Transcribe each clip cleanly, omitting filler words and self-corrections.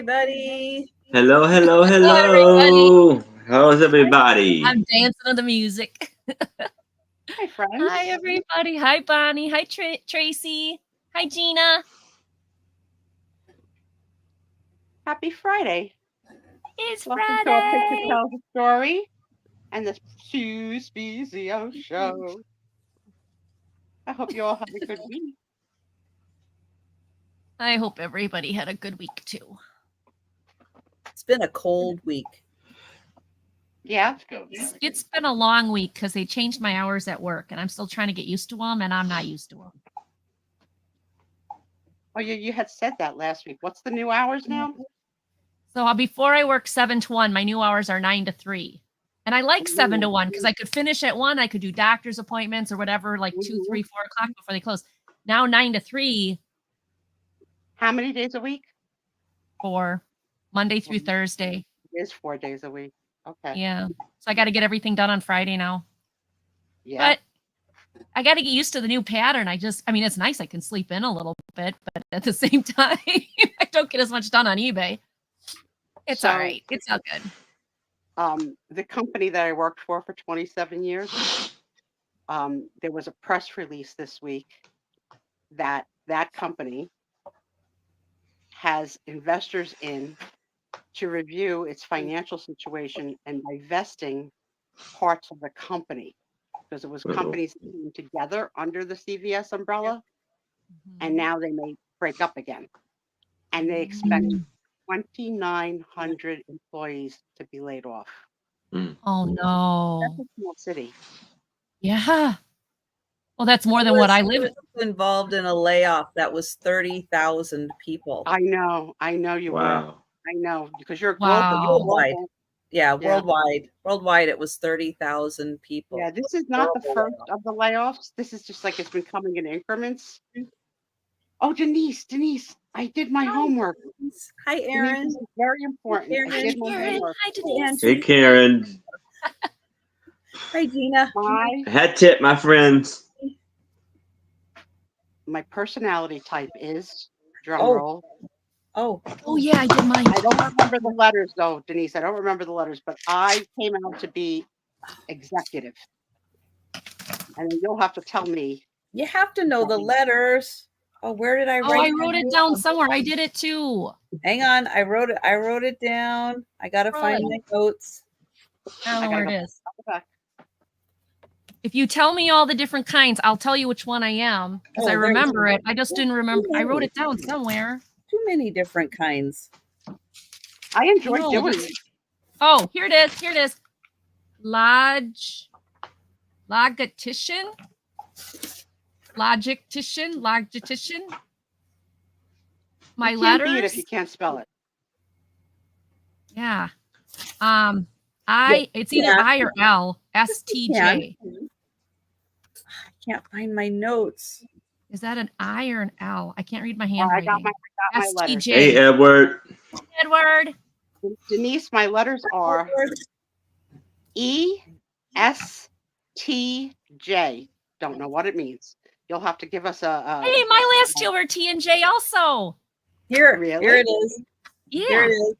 everybody. Hello, hello, Hello, everybody. hello. How's everybody? I'm dancing to the music. Hi, friends. Hi, everybody. Hi, Bonnie. Hi, Tracy. Hi, Gina. Happy Friday. It's Welcome to a Picture Friday. Tells a Story and the Speizio show. I hope you all had a good week. I hope everybody had a good week, too. It's been a cold week. Yeah. It's been a long week because they changed my hours at work, and I'm still trying to get used to them, and I'm not used to them. Oh, you had said that last week. What's the new hours now? So before I work 7 to 1, my new hours are 9 to 3. And I like 7 to 1 because I could finish at 1. I could do doctor's appointments or whatever, like 2, 3, 4 o'clock before they close. Now 9 to 3. How many days a week? 4, Monday through Thursday. It is 4 days a week. Okay. Yeah. So I got to get everything done on Friday now. Yeah. But I got to get used to the new pattern. It's nice I can sleep in a little bit, but at the same time, I don't get as much done on eBay. It's all right. It's all good. The company that I worked for 27 years, there was a press release this week that company has investors in to review its financial situation and divesting parts of the company, because it was companies that came together under the CVS umbrella, and now they may break up again. And they expect 2,900 employees to be laid off. Oh, no. That's a small city. Yeah. Well, that's more than what I live in. Involved in a layoff that was 30,000 people. I know you were. I know, because you're global. Worldwide. Yeah, worldwide. Worldwide, it was 30,000 people. Yeah, this is not the first of the layoffs. This is just like it's been coming in increments. Oh, Denise, I did my homework. Hi, Erin. Denise, this is very important. Hi, I did my homework. Hi, Denise. Hey, Karen. Hi, Gina. Hat tip, my friends. My personality type is drum roll. Oh, yeah, I did mine. I don't remember the letters, though, Denise. I don't remember the letters, but I came out to be executive. And then you'll have to tell me. You have to know the letters. Oh, where did I write? Oh, I wrote it down somewhere. I did it too. Hang on, I wrote it down. I gotta find my notes. I don't know where it is. If you tell me all the different kinds, I'll tell you which one I am, because I remember it. I just didn't remember. I wrote it down somewhere. Too many different kinds. I enjoy doing it. Oh, here it is. Logistician. My letters. Beat it if you can't spell it. Yeah. It's either I or L. STJ. I can't find my notes. Is that an I or an L? I can't read my handwriting. I got my letters. Hey, Edward. Denise, my letters are ESTJ. Don't know what it means. You'll have to give us a. Hey, my last two are T and J also. Here it is. Yeah. Here it is.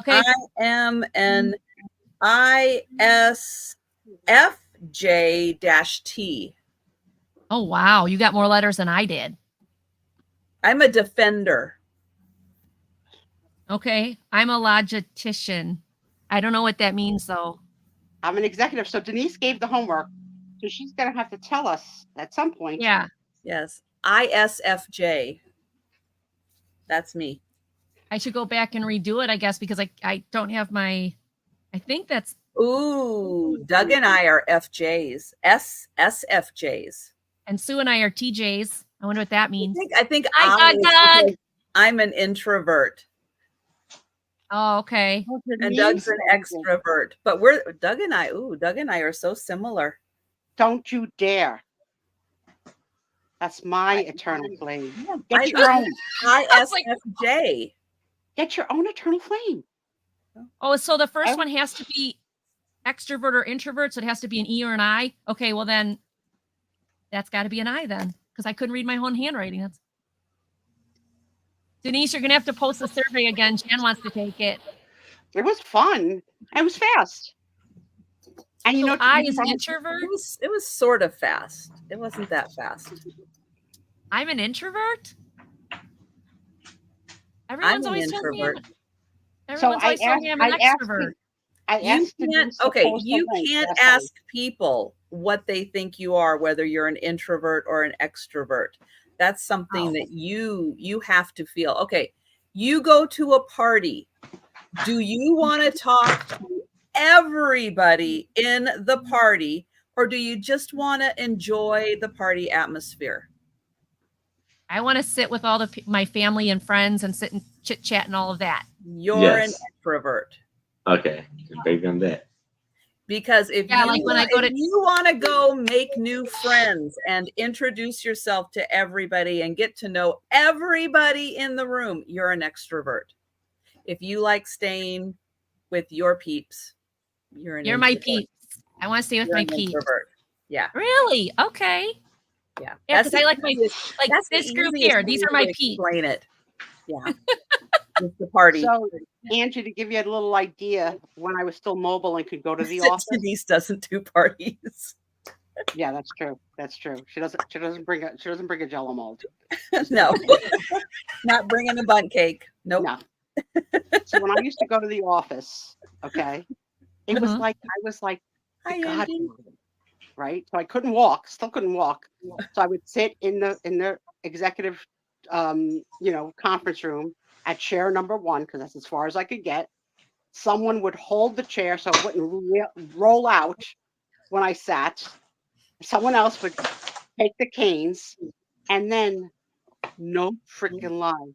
Okay. I am an ISFJ-T. Oh, wow. You got more letters than I did. I'm a defender. Okay. I'm a logistician. I don't know what that means, though. I'm an executive. So Denise gave the homework. So she's going to have to tell us at some point. Yeah. Yes. ISFJ. That's me. I should go back and redo it, I guess, because I don't have my, I think that's. Ooh, Doug and I are FJs. SFJs. And Sue and I are TJs. I wonder what that means. I think Doug. I'm an introvert. Oh, okay. And Doug's an extrovert. But Doug and I are so similar. Don't you dare. That's my eternal flame. Get your own. ISFJ. Get your own eternal flame. Oh, so the first one has to be extrovert or introvert, so it has to be an E or an I? Okay, well then, that's got to be an I then, because I couldn't read my own handwriting. Denise, you're gonna have to post the survey again. Jan wants to take it. It was fun. It was fast. And you So know, I you is an probably- introvert. It was sort of fast. It wasn't that fast. I'm an introvert. I'm Everyone's an always told me introvert. everyone's always told me I'm an extrovert. I You asked can't. Denise to Okay, post the you link can't last night. ask people what they think you are, whether you're an introvert or an extrovert. That's something Oh. that you have to feel. Okay, you go to a party. Do you want to talk to everybody in the party, or do you just want to enjoy the party atmosphere? I want to sit with all my family and friends and sit and chit chat and all of that. You're an Yes. introvert. Okay. Big on that. Because if Yeah, you like when I want, go if to- you want to go make new friends and introduce yourself to everybody and get to know everybody in the room, you're an extrovert. If you like staying with your peeps, you're my introvert. peeps. I want to stay with You're my an peeps. introvert. Yeah. Really? Okay. Yeah. Yeah, because I like that's the this group easiest here. These way are my to peeps. explain it. Yeah. It's the party. So, Angie, to give you a little idea, when I was still mobile and could go to the office. Denise doesn't do parties. Yeah, that's true. That's true. She doesn't bring a Jello mold. No. Not bringing a bundt cake. Nope. No. So when I used to go to the office, okay, it was Mhm. like I was like the Hi, godmother, Angie. right? So I couldn't walk, still couldn't walk. So I would sit in the executive conference room at chair number 1, because that's as far as I could get. Someone would hold the chair so it wouldn't roll out when I sat. Someone else would take the canes, and then no freaking lie.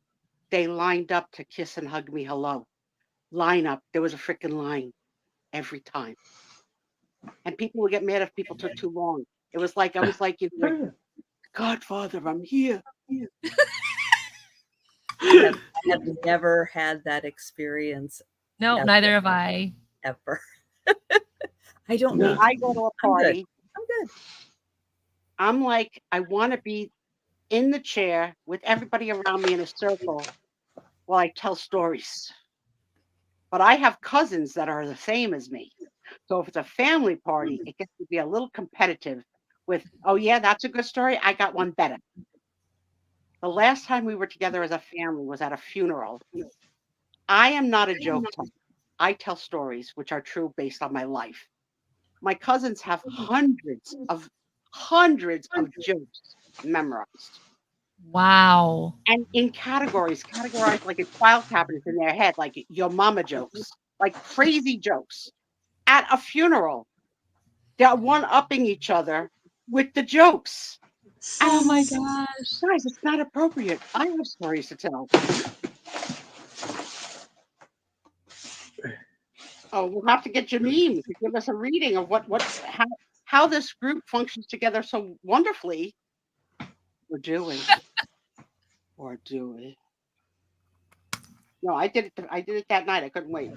They lined up to kiss and hug me hello. Line up. There was a freaking line every time. And people would get mad if people took too long. It was like I was like, Godfather, I'm here. I have never had that experience No, That's neither it. have I. ever. I don't No. need. I go to a I'm good. party. I'm good. I'm like, I want to be in the chair with everybody around me in a circle while I tell stories. But I have cousins that are the same as me. So if it's a family party, it gets to be a little competitive with, oh, yeah, that's a good story. I got one better. The last time we were together as a family was at a funeral. I am not a joke type. I tell stories which are true based on my life. My cousins have hundreds of jokes memorized. Wow. And in categorized like a file cabinet in their head, like your mama jokes, like crazy jokes. At a funeral, they're one-upping each other with the jokes. And Oh I'm my like, gosh. guys, it's not appropriate. I have stories to tell. Oh, we'll have to get Janine to give us a reading of how this group functions together so wonderfully. Or do we? Or do we? No, I did it that night. I couldn't wait.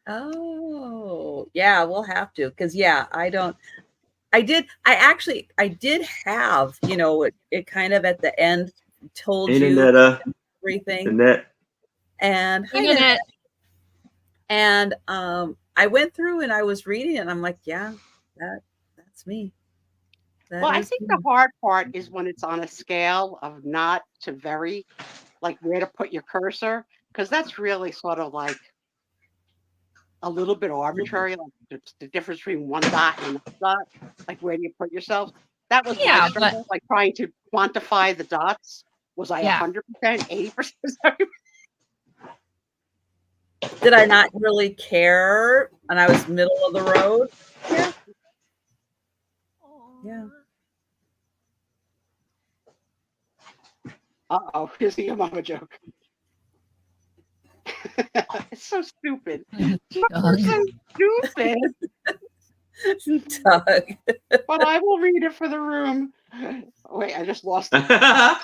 Oh, yeah, we'll have to. Because, yeah, I did have, it kind of at the end told Ain't you that everything. Annette? And hi, Internet. Annette. And I went through and I was reading it and I'm like, yeah, that's me. That Well, I is think me. the hard part is when it's on a scale of not to very, like where to put your cursor, because that's really sort of like a little bit arbitrary, like the difference between one dot and another dot, like where do you put yourself? That was Yeah, my but- struggle, like trying to quantify the dots. Was I Yeah. 100%, 80%? Did I not really care? And I was middle of the road. Yeah. Yeah. Uh-oh, here's the mama joke. It's so stupid. Doug. It's so stupid. Doug. But I will read it for the room. Wait, I just lost it.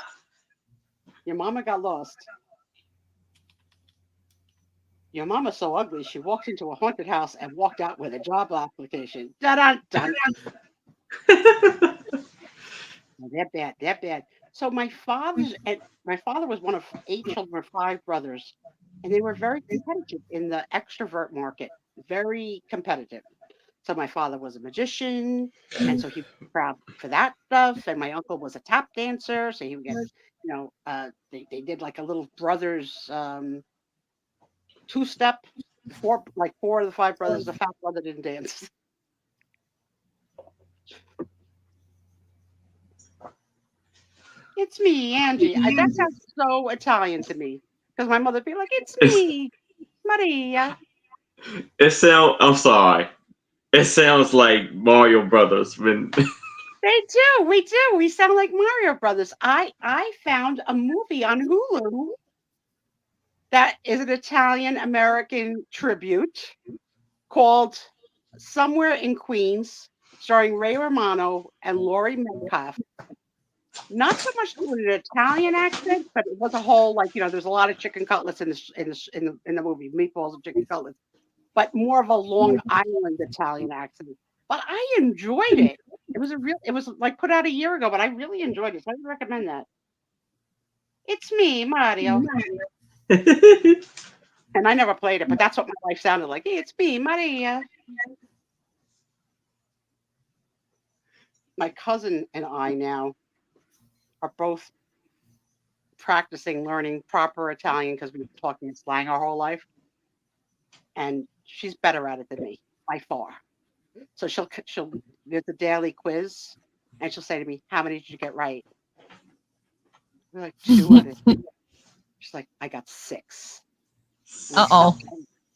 Your mama got lost. Your mama's so ugly, she walked into a haunted house and walked out with a job application. Dun-dun-dun. They're bad. They're bad. So my father was one of 8 children, 5 brothers, and they were very competitive in the extrovert market, very competitive. So my father was a magician, and so he was proud for that stuff. And my uncle was a tap dancer, so he would get, they did like a little brothers two-step. Four of the 5 brothers, the fat brother didn't dance. It's me, Angie. That sounds so Italian to me because my mother'd be like, "It's me, Maria." I'm sorry. It sounds like Mario Brothers when They do. We do. We sound like Mario Brothers. I found a movie on Hulu that is an Italian American tribute called Somewhere in Queens, starring Ray Romano and Laurie Metcalf. Not so much with an Italian accent, but it was a whole there's a lot of chicken cutlets in the movie, meatballs and chicken cutlets, but more of a Long Island Italian accent. But I enjoyed it. It was like put out a year ago, but I really enjoyed it. So I would recommend that. It's me, Mario. And I never played it, but that's what my life sounded like. Hey, it's me, Maria. My cousin and I now are both practicing learning proper Italian because we've been talking in slang our whole life. And she's better at it than me by far. So she'll there's a daily quiz, and she'll say to me, "How many did you get right?" We're like 200. She's like, "I got 6." Like,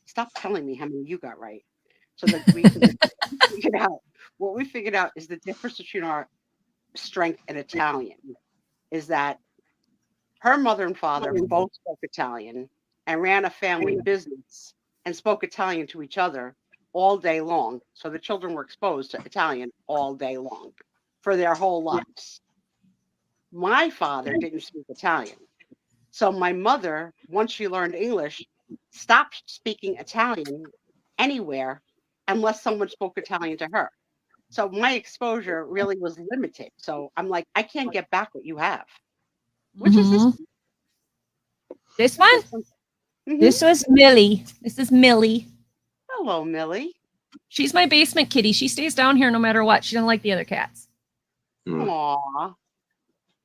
stop telling me how many you got right. So that we figured out what we figured out is the difference between our strength and Italian is that her mother and father both spoke Italian and ran a family business and spoke Italian to each other all day long. So the children were exposed to Italian all day long for their whole lives. My father didn't speak Italian. So my mother, once she learned English, stopped speaking Italian anywhere unless someone spoke Italian to her. So my exposure really was limited. So I'm like, I can't get back what you have. Which is this? This one? This was Millie. This is Millie. Hello, Millie. She's my basement kitty. She stays down here no matter what. She doesn't like the other cats. Aww.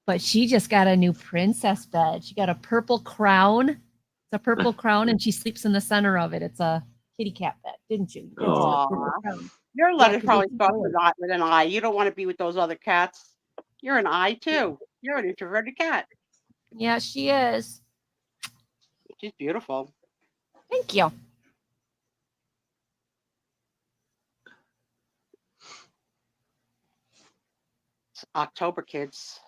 But she just got a new princess bed. She got a purple crown. It's a purple crown, and she sleeps in the center of it. It's a kitty cat bed, didn't you? Your letter probably starts with an I. You don't want to be with those other cats. You're an I too. You're an introverted cat. Yeah, she is. She's beautiful. Thank you. It's October, kids.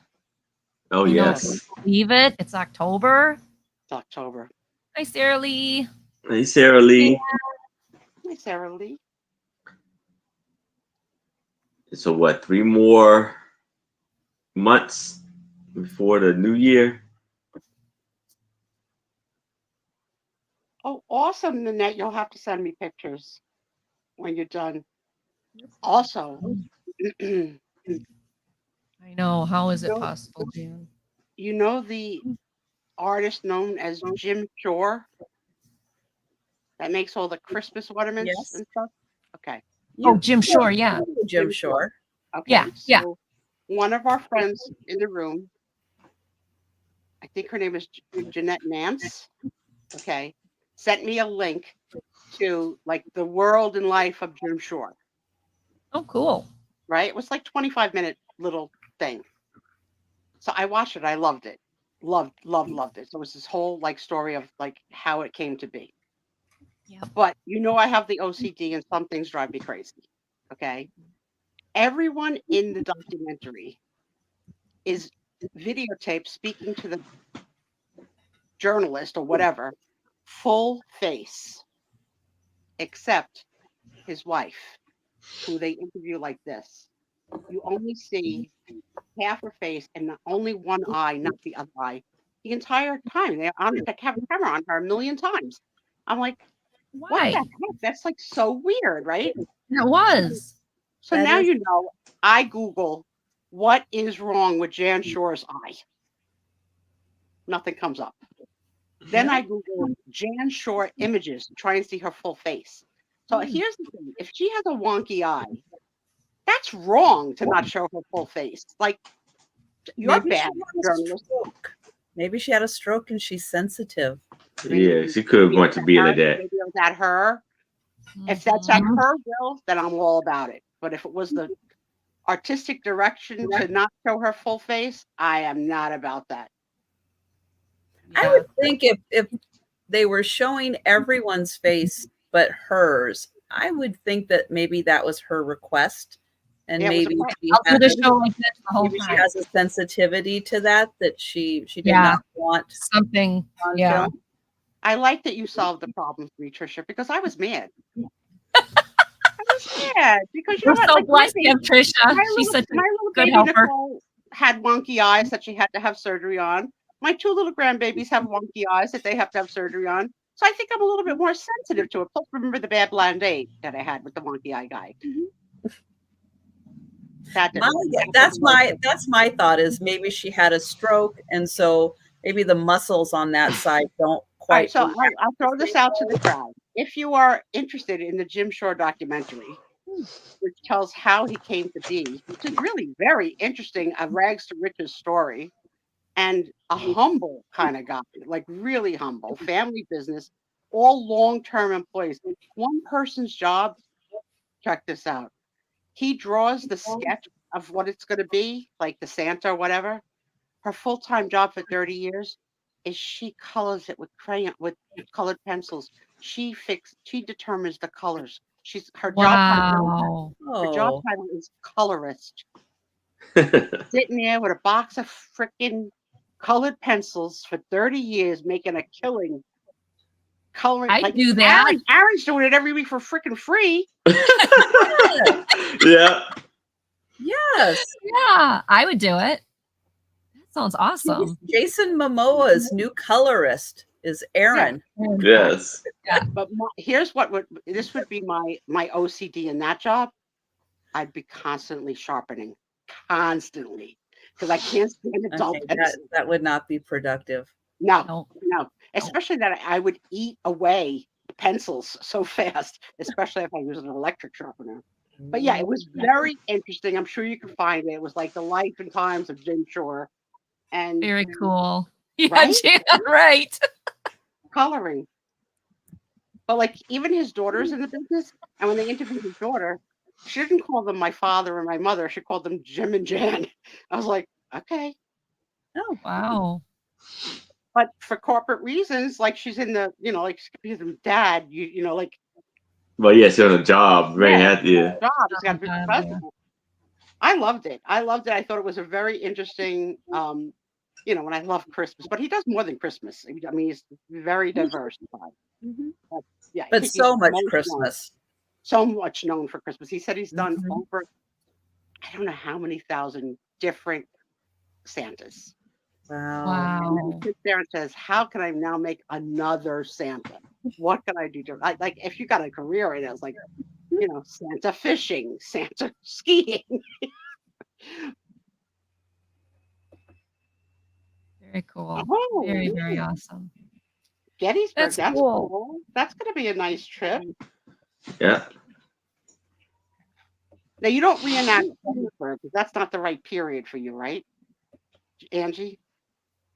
Oh, yes. Believe it. It's October. It's October. Hi, Sarah Lee. Hey, Sarah Lee. Yeah. Hi, Sarah Lee. So what, 3 more months before the new year? Oh, awesome, Nanette. You'll have to send me pictures when you're done. Also, I know. How is it possible, Jan? You know the artist known as Jim Shore that makes all the Christmas ornaments and stuff? Okay. Oh, Jim Shore, yeah. Jim Shore. Okay. Yeah, yeah. So one of our friends in the room, I think her name is Jeanette Nance, okay, sent me a link to like the world and life of Jim Shore. Oh, cool. Right? It was like 25-minute little thing. So I watched it. I loved it. Loved it. So it was this whole like story of like how it came to be. Yeah. But I have the OCD and some things drive me crazy. Okay. Everyone in the documentary is videotaped speaking to the journalist or whatever, full face, except his wife, who they interview like this. You only see half her face and only one eye, not the other eye, the entire time. They have a camera on her a million times. I'm like, why? What the heck? That's like so weird, right? It was. So now I Google what is wrong with Jan Shore's eye. nothing comes up. Then I Google Jan Shore images to try and see her full face. So here's the thing. If she has a wonky eye, that's wrong to not show her full face. Like, you're Maybe bad, journalist. Maybe she had a stroke and she's sensitive. Yeah, she could want to be like that. Maybe it was at her. If that's at her will, then I'm all about it. But if it was the artistic direction to not show her full face, I am not about that. I would think if they were showing everyone's face but hers, I would think that maybe that was her request. And maybe I'll do the show like this the whole maybe time. she has a sensitivity to that she did not want something. Yeah. film. I like that you solved the problem for me, Trisha, because I was mad. I was mad because We're so blessed to have Trisha. She's such my a little good baby helper. Nicole had wonky eyes that she had to have surgery on. My 2 little grandbabies have wonky eyes that they have to have surgery on. So I think I'm a little bit more sensitive to it. Plus, remember the bad blind date that I had with the wonky eye guy. That's my thought is maybe she had a stroke and so maybe the muscles on that side don't quite. All right, so I'll throw this out to the crowd. If you are interested in the Jim Shore documentary, which tells how he came to be, which is really very interesting, a rags to riches story, and a humble kind of guy, like really humble, family business, all long-term employees. One person's job, check this out. He draws the sketch of what it's going to be, like the Santa or whatever. Her full-time job for 30 years is she colors it with colored pencils. She determines the colors. Her job title is colorist. Sitting there with a box of freaking colored pencils for 30 years, making a killing. Coloring. I do that. Aaron's doing it every week for freaking free. Yeah. Yes. Yeah, I would do it. That sounds awesome. Jason Momoa's new colorist is Aaron. Yes. Yeah. But here's what this would be my OCD in that job. I'd be constantly sharpening. Constantly. Because I can't stand adult that would not be productive. No. Especially that I would eat away pencils so fast, especially if I use an electric sharpener. But yeah, it was very interesting. I'm sure you can find it. It was like the life and times of Jim Shore. And very cool. Yeah, right? Jan, right. Coloring. But like even his daughter's in the business, and when they interviewed his daughter, she didn't call them my father and my mother. She called them Jim and Jan. I was like, okay. Oh, wow. But for corporate reasons, like she's in the, like she's a dad, like. Well, yeah, she's on a job, right? Job. It's got to be Yeah. professional. I loved it. I thought it was a very interesting, and I love Christmas, but he does more than Christmas. I mean, he's very diversified. Mm-hmm. But so much Christmas. So much known for Christmas. He said he's done over, I don't know how many thousand different Santas. Wow. And then he sits there and says, how can I now make another Santa? What can I do? Like if you got a career in it, it's like, Santa fishing, Santa skiing. Very cool. Oh, very, very awesome. Gettysburg, That's cool. That's going to be a nice trip. Yeah. Now, you don't reenact Gettysburg because that's not the right period for you, right, Angie?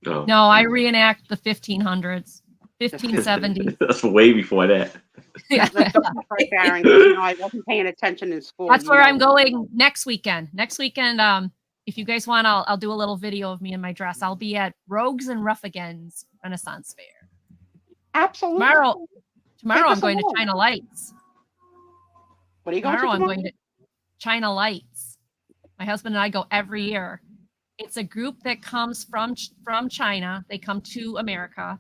No. No, I reenact the 1500s, 1570s. That's way before that. Yeah. I wasn't paying attention in school. That's where I'm going next weekend. If you guys want, I'll do a little video of me in my dress. I'll be at Rogues and Ruffagans Renaissance Fair. Absolutely. Tomorrow I'm going to China Lights. What are you going to? Tomorrow I'm going to China Lights. My husband and I go every year. It's a group that comes from China. They come to America.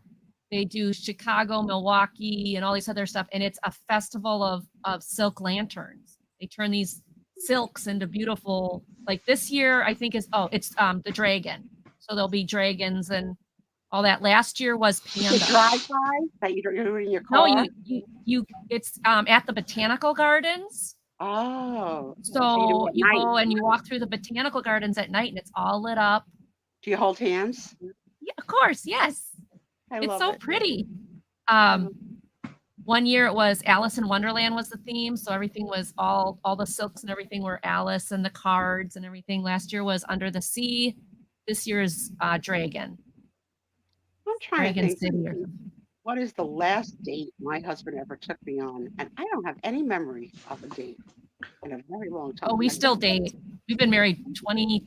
They do Chicago, Milwaukee, and all this other stuff. And it's a festival of silk lanterns. They turn these silks into beautiful, like this year, I think it's the dragon. So there'll be dragons and all that. Last year was panda. The dry-by that you're doing in your car? No, it's at the botanical gardens. Oh. So you go and you walk through the botanical gardens at night and it's all lit up. Do you hold hands? Yeah, of course. Yes. I It's love so it. pretty. Mhm. One year it was Alice in Wonderland was the theme, so everything was all the silks and everything were Alice and the cards and everything. Last year was Under the Sea. This year is Dragon. I'm trying to Dragon think. City or something. What is the last date my husband ever took me on? And I don't have any memory of a date in a very long time. Oh, we still date. We've been married 20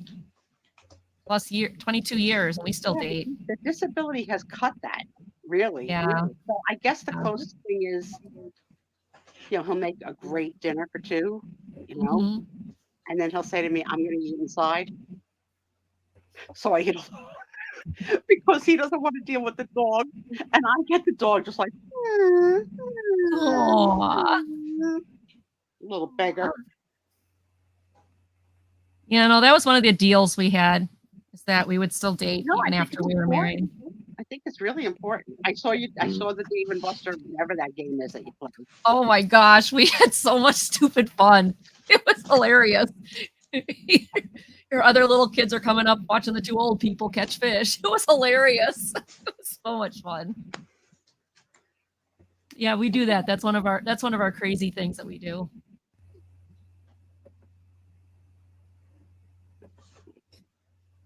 plus 22 years and we still Yeah, date. the disability has cut that, really. Yeah. So I guess the Yeah. closest thing is, he'll make a great dinner for two, Mhm. and then he'll say to me, I'm going to eat inside. So I get because he doesn't want to deal with the dog. And I get the dog just like, Aw. little beggar. Yeah, no, that was one of the deals we had, is that we would still date No, I even think after it's we were married. important. I think it's really important. I saw the Dave and Buster, whatever that game is that you play. Oh my gosh, we had so much stupid fun. It was hilarious. Your other little kids are coming up watching the two old people catch fish. It was hilarious. It was so much fun. Yeah, we do that. That's one of our crazy things that we do.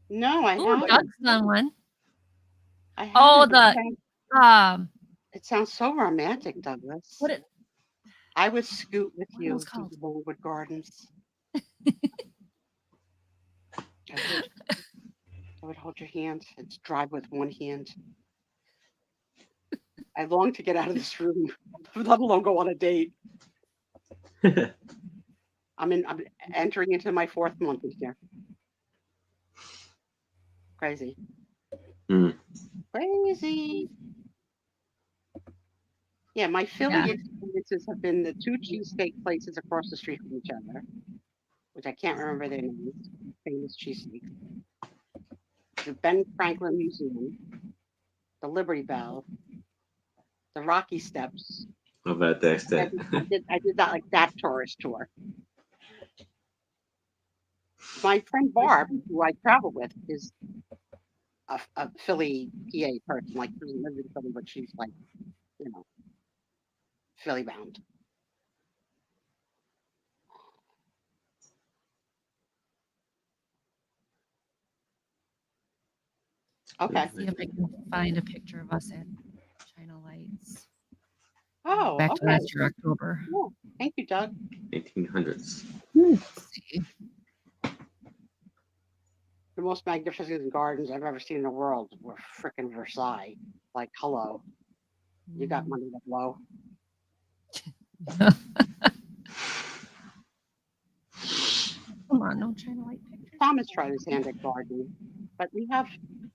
No, I Ooh, haven't. Doug's done one. I Oh, haven't. It sounds so romantic, Douglas. What it I would scoot with What are you those to called? the Longwood Gardens. I would hold your hand and drive with one hand. I long to get out of this room, let alone go on a date. I'm entering into my 4th month in here. Crazy. Crazy. Yeah, my Philly experiences have been the 2 cheesesteak places across the street from each other, which I can't remember their names. Famous cheesesteaks. The Ben Franklin Museum, the Liberty Bell, the Rocky Steps. How about that? I did that tourist tour. My friend Barb, who I travel with, is a Philly PA person. Like, she doesn't live in Philly, but she's like, Philly bound. Okay. See if I can find a picture of us at China Lights. Oh, Back to okay. last year, October. Yeah. Thank you, Doug. 1800s. Let's see. The most magnificent gardens I've ever seen in the world were frickin' Versailles. Like, hello. You got money to blow. Come on, no China Light pictures. Thomas tried his hand at gardening, but we have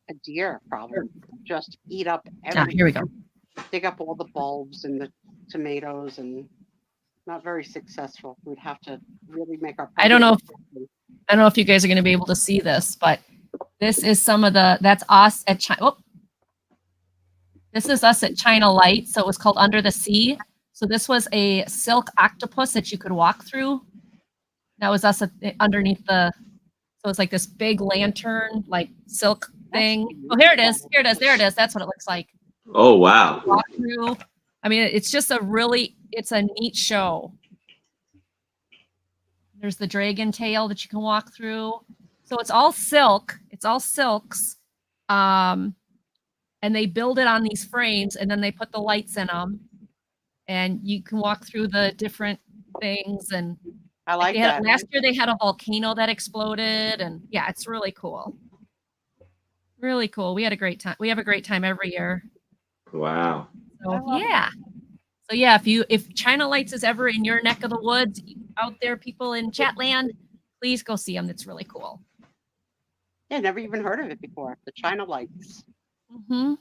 a deer problem. Just eat up everything. Here we go. Dig up all the bulbs and the tomatoes, and not very successful. We'd have to really make our. I don't know if you guys are going to be able to see this, but this is that's us at China. Oh, this is us at China Light. So it was called Under the Sea. So this was a silk octopus that you could walk through. That was us underneath so it's like this big lantern, like silk thing. Oh, here it is. There it is. That's what it looks like. Oh, wow. Walk through. I mean, it's just it's a neat show. There's the dragon tail that you can walk through. So it's all silk. It's all silks. And they build it on these frames and then they put the lights in them. And you can walk through the different things. And I like that. Last year they had a volcano that exploded. And yeah, it's really cool. Really cool. We had a great time. We have a great time every year. Wow. So yeah. So yeah, if China Lights is ever in your neck of the woods, out there, people in Chatland, please go see them. It's really cool. Yeah, never even heard of it before. The China Lights. Mm-hmm.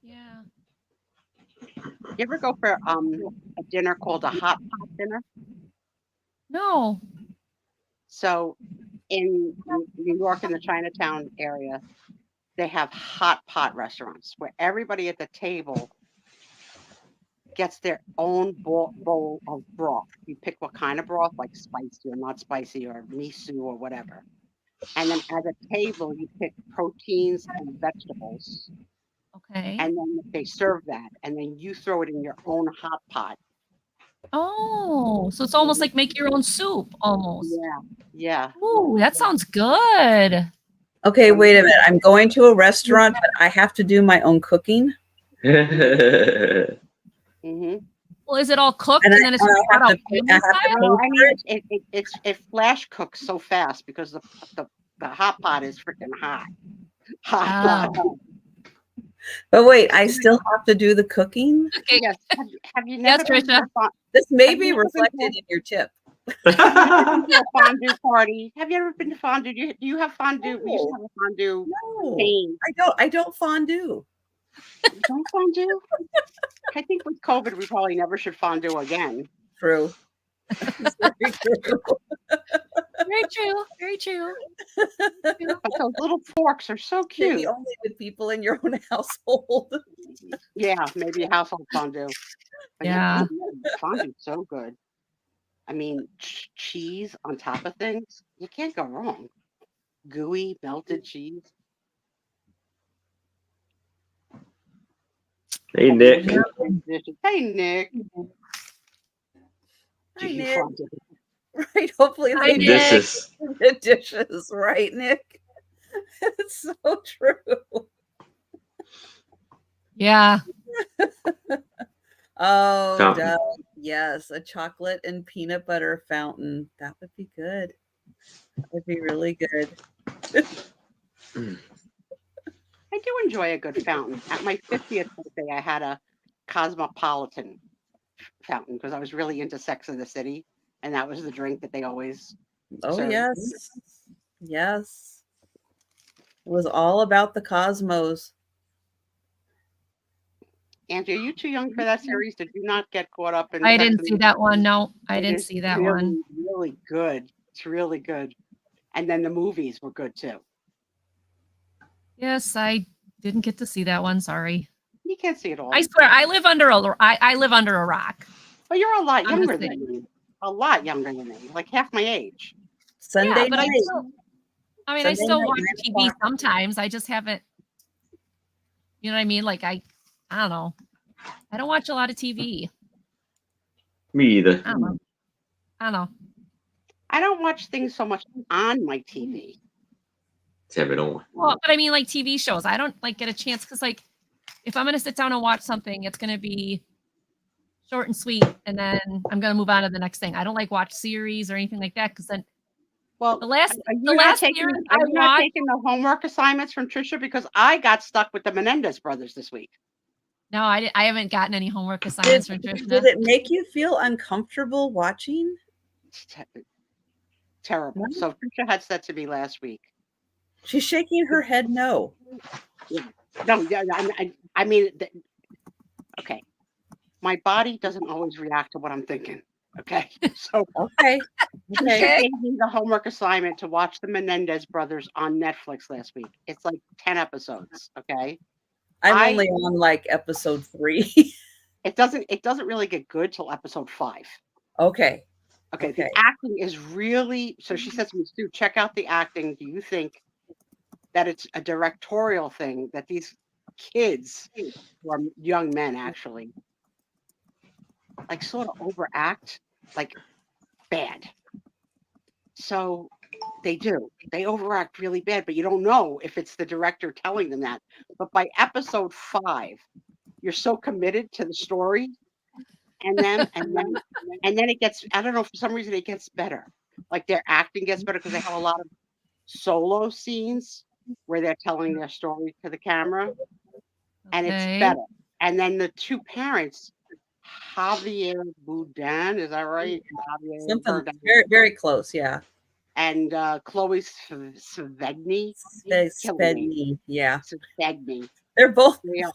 Yeah. You ever go for a dinner called a hot pot dinner? No. So in New York, in the Chinatown area, they have hot pot restaurants where everybody at the table gets their own bowl of broth. You pick what kind of broth, like spicy or not spicy or miso or whatever. And then at a table, you pick proteins and vegetables. Okay. And then they serve that. And then you throw it in your own hot pot. Oh, so it's almost like make your own soup almost. Yeah. Ooh, that sounds good. Okay, wait a minute. I'm going to a restaurant, but I have to do my own cooking. Mm-hmm. Well, is it all cooked And and then it's I just brought have out to pay family for style? No, I mean it. it flash cooks so fast because the hot pot is freaking hot. Hot. Oh. But wait, I still have to do the cooking? Okay. Yes. Have you Yes, never been to Trisha. This may Have be you ever been reflected in your tip. a fondue party? Have you ever been to fondue? Do you have fondue? We used to No. have a fondue No, scene. I don't fondue. You don't fondue? I think with COVID, we probably never should fondue again. True. It's very true. Very true. Very true. But those little forks are so Maybe cute. only with people in your own household. Yeah, maybe a household fondue. But Yeah. fondue's so good. I mean, cheese on top of things, you can't go wrong. Gooey, melted cheese. Hey, Nick. Hey, Nick. Hi, Do you Nick. fondue? Right. Hopefully Hi, they Nick. This is do the dishes, right, Nick? It's so true. Yeah. Oh, Fountain. Doug, yes, a chocolate and peanut butter fountain. That would be good. That would be really good. I do enjoy a good fountain. At my 50th birthday, I had a cosmopolitan fountain because I was really into Sex in the City, and that was the drink that they always Oh, served. yes. Yes. It was all about the cosmos. Angie, are you too young for that series? Did you not get caught up in I Sex didn't and see the that one. City? No, I It didn't is see that really, one. really good. It's really good. And then the movies were good too. Yes, I didn't get to see that one. Sorry. You can't see it all. I swear, I live under a rock. But you're a lot I'm younger just than saying. me. A lot younger than me, like half my age. Sunday Yeah, but night. I Sunday still night, watch 9 TV o'clock. sometimes. I just haven't, you know what I mean? Like I don't know. I don't watch a lot of TV. me either. I don't know. I don't watch things so much on my TV. Let's have it on. Well, but I mean like TV shows. I don't like get a chance because like if I'm gonna sit down and watch something, it's gonna be short and sweet, and then I'm gonna move on to the next thing. I don't like watch series or anything like that because then Well, the last are you not series I not watched. taking the homework assignments from Trisha? Because I got stuck with the Menendez brothers this week. No, I haven't gotten any homework assignments from Did Trisha. it make you feel uncomfortable watching? It's terrible. No. So Trisha had said to me last week. She's shaking her head no. No, I mean, okay. My body doesn't always react to what I'm thinking. Okay, so Okay. Trisha gave me the homework assignment to watch the Menendez brothers on Netflix last week. It's like 10 episodes. Okay, I'm only on like episode 3. it doesn't really get good till episode 5. Okay. Okay, Okay. the acting is really, so she says to me, Stu, check out the acting. Do you think that it's a directorial thing that these kids, who are young men actually, like sort of overact, like bad? So they do. They overact really bad, but you don't know if it's the director telling them that. But by episode 5, you're so committed to the story, and then it gets, I don't know, for some reason it gets better. Like their acting gets better because they have a lot of solo scenes where they're telling their story to the camera, and it's better. And then the two parents, Javier Boudin, is that right? Javier Something Boudin. very, very close, yeah. And Chloe Sevigny. Spedney, yeah. Sevigny. They're both Yeah.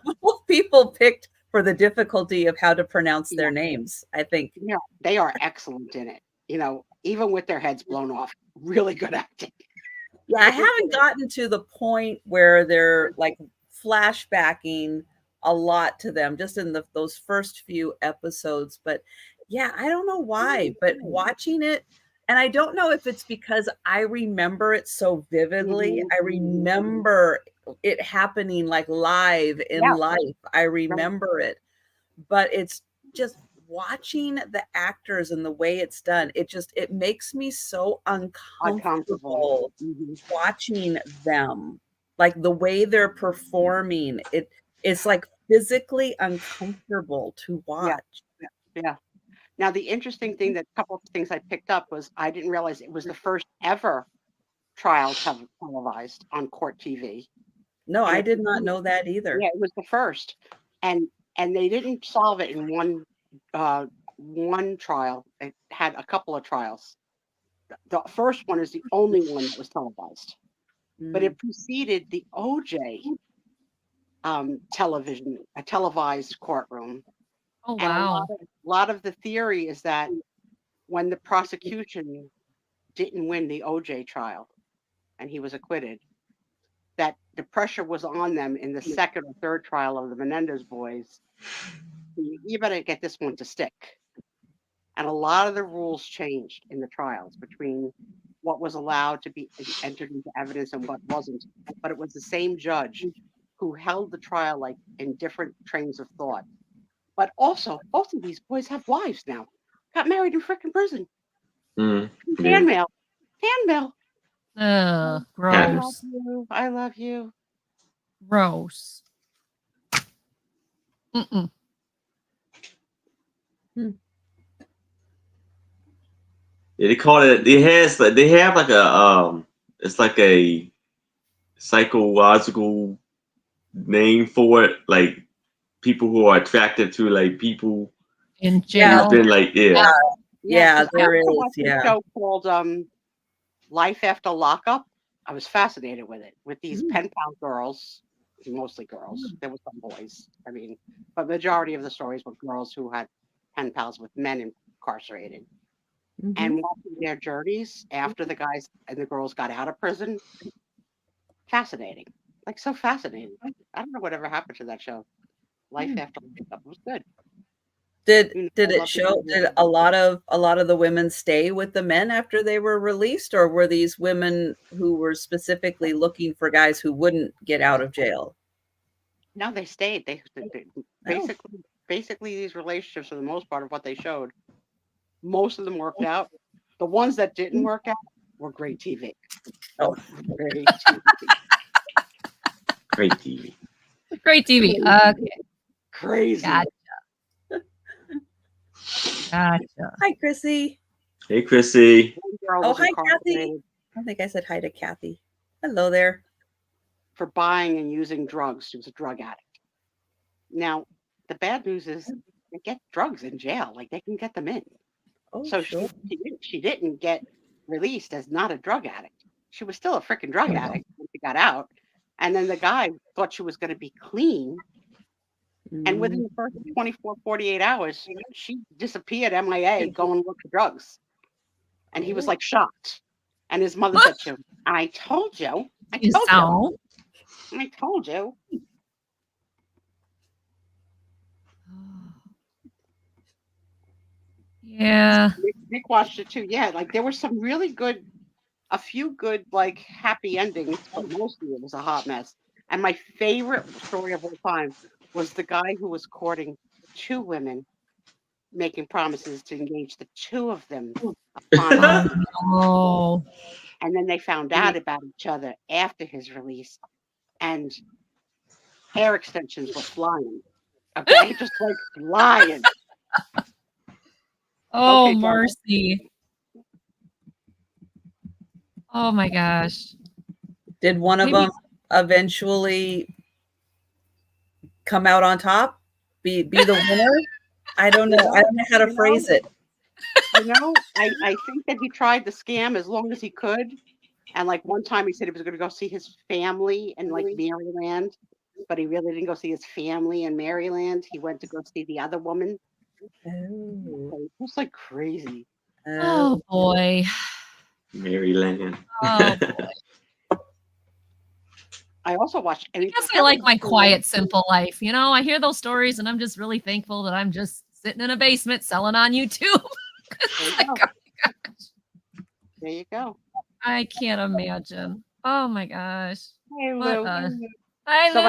people picked for the difficulty of how to pronounce their names, I think. Yeah, they are excellent in it. You know, even with their heads blown off, really good acting. Yeah, I haven't gotten to the point where they're like flashbacking a lot to them, just in those first few episodes. But yeah, I don't know why, but watching it, And I don't know if it's because I remember it so vividly. Mhm. I remember it happening like live in Yeah. life. I remember it. But it's just watching the actors and the way it's done. It makes me so uncomfortable Mhm. watching them. Like the way they're performing. It's like physically uncomfortable to Yeah. watch. Yeah. Now, the interesting thing that a couple of things I picked up was I didn't realize it was the first ever trial televised on court TV. No, And I it, did not know that either. yeah, it was the first. And they didn't solve it in one trial. It had a couple of trials. The first one is the only one that was televised, but Mm. it preceded the OJ a televised courtroom. Oh, And wow. a lot of the theory is that when the prosecution didn't win the OJ trial and he was acquitted, that the pressure was on them in the second or third trial of the Menendez boys. You better get this one to stick. And a lot of the rules changed in the trials between what was allowed to be entered into evidence and what wasn't. But it was the same judge who held the trial like in different trains of thought. But also, both of these boys have wives now. Got married in frickin' prison. Yeah. Fan mail. Fan mail. Ugh, I love gross. you. I love you. Gross. Mm-mm. Yeah, they call it. They have like a it's like a psychological name for it, like people who are attracted to like people In Yeah, who've jail. been like yeah, Yeah, 'cause I there also is. watched a Yeah. show called Life After Lockup. I was fascinated with it, with these Mm. pen pal girls, mostly girls. There were some boys. I mean, but majority of the stories were girls who had pen pals with men incarcerated. Mhm. And watching their journeys after the guys and the girls got out of prison, fascinating. Like so fascinating. I don't know whatever happened to that show. Life Mm. After Lockup. It was good. Did You know, did I it love the show? Did a lot of the women stay with the men after they were released, or were these women who were specifically looking for guys who wouldn't get out of jail? No, they stayed. They Oh, basically these relationships for the most part of what they showed, most of them worked out. The ones that didn't work out were great TV. oh, Great TV. great TV. Great TV. Okay. Crazy. Gotcha. hi, Chrissy. Hey, Chrissy. One girl Oh, was hi, Kathy. incarcerated I think I said hi to Kathy. Hello there. for buying and using drugs. She was a drug addict. Now, the bad news is they get drugs in jail. Like they can get them in. Oh, So sure. she didn't get released as not a drug addict. She was still a freaking drug addict when she got out. And then the guy thought she was going to be clean. And within the first 24, 48 hours, she disappeared MIA going look for drugs. And he was like shocked. And his mother said to him, I told you. I You told you. sound. I told you. Yeah. Nick watched it too. Yeah, like there were some really good, a few good like happy endings, but mostly it was a hot mess. And my favorite story of all time was the guy who was courting two women, making promises to engage the two of them upon Oh, no. and then they found out about each other after his release, and hair extensions were flying. Okay, just like flying. Oh, Okay, Barbara. mercy. Oh my gosh. Did one of Maybe- them eventually come out on top? Be the winner? I don't know. I don't know how to phrase it. You know, I think that he tried the scam as long as he could. And like one time he said he was going to go see his family in like Maryland, but he really didn't go see his family in Maryland. He went to go see the other woman. Oh. So it was like crazy. Oh boy. Maryland. Oh boy. I also watched. I guess I like my quiet, simple life. You know, I hear those stories and I'm just really thankful that I'm just sitting in a basement selling on YouTube. There you go. There you go. I can't imagine. Oh my gosh. Hey, What Lou. a Hi, So Lou.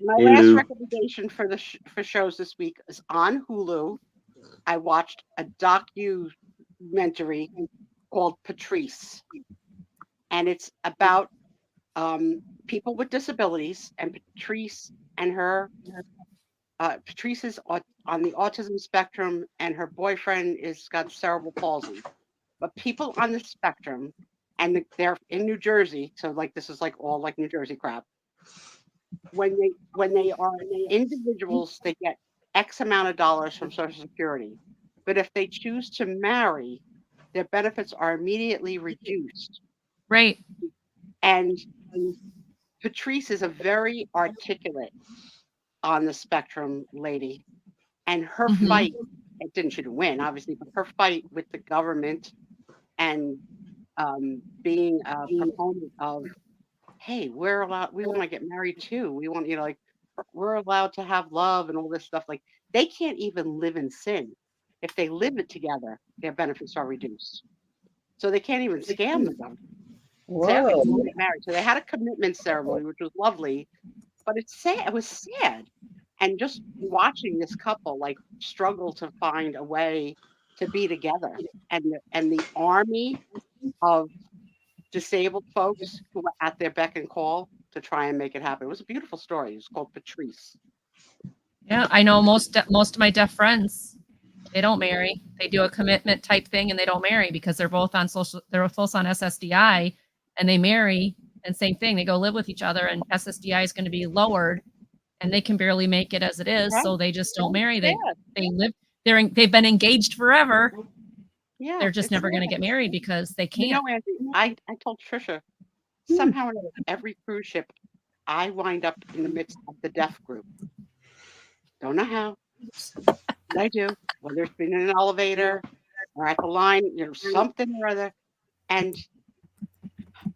my Hey, last Lou. recommendation for for shows this week is on Hulu. I watched a documentary called Patrice, and it's about people with disabilities. And Patrice and Patrice is on the autism spectrum, and her boyfriend is got cerebral palsy. But people on the spectrum, and they're in New Jersey, so like this is like all like New Jersey crap. When they are individuals, they get X amount of dollars from Social Security. But if they choose to marry, their benefits are immediately reduced. Right. And Patrice is a very articulate on the spectrum lady. And her Mhm. fight, she didn't win, obviously, but her fight with the government and being a proponent of, hey, we want to get married too. We want, like, we're allowed to have love and all this stuff. Like, they can't even live in sin. If they live it together, their benefits are reduced. So they can't even scam the government. Say, okay, Whoa. we'll get married. So they had a commitment ceremony, which was lovely, but it's sad. It was sad. And just watching this couple like struggle to find a way to be together, and the army of disabled folks who were at their beck and call to try and make it happen. It was a beautiful story. It was called Patrice. Yeah, I know most of my deaf friends, they don't marry. They do a commitment type thing and they don't marry because they're both on SSDI, and they marry, and same thing. They go live with each other, and SSDI is going to be lowered, and they can barely make it as it is, Right. so they just don't marry. They Sad. live. They've been engaged forever. Yeah, They're just it's never going to sad. get married because they You can't. know, Andy, I told Trisha, somehow or another, every cruise ship, I wind up in the midst of the deaf group. Don't know how. But I do. Whether it's been in an elevator or at the line, something or other. And You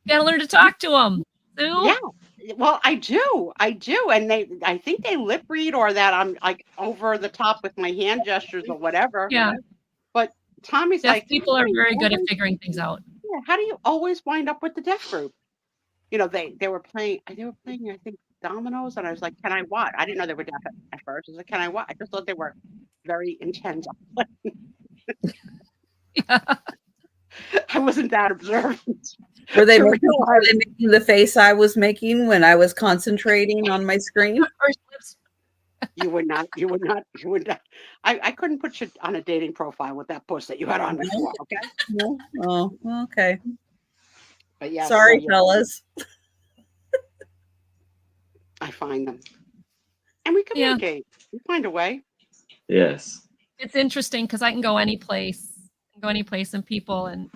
gotta learn to talk to them. Sue. yeah, well, I do. And I think they lip read, or that I'm like over the top with my hand gestures or whatever. Yeah. But Tommy's Deaf like, people are "Hey, very good at figuring things out. yeah, how do you always wind up with the deaf group?" They were playing, I think, dominoes, and I was like, "Can I watch?" I didn't know they were deaf at first. I was like, "Can I watch?" I just thought they were very intent on playing. Yeah. I wasn't that observant. Were they to making realize- the face I was making when I was concentrating on my screen? You would not. I couldn't put you on a dating profile with that puss that you had on before, okay? No? Oh, okay. But yeah, Sorry, so, yeah, fellas. I find them. And we communicate. We find a way. Yes. It's interesting because I can go any place and people, and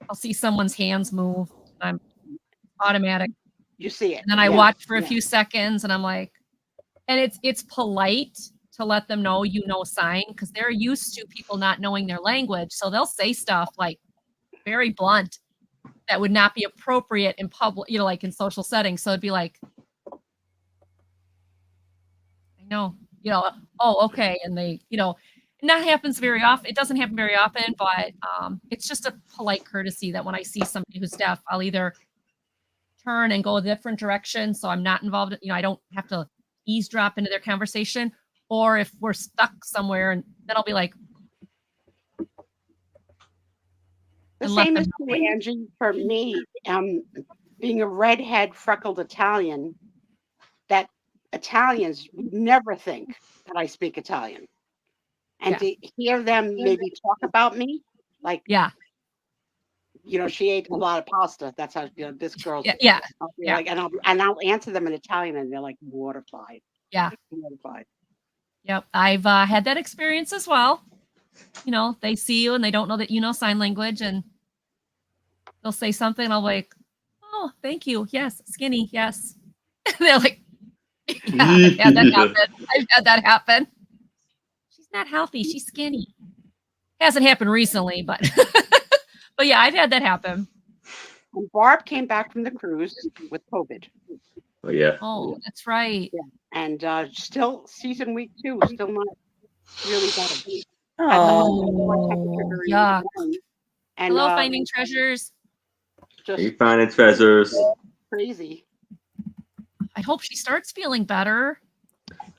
I'll see someone's hands move. I'm automatic. You see it. And then I Yeah, watch for a yeah. few seconds, and I'm like, and it's polite to let them know sign, because they're used to people not knowing their language. So they'll say stuff like very blunt that would not be appropriate in public, like in social settings. So it'd be like, I know, oh, okay. And they, and that happens very often. It doesn't happen very often, but it's just a polite courtesy that when I see somebody who's deaf, I'll either turn and go a different direction so I'm not involved. I don't have to eavesdrop into their conversation. Or if we're stuck somewhere, and then I'll be like, The same is true, Angie, for me. Being a redhead, freckled Italian, that Italians would never think that I speak Italian. And to hear them maybe talk about me, like, yeah, she ate a lot of pasta. That's how this girl's. yeah. I'll be like, and I'll answer them in Italian, and they're like mortified. Yeah. Mortified. Yep. I've had that experience as well. They see you and they don't know that you know sign language, and they'll say something, and I'll be like, oh, thank you. Yes. Skinny. Yes. They're like, yeah, I've had that happen. She's not healthy. She's skinny. Hasn't happened recently, but but yeah, I've had that happen. And Barb came back from the cruise with COVID. Oh yeah. Oh, that's right. Yeah. And still season week 2, still not really better. Oh, yuck. And Hello, Finding Treasures. Are just you finding treasures? crazy. I hope she starts feeling better.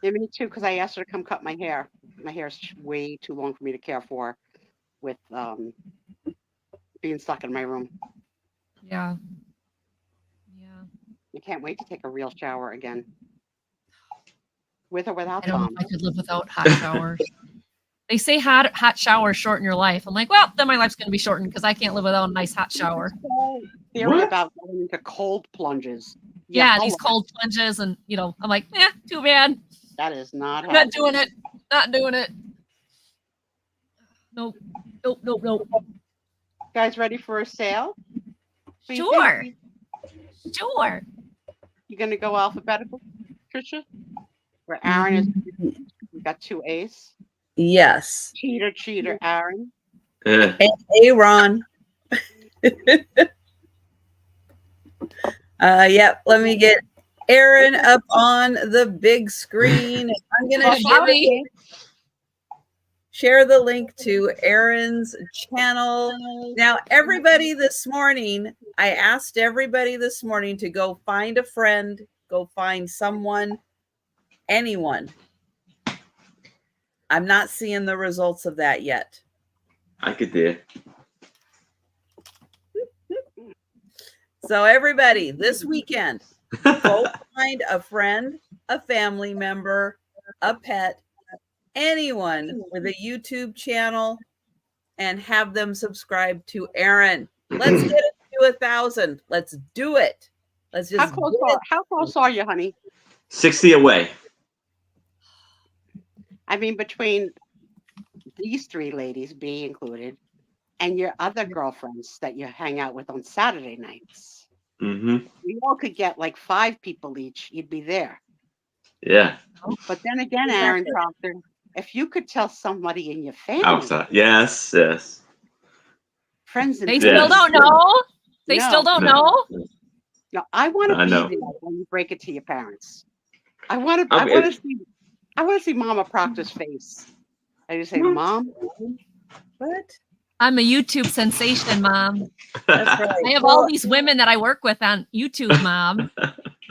Yeah, me too, because I asked her to come cut my hair. My hair's way too long for me to care for with being stuck in my room. Yeah. Yeah. I can't wait to take a real shower again. With or without I don't know Tom. if I could live without hot showers. They say hot showers shorten your life. I'm like, well, then my life's going to be shortened because I can't live without a nice hot shower. Whole theory What? about going into cold plunges. Yeah, I'll these love it. cold plunges, and I'm like, too bad. That is not I'm not happening. doing it. Not doing it. Nope. Nope. Guys ready for a sale? What do you Sure. think? Sure. You gonna go alphabetical, Trisha? Where Aaron is, we got 2 A's. Yes. Cheater, Aaron. Hey, Ron. Yep. Let me get Aaron up on the big screen. I'm gonna share the link to Aaron's channel. Now, everybody this morning, I asked everybody this morning to go find a friend, go find someone, anyone. I'm not seeing the results of that yet. I could do. So everybody, this weekend, go find a friend, a family member, a pet, anyone with a YouTube channel, and have them subscribe to Aaron. Let's get it to 1,000. Let's do it. Let's just how close are you, honey? 60 away. I mean, between these 3 ladies, B included, and your other girlfriends that you hang out with on Saturday nights. Mm-hmm. We all could get like 5 people each. You'd be there. Yeah. But then again, Aaron Proctor, if you could tell somebody in your family, Outside. Yes. friends and They family, still don't know. They still don't know. No, I want to be know. there when you break it to your parents. I want to see Mama Proctor's face. I just say, Mom, what? I'm a YouTube sensation, Mom. That's right. I have all these women that I work with on YouTube, Mom.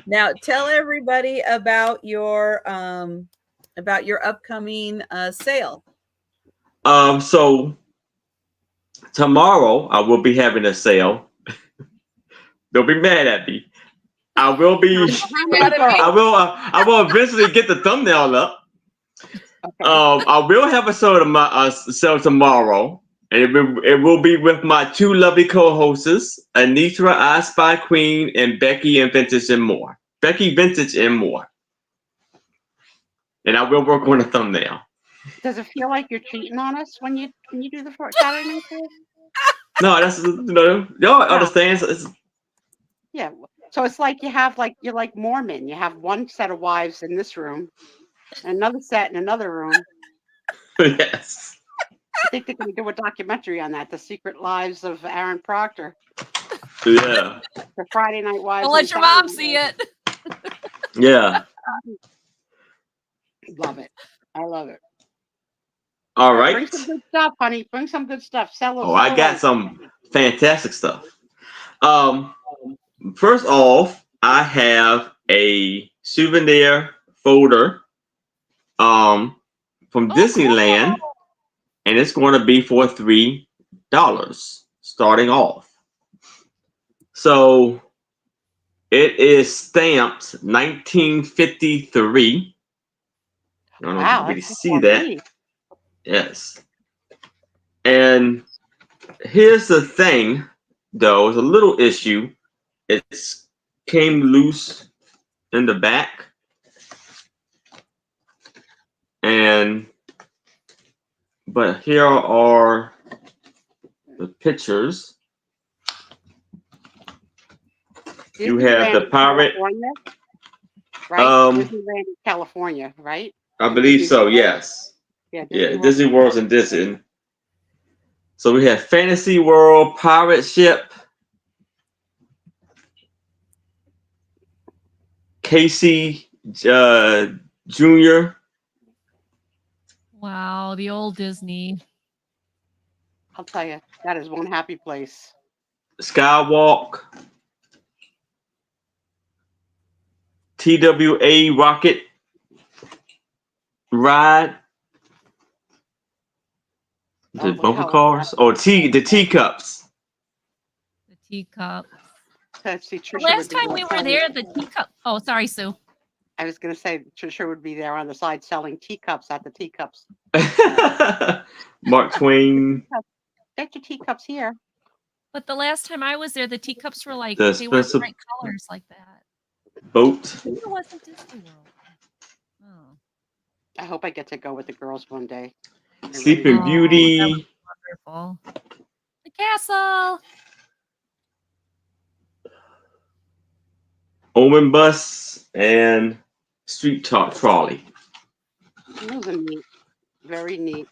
Now tell everybody about your upcoming sale. So tomorrow I will be having a sale. Don't be mad at me. I will be. I will eventually get the thumbnail up. Okay. I will have a sale tomorrow, and it will be with my 2 lovely co-hosts, Anitra, I Spy Queen, and Becky Vintage and More. And I will work on a thumbnail. Does it feel like you're cheating on us when you do the Saturday night show? No, that's y'all understand. Yeah. So it's like you're like Mormon. You have one set of wives in this room, and another set in another room. Yes. I think they're going to do a documentary on that, The Secret Lives of Aaron Proctor. Yeah. The Friday Night Wives. Don't let your mom see it. Yeah. Love it. I love it. All right. Bring some good stuff, honey. Bring some good stuff. I got some fantastic stuff. First off, I have a souvenir folder from Disneyland, Cool. and it's going to be for $3 starting off. So it is stamped 1953. I don't know if you can really see that. Yes. And here's the thing, though, it's a little issue. It came loose in the back. But here are the pictures. You have the pirate. Right? Disneyland, California, right? I believe so, yes. Yeah, Disney World's in Disney. So we have Fantasy World, Pirate Ship, Casey Jr. Wow, the old Disney. I'll tell you, that is one happy place. Skywalk, TWA rocket ride, the bumper cars, or the teacups. The teacup. Let's see, The Trisha last would be time we were there, the teacup. Oh, sorry, Sue. I was going to say Trisha would be there on the side selling teacups at the teacups. Mark Twain. Get your teacups here. But the last time I was there, the teacups were like, The they weren't special bright colors like that. boat. Maybe it wasn't Disney World. Oh. I hope I get to go with the girls one day. Sleeping Beauty. That was wonderful. The castle. Omen Bus and Street Talk Trolley. Those are neat. Very neat.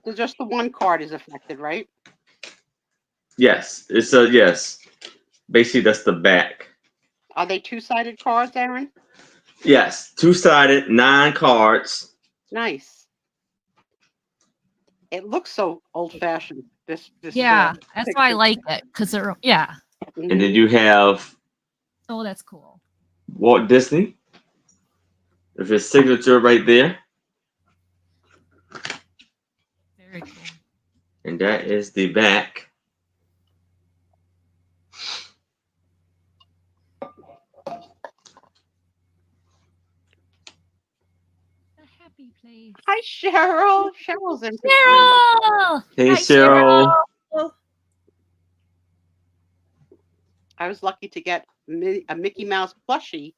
So just the one card is affected, right? Yes, it's a yes. Basically, that's the back. Are they two-sided cards, Aaron? Yes, 2-sided, 9 cards. Nice. It looks so old-fashioned. This Yeah, that's why I like it because they're And then you have Oh, that's cool. Walt Disney. There's his signature right there. Very cool. And that is the back. A happy place. Hi, Cheryl. Cheryl's in. Cheryl! Hey, Hi, Cheryl. I was lucky to get a Mickey Mouse plushie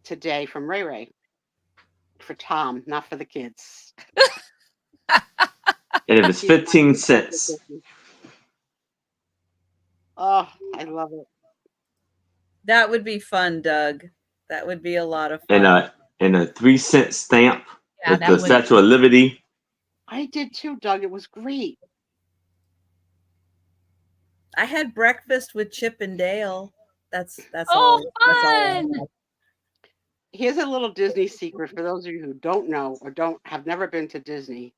today from Ray Ray for Tom, not for the kids. And it was 15 cents. Oh, I love it. That would be fun, Doug. That would be a lot of fun. And a 3-cent stamp with that the Statue of Liberty. I did too, Doug. It was great. I had breakfast with Chip and Dale. That's Oh, all. That's all I fun! had. Here's a little Disney secret for those of you who don't know or have never been to Disney.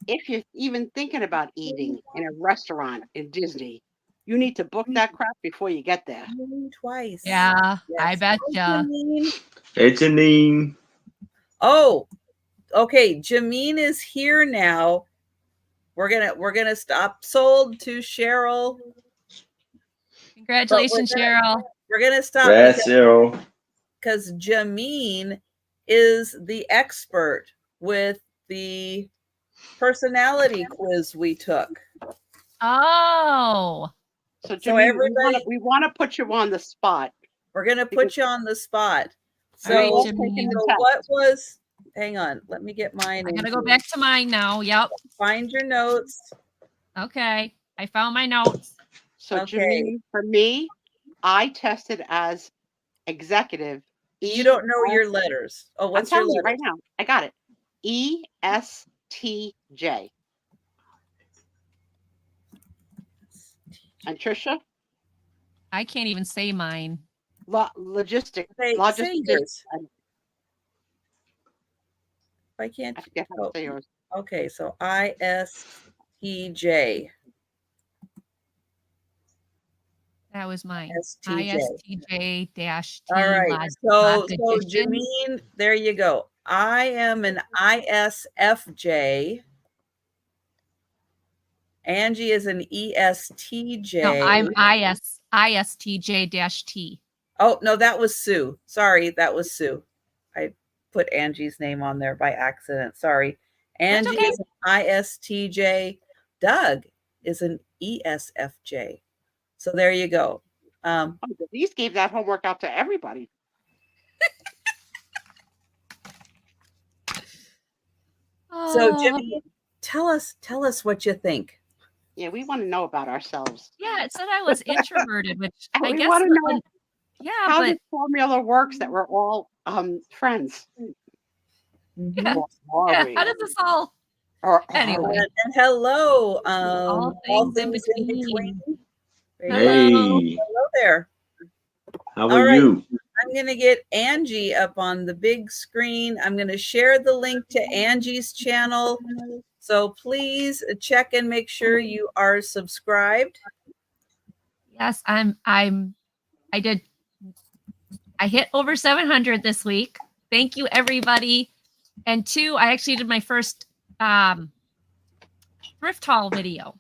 If you're even thinking about eating in a restaurant in Disney, you need to book that crap before you get there. Twice. Yeah, Yes. I betcha. Hey, Janine. Oh, okay. Jameen is here now. We're gonna stop sold to Cheryl. Congratulations, Cheryl. We're gonna stop Cheryl. because Jameen is the expert with the personality quiz we took. Oh. So everybody, we want to put you on the spot. We're gonna put you on the spot. So, All right, so what was? Hang on, let me get mine. I gotta go back to mine now. Yep. Find your notes. Okay, I found my notes. So Janine, for me, I tested as executive. You don't know your letters. Oh, what's your letter? Right now? I got it. ESTJ. And Trisha? I can't even say mine. Logistics. Say yours. I can't. I forget how to say yours. Okay, so ISTJ. That was mine. ISTJ-T. All right. So Janine, there you go. I am an ISFJ. Angie is an ESTJ. No, I'm ISTJ-T. Oh, no, that was Sue. Sorry, that was Sue. I put Angie's name on there by accident. Sorry. Angie is an ISTJ. Doug is an ESFJ. So there you go. These gave that homework out to everybody. So Jimmy, tell us what you think. Yeah, we want to know about ourselves. Yeah, it said I was introverted, which I guess want to know how but the formula works that we're all friends. Yeah. How does this all? Anyway, and hello, all things in between. Hey, hello there. How are you? I'm going to get Angie up on the big screen. I'm going to share the link to Angie's channel So please check and make sure you are subscribed. Yes, I hit over 700 this week. Thank you, everybody. And 2, I actually did my first thrift haul video.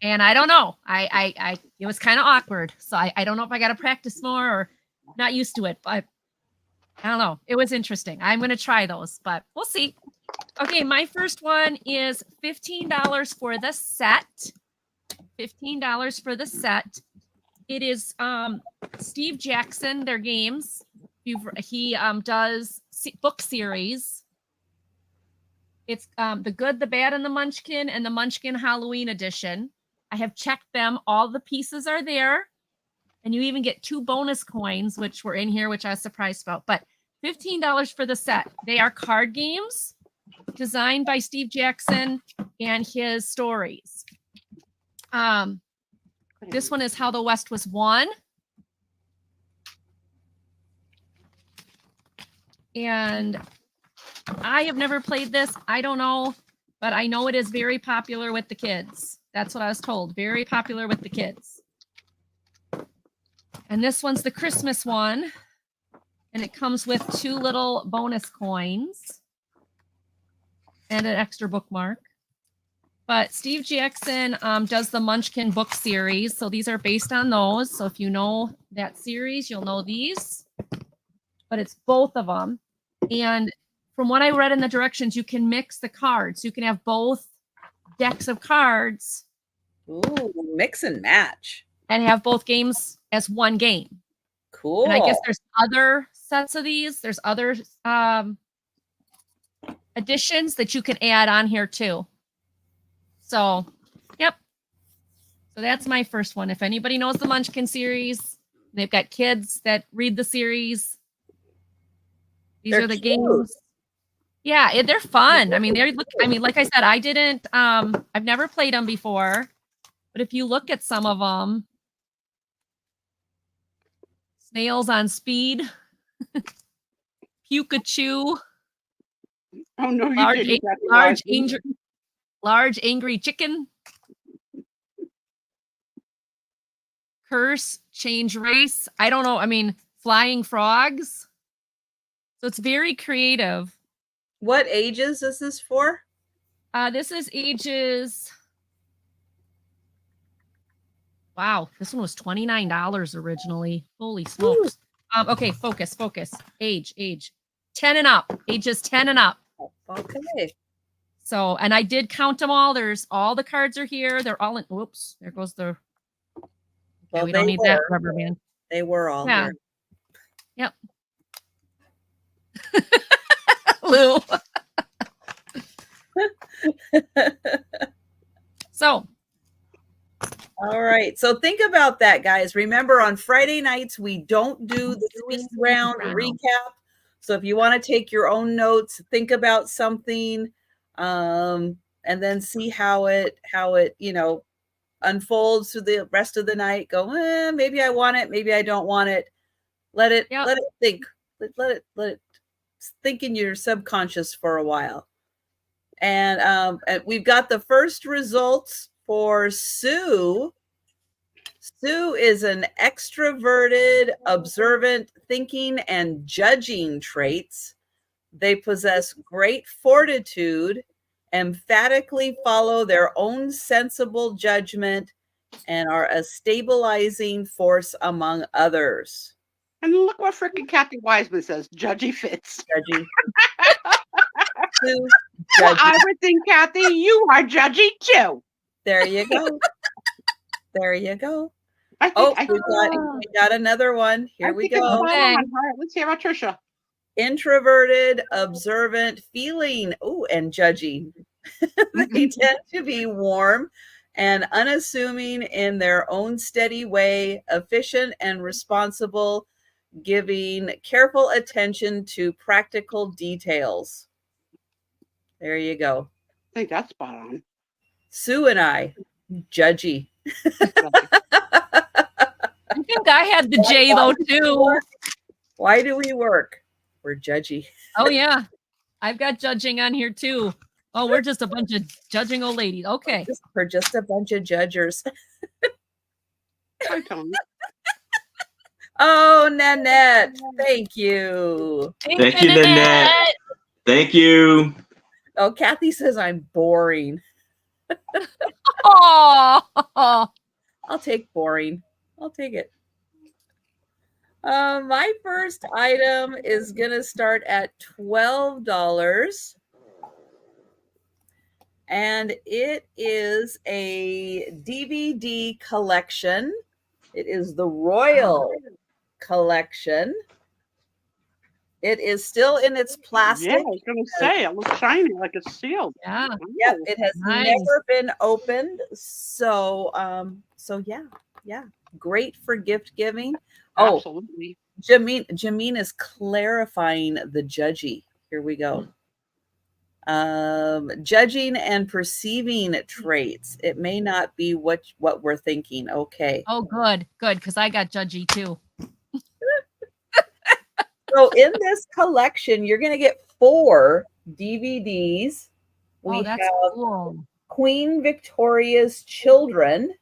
And I don't know. It was kind of awkward. So I don't know if I got to practice more or not used to it, but I don't know. It was interesting. I'm going to try those, but we'll see. Okay, my first one is $15 for the set. $15 for the set. It is Steve Jackson, their games. He does book series. It's The Good, the Bad, and the Munchkin, and the Munchkin Halloween edition. I have checked them. All the pieces are there. And you even get 2 bonus coins, which were in here, which I was surprised about. But $15 for the set. They are card games designed by Steve Jackson and his stories. This one is How the West Was Won. And I have never played this. I don't know, but I know it is very popular with the kids. That's what I was told. Very popular with the kids. And this one's the Christmas one. And it comes with 2 little bonus coins and an extra bookmark. But Steve Jackson does the Munchkin book series. So these are based on those. So if you know that series, you'll know these. But it's both of them. And from what I read in the directions, you can mix the cards. You can have both decks of cards. Ooh, mix and match. And have both games as one game. Cool. And I guess there's other sets of these. There's other additions that you can add on here too. So, yep. So that's my first one. If anybody knows the Munchkin series, they've got kids that read the series. These are the games. Yeah, they're fun. I mean, like I said, I've never played them before, but if you look at some of them, Snails on Speed, Pikachu. Oh no, you didn't. Large Angry Chicken. Curse, Change Race. I don't know. I mean, Flying Frogs. So it's very creative. What ages is this for? This is ages. Wow, this one was $29 originally. Holy smokes. Okay, focus. Age. 10 and up. Ages 10 and up. Okay. So, and I did count them all. There's all the cards are here. They're all in. Whoops, there goes the. Well, we don't need that rubber band. They were all here. Yep. Lou. So. All right. So think about that, guys. Remember, on Friday nights, we don't do the speed round recap. So if you want to take your own notes, think about something, and then see how it unfolds through the rest of the night. Go, maybe I want it, maybe I don't want it. Let it think. Let it think in your subconscious for a while. And we've got the first results for Sue. Sue is an extroverted, observant thinking and judging traits. They possess great fortitude, emphatically follow their own sensible judgment, and are a stabilizing force among others. And look what frickin' Kathy Wiseman says. Judgy fits. Judgy. Sue, well, I would think, Kathy, you are judgy too. There you go. There you go. We got another one. Here we go. All right, let's hear about Trisha. Introverted, observant, feeling, and judging. They tend to be warm and unassuming in their own steady way, efficient and responsible, giving careful attention to practical details. There you go. I think that's spot on. Sue and I, judgy. I think I had the J though too. Why do we work? We're judgy. Oh yeah, I've got judging on here too. Oh, we're just a bunch of judging old ladies. Okay. We're just a bunch of judgers. Hi, Tony. Oh, Nanette, thank you. Thank you, Nanette. Thank you. Oh, Kathy says I'm boring. Oh, I'll take boring. I'll take it. My first item is going to start at $12. And it is a DVD collection. It is the Royal collection. It is still in its plastic. Yeah, I was going to say, it looks shiny, like it's sealed. yeah. Yep, it has Nice. never been opened. So, yeah, great for gift giving. Oh, Absolutely. Jameen is clarifying the judgy. Here we go. Judging and perceiving traits. It may not be what we're thinking. Okay. Oh, good, because I got judgy too. So in this collection, you're going to get 4 DVDs. We That's have cool. Queen Victoria's Children.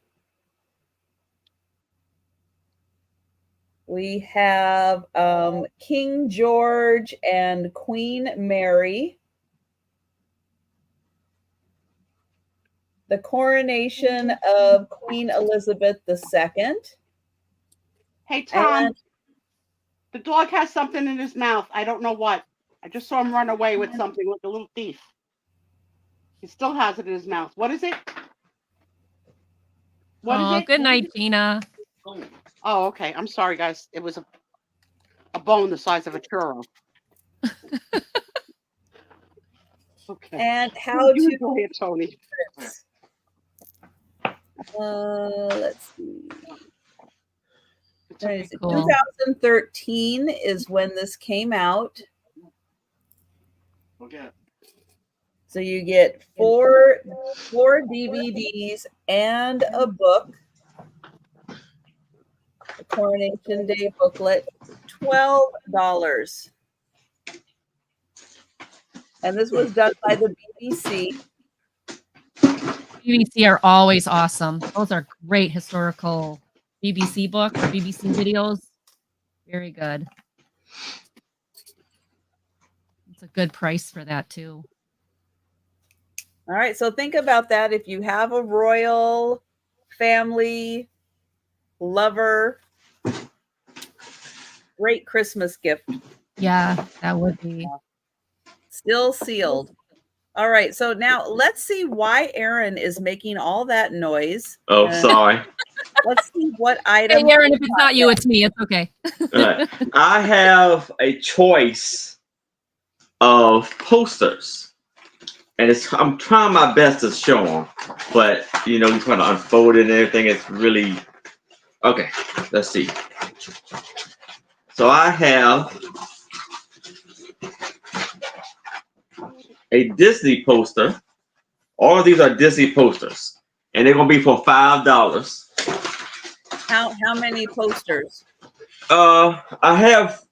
We have King George and Queen Mary. The coronation of Queen Elizabeth II. Hey, Tom, And the dog has something in his mouth. I don't know what. I just saw him run away with something like a little thief. He still has it in his mouth. What is it? What is it? Good night, Gina. Oh, okay. I'm sorry, guys. It was a bone the size of a churro. Okay. And how you to enjoy it, Tony. let's see. Cool. 2013 is when this came out. Okay. So you get four DVDs and a book. The Coronation Day booklet, $12. And this was done by the BBC. BBC are always awesome. Those are great historical BBC books, BBC videos. Very good. It's a good price for that too. All right, so think about that. If you have a royal family lover, great Christmas gift. Yeah, that would be. Still sealed. All right, so now let's see why Aaron is making all that noise. Oh, sorry. Let's see what item. Hey, Aaron, if it's not you, it's me. It's okay. I have a choice of posters, and I'm trying my best to show them, but you know, trying to unfold it and everything. It's really okay. Let's see. So I have a Disney poster. All of these are Disney posters, and they're gonna be for $5. How many posters? I have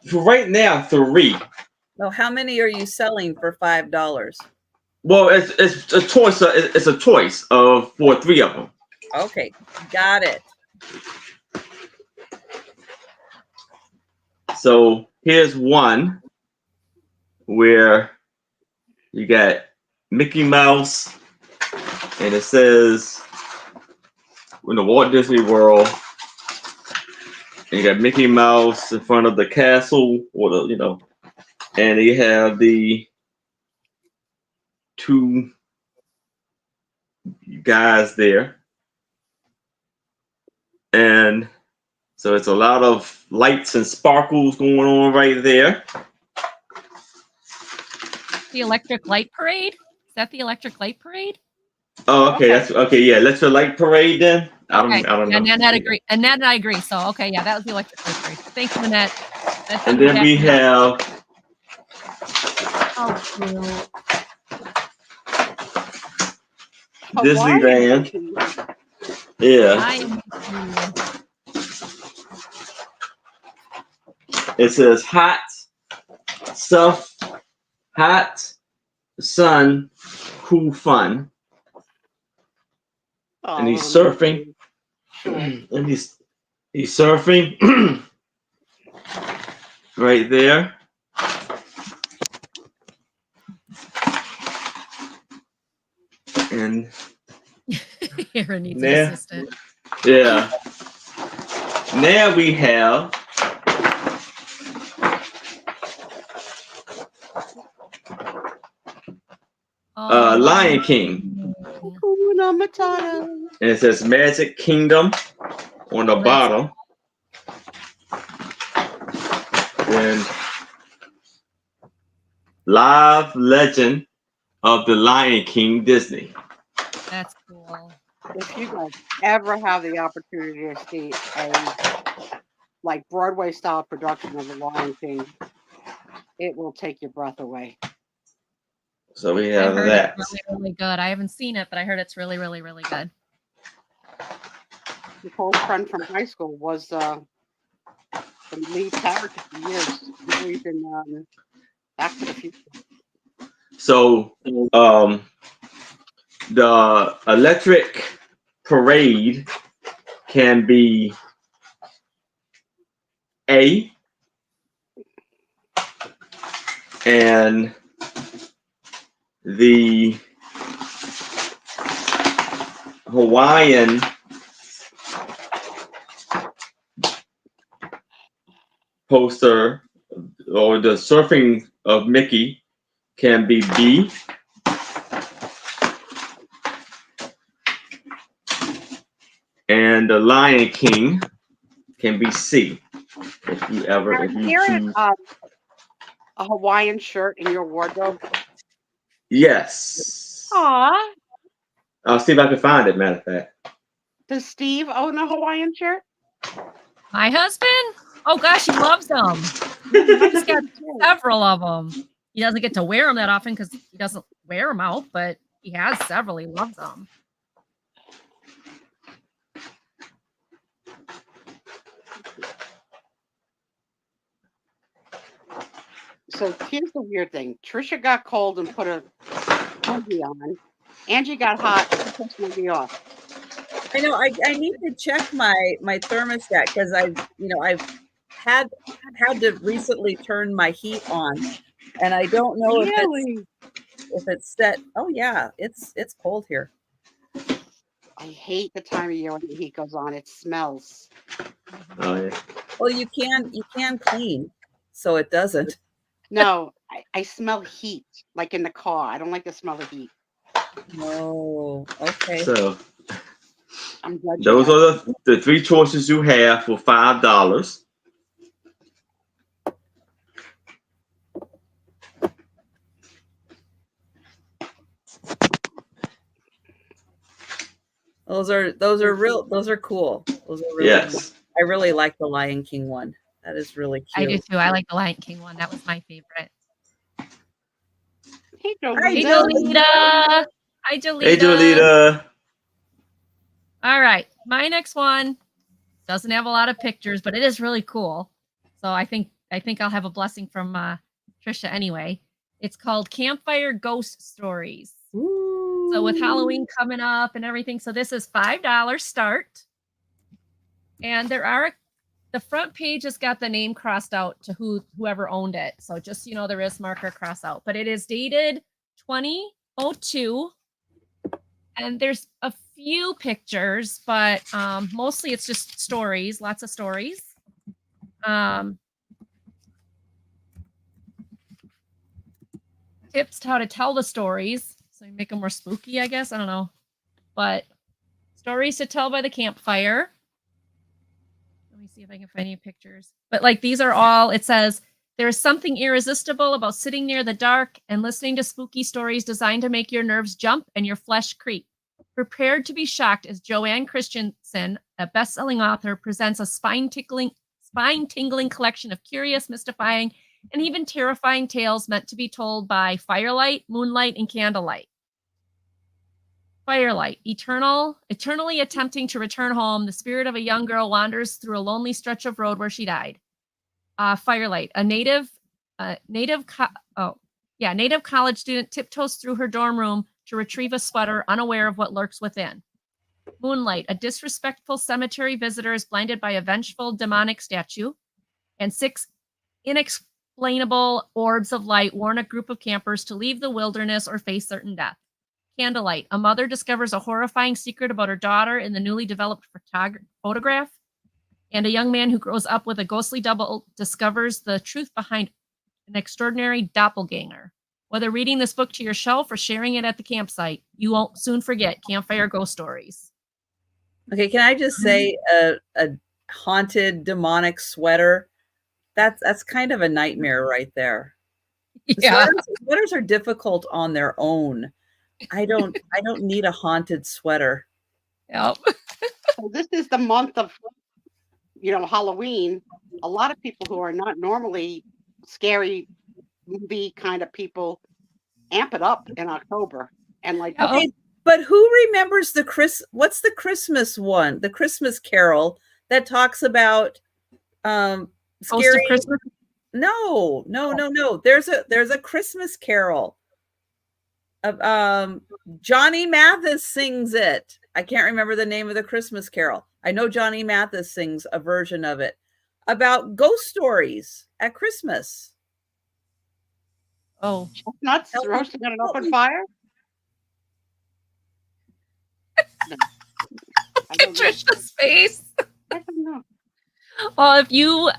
for right now 3. No, how many are you selling for $5? Well, it's a choice. It's a choice of for 3 of them. Okay, got it. So here's one where you got Mickey Mouse, and it says in the Walt Disney World. And you got Mickey Mouse in front of the castle, or the, you know, and you have the 2 guys there. And so it's a lot of lights and sparkles going on right there. The Electric Light Parade? Is that the Electric Light Parade? Oh, okay. That's okay. Yeah, Electric Light Parade then. I don't know. And Nanette agree. And Nat and I agree. So okay, yeah, that was the Electric Light Parade. Thanks, Nanette. And then we have Disneyland. Yeah. It says hot sun pool fun. Oh, And he's surfing. Sure. And he's surfing right there. And Aaron needs there, an assistant. yeah. Now we have Lion King. Hakuna Matata. And it says Magic Kingdom on the bottom. And Live Legend of the Lion King Disney. That's cool. If you guys ever have the opportunity to see a like Broadway style production of The Lion King, it will take your breath away. So we I have heard that. it's really, really good. I haven't seen it, but I heard it's really, really, really good. Nicole's friend from high school was the lead character for years. We've been Back to the Future. So the electric parade can be A, and the Hawaiian poster or the surfing of Mickey can be B, and the Lion King can be C. If you choose. A Hawaiian shirt in your wardrobe? Yes. Aw. I'll see if I can find it, matter of fact. Does Steve own a Hawaiian shirt? My husband? Oh gosh, he loves them. He's got several of them. He doesn't get to wear them that often because he doesn't wear them out, but he has several. He loves them. So here's the weird thing. Trisha got cold and put a hoodie on. Angie got hot and put the hoodie off. I know. I need to check my thermostat because I've had to recently turn my heat on, and I don't know if it's set. Oh yeah, it's cold here. I hate the time of year when the heat goes on. It smells. Oh yeah. Well, you can clean, so it doesn't. No, I smell heat, like in the car. I don't like the smell of heat. Oh, okay. So I'm judging those are the three choices you have for $5. Those are real. Those are cool. Those are really. Yes. I really like the Lion King one. That is really cute. I do too. I like the Lion King one. That was my favorite. Hey, Hey, Jolita. Hi, Jolita. Hey, Jolita. All right. My next one doesn't have a lot of pictures, but it is really cool. So I think I'll have a blessing from Trisha anyway. It's called Campfire Ghost Stories. Ooh. So with Halloween coming up and everything, so this is $5 start. And the front page has got the name crossed out to whoever owned it. So just, there is marker cross out, but it is dated 2002. And there's a few pictures, but mostly it's just stories, lots of stories. Tips how to tell the stories. So you make them more spooky, I guess. I don't know. But stories to tell by the campfire. Let me see if I can find any pictures. But like these are all, it says, there is something irresistible about sitting near the dark and listening to spooky stories designed to make your nerves jump and your flesh creep. Prepared to be shocked as Joanne Christensen, a best-selling author, presents a spine-tingling collection of curious, mystifying, and even terrifying tales meant to be told by firelight, moonlight, and candlelight. Firelight, eternally attempting to return home, the spirit of a young girl wanders through a lonely stretch of road where she died. Firelight, a native college student tiptoes through her dorm room to retrieve a sweater, unaware of what lurks within. Moonlight, a disrespectful cemetery visitor is blinded by a vengeful demonic statue. And 6 inexplainable orbs of light warn a group of campers to leave the wilderness or face certain death. Candlelight, a mother discovers a horrifying secret about her daughter in the newly developed photograph. And a young man who grows up with a ghostly double discovers the truth behind an extraordinary doppelganger. Whether reading this book to your shelf or sharing it at the campsite, you won't soon forget Campfire Ghost Stories. Okay, can I just say a haunted demonic sweater? That's kind of a nightmare right there. Yeah. Sweaters are difficult on their own. I don't need a haunted sweater. Yep. So this is the month of, Halloween. A lot of people who are not normally scary movie kind of people amp it up in October. And okay, but who remembers what's the Christmas one? The Christmas Carol that talks about scary Christmas? No. There's a Christmas Carol. Johnny Mathis sings it. I can't remember the name of the Christmas Carol. I know Johnny Mathis sings a version of it about ghost stories at Christmas. Oh, chestnuts roasting on an open fire? No. Trisha's face. I don't know. Well,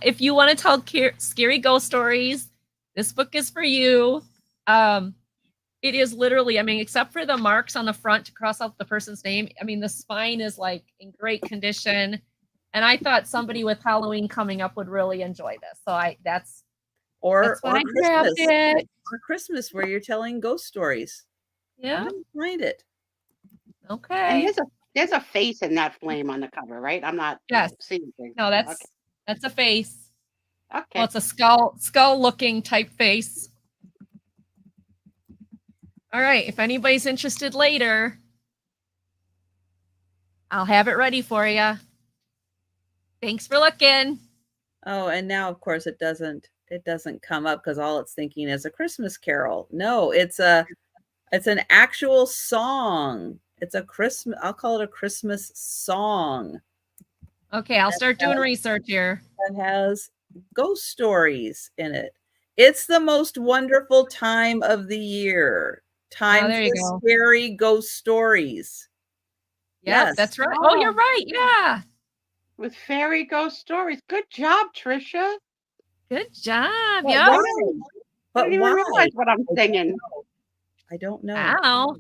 if you want to tell scary ghost stories, this book is for you. It is literally, except for the marks on the front to cross out the person's name, the spine is in great condition. And I thought somebody with Halloween coming up would really enjoy this. So that's or Christmas. Or Christmas where you're telling ghost stories. Yeah. Find it. Okay. And there's a face in that flame on the cover, right? I'm not seeing things. No, that's a face. Okay. Well, it's a skull looking type face. All right. If anybody's interested later, I'll have it ready for you. Thanks for looking. Oh, and now of course it doesn't come up because all it's thinking is a Christmas Carol. No, it's an actual song. It's I'll call it a Christmas song. Okay, I'll start doing research here. That has ghost stories in it. It's the most wonderful time of the year. Time for scary ghost stories. Yeah, yes. That's right. Oh, you're right. Yeah. With fairy ghost stories. Good job, Trisha. Good job. But yeah. I didn't even realize what I'm singing. I don't know. Wow.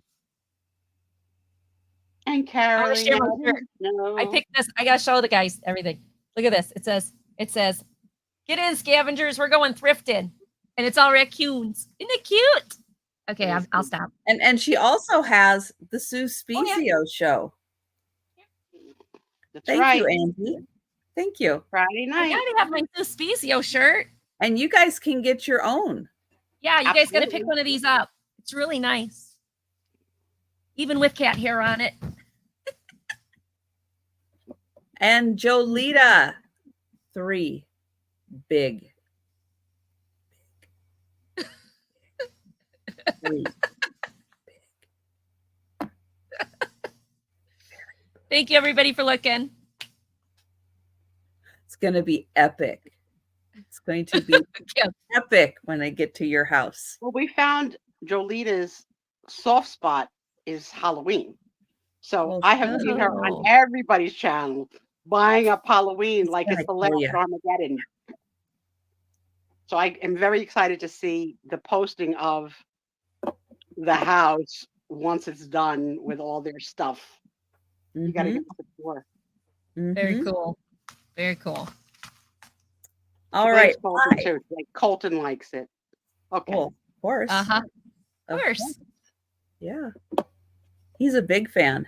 And Caroline. No. I picked this. I gotta show the guys everything. Look at this. It says, get in, scavengers. We're going thrifting. And it's all raccoons. Isn't it cute? Okay, I'll stop. And she also has the Sue Speizio show. That's Thank you, Angie. Thank you. Friday night. I gotta have my Sue Speizio shirt. And you guys can get your own. Yeah, you guys gotta pick one of these up. It's really nice. Even with cat hair on it. And Jolita, 3 big. Thank you, everybody, for looking. It's going to be epic. It's going to be epic when I get to your house. Well, we found Jolita's soft spot is Halloween. So I have seen her on everybody's channel buying up Halloween like it's the last Armageddon. So I am very excited to see the posting of the house once it's done with all their stuff. You got to get to the door. Very cool. Very cool. All right. Colton too. Like Colton likes it. Okay. Well, of course. Of course. Yeah. He's a big fan.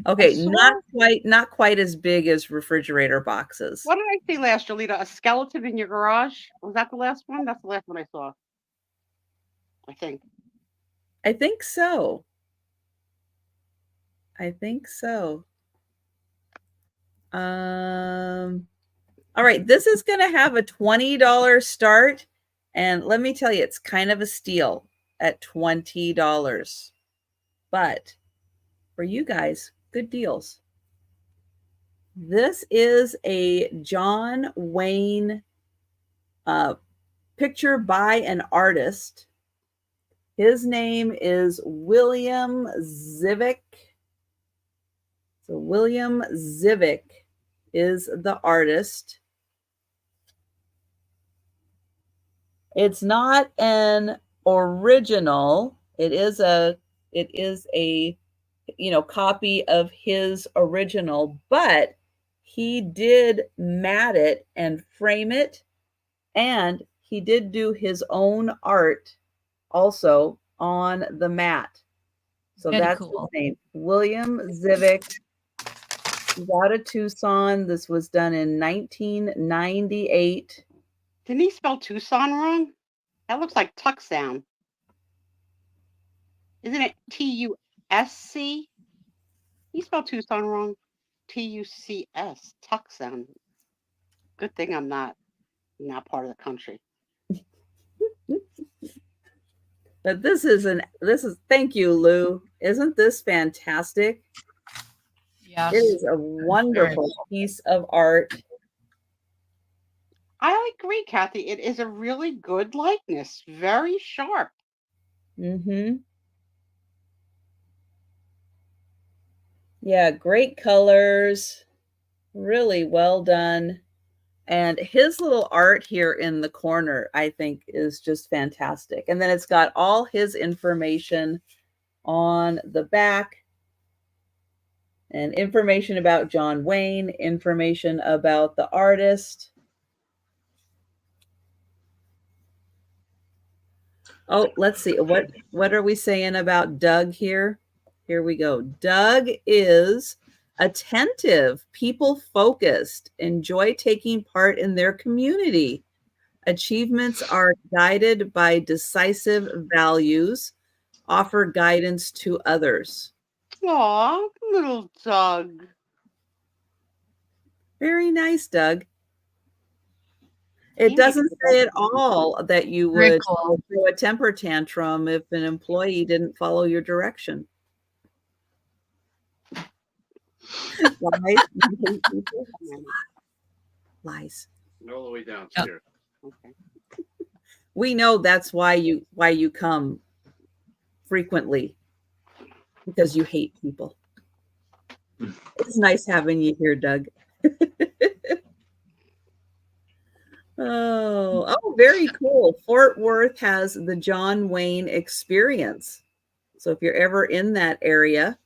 Okay, not quite as big as refrigerator boxes. What did I see last, Jolita? A skeleton in your garage? Was that the last one? That's the last one I saw. I think so. All right, this is going to have a $20 start, and let me tell you, it's kind of a steal. at $20. But for you guys, good deals. This is a John Wayne picture by an artist. His name is William Zivick. So William Zivick is the artist. It's not an original. It is a copy of his original, but he did mat it and frame it, and he did do his own art also on the mat. So Very that's cool. his name, William Zivick. He's out of Tucson. This was done in 1998. Didn't he spell Tucson wrong? That looks like Tucson. Isn't it T-U-S-C? He spelled Tucson wrong. T-U-C-S, Tucson. Good thing I'm not part of the country. But this is thank you, Lou. Isn't this fantastic? Yes. It is a wonderful piece of art. I agree, Kathy. It is a really good likeness. Very sharp. Mm-hmm. Yeah, great colors. Really well done. And his little art here in the corner, I think, is just fantastic. And then it's got all his information on the back. And information about John Wayne, information about the artist. Oh, let's see. What are we saying about Doug here? Here we go. Doug is attentive, people-focused, enjoy taking part in their community. Achievements are guided by decisive values, offer guidance to others. Aw, little Doug. Very nice, Doug. It doesn't say at all that you would throw a temper tantrum if an employee didn't follow your direction. Lies. All the way downstairs. Okay. We know that's why you come frequently, because you hate people. It's nice having you here, Doug. Oh, very cool. Fort Worth has the John Wayne Experience. So if you're ever in that area,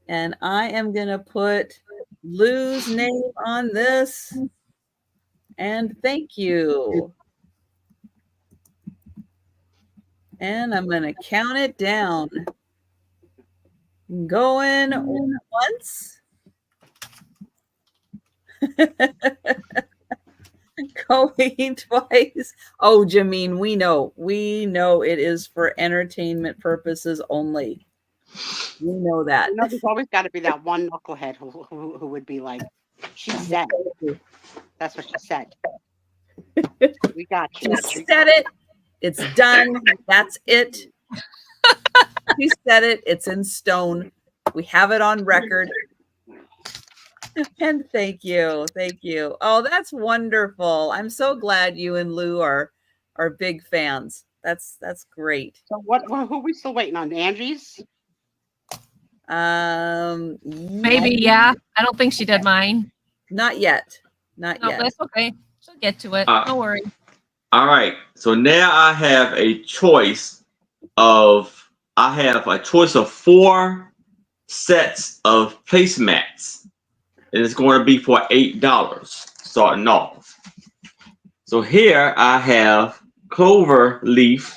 and I am going to put Lou's name on this, and thank you. And I'm going to count it down. Going once. Going twice. Oh, Jameen, we know it is for entertainment purposes only. We know that. You know, there's always got to be that one knucklehead who would be like, she said. That's what she said. We got you. She said it. It's done. That's it. She said it. It's in stone. We have it on record. And thank you. Oh, that's wonderful. I'm so glad you and Lou are big fans. That's great. So who are we still waiting on? Angie's? Maybe, yeah. I don't think she did mine. Not yet. Not yet. That's okay. She'll get to it. Don't worry. All right. So now I have a choice of 4 sets of placemats. And it's going to be for $8 starting off. So here I have clover leaf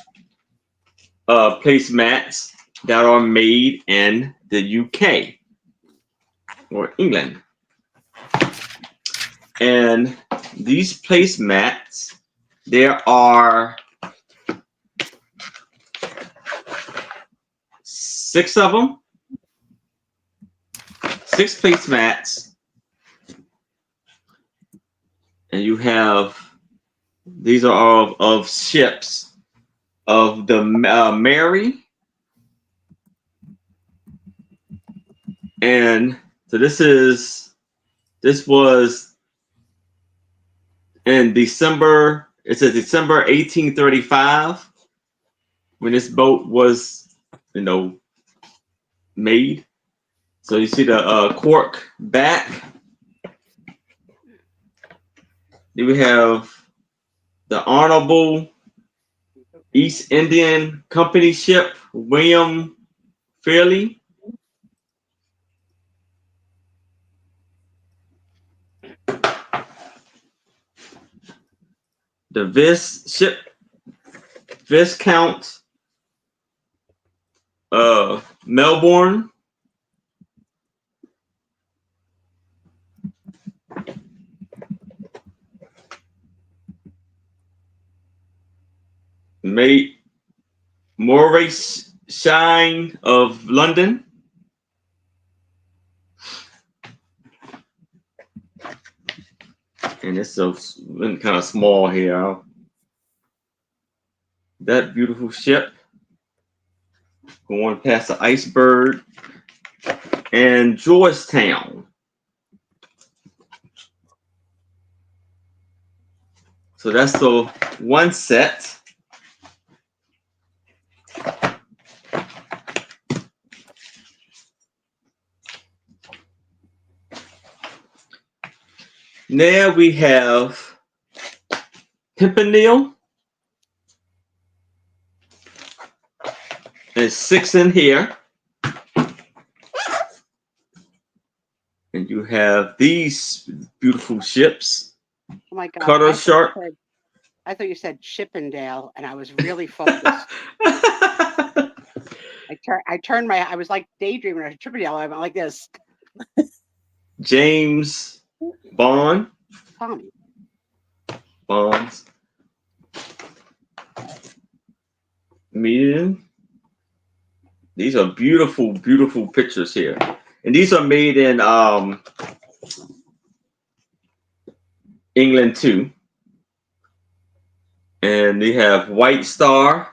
placemats that are made in the UK or England. And these placemats, there are 6 of them, 6 placemats. And you have These are all of ships of the Mary. And so this was in December. It says December 1835 when this boat was, made. So you see the cork back. Then we have the Honorable East Indian Company ship, William Fairley. The Viscount Melbourne. Maurice Shine of London. And it's so kind of small here. That beautiful ship going past the iceberg and Georgetown. So that's the one set. Now we have Pimpernel. There's 6 in here. And you have these beautiful ships. Oh my God. Cutter Shark. I thought you said Chippendale, and I was really focused. I turned I was like daydreaming. I was Chippendale. I went like this. James Bond. Tommy. Bonds. Median. These are beautiful, beautiful pictures here. And these are made in England too. And they have White Star.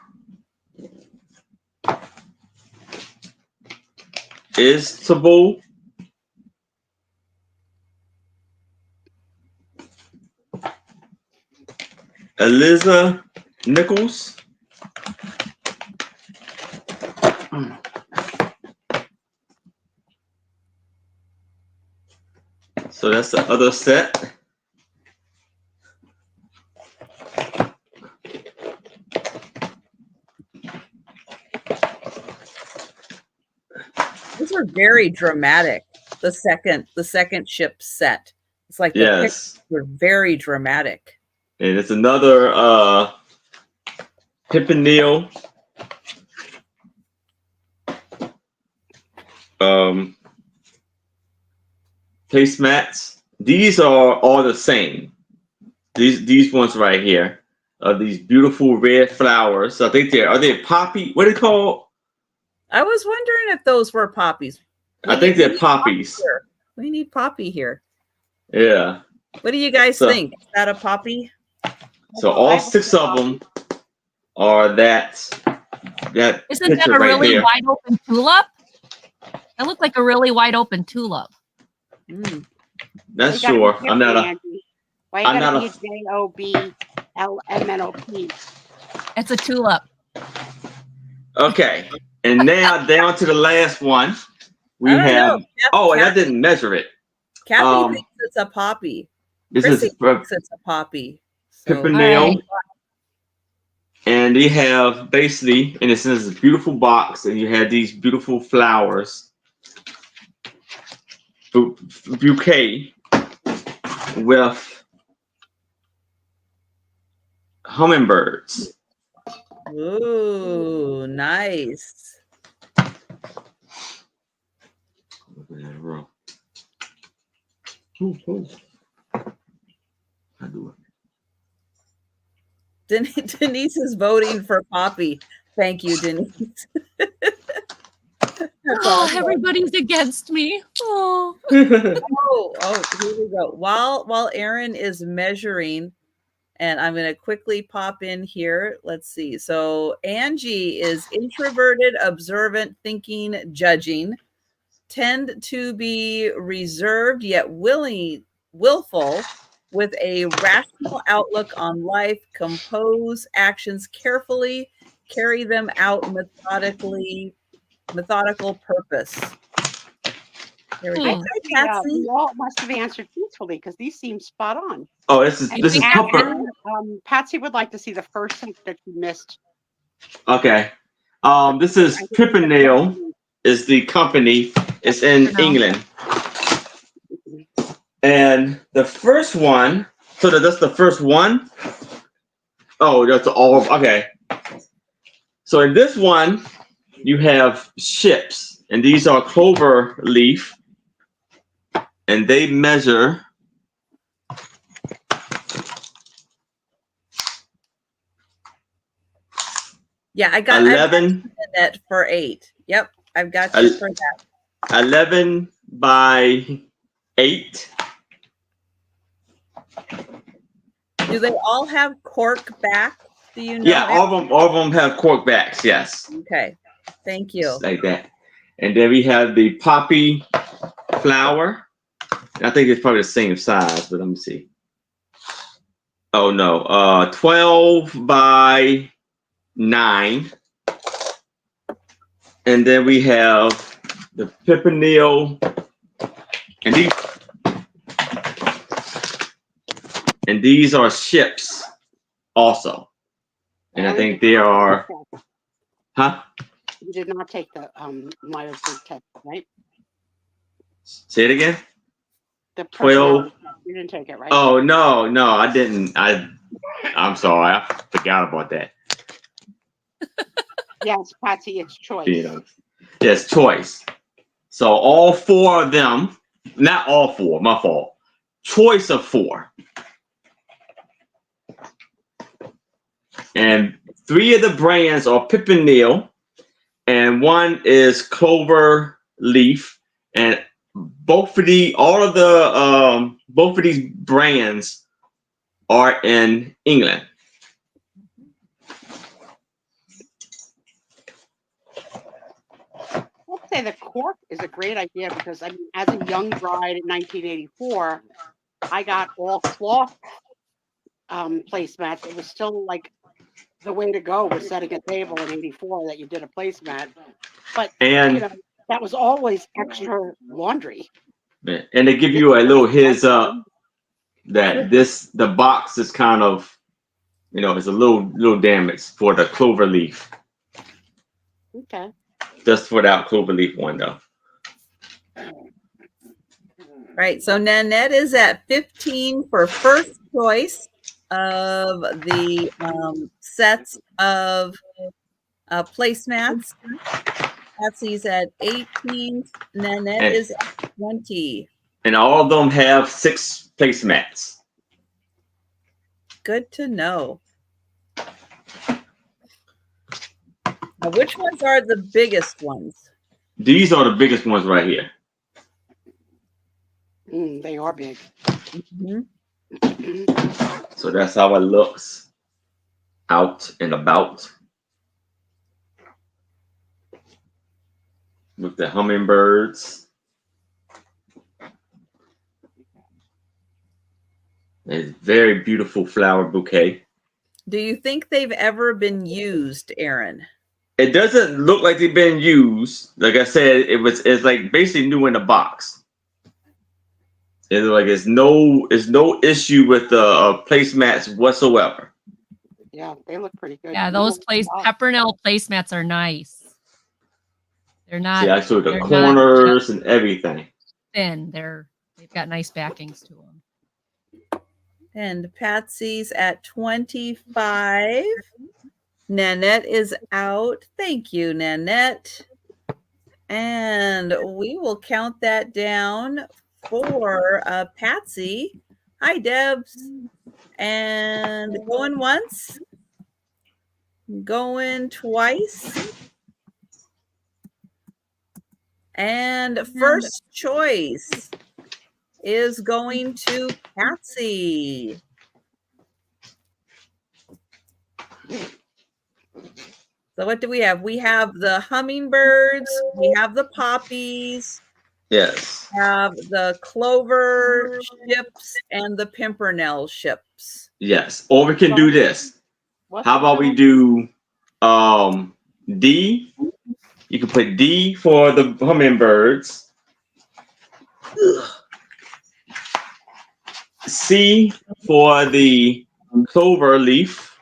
Istanbul. Eliza Nichols. So that's the other set. These are very dramatic. The second ship set. It's like the Yes. pictures were very dramatic. And it's another Pimpernel. Placemats. These are all the same. These ones right here are these beautiful red flowers. I think are they poppy? What are they called? I was wondering if those were poppies. I think they're poppies. We need poppy here. Yeah. What do you guys think? Is that a poppy? So all 6 of them are that Isn't that a really wide open tulip? That looked like a really wide open tulip. That's sure. I'm not a. Why you gotta be JOBLMNOP? It's a tulip. Okay, and now down to the last one. We have. And I didn't measure it. Kathy thinks it's a poppy. Chrissy thinks it's a poppy. Pimpernel. And they have basically, and it's in this beautiful box, and you have these beautiful flowers. Bouquet with hummingbirds. Ooh, nice. I do it. Denise is voting for Poppy. Thank you, Denise. Everybody's against me. Oh, here we go. While Aaron is measuring, And I'm going to quickly pop in here. Let's see. So Angie is introverted, observant, thinking, judging, tend to be reserved yet willful, with a rational outlook on life, compose actions carefully, carry them out methodical purpose. There we go. Hi, Patsy. We all must have answered truthfully because these seem spot on. Oh, this is comfort. Patsy would like to see the first hint that you missed. Okay. This is Pimpernel is the company. It's in England. And the first one, so that's the first one. Oh, that's all. Okay. So in this one, you have ships, and these are clover leaf, and they measure. Yeah, I got 11 that for 8. Yep, I've got you for that. 11 by 8. Do they all have cork back? Do you know? Yeah, all of them have cork backs. Yes. Okay, thank you. Just like that, and then we have the poppy flower. I think it's probably the same size, but let me see. Oh no, 12 by 9, and then we have the pimpernel, and these are ships also, and I think they are. Huh? You did not take the Myers-Briggs test, right? Say it again. The 12. You didn't take it, right? Oh no, I didn't. I'm sorry, I forgot about that. Yes, Patsy, it's choice. Yes, choice. So all 4 of them, not all 4, my fault. Choice of 4. And 3 of the brands are Pimpernel, and 1 is Clover Leaf, and both of these brands are in England. I'd say the cork is a great idea because, I mean, as a young bride in 1984, I got all cloth placemats. It was still like the way to go was setting a table in 84 that you did a placemat. But that was always extra laundry. And they give you a little heads up that the box is kind of, it's a little damaged for the clover leaf. Okay. Just for that clover leaf one though. Right. So Nanette is at 15 for first choice of the sets of placemats. Patsy's at 18. Nanette is at 20. And all of them have 6 placemats. Good to know. Now, which ones are the biggest ones? These are the biggest ones right here. They are big. Mm-hmm. So that's how it looks out and about. With the hummingbirds. It's a very beautiful flower bouquet. Do you think they've ever been used, Aaron? It doesn't look like they've been used. Like I said, it's like basically new in the box. It's like it's no issue with the placemats whatsoever. Yeah, they look pretty good. Yeah, those Pimpernel placemats are nice. They're not. See, actually the corners and everything. Thin. They've got nice backings to them. And Patsy's at 25. Nanette is out. Thank you, Nanette. And we will count that down for Patsy. Hi, Debs. And going once. Going twice. And first choice is going to Patsy. So what do we have? We have the hummingbirds, we have the poppies, Yes. we have the clover ships and the pimpernel ships. Yes. Or we can do this. How about we do D? You can put D for the hummingbirds. C for the clover leaf.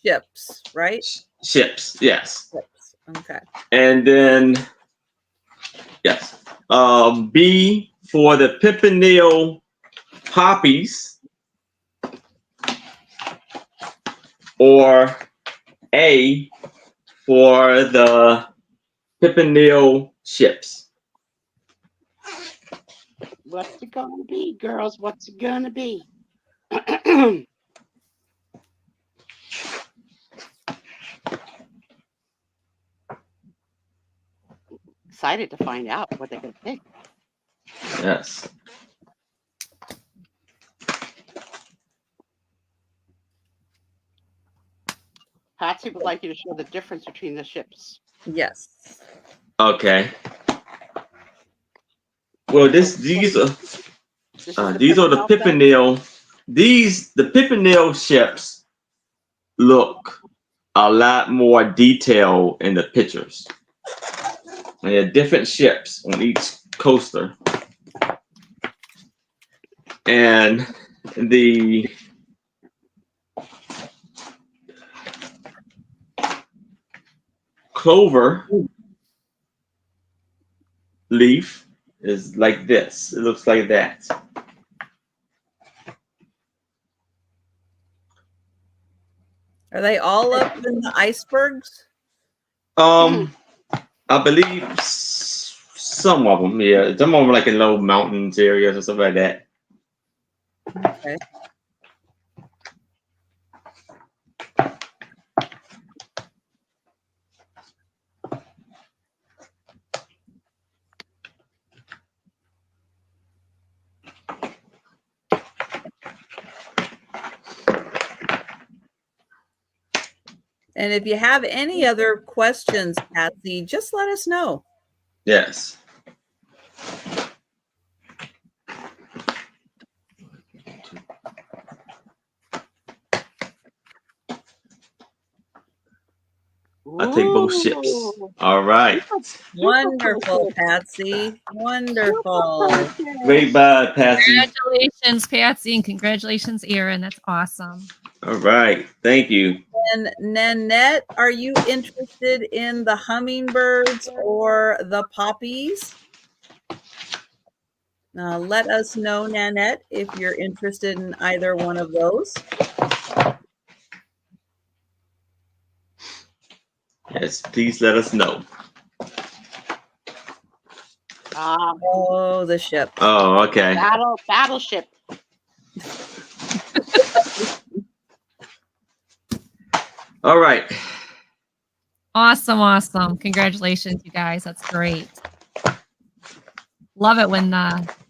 Ships, right? Ships, yes. Ships. Okay. And then, yes. B for the pimpernel poppies. Or A for the pimpernel ships. What's it gonna be, girls? What's it gonna be? Excited to find out what they're gonna pick. Yes. Patsy would like you to show the difference between the ships. Yes. Okay. Well, these are the pimpernel. The pimpernel ships look a lot more detailed in the pictures. And there are different ships on each coaster. And the clover leaf is like this. It looks like that. Are they all up in the icebergs? I believe some of them, yeah. Some of them like in low mountains areas or stuff like that. Okay. And if you have any other questions, Patsy, just let us know. Yes. I'll take both ships. All right. Wonderful, Patsy. Wonderful. Great bye, Patsy. Congratulations, Patsy, and congratulations, Erin. That's awesome. All right. Thank you. And Nanette, are you interested in the hummingbirds or the poppies? Let us know, Nanette, if you're interested in either one of those. Yes, please let us know. Oh, the ship. Oh, okay. Battleship. All right. Awesome. Congratulations, you guys. That's great. Love it when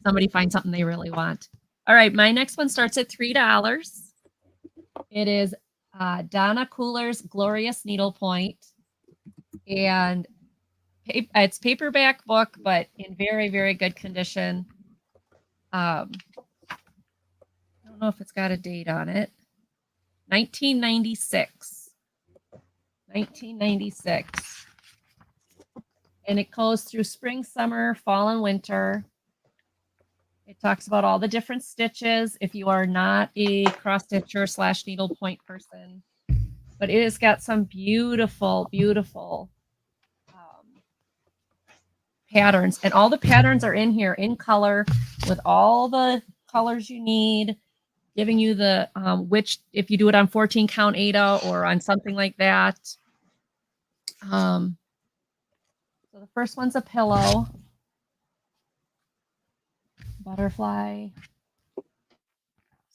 somebody finds something they really want. All right, my next one starts at $3. It is Donna Cooler's Glorious Needlepoint. And it's paperback book, but in very, very good condition. I don't know if it's got a date on it. 1996. And it goes through spring, summer, fall, and winter. It talks about all the different stitches if you are not a cross stitcher / needlepoint person. But it has got some beautiful patterns. And all the patterns are in here in color with all the colors you need, giving you the which, if you do it on 14 count Ada or on something like that. So the first one's a pillow. Butterfly.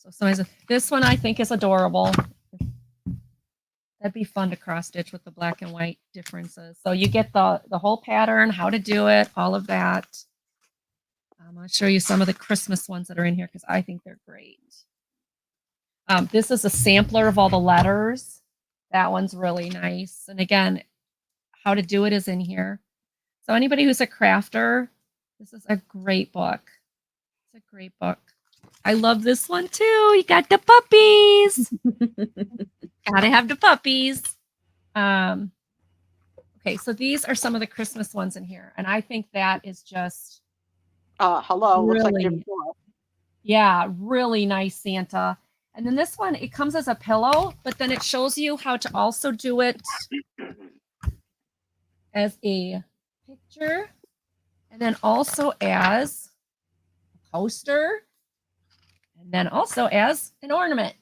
So this one I think is adorable. That'd be fun to cross stitch with the black and white differences. So you get the whole pattern, how to do it, all of that. I'll show you some of the Christmas ones that are in here because I think they're great. This is a sampler of all the letters. That one's really nice. And again, how to do it is in here. So anybody who's a crafter, this is a great book. It's a great book. I love this one too. You got the puppies. Gotta have the puppies. Okay, so these are some of the Christmas ones in here. And I think that is just hello, really, looks like Jim Thorpe. Yeah, really nice Santa. And then this one, it comes as a pillow, but then it shows you how to also do it as a picture and then also as a poster and then also as an ornament.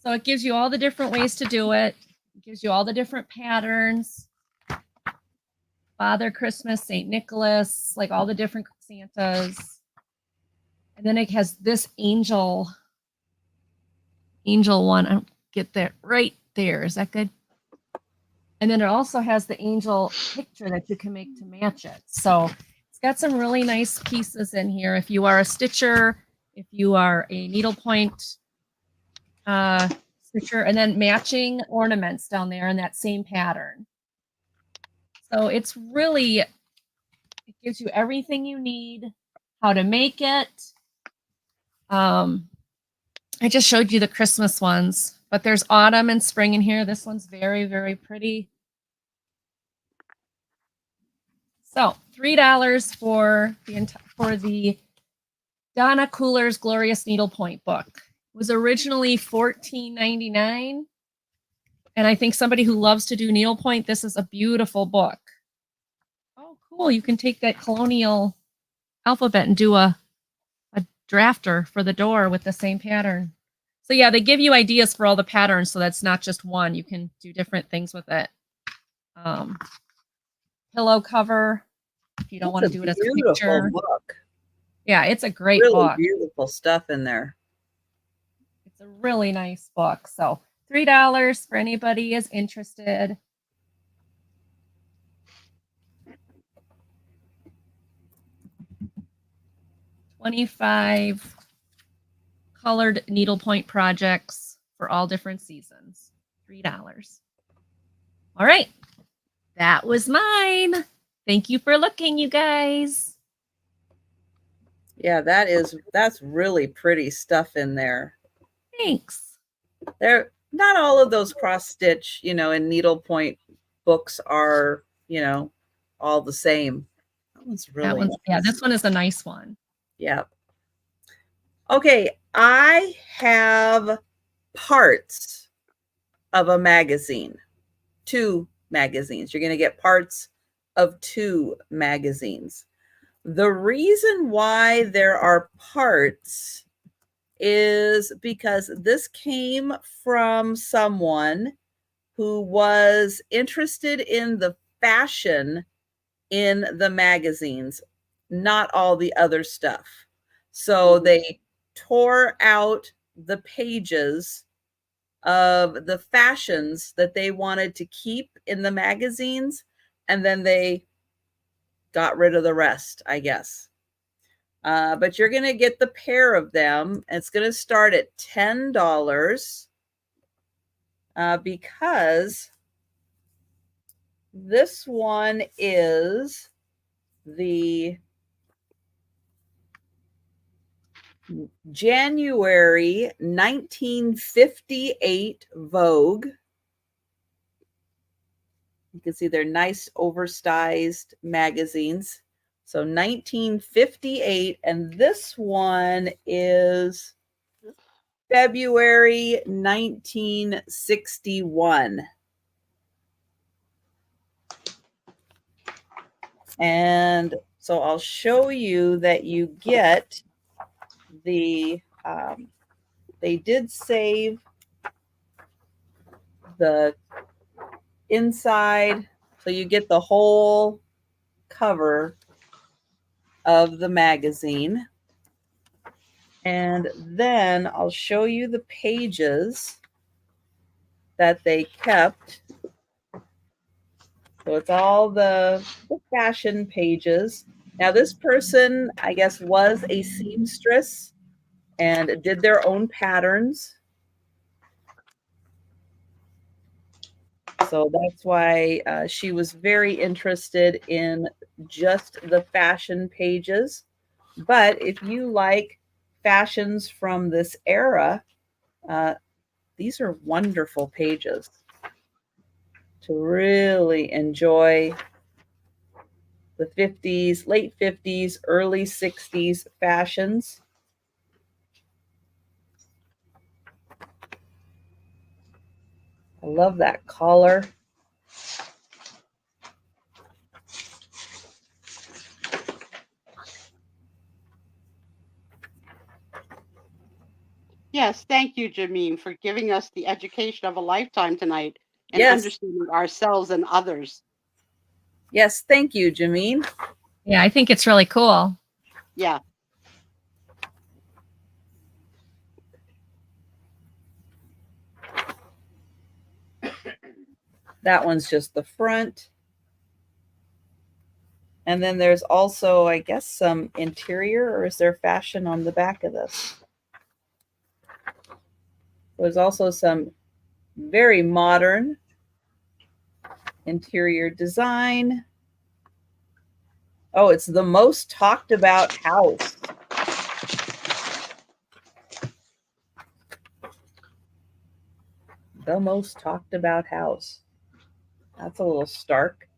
So it gives you all the different ways to do it. It gives you all the different patterns. Father Christmas, St. Nicholas, like all the different Santas. And then it has this angel one. I don't get that right there. Is that good? And then it also has the angel picture that you can make to match it. So it's got some really nice pieces in here. If you are a stitcher, if you are a needlepoint stitcher, and then matching ornaments down there in that same pattern. So it's really, it gives you everything you need, how to make it. I just showed you the Christmas ones, but there's autumn and spring in here. This one's very, very pretty. So $3 for the Donna Cooler's Glorious Needlepoint book. It was originally $14.99. And I think somebody who loves to do needlepoint, this is a beautiful book. Oh, cool. You can take that colonial alphabet and do a drafter for the door with the same pattern. So yeah, they give you ideas for all the patterns, so that's not just one. You can do different things with it. Pillow cover, if you don't want to do it as a picture. Book. Yeah, it's a great really book. Beautiful stuff in there. It's a really nice book. So $3 for anybody is interested. $25 colored needlepoint projects for all different seasons. $3. All right. That was mine. Thank you for looking, you guys. Yeah, that's really pretty stuff in there. Thanks. There, not all of those cross stitch, and needlepoint books are, all the same. That one's really nice. Yeah, this one is a nice one. Yeah. Okay, I have parts of a magazine. 2 magazines. You're going to get parts of 2 magazines. The reason why there are parts is because this came from someone who was interested in the fashion in the magazines, not all the other stuff. So they tore out the pages of the fashions that they wanted to keep in the magazines, and then they got rid of the rest, I guess. But you're going to get the pair of them. It's going to start at $10 because this one is the January 1958 Vogue. You can see they're nice oversized magazines. So 1958, and this one is February 1961. And so I'll show you that you get the, they did save the inside, so you get the whole cover of the magazine. And then I'll show you the pages that they kept. So it's all the fashion pages. Now this person, I guess, was a seamstress and did their own patterns. So that's why she was very interested in just the fashion pages. But if you like fashions from this era, these are wonderful pages to really enjoy the 50s, late 50s, early 60s fashions. I love that collar. Yes, thank you, Jameen, for giving us the education of a lifetime tonight and Yes. understanding ourselves and others. Yes, thank you, Jameen. Yeah, I think it's really cool. Yeah. That one's just the front. And then there's also, I guess, some interior, or is there fashion on the back of this? There's also some very modern interior design. Oh, it's the most talked about house. The most talked about house. That's a little stark.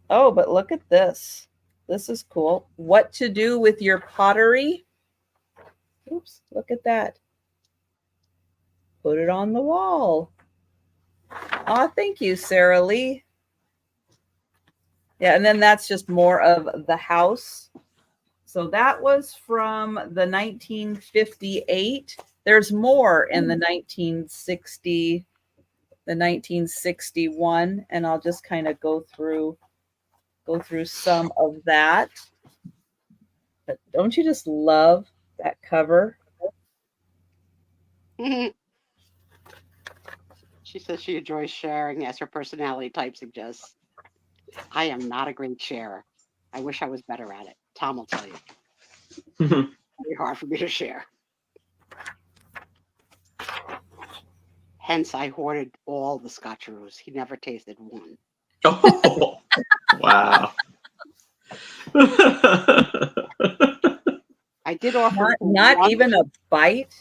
Oh, but look at this. This is cool. What to do with your pottery? Oops, look at that. Put it on the wall. Oh, thank you, Sarah Lee. Yeah, and then that's just more of the house. So that was from the 1958. There's more in the 1960, the 1961, and I'll just kind of go through some of that. But don't you just love that cover? She says she enjoys sharing as her personality type suggests. I am not a great sharer. I wish I was better at it. Tom will tell you. Very hard for me to share. Hence, I hoarded all the Scotcheroos. He never tasted one. Oh, wow. I did offer not even a bite.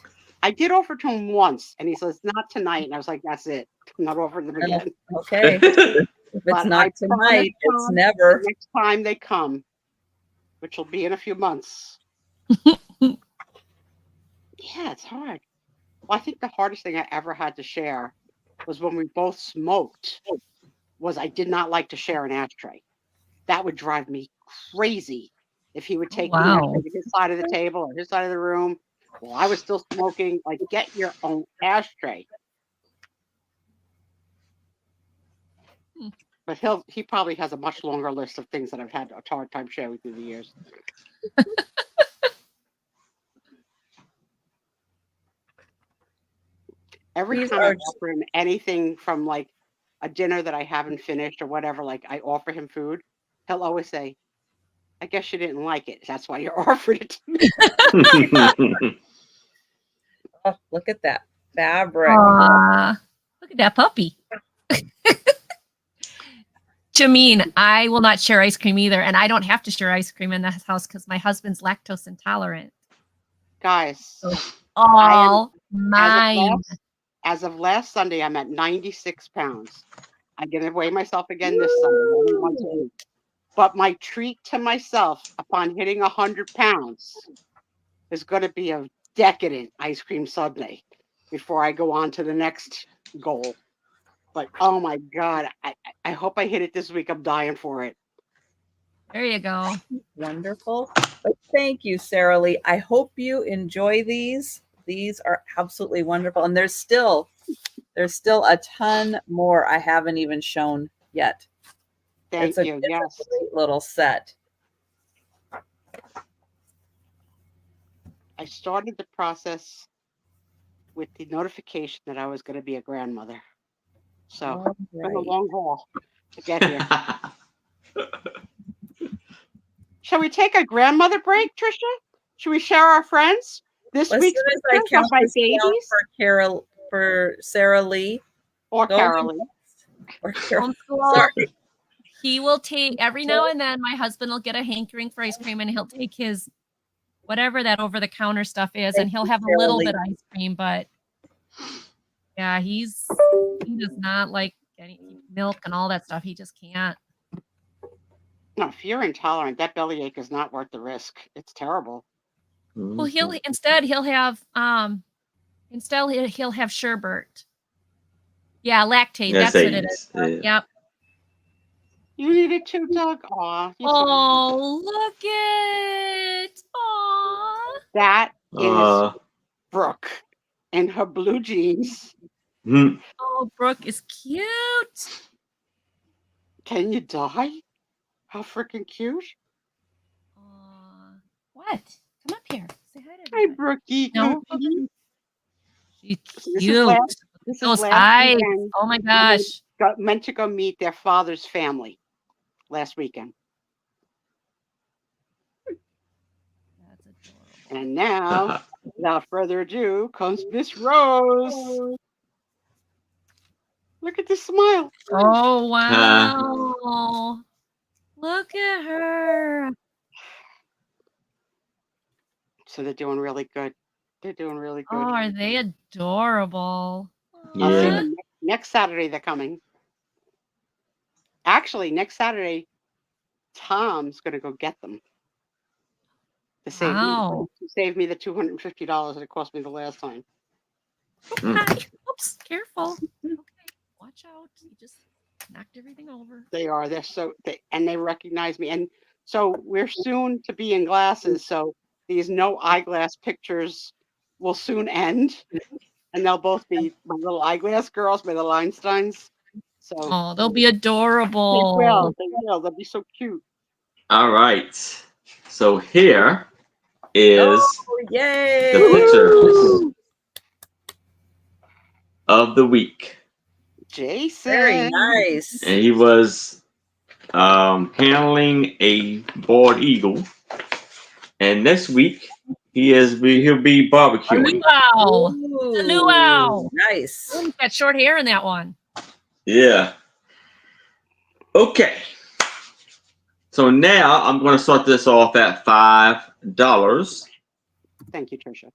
I did offer to him once, and he says, "Not tonight." And I was like, "That's it. I'm not offering them again." Okay. If it's not tonight, it's never. The next time they come, which will be in a few months. Yeah, it's hard. Well, I think the hardest thing I ever had to share was when we both smoked. Was I did not like to share an ashtray. That would drive me crazy if he would take the ashtray to his side of the table or his side of the room while I was still smoking. Like, get your own ashtray. But he probably has a much longer list of things that I've had a hard time sharing through the years. Every time I offer him anything from like a dinner that I haven't finished or whatever, like I offer him food, he'll always say, "I guess you didn't like it. That's why you're offering it to me." Oh, look at that fabric. Look at that puppy. Jameen, I will not share ice cream either, and I don't have to share ice cream in this house because my husband's lactose intolerant. Guys, so all mine. As of last Sunday, I'm at 96 pounds. I'm going to weigh myself again this Sunday, only once a week. But my treat to myself upon hitting 100 pounds is going to be a decadent ice cream sundae before I go on to the next goal. But oh my God, I hope I hit it this week. I'm dying for it. There you go. Wonderful. But thank you, Sarah Lee. I hope you enjoy these. These are absolutely wonderful. And there's still a ton more I haven't even shown yet. Thank you. Yes. It's a great little set. I started the process with the notification that I was going to be a grandmother. So it's been a long haul to get here. Shall we take a grandmother break, Trisha? Should we share our friends? This week's as I count my babies. For for Sarah Lee. Or Carolee. Or Carol. Homeschool. Sorry. He will take every now and then. My husband will get a hankering for ice cream, and he'll take his whatever that over-the-counter stuff is, and he'll have a little bit of ice cream. But yeah, he does not like any milk and all that stuff. He just can't. No, if you're intolerant, that bellyache is not worth the risk. It's terrible. Well, he'll have sherbet. Yeah, lactate. Yes, That's what it is. Yeah. Yep. You need it too, Doug. Aw. Oh, look it. Aw. That is Brooke in her blue jeans. Oh, Brooke is cute. Can you die? How freaking cute. What? Come up here. Say hi to Hi, Brookie. No. She's This cute. is Those last eyes. weekend. Oh my gosh. Meant to go meet their father's family last weekend. That's adorable. And now, without further ado, comes Miss Rose. Look at this smile. Oh, wow. Look at her. So they're doing really good. They're doing really good. Oh, are they adorable? I'll see Yeah. them next Saturday. They're coming. Actually, next Saturday, Tom's going to go get them. To save me the $250 that it cost me the last time. Oops, careful. Okay, watch out. You just knocked everything over. They are. And they recognize me. And so we're soon to be in glasses. So these no eyeglass pictures will soon end. And they'll both be my little eyeglass girls, my little Einsteins. So Oh, they'll be adorable. They will. They'll be so cute. All right. So here is Yay! the pictures of the week. Jason. Very nice. And he was handling a bald eagle. And next week he'll be barbecuing. Wow. Ooh, Luau. Nice. Oh, he's got short hair in that one. Yeah. Okay. So now I'm going to start this off at $5. Thank you, Trisha.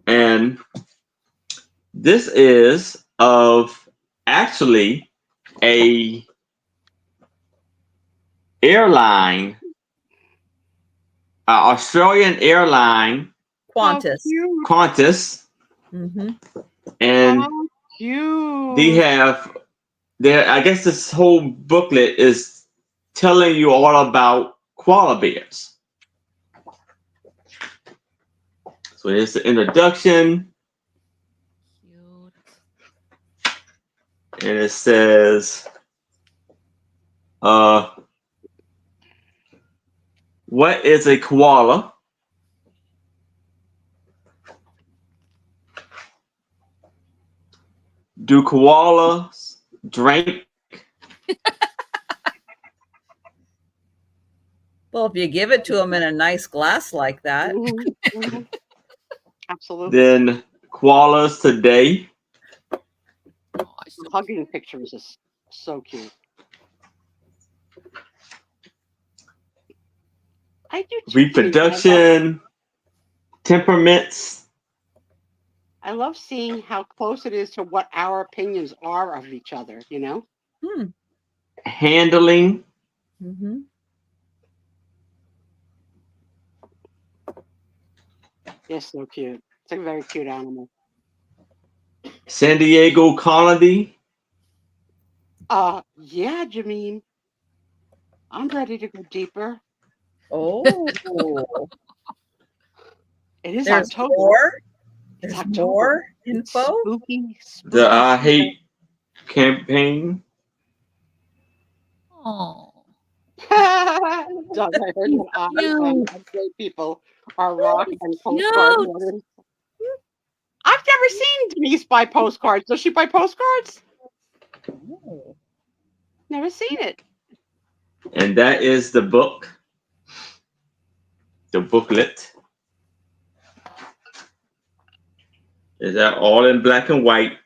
And this is of actually a airline, Australian airline, Qantas. Qantas, and they have I guess this whole booklet is telling you all about koala bears. So here's the introduction. Cute. And it says, what is a koala? Do koalas drink? Well, if you give it to them in a nice glass like that. Absolutely. Then koalas today. Hugging pictures is so cute. I do too. Reproduction, temperaments. I love seeing how close it is to what our opinions are of each other, you know? Handling. They're so cute. It's a very cute animal. San Diego colony. Yeah, Jameen. I'm ready to go deeper. Oh. It is There's October. more? It's There's October. more info? Spooky. The I Hate campaign. Oh. Doug, I heard that gay people are rock and postcard runners. I've never seen Denise buy postcards. Does she buy postcards? Oh. Never seen it. And that is the book. The booklet. Is that all in black and white?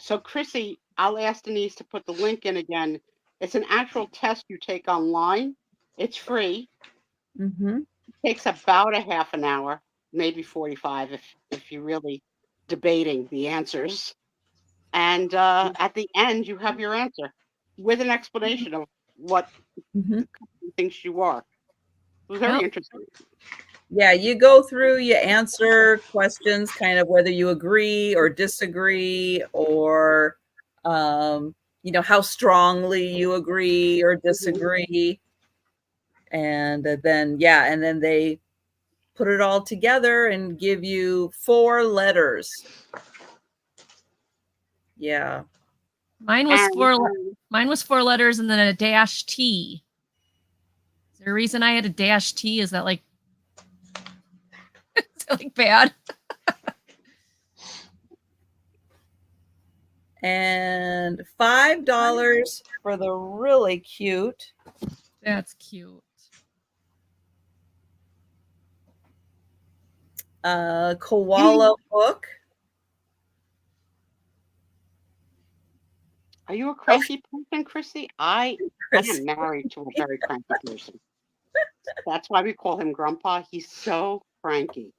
So Chrissy, I'll ask Denise to put the link in again. It's an actual test you take online. It's free. Mm-hmm. It takes about a half an hour, maybe 45 if you're really debating the answers. And at the end, you have your answer with an explanation of what Mm-hmm. the company thinks you are. It was very interesting. Yeah, you go through, you answer questions, kind of whether you agree or disagree, or how strongly you agree or disagree. And then they put it all together and give you 4 letters. Yeah. Mine was 4 letters and then a dash T. Is there a reason I had a dash T? Is that like bad? And $5 for the really cute. That's cute. Koala book. Are you a cranky person, Chrissy? I am married to a very cranky person. That's why we call him Grandpa. He's so cranky.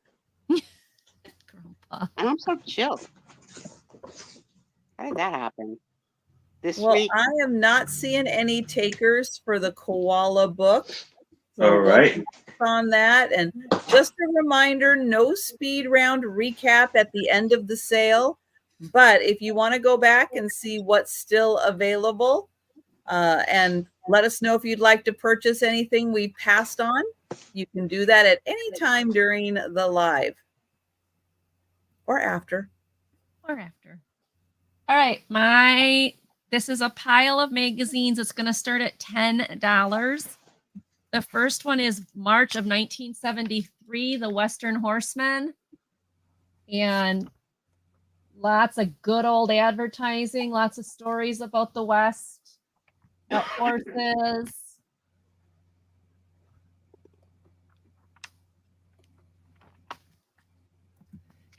Grandpa. And I'm so chill. How did that happen? This Well, week? I am not seeing any takers for the koala book. So all right. On that. And just a reminder, no speed round recap at the end of the sale. But if you want to go back and see what's still available, and let us know if you'd like to purchase anything we passed on, you can do that at any time during the live or after. All right, this is a pile of magazines. It's going to start at $10. The first one is March of 1973, The Western Horseman. And lots of good old advertising, lots of stories about the West, about horses.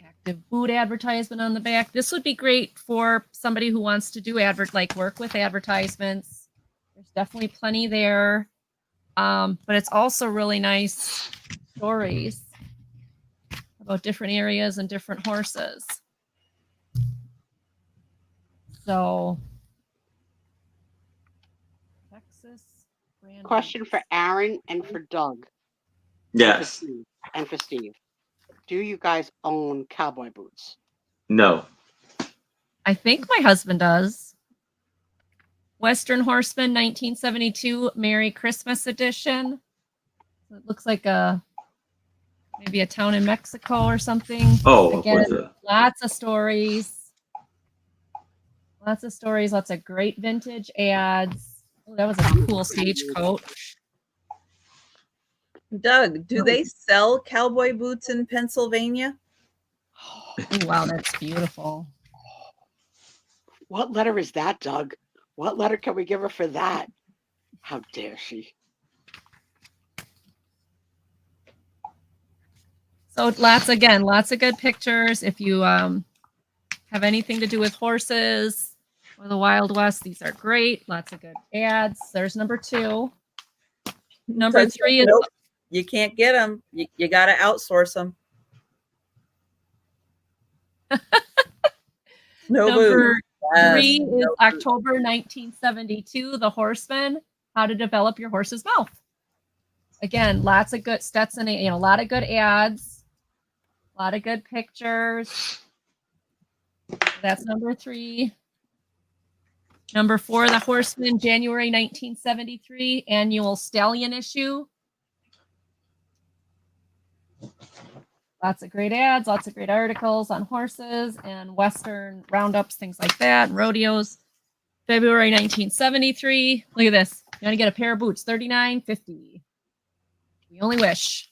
Active food advertisement on the back. This would be great for somebody who wants to do work with advertisements. There's definitely plenty there. But it's also really nice stories about different areas and different horses. So, Texas. Question for Aaron and for Doug. Yes. And for Steve. Do you guys own cowboy boots? No. I think my husband does. Western Horseman 1972 Merry Christmas edition. It looks like maybe a town in Mexico or something. Oh, again, lots of stories. Lots of great vintage ads. Oh, that was a cool stagecoach. Doug, do they sell cowboy boots in Pennsylvania? Oh, wow, that's beautiful. What letter is that, Doug? What letter can we give her for that? How dare she? So lots of good pictures. If you have anything to do with horses or the Wild West, these are great. Lots of good ads. There's number 2. Number 3 is... Nope. You can't get them. You got to outsource them. Number 3 is October 1972, The Horseman, How to Develop Your Horse's Mouth. Again, lots of good Stetson, a lot of good ads, a lot of good pictures. That's number 3. Number 4, The Horseman, January 1973, annual stallion issue. Lots of great ads, lots of great articles on horses and Western roundups, things like that, rodeos. February 1973. Look at this. You want to get a pair of boots, $39.50. We only wish.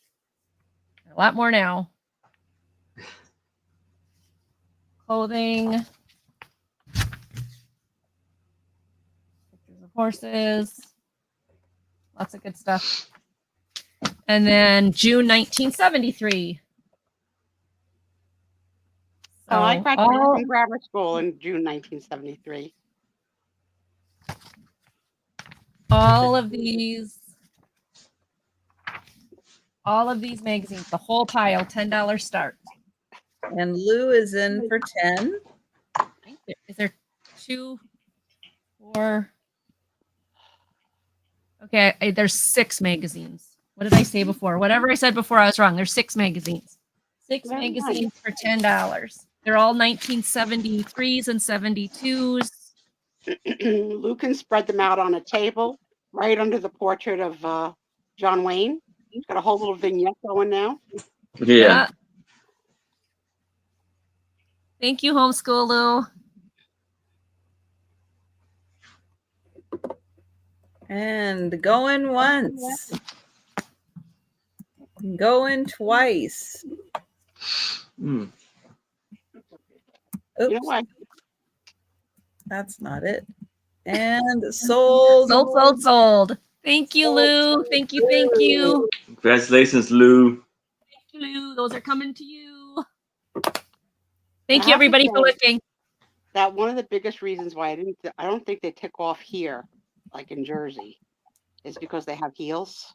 A lot more now. Clothing. Pictures of horses. Lots of good stuff. And then June 1973. Oh, I graduated from grammar school in June 1973. All of these magazines, the whole pile, $10 start. And Lou is in for 10. Is there 2, 4? Okay, there's 6 magazines. What did I say before? Whatever I said before, I was wrong. There's 6 magazines. 6 Very magazines for $10. They're all 1973s and 72s. Lou can spread them out on a table right under the portrait of John Wayne. He's got a whole little vignette going now. Yeah. Thank you, Homeschool Lou. And going once. Going twice. Mm. Oops. You know what? That's not it. And sold. Sold. Thank you, Lou. Thank you. Congratulations, Lou. Thank you, Lou. Those are coming to you. Thank you, everybody, for looking. That one of the biggest reasons why I don't think they tick off here, like in Jersey, is because they have heels.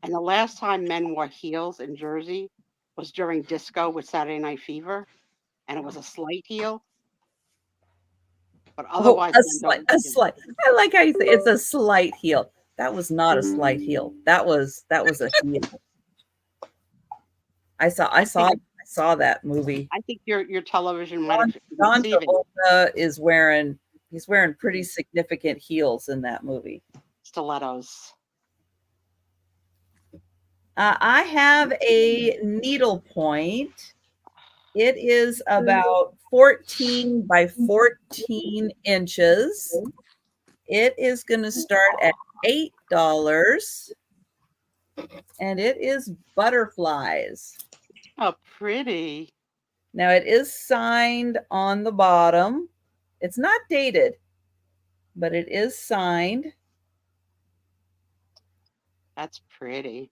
And the last time men wore heels in Jersey was during disco with Saturday Night Fever, and it was a slight heel. But otherwise, a slight. I like how you say it's a slight heel. That was not a slight heel. That was a heel. I saw that movie. I think your television might have John Travolta is wearing pretty significant heels in that movie. Stilettos. I have a needlepoint. It is about 14 by 14 inches. It is going to start at $8. And it is butterflies. Oh, pretty. Now it is signed on the bottom. It's not dated, but it is signed. That's pretty.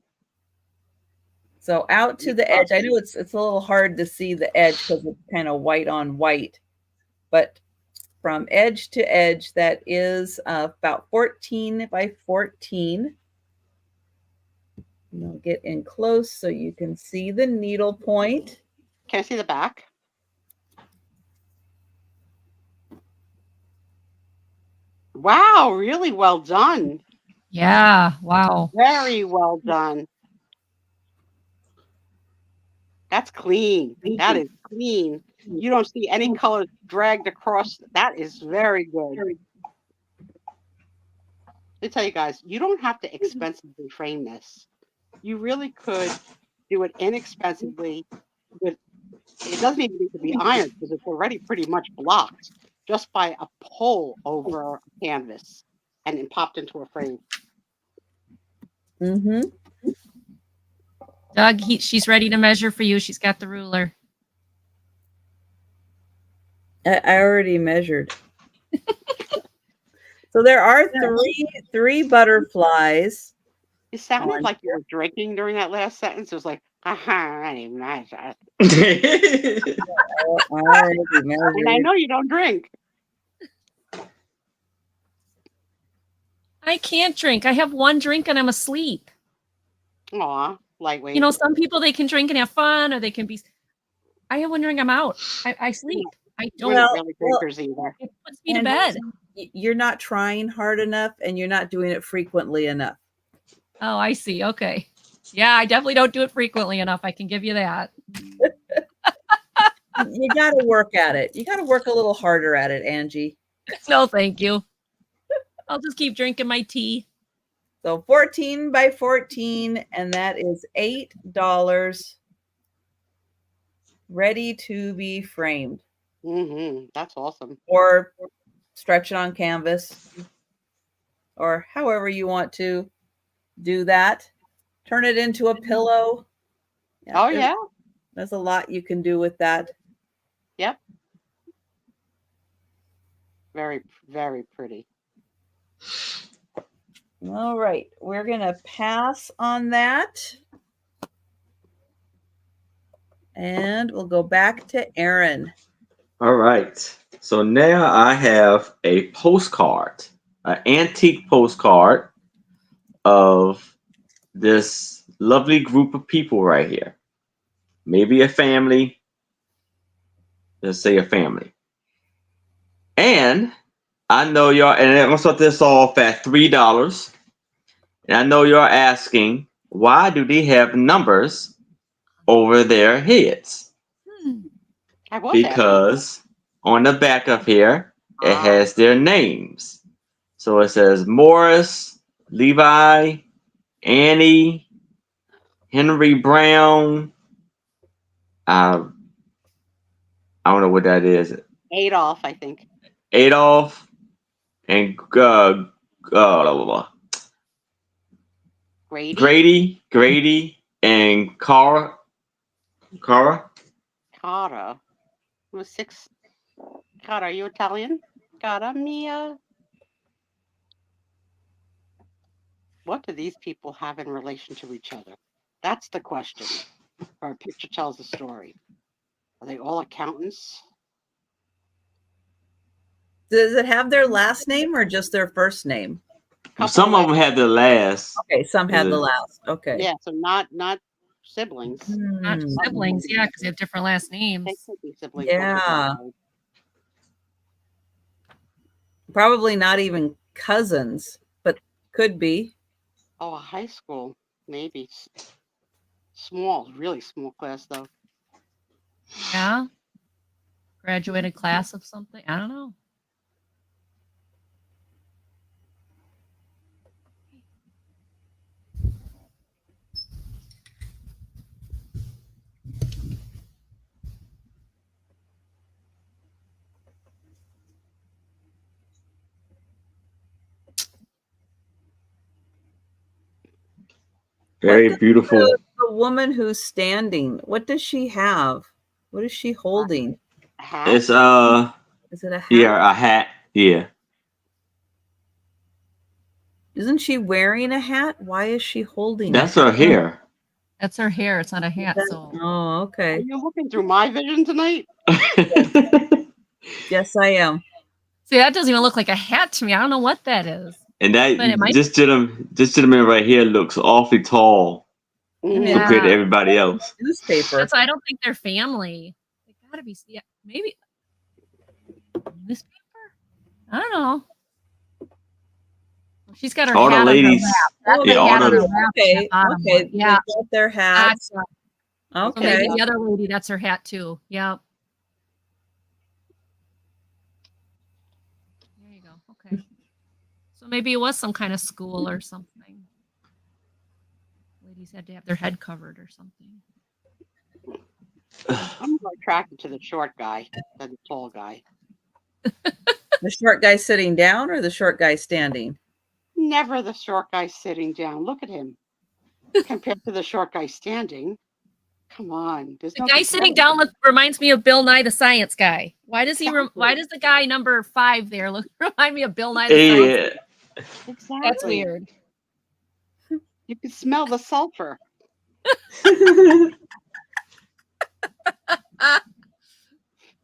So out to the edge. I know it's a little hard to see the edge because it's kind of white on white, but from edge to edge, that is about 14 by 14. And I'll get in close so you can see the needle point. Can I see the back? Wow, really well done. Yeah, wow. Very well done. That's clean. That is clean. You don't see any colors dragged across. That is very good. Let me tell you guys, you don't have to expensively frame this. You really could do it inexpensively with, it doesn't even need to be ironed because it's already pretty much blocked just by a pull over a canvas and then popped into a frame. Mm-hmm. Doug, she's ready to measure for you. She's got the ruler. I already measured. So there are three butterflies. It sounded like you were drinking during that last sentence. It was like, I didn't measure. And I know you don't drink. I can't drink. I have one drink and I'm asleep. Aw, lightweight. You know, some people, they can drink and have fun, or they can be. I have one drink, I'm out. I sleep. I don't really drinkers either. It puts me to bed. You're not trying hard enough and you're not doing it frequently enough. Oh, I see. Okay. Yeah, I definitely don't do it frequently enough. I can give you that. You got to work at it. You got to work a little harder at it, Angie. No, thank you. I'll just keep drinking my tea. So 14 by 14, and that is $8. Ready to be framed. Mm-hmm. That's awesome. Or stretch it on canvas, or however you want to do that. Turn it into a pillow. Yeah, there's a lot you can do with that. Yep. Very, very pretty. All right, we're gonna pass on that. And we'll go back to Aaron. All right. So now I have a postcard, an antique postcard of this lovely group of people right here. Maybe a family. Let's say a family. And I know y'all, and I'm gonna start this off at $3. And I know you're asking, why do they have numbers over their heads? I was asking. Because on the back of here, it has their names. So it says Morris, Levi, Annie, Henry Brown. I don't know what that is. Adolf, I think. Adolf and Grady and Cara. Cara. It was 6. Cara, are you Italian? Cara mia. What do these people have in relation to each other? That's the question. Our picture tells the story. Are they all accountants? Does it have their last name or just their first name? Some of them have the last. Okay, some have the last. Okay. Yeah, so not siblings. Not siblings, yeah, because they have different last names. They could be siblings. Yeah. Probably not even cousins, but could be. Oh, a high school, maybe. Small, really small class, though. Yeah. Graduated class of something. I don't know. Very beautiful. The woman who's standing, what does she have? What is she holding? A hat? It's Is it a hat? Yeah, a hat. Yeah. Isn't she wearing a hat? Why is she holding That's it? her hair. That's her hair. It's not a hat. So. Oh, okay. Are you looking through my vision tonight? Yes, I am. See, that doesn't even look like a hat to me. I don't know what that is. And that this gentleman right here looks awfully tall compared to everybody else. Newspaper. That's why I don't think they're family. They gotta be, yeah, maybe newspaper. I don't know. She's got her All hat the ladies. On her lap. That's the hat on her lap. Okay. Okay. Yeah. They got their hats. Gotcha. Okay. So maybe the other lady, that's her hat too. Yeah. There you go. Okay. So maybe it was some kind of school or something. Ladies had to have their head covered or something. I'm more attracted to the short guy than the tall guy. The short guy sitting down or the short guy standing? Never the short guy sitting down. Look at him. Compared to the short guy standing. Come on. There's The guy sitting down reminds me of Bill Nye the Science Guy. Why does why does the guy number 5 there remind me of Bill Nye the Science Guy? Exactly. That's weird. You can smell the sulfur. The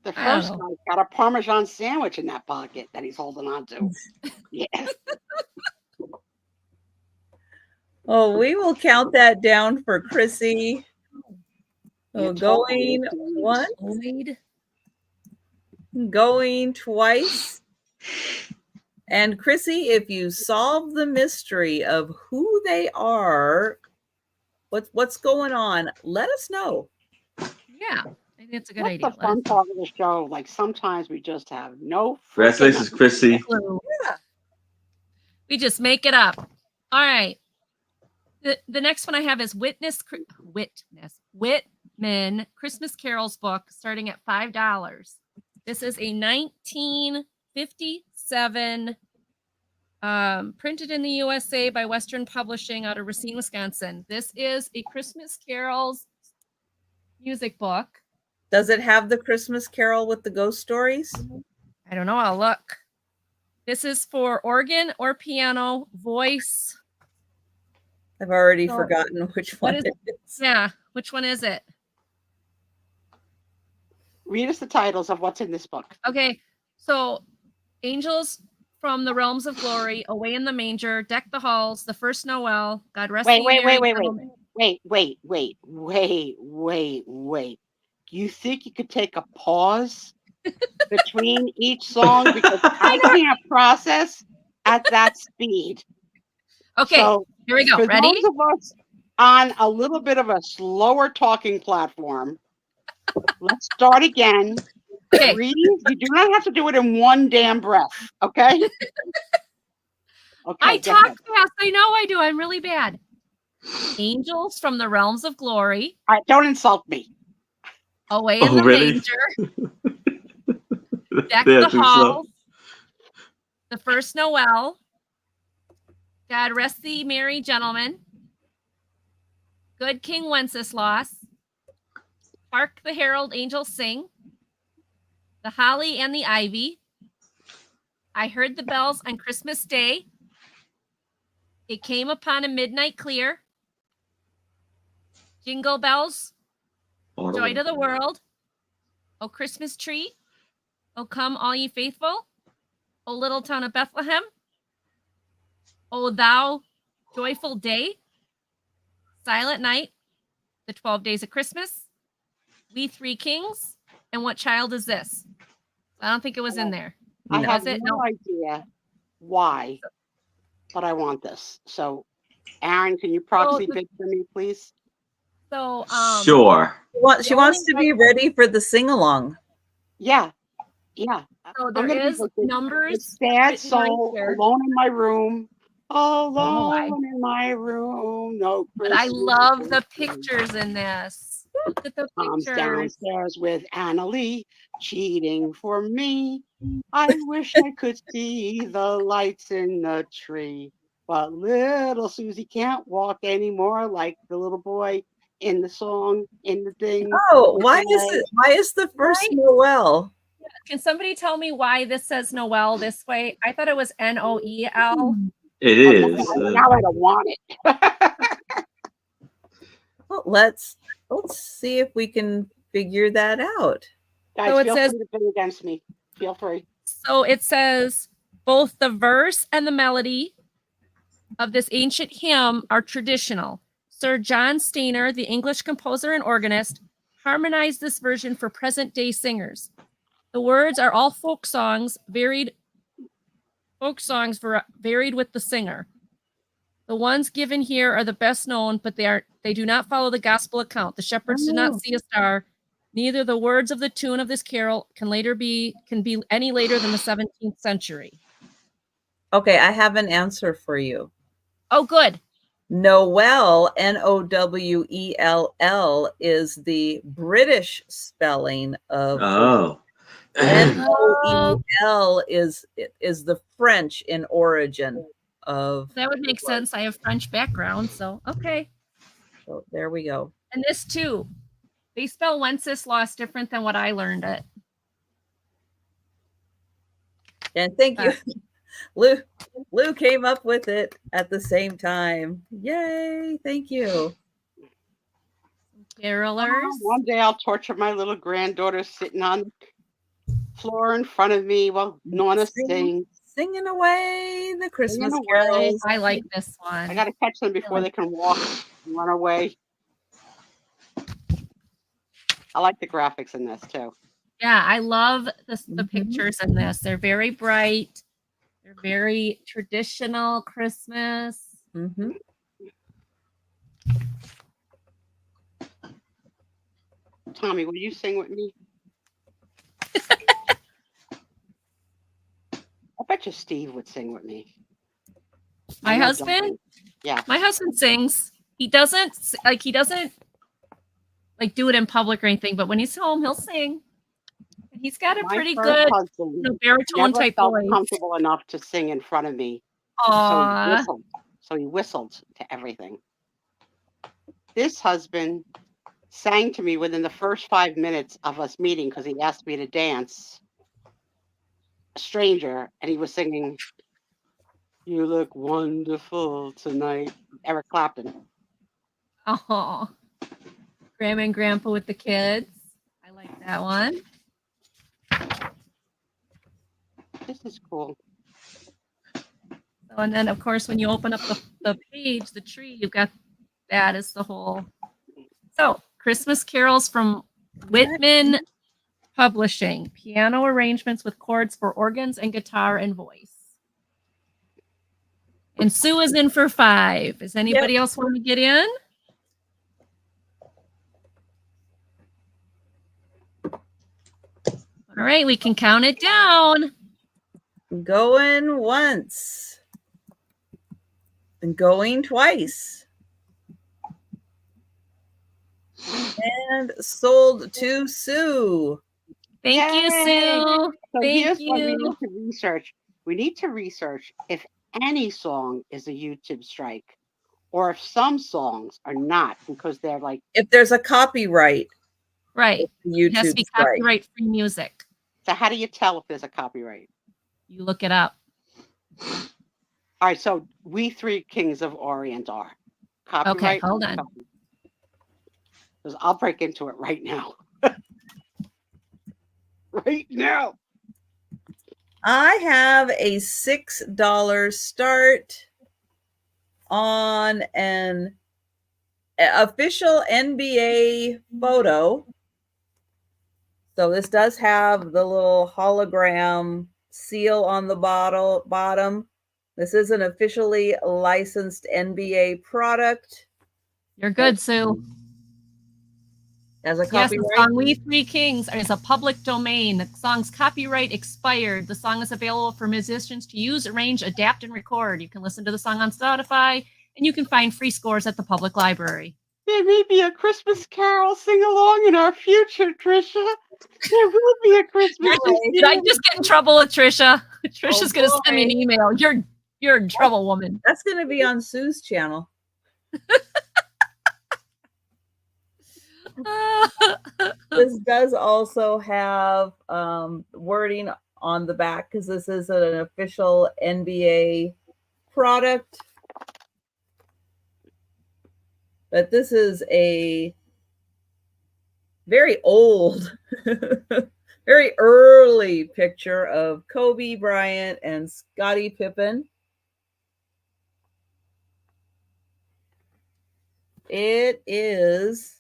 first guy's got a Parmesan sandwich in that pocket that he's holding on to. Yeah. Oh, we will count that down for Chrissy. So going once, going twice. And Chrissy, if you solve the mystery of who they are, what's going on, let us know. Yeah, I think it's a good That's idea. The fun part of the show. Like sometimes we just have no. Congratulations, Chrissy. Yeah. We just make it up. All right. The next one I have is Whitman Christmas Carols book, starting at $5. This is a 1957 printed in the USA by Western Publishing out of Racine, Wisconsin. This is a Christmas Carols music book. Does it have the Christmas Carol with the ghost stories? I don't know. I'll look. This is for organ or piano, voice. I've already forgotten which one it is. Yeah, which one is it? Read us the titles of what's in this book. Okay, so Angels from the Realms of Glory, Away in the Manger, Deck the Halls, The First Noel, God Rest Thee Merry Gentlemen. Wait. You think you could take a pause between each song? Because I can't process at that speed. Okay, so here we go. For Ready? those of us on a little bit of a slower talking platform, let's start again. Okay. Breathe. You do not have to do it in one damn breath, okay? Okay. I talk fast. I know I do. I'm really bad. Angels from the Realms of Glory. All right, don't insult me. Away in the Manger. Deck the Halls. The First Noel. God Rest Thee Merry Gentlemen. Good King Wenceslas. Hark the Herald Angels Sing. The Holly and the Ivy. I Heard the Bells on Christmas Day. It Came Upon a Midnight Clear. Jingle Bells. Joy to the World. O Christmas Tree. O Come All Ye Faithful. O Little Town of Bethlehem. O Thou Joyful Day. Silent Night. The 12 Days of Christmas. We Three Kings. And What Child Is This? I don't think it was in there. I have no idea why, but I want this. So, Aaron, can you proxy bid for me, please? So, sure. She wants to be ready for the sing-along. Yeah. So there is numbers. Sad soul, alone in my room. Alone in my room. No Christmas. But I love the pictures in this. Look at the Tom's pictures. Downstairs with Annalie, cheating for me. I wish I could see the lights in the tree. But little Susie can't walk anymore like the little boy in the song, in the thing. Oh, why is the first Noel? Can somebody tell me why this says Noel this way? I thought it was Noel. It is. Now I don't want it. Well, let's see if we can figure that out. Guys, so it feel says free to bid against me. Feel free. So it says both the verse and the melody of this ancient hymn are traditional. Sir John Stainer, the English composer and organist, harmonized this version for present-day singers. The words are all folk songs varied with the singer. The ones given here are the best known, but they do not follow the gospel account. The shepherds did not see a star. Neither the words of the tune of this carol can be any later than the 17th century. Okay, I have an answer for you. Oh, good. Noel, Nowell, is the British spelling of Noel is the French in origin of. That would make sense. I have French background, so okay. So there we go. And this too, they spell Wenceslas different than what I learned it. And thank you. Lou came up with it at the same time. Yay, thank you. Carolers. One day I'll torture my little granddaughter sitting on the floor in front of me while Nonna sings. Singing away the Christmas carols. I like this one. I got to catch them before they can walk and run away. I like the graphics in this too. Yeah, I love the pictures in this. They're very bright. They're very traditional Christmas. Mm-hmm. Tommy, will you sing with me? I bet you Steve would sing with me. My husband? Yeah. My husband sings. He doesn't do it in public or anything, but when he's home, he'll sing. He's got a pretty good baritone type voice. Comfortable enough to sing in front of me. Aww. So he whistled to everything. This husband sang to me within the first 5 minutes of us meeting because he asked me to dance. A stranger, and he was singing, "You Look Wonderful Tonight." Eric Clapton. Oh, Grandma and Grandpa with the kids. I like that one. This is cool. And then, of course, when you open up the page, the tree, you've got that as the whole. So, Christmas carols from Whitman Publishing. Piano arrangements with chords for organs and guitar and voice. And Sue is in for 5. Does anybody else want to get in? All right, we can count it down. Going once. And going twice. And sold to Sue. Thank you, Sue. So Thank here's you. what we need to research. We need to research if any song is a YouTube strike or if some songs are not because they're like. If there's a copyright. Right. YouTube it has to be strike. copyright-free music. So how do you tell if there's a copyright? You look it up. All right. So we 3 Kings of Orient are. Copyright. Okay, hold on. Because I'll break into it right now. Right now. I have a $6 start on an official NBA photo. So this does have the little hologram seal on the bottom. This is an officially licensed NBA product. You're good, Sue. As a Yes, copyright. the song We 3 Kings is a public domain. The song's copyright expired. The song is available for musicians to use, arrange, adapt, and record. You can listen to the song on Spotify, and you can find free scores at the public library. There may be a Christmas carol sing-along in our future, Trisha. There will be a Christmas Did I just get in trouble with Trisha? Trisha's going to send me an boy. email. You're in trouble, woman. That's going to be on Sue's channel. This does also have wording on the back because this is an official NBA product. But this is a very old, very early picture of Kobe Bryant and Scottie Pippen. It is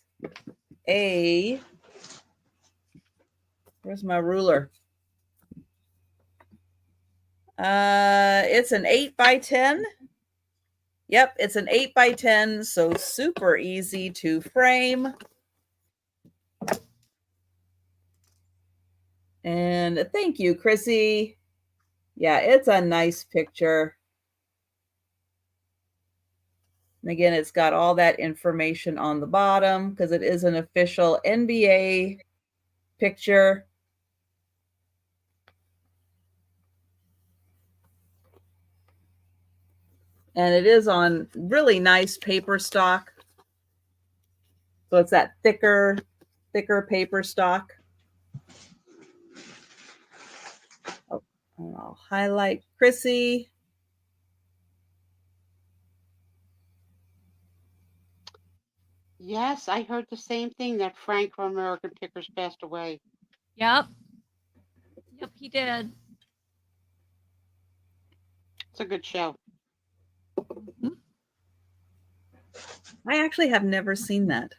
where's my ruler? It's an 8x10. Yep, it's an 8x10, so super easy to frame. And thank you, Chrissy. Yeah, it's a nice picture. And again, it's got all that information on the bottom because it is an official NBA picture. And it is on really nice paper stock. So it's that thicker paper stock. Oh, I'll highlight Chrissy. Yes, I heard the same thing that Frank from American Pickers passed away. Yep, he did. It's a good show. I actually have never seen that.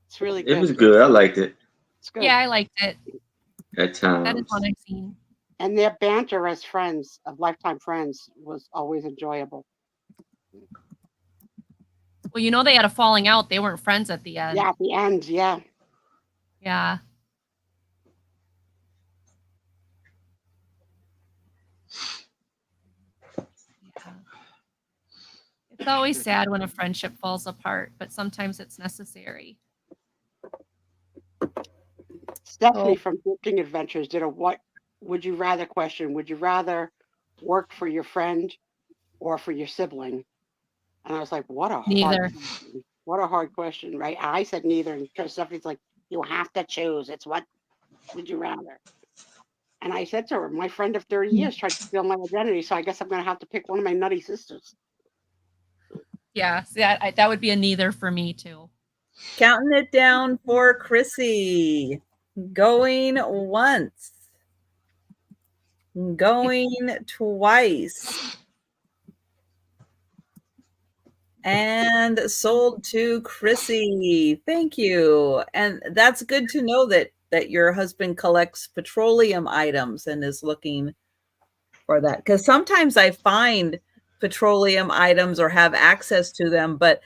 It's really good. It was good. I liked it. It's good. Yeah, I liked it. At times. That is one I've seen. And their banter as friends, of lifetime friends, was always enjoyable. Well, you know they had a falling out. They weren't friends at the end. Yeah, at the end, yeah. Yeah. It's always sad when a friendship falls apart, but sometimes it's necessary. Stephanie from Drifting Adventures did a what would you rather question. Would you rather work for your friend or for your sibling? And I was like, what a hard question, right? I said neither. And Stephanie's like, you have to choose. It's what would you rather? And I said to her, my friend of 30 years tried to steal my identity, so I guess I'm going to have to pick one of my nutty sisters. Yeah, that would be a neither for me too. Counting it down for Chrissy. Going once. Going twice. And sold to Chrissy. Thank you. And that's good to know that your husband collects petroleum items and is looking for that. Because sometimes I find petroleum items or have access to them, but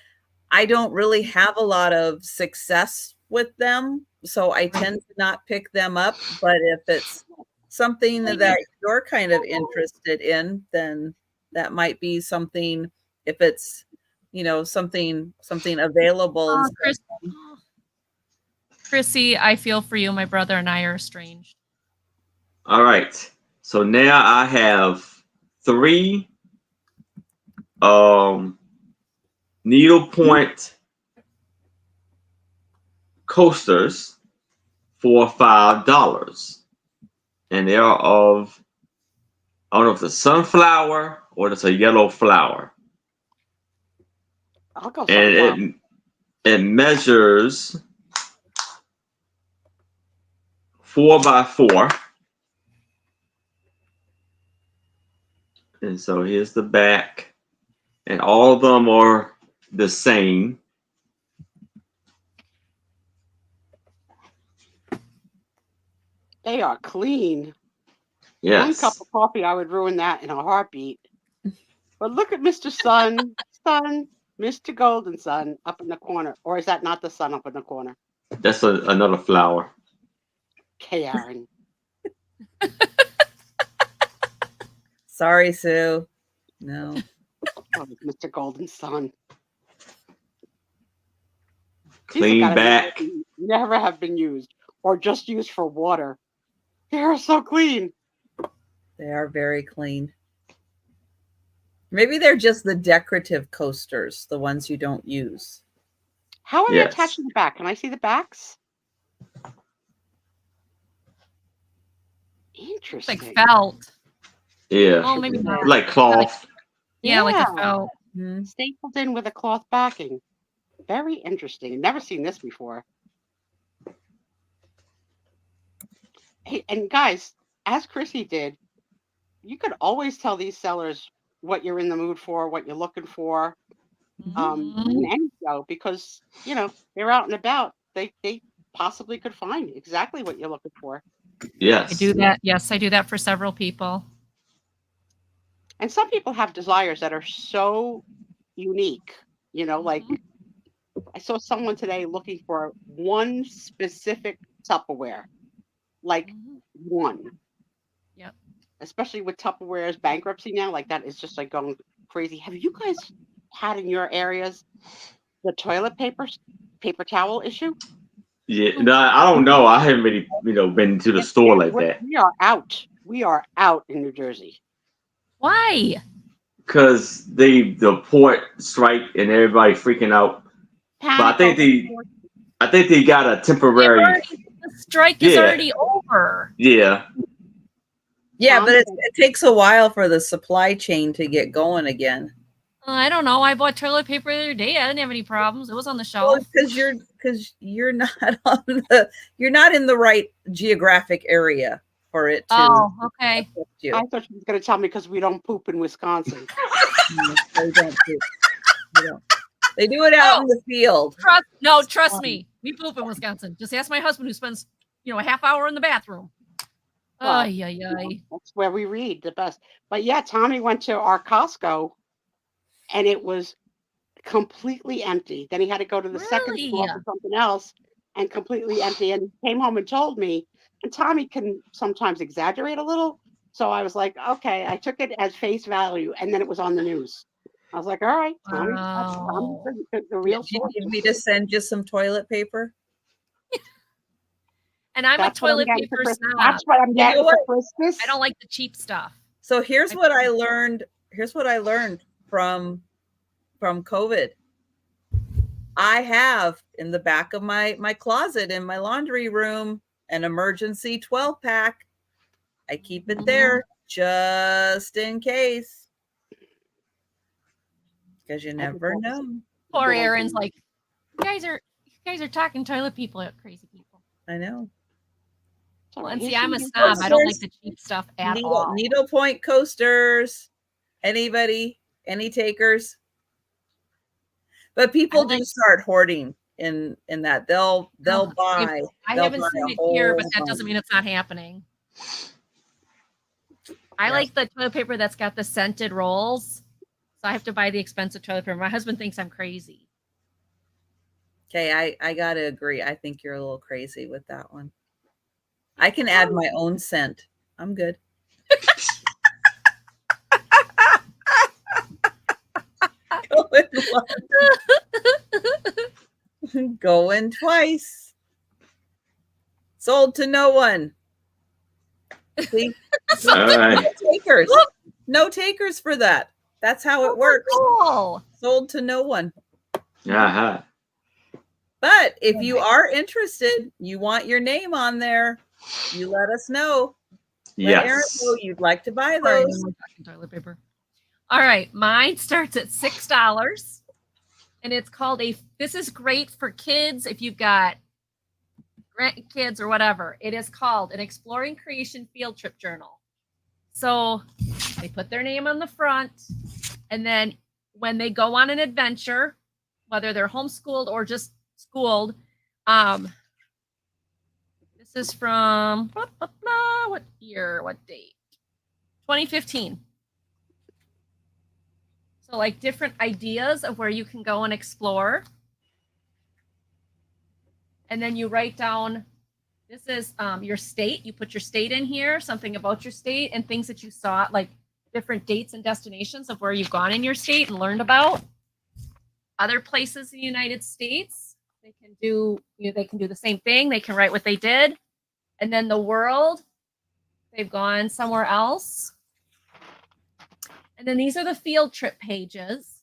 I don't really have a lot of success with them. So I tend to not pick them up. But if it's something that you're kind of interested in, then that might be something, if it's, something available. Chrissy, I feel for you. My brother and I are estranged. All right. So now I have 3 needlepoint coasters for $5. And they are of, I don't know if it's a sunflower or it's a yellow flower. I'll go sunflower. And it measures 4 by 4. And so here's the back. And all of them are the same. They are clean. Yes. One cup of coffee, I would ruin that in a heartbeat. But look at Mr. Sun, Mr. Golden Sun up in the corner. Or is that not the sun up in the corner? That's another flower. Karen. Sorry, Sue. No. Oh, Mr. Golden Sun. Clean back. Never have been used or just used for water. They are so clean. They are very clean. Maybe they're just the decorative coasters, the ones you don't use. How are they attached to the back? Can I see the backs? Interesting. Like felt. Yeah. Oh, maybe not. Like cloth. Yeah, like a felt. Stapled in with a cloth backing. Very interesting. Never seen this before. Hey, and guys, as Chrissy did, you could always tell these sellers what you're in the mood for, what you're looking for, in any show, because they're out and about. They possibly could find exactly what you're looking for. Yes. I do that. Yes, I do that for several people. And some people have desires that are so unique. Like I saw someone today looking for one specific Tupperware, like one. Yep. Especially with Tupperware's bankruptcy now, like that is just like going crazy. Have you guys had in your areas the toilet paper towel issue? Yeah, no, I don't know. I haven't really, been to the store like that. We are out. We are out in New Jersey. Why? Because the port strike and everybody freaking out. But I think they got a temporary. The strike is already over. Yeah. Yeah, but it takes a while for the supply chain to get going again. I don't know. I bought toilet paper the other day. I didn't have any problems. It was on the shelf. Because you're not you're not in the right geographic area for it to. Oh, okay. I thought she was going to tell me because we don't poop in Wisconsin. They don't poop. They do it out in the field. Trust me. We poop in Wisconsin. Just ask my husband, who spends a half hour in the bathroom. That's where we read the best. But yeah, Tommy went to our Costco and it was completely empty. Then he had to go to the second store for something else and completely empty. And he came home and told me, and Tommy can sometimes exaggerate a little. So I was like, okay, I took it as face value. And then it was on the news. I was like, all right, Tommy, that's the real source. Do you need me to send you some toilet paper? And I'm a toilet paper snob. That's what I'm getting for Christmas. I don't like the cheap stuff. So here's what I learned. Here's what I learned from COVID. I have in the back of my closet in my laundry room an emergency 12-pack. I keep it there just in case. Because you never know. Poor Aaron's like, you guys are talking toilet people, crazy people. I know. Well, and see, I'm a snob. I don't like the cheap stuff at all. Needlepoint coasters. Anybody? Any takers? But people do start hoarding in that. They'll buy. I haven't seen it here, but that doesn't mean it's not happening. I like the toilet paper that's got the scented rolls. So I have to buy the expensive toilet paper. My husband thinks I'm crazy. Okay, I gotta agree. I think you're a little crazy with that one. I can add my own scent. I'm good. Going twice. Sold to no one. See? No takers. No takers for that. That's how it works. Cool. Sold to no one. Uh-huh. But if you are interested, you want your name on there, you let us know. Let Aaron know you'd like to buy those. Toilet paper. All right, mine starts at $6, and it's called this is great for kids if you've got grandkids or whatever. It is called an Exploring Creation Field Trip Journal. So they put their name on the front, and then when they go on an adventure, whether they're homeschooled or just schooled, this is from what year, what date? 2015. So like different ideas of where you can go and explore. And then you write down, this is your state. You put your state in here, something about your state and things that you saw, like different dates and destinations of where you've gone in your state and learned about. Other places in the United States, they can do the same thing. They can write what they did. And then the world, they've gone somewhere else. And then these are the field trip pages.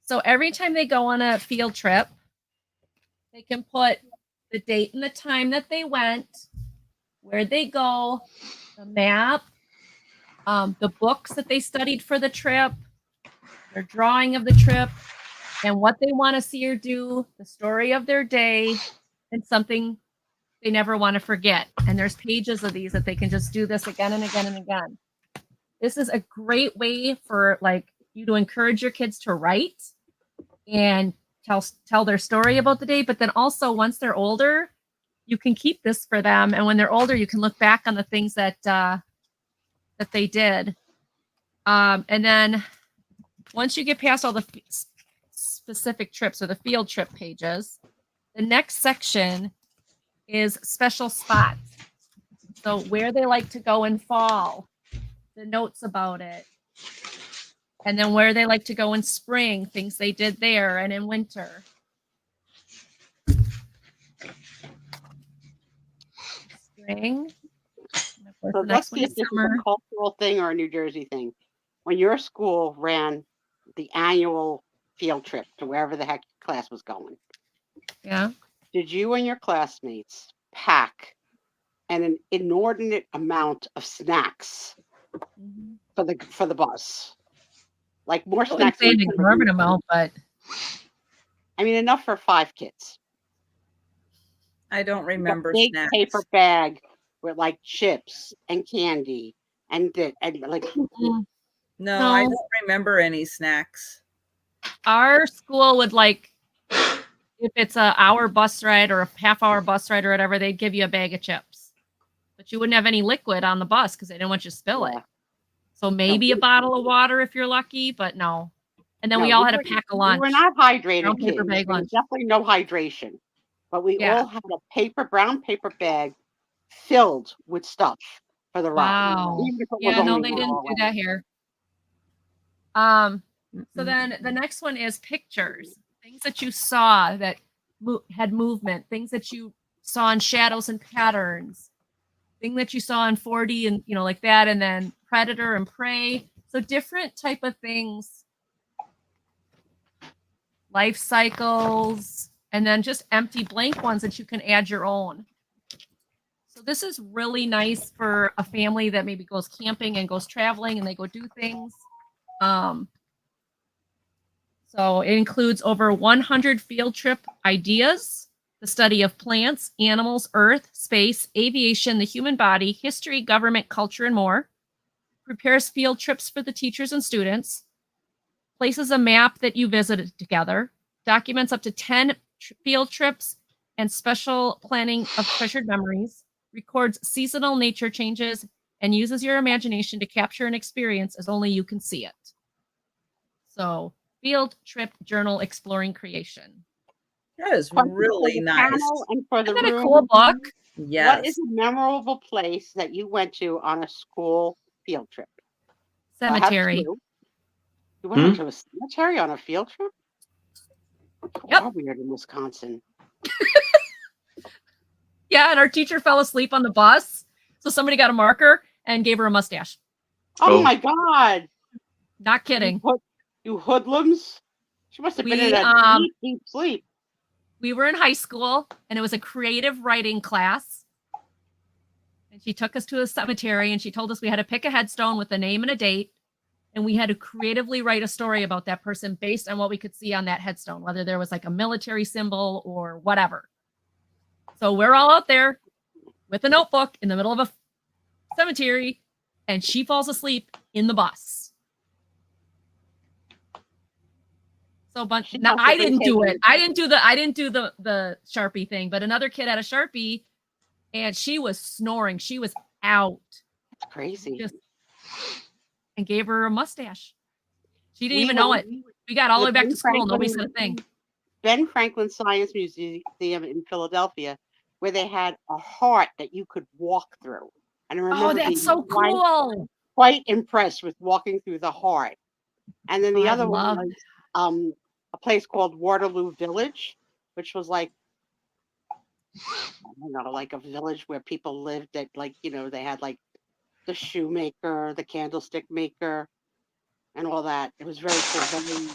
So every time they go on a field trip, they can put the date and the time that they went, where they go, the map, the books that they studied for the trip, their drawing of the trip, and what they want to see or do, the story of their day, and something they never want to forget. And there's pages of these that they can just do this again and again and again. This is a great way for like you to encourage your kids to write and tell their story about the day. But then also once they're older, you can keep this for them. And when they're older, you can look back on the things that they did. And then once you get past all the specific trips or the field trip pages, the next section is special spots. So where they like to go in fall, the notes about it. And then where they like to go in spring, things they did there, and in winter. Spring. So let's see if this is a cultural thing or a New Jersey thing. When your school ran the annual field trip to wherever the heck class was going, yeah, did you and your classmates pack an inordinate amount of snacks for the bus? Like more snacks. Say an exorbitant amount, but I mean enough for 5 kids. I don't remember big snacks. Paper bag with like chips and candy and like. No, I don't remember any snacks. Our school would like, if it's an hour bus ride or a half-hour bus ride or whatever, they'd give you a bag of chips, but you wouldn't have any liquid on the bus because they didn't want you to spill it. So maybe a bottle of water if you're lucky, but no. And then we all had to pack a lunch. We were not hydrated kids. Paper bag lunch. Definitely no hydration. But we all had a brown paper bag filled with stuff for the ride. Wow. Yeah, no, they didn't do that here. So then the next one is pictures. Things that you saw that had movement. Things that you saw in shadows and patterns. Thing that you saw in 4D and, like that. And then predator and prey. So different type of things. Life cycles. And then just empty blank ones that you can add your own. So this is really nice for a family that maybe goes camping and goes traveling and they go do things. So it includes over 100 field trip ideas the study of plants, animals, earth, space, aviation, the human body, history, government, culture, and more. Prepares field trips for the teachers and students. Places a map that you visited together. Documents up to 10 field trips and special planning of treasured memories. Records seasonal nature changes and uses your imagination to capture an experience as only you can see it. So, field trip journal exploring creation. That is really nice. And for the Isn't that room, a cool book? Yes. What is a memorable place that you went to on a school field trip? Cemetery. You went to a cemetery on a field trip? Yep. How weird in Wisconsin. Yeah, and our teacher fell asleep on the bus. So somebody got a marker and gave her a mustache. Oh my God. Not kidding. You hoodlums. She must have been in a deep, deep sleep. We were in high school and it was a creative writing class. And she took us to a cemetery and she told us we had to pick a headstone with a name and a date. And we had to creatively write a story about that person based on what we could see on that headstone, whether there was like a military symbol or whatever. So we're all out there with a notebook in the middle of a cemetery, and she falls asleep in the bus. So now I didn't do it. I didn't do the Sharpie thing, but another kid had a Sharpie, and she was snoring. She was out. That's crazy. And gave her a mustache. She didn't even know it. We got all the way back to school. Nobody said a thing. Ben Franklin Science Museum in Philadelphia, where they had a heart that you could walk through. And I remember being so cool. Quite impressed with walking through the heart. And then the other one was a place called Waterloo Village, which was like, I don't know, like a village where people lived that, like, you know, they had like the shoemaker, the candlestick maker, and all that. It was very cool.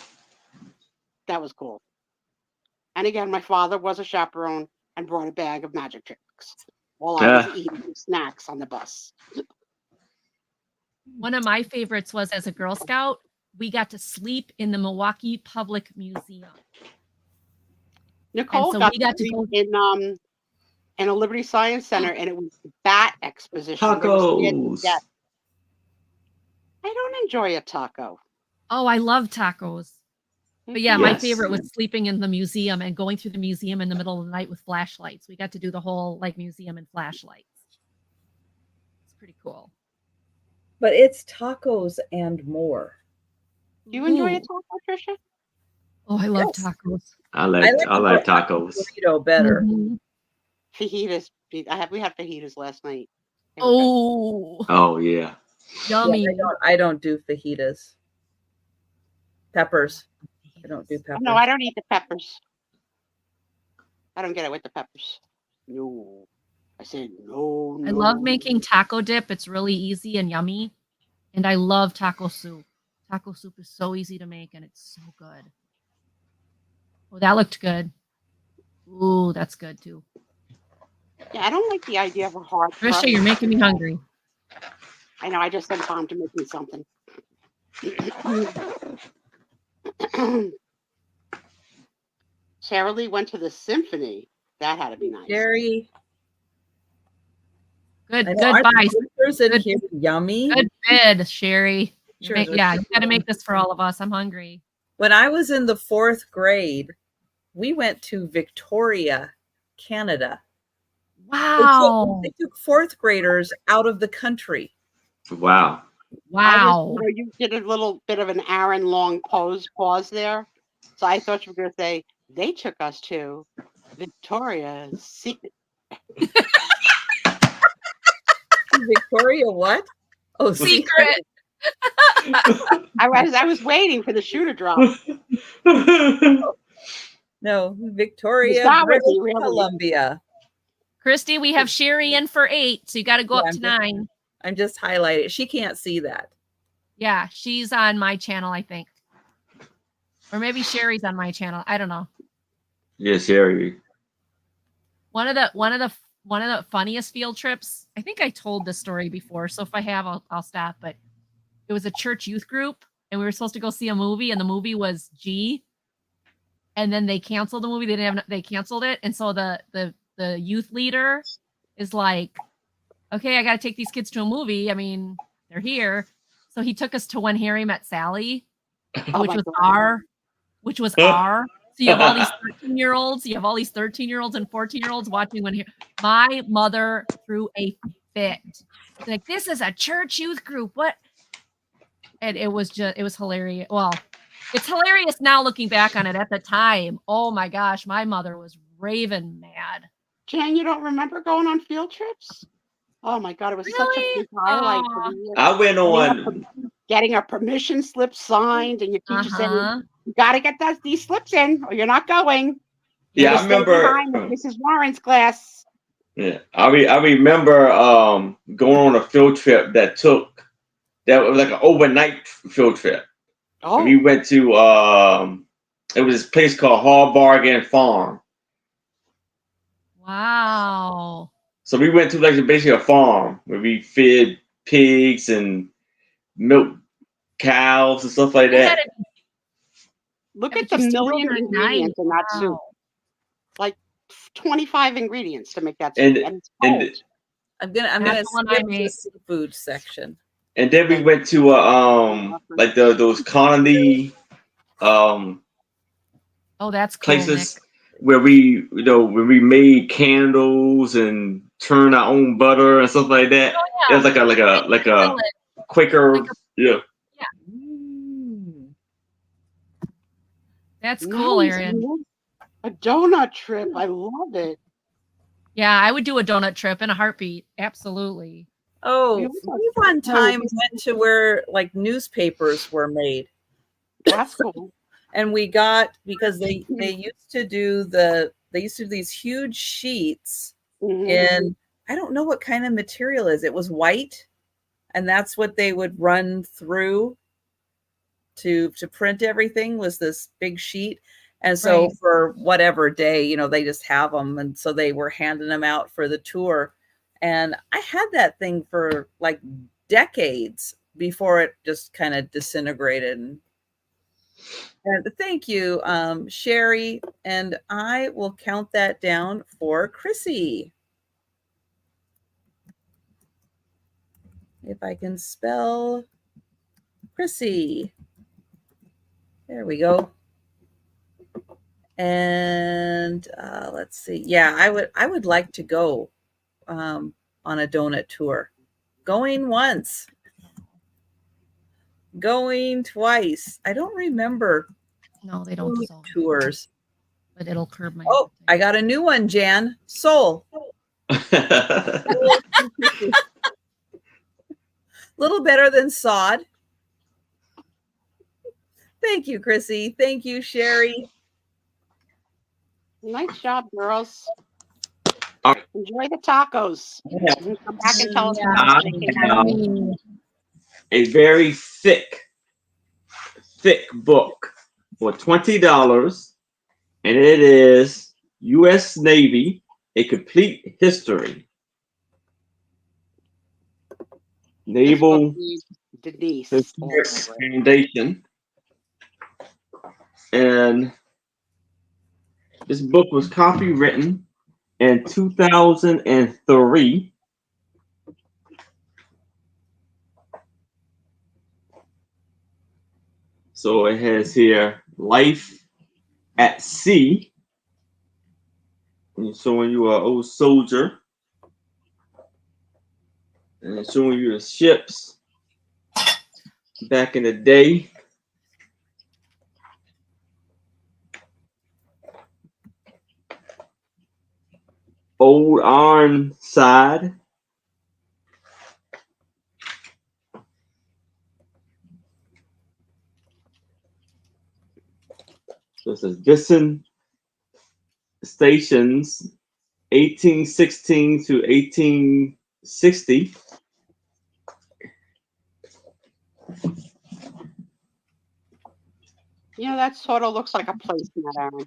That was cool. And again, my father was a chaperone and brought a bag of magic tricks while I was eating snacks on the bus. One of my favorites was, as a Girl Scout, we got to sleep in the Milwaukee Public Museum. Nicole got to sleep in a Liberty Science Center, and it was the bat exposition. Tacos. I don't enjoy a taco. Oh, I love tacos. But yeah, my favorite was sleeping in the museum and going through the museum in the middle of the night with flashlights. We got to do the whole like museum and flashlights. It's pretty cool. But it's tacos and more. Do you enjoy a taco, Trisha? Oh, I love tacos. I like tacos. Burrito better. Mm-hmm. Fajitas. We had fajitas last night. Oh yeah. Yummy. Yeah, I don't do fajitas. Peppers. I don't do peppers. No, I don't eat the peppers. I don't get it with the peppers. No. I said no. I love making taco dip. It's really easy and yummy. And I love taco soup. Taco soup is so easy to make and it's so good. Oh, that looked good. Ooh, that's good too. Yeah, I don't like the idea of a hard crust. Trisha, you're making me hungry. I know, I just sent Tom to make me something. Sarah Lee went to the symphony. That had to be nice. Jerry. Goodbye. Yummy. Good bid, Sherry. You got to make this for all of us. I'm hungry. When I was in the 4th grade, we went to Victoria, Canada. Wow. They took 4th graders out of the country. Wow. You did a little bit of an Aaron Long pause there. So I thought you were going to say, they took us to Victoria's Secret. Victoria what? Oh, Secret. I was waiting for the shoe to drop. No, Victoria, British Columbia. Christy, we have Sherry in for 8, so you got to go up to 9. I'm just highlighting. She can't see that. Yeah, she's on my channel, I think. Or maybe Sherry's on my channel. I don't know. Yeah, Sherry. One of the funniest field trips. I think I told this story before, so if I have, I'll stop. But it was a church youth group, and we were supposed to go see a movie, and the movie was G. and then they canceled the movie. They canceled it, and so the youth leader is like, okay, I got to take these kids to a movie. I mean, they're here. So he took us to When Harry Met Sally, which was R. So you have all these 13-year-olds, you have all these 13-year-olds and 14-year-olds watching my mother threw a fit. Like, this is a church youth group. What? And it was hilarious. Well, it's hilarious now looking back on it. At the time, oh my gosh, my mother was raving mad. Jan, you don't remember going on field trips? Oh my God, it was such a big highlight for the year. I went on getting a permission slip signed, and your teacher said, "You got to get these slips in, or you're not going." I remember Mrs. Warren's class. Yeah, I remember going on a field trip that was like an overnight field trip. Oh, and we went to it was this place called Hall Bargain Farm. Wow. So we went to like basically a farm where we fed pigs and milked cows and stuff like that. Look at the million ingredients in that soup. Like 25 ingredients to make that soup. And I'm gonna skip the seafood section. And then we went to like those colony oh, that's cool, places where we made candles and turned our own butter and stuff like that. Oh, yeah. It was like a Quaker, yeah. That's cool, Aaron. A donut trip. I love it. Yeah, I would do a donut trip in a heartbeat. Absolutely. Oh, we one time went to where like newspapers were made. That's cool. And we got, because they used to do these huge sheets in, I don't know what kind of material is. It was white, and that's what they would run through to print everything, was this big sheet. And so for whatever day, they just have them, and so they were handing them out for the tour. And I had that thing for like decades before it just kind of disintegrated. And thank you, Sherry. And I will count that down for Chrissy. If I can spell Chrissy. There we go. And let's see. Yeah, I would like to go on a donut tour. Going once. Going twice. I don't remember. No, they don't dissolve tours. But it'll curb my. Oh, I got a new one, Jan. Soul. Little better than sod. Thank you, Chrissy. Thank you, Sherry. Nice job, girls. Enjoy the tacos. Come back and tell us about it. A very thick book for $20, and it is U.S. Navy: A Complete History. Naval Denise Foundation. And this book was copywritten in 2003. So it has here life at sea. And it's showing you an old soldier. And it's showing you the ships back in the day. Old Ironside. So it says Vincent Stations, 1816 to 1860. That sort of looks like a placemat, Aaron.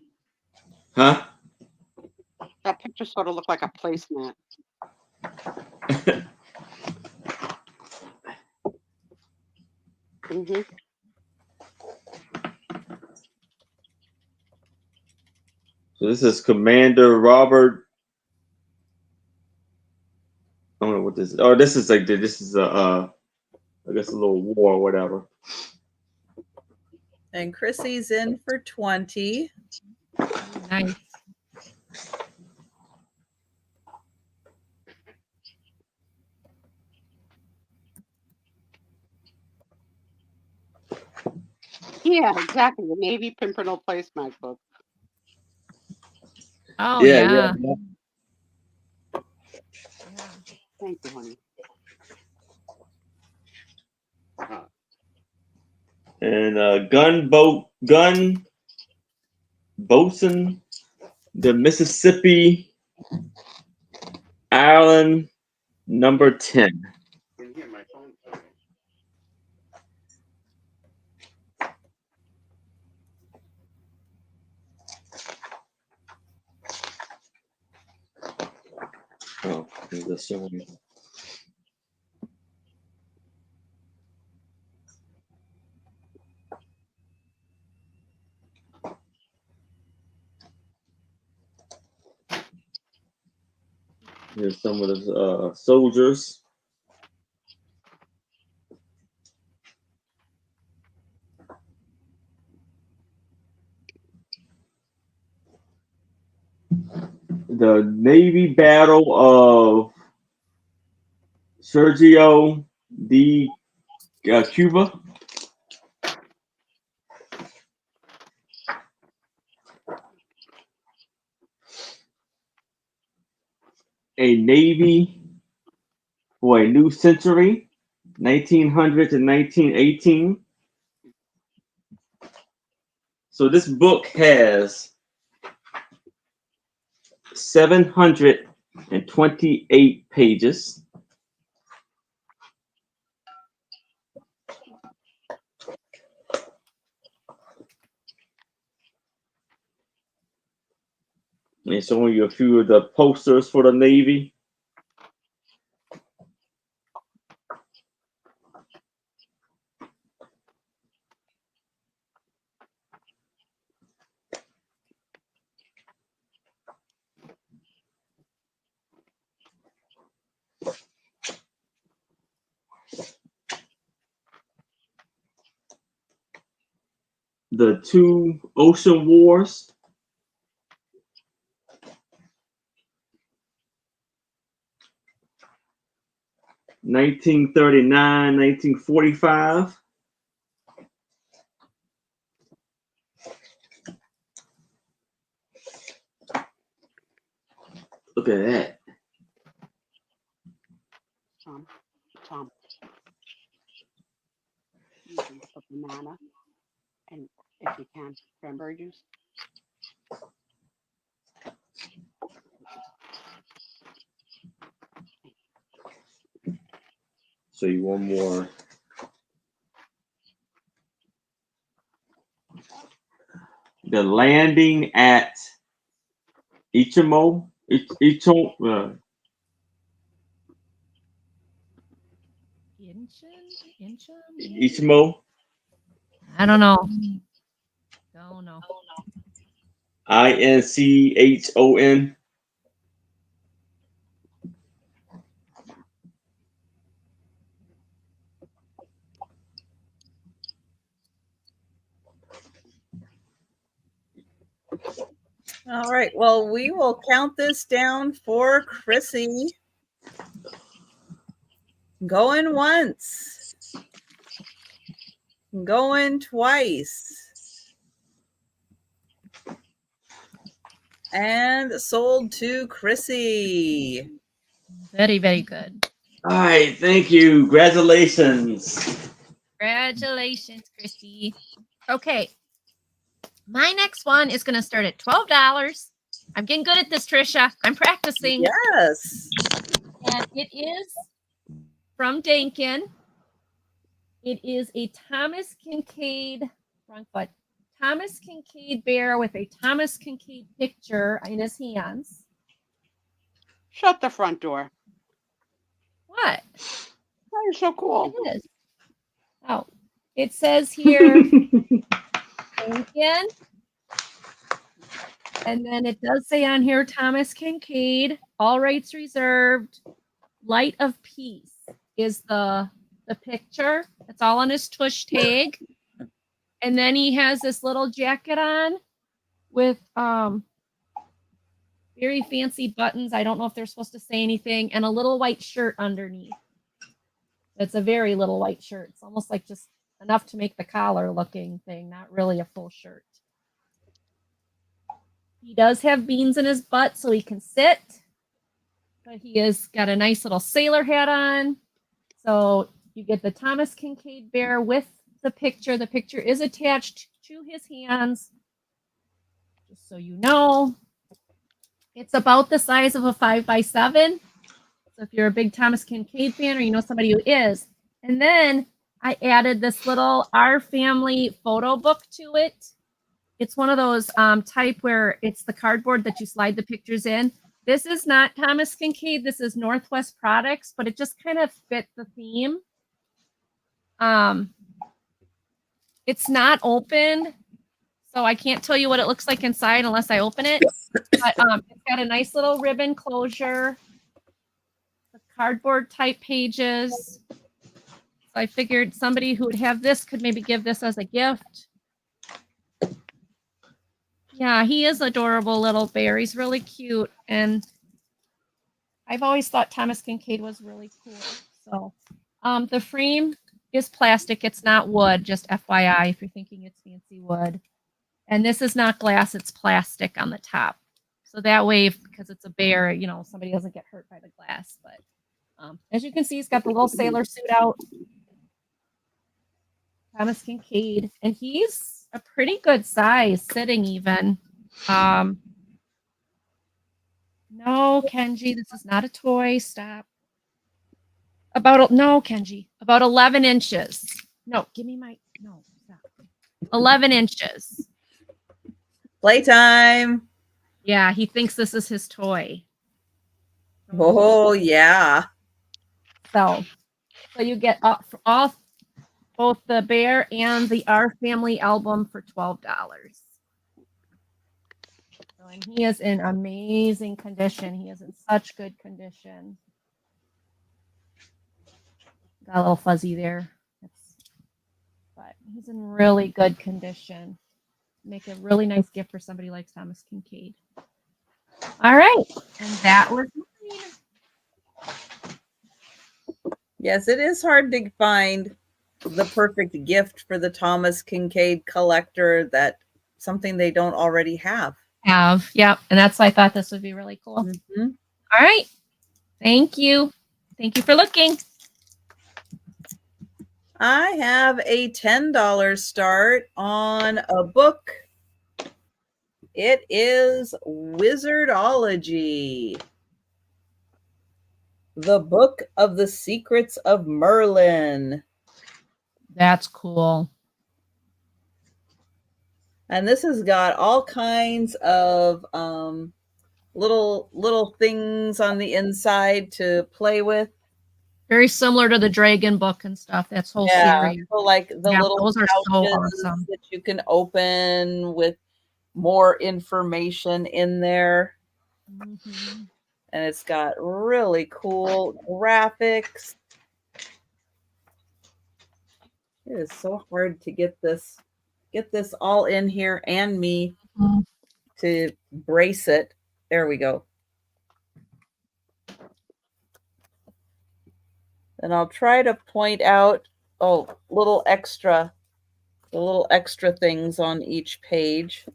Huh? That picture sort of looked like a placemat. So this is Commander Robert. I don't know what this is. Oh, this is like this is I guess a little war or whatever. And Chrissy's in for 20. Nice. Yeah, exactly. The Navy Pimpernel Placemat book. Oh Yeah. Thank you, honey. And gun boatswain, the Mississippi Island, number 10. Can hear my phone. Oh, there's so many. Here's some of the soldiers. The Navy Battle of Sergio de Cuba. A Navy for a New Century, 1900 to 1918. So this book has 728 pages. And showing you a few of the posters for the Navy. The two ocean wars. (1939, 1945). Look at that. Tom. You can put banana and, if you can, cranberry juice. So you want more. The landing at Ichimo. Ichimo. I don't know. Don't know. Inchon. All right. Well, we will count this down for Chrissy. Going once. Going twice. And sold to Chrissy. Very, very good. All right. Thank you. Congratulations. Congratulations, Chrissy. Okay. My next one is going to start at $12. I'm getting good at this, Trisha. I'm practicing. Yes. And it is from Dankin. It is a Thomas Kincaid, wrong foot, Thomas Kincaid bear with a Thomas Kincaid picture in his hands. Shut the front door. What? That is so cool. It is. Oh, it says here, Dankin, And then it does say on here, Thomas Kincaid, all rights reserved. Light of Peace is the picture. It's all on his tush tag. And then he has this little jacket on with very fancy buttons. I don't know if they're supposed to say anything, and a little white shirt underneath. It's a very little white shirt. It's almost like just enough to make the collar looking thing, not really a full shirt. He does have beans in his butt so he can sit, but he has got a nice little sailor hat on. So you get the Thomas Kincaid bear with the picture. The picture is attached to his hands, just so you know. It's about the size of a 5x7. So if you're a big Thomas Kincaid fan or you know somebody who is. And then I added this little Our Family photo book to it. It's one of those type where it's the cardboard that you slide the pictures in. This is not Thomas Kincaid. This is Northwest Products, but it just kind of fit the theme. It's not open, so I can't tell you what it looks like inside unless I open it. But it's got a nice little ribbon closure, the cardboard type pages. So I figured somebody who would have this could maybe give this as a gift. Yeah, he is adorable little bear. He's really cute. And I've always thought Thomas Kincaid was really cool. So the frame is plastic. It's not wood, just FYI, if you're thinking it's fancy wood. And this is not glass, it's plastic on the top. So that way, because it's a bear, you know, somebody doesn't get hurt by the glass. But as you can see, he's got the little sailor suit out. Thomas Kincaid. And he's a pretty good size, sitting even. No, Kenji, this is not a toy. Stop. No, Kenji. About 11 inches. No, give me my, no, stop. 11 inches. Playtime. Yeah, he thinks this is his toy. Oh, yeah. So you get off both the bear and the Our Family album for $12. So, and he is in amazing condition. He is in such good condition. Got a little fuzzy there. But he's in really good condition. Make a really nice gift for somebody like Thomas Kincaid. All right. And that was mine. Yes, it is hard to find the perfect gift for the Thomas Kincaid collector, that something they don't already have. Yep. And that's why I thought this would be really cool. Mm-hmm. All right. Thank you. Thank you for looking. I have a $10 start on a book. It is Wizardology. The Book of the Secrets of Merlin. That's cool. And this has got all kinds of little things on the inside to play with. Very similar to the Dragon book and stuff. That's whole series. So like the little those are so awesome that you can open with more information in there. Mm-hmm. And it's got really cool graphics. It is so hard to get this all in here and me to brace it. There we go. And I'll try to point out the little extra things on each page.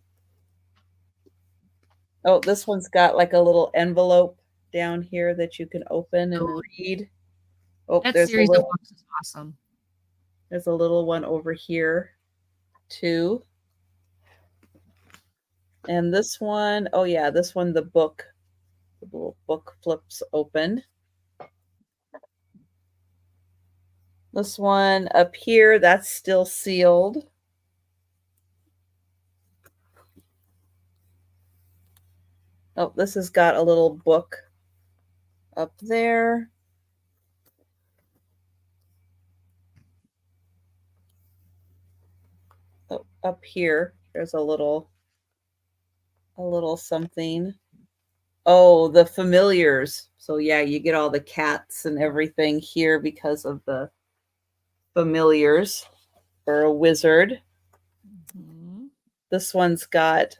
Oh, this one's got like a little envelope down here that you can open and read. Oh, that series of books is awesome. There's a little one over here too. And this one, oh yeah, this one, the little book flips open. This one up here, that's still sealed. Oh, this has got a little book up there. Oh, up here, there's a little a little something. Oh, the familiars. So yeah, you get all the cats and everything here because of the familiars for a wizard. Mhm. This one's got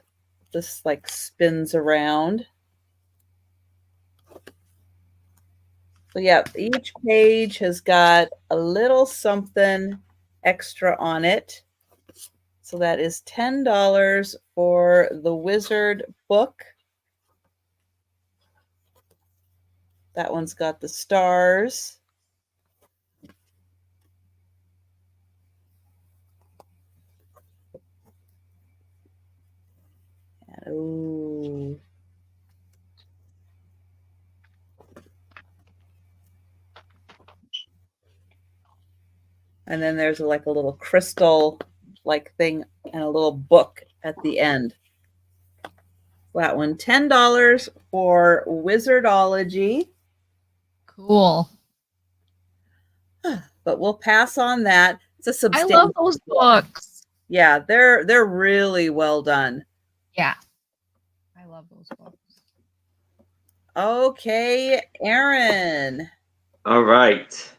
this like spins around. So yeah, each page has got a little something extra on it. So that is $10 for the wizard book. That one's got the stars. Ooh. And then there's like a little crystal like thing and a little book at the end. That one, $10 for Wizardology. Cool. But we'll pass on that. It's a I substantial. love those books. Yeah, they're really well done. Yeah. I love those books. Okay, Aaron. All right.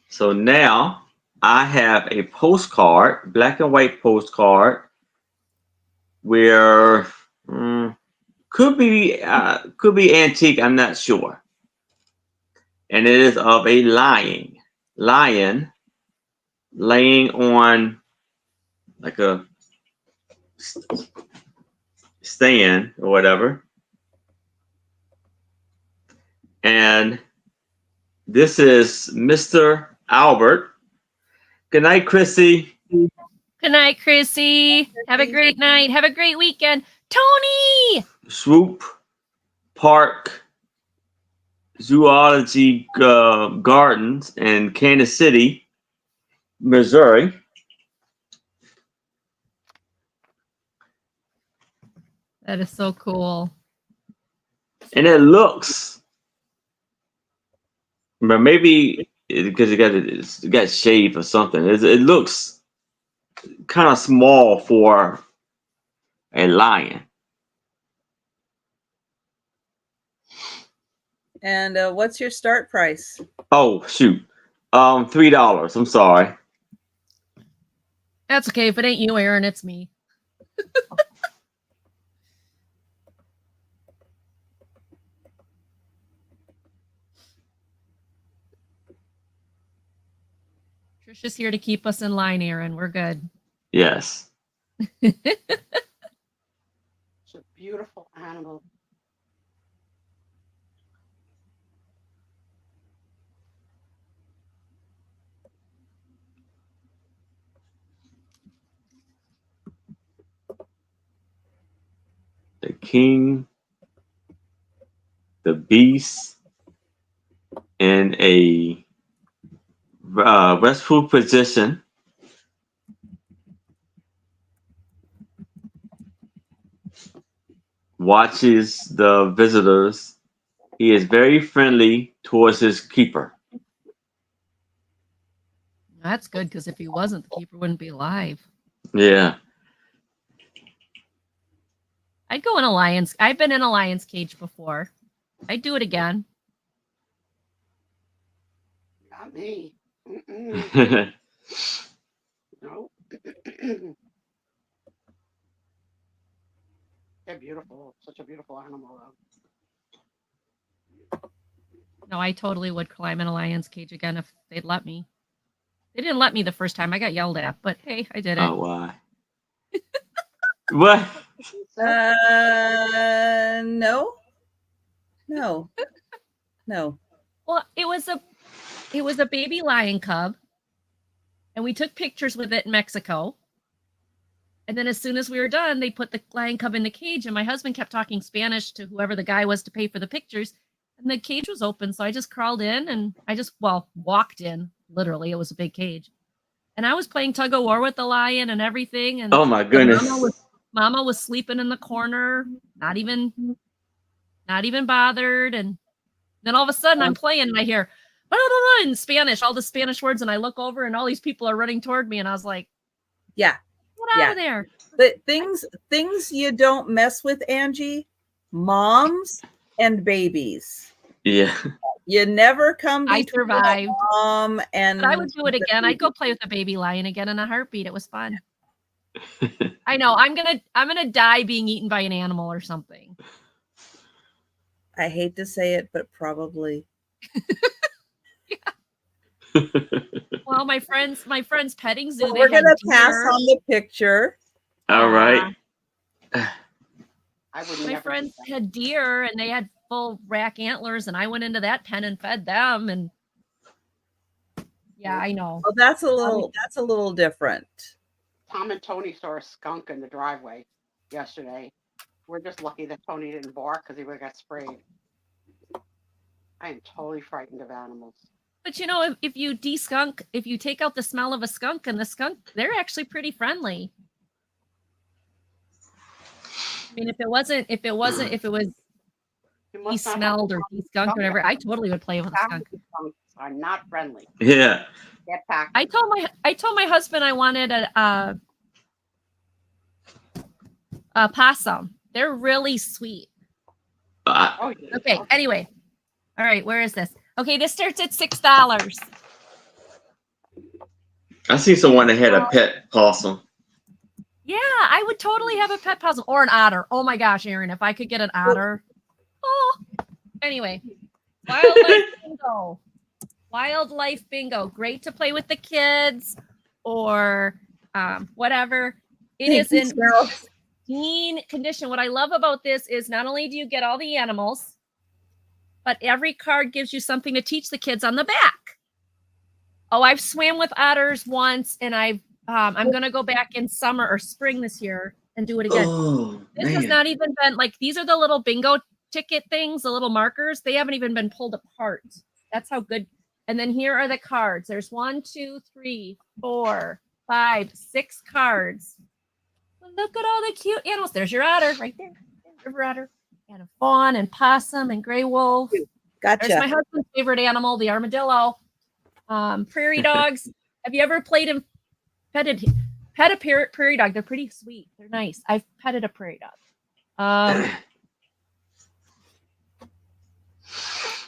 So now I have a postcard, black and white postcard, where could be antique. I'm not sure. And it is of a lion laying on like a stand or whatever. And this is Mr. Albert. Good night, Chrissy. Good night, Chrissy. Have a great night. Have a great weekend. Tony! Swoop Park Zoology Gardens in Kansas City, Missouri. That is so cool. And it looks, but maybe because it got shaved or something. It looks kind of small for a lion. And what's your start price? Oh shoot, $3. I'm sorry. That's okay. If it ain't you, Aaron, it's me. Trisha's here to keep us in line, Aaron. We're good. Yes. It's a beautiful animal. The king, the beast, in a restful position. Watches the visitors. He is very friendly towards his keeper. That's good, because if he wasn't, the keeper wouldn't be alive. Yeah. I'd go in a lion's. I've been in a lion's cage before. I'd do it again. Not me. No. They're beautiful. Such a beautiful animal, though. No, I totally would climb in a lion's cage again if they'd let me. They didn't let me the first time. I got yelled at, but hey, I did it. Oh, why? What? No. Well, it was a baby lion cub, and we took pictures with it in Mexico. And then as soon as we were done, they put the lion cub in the cage, and my husband kept talking Spanish to whoever the guy was to pay for the pictures. And the cage was open, so I just crawled in and walked in. Literally, it was a big cage. And I was playing tug of war with the lion and everything. And Oh my goodness! Mama was sleeping in the corner, not even bothered. And then all of a sudden, I'm playing and I hear blah, blah, blah, in Spanish, all the Spanish words, and I look over and all these people are running toward me, and I was like, yeah, Get out of there. The things you don't mess with, Angie, moms and babies. Yeah. You never come I between survived. mom and But I would do it again. I'd go play with a baby lion again in a heartbeat. It was fun. I know. I'm gonna die being eaten by an animal or something. I hate to say it, but probably. Well, my friend's petting zoo. We're gonna pass on the picture. All right. My friends had deer and they had full rack antlers, and I went into that pen and fed them. And yeah, I know. Oh, that's a little different. Tom and Tony saw a skunk in the driveway yesterday. We're just lucky that Tony didn't bark because he would have got sprayed. I am totally frightened of animals. But you know, if you de-skunk, if you take out the smell of a skunk and the skunk, they're actually pretty friendly. I mean, if it was de-smelled or de-skunked or whatever, I totally would play with a skunk. Skunks are not friendly. Yeah. Get back. I told my husband I wanted a possum. They're really sweet. Okay. Anyway, all right. Where is this? Okay, this starts at $6. I see someone that had a pet possum. Yeah, I would totally have a pet possum or an otter. Oh my gosh, Aaron, if I could get an otter. Oh, anyway, wildlife bingo. Wildlife bingo. Great to play with the kids or whatever. It is in pristine condition. What I love about this is not only do you get all the animals, but every card gives you something to teach the kids on the back. Oh, I've swam with otters once, and I'm going to go back in summer or spring this year and do it again. Oh, this has not even been, like, these are the little bingo ticket things, the little markers. They haven't even been pulled apart. That's how good. And then here are the cards. There's 1, 2, 3, 4, 5, 6 cards. Look at all the cute animals. There's your otter right there. River otter. And a fawn and possum and gray wolf. Gotcha. There's my husband's favorite animal, the armadillo. Prairie dogs. Have you ever pet a prairie dog? They're pretty sweet. They're nice. I've petted a prairie dog.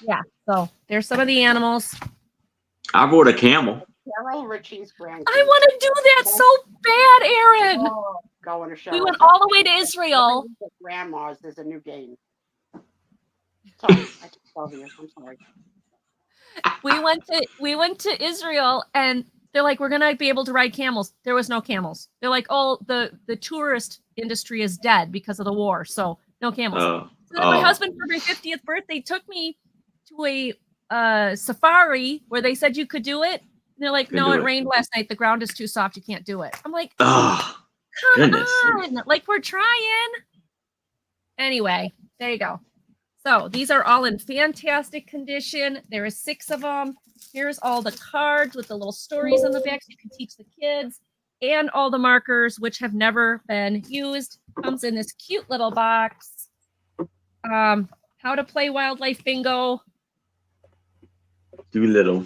Yeah. So there's some of the animals. I rode a camel. Carol Ritchie's grandkids. I want to do that so bad, Aaron. Oh, going to show. We went all the way to Israel. Grandma's. There's a new game. Sorry, I just love you. I'm sorry. We went to Israel, and they're like, we're gonna be able to ride camels. There was no camels. They're like, oh, the tourist industry is dead because of the war, so no camels. So then my husband, for my 50th birthday, took me to a safari where they said you could do it. And they're like, no, it rained last night. The ground is too soft. You can't do it. I'm like, come on. Like, we're trying. Anyway, there you go. So these are all in fantastic condition. There is 6 of them. Here's all the cards with the little stories on the back so you can teach the kids. And all the markers, which have never been used. Comes in this cute little box. How to play wildlife bingo. Doolittle.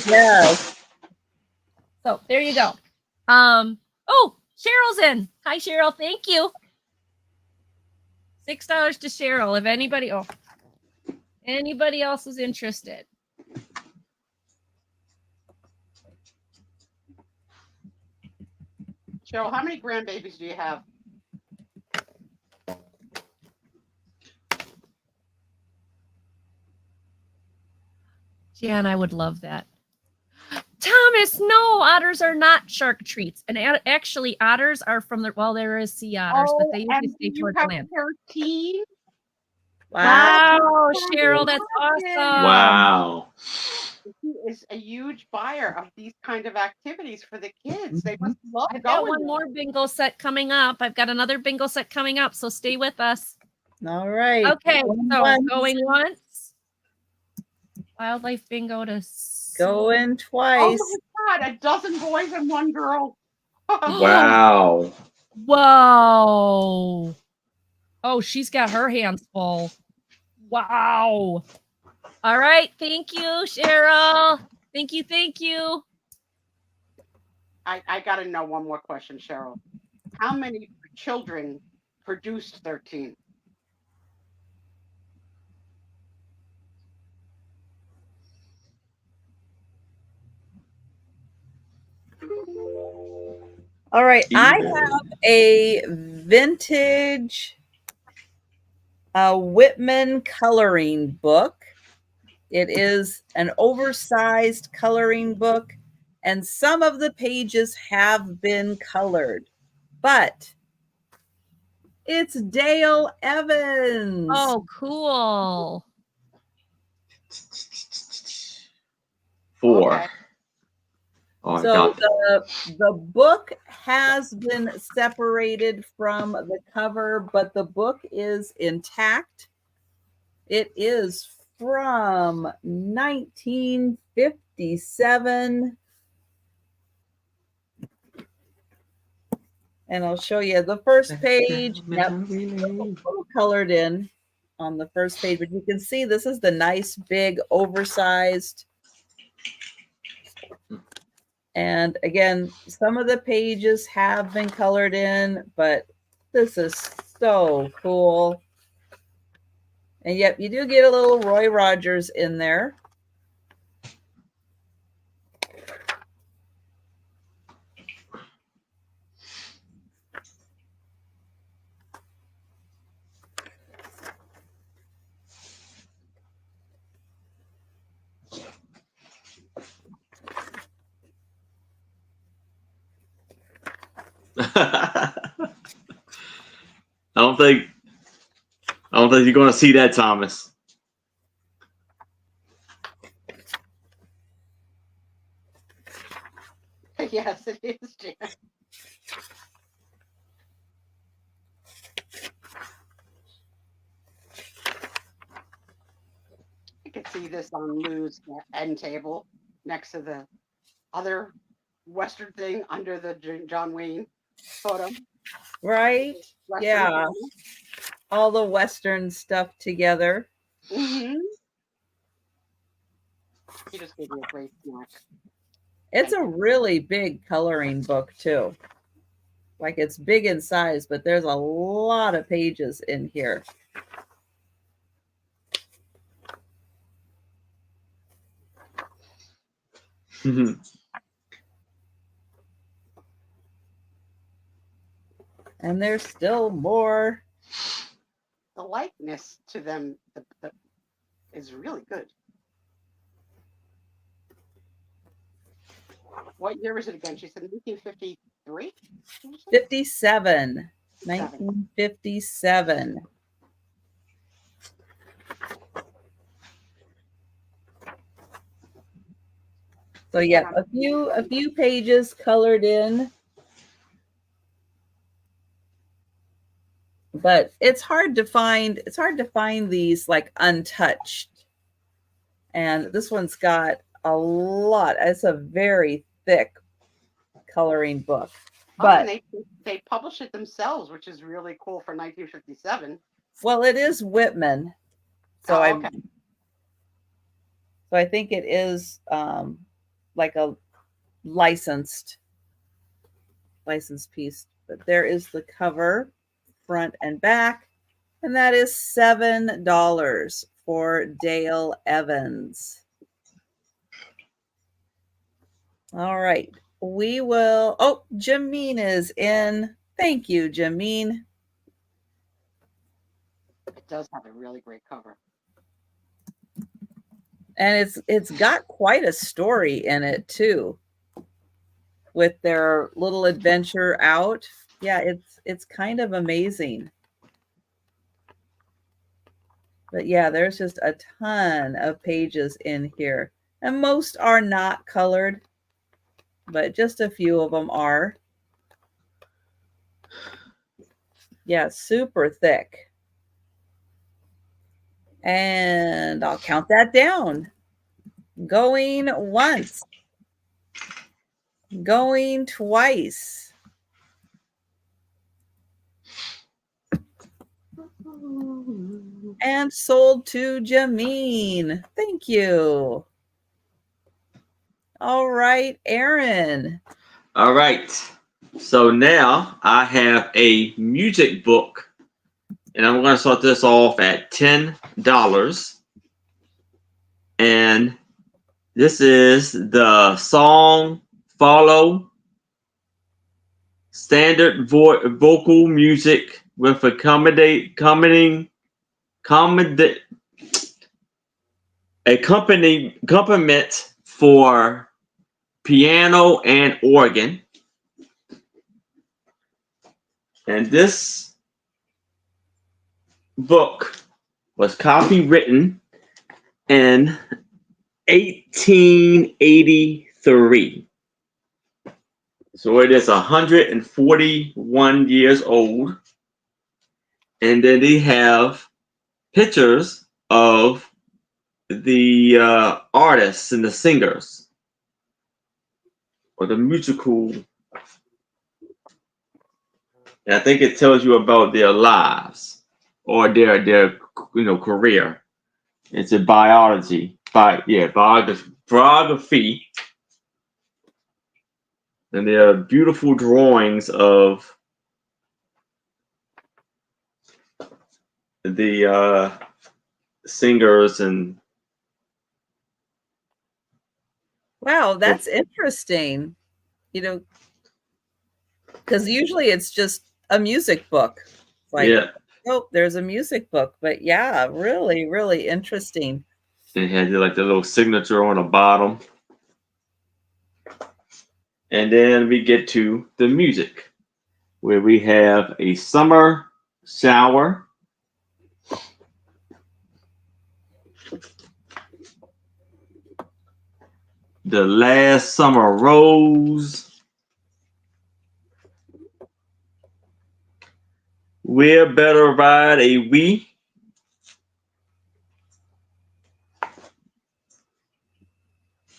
Yes. So there you go. Oh, Cheryl's in. Hi, Cheryl. Thank you. $6 to Cheryl. If anybody else is interested. Cheryl, how many grandbabies do you have? Jan, I would love that. Thomas, no, otters are not shark treats. And actually, otters are from there is sea otters, but they usually stay towards land. 13? Wow, Cheryl, that's awesome. Wow. He is a huge buyer of these kind of activities for the kids. They must love I've got one more bingo set coming up. I've got another bingo set coming up, so stay with us. All right. Okay, so going once. Wildlife bingo to going twice. Oh my God, 12 boys and 1 girl. Wow. Whoa. Oh, she's got her hands full. Wow. All right. Thank you, Cheryl. Thank you. Thank you. I got to know one more question, Cheryl. How many children produced 13? All right. I have a vintage Whitman coloring book. It is an oversized coloring book, and some of the pages have been colored, but it's Dale Evans. Oh, cool. 4. Okay. Oh, So the book has been separated from the cover, but the book is intact. It is from 1957. And I'll show you the first page. Yep, colored in on the first page, but you can see this is the nice, big, oversized. And again, some of the pages have been colored in, but this is so cool. And yep, you do get a little Roy Rogers in there. I don't think you're going to see that, Thomas. Yes, it is, Jan. You can see this on Lou's end table next to the other Western thing under the John Wayne photo. Right? Western yeah. photo. All the Western stuff together. Mm-hmm. He just gave me a great snack. It's a really big coloring book, too. Like, it's big in size, but there's a lot of pages in here. And there's still more. The likeness to them is really good. What year was it again? She said 1953? 57. 1957. So yeah, a few pages colored in. But it's hard to find these like untouched. And this one's got a lot. It's a very thick coloring book. But and they publish it themselves, which is really cool for 1957. Well, it is Whitman. So okay. So I think it is like a licensed piece. But there is the cover, front and back, and that is $7 for Dale Evans. All right. We will. Oh, Jameen is in. Thank you, Jameen. It does have a really great cover. And it's got quite a story in it too. With their little adventure out. Yeah, it's kind of amazing. But yeah, there's just a ton of pages in here. And most are not colored, but just a few of them are. Yeah, super thick. And I'll count that down. Going once. Going twice. And sold to Jameen. Thank you. All right, Aaron. All right. So now I have a music book, and I'm going to start this off at $10. And this is the song Follow Standard Vocal Music with accompaniment for piano and organ. And this book was copywritten in 1883. So it is 141 years old. And then they have pictures of the artists and the singers, or the musical. And I think it tells you about their lives or their career. It's a biography. And there are beautiful drawings of the singers and. Wow, that's interesting. Because usually it's just a music book. Like, oh, there's a music book. But yeah, really, really interesting. They had like the little signature on the bottom. And then we get to the music, where we have a summer shower, the last summer rose, we're better ride a wee,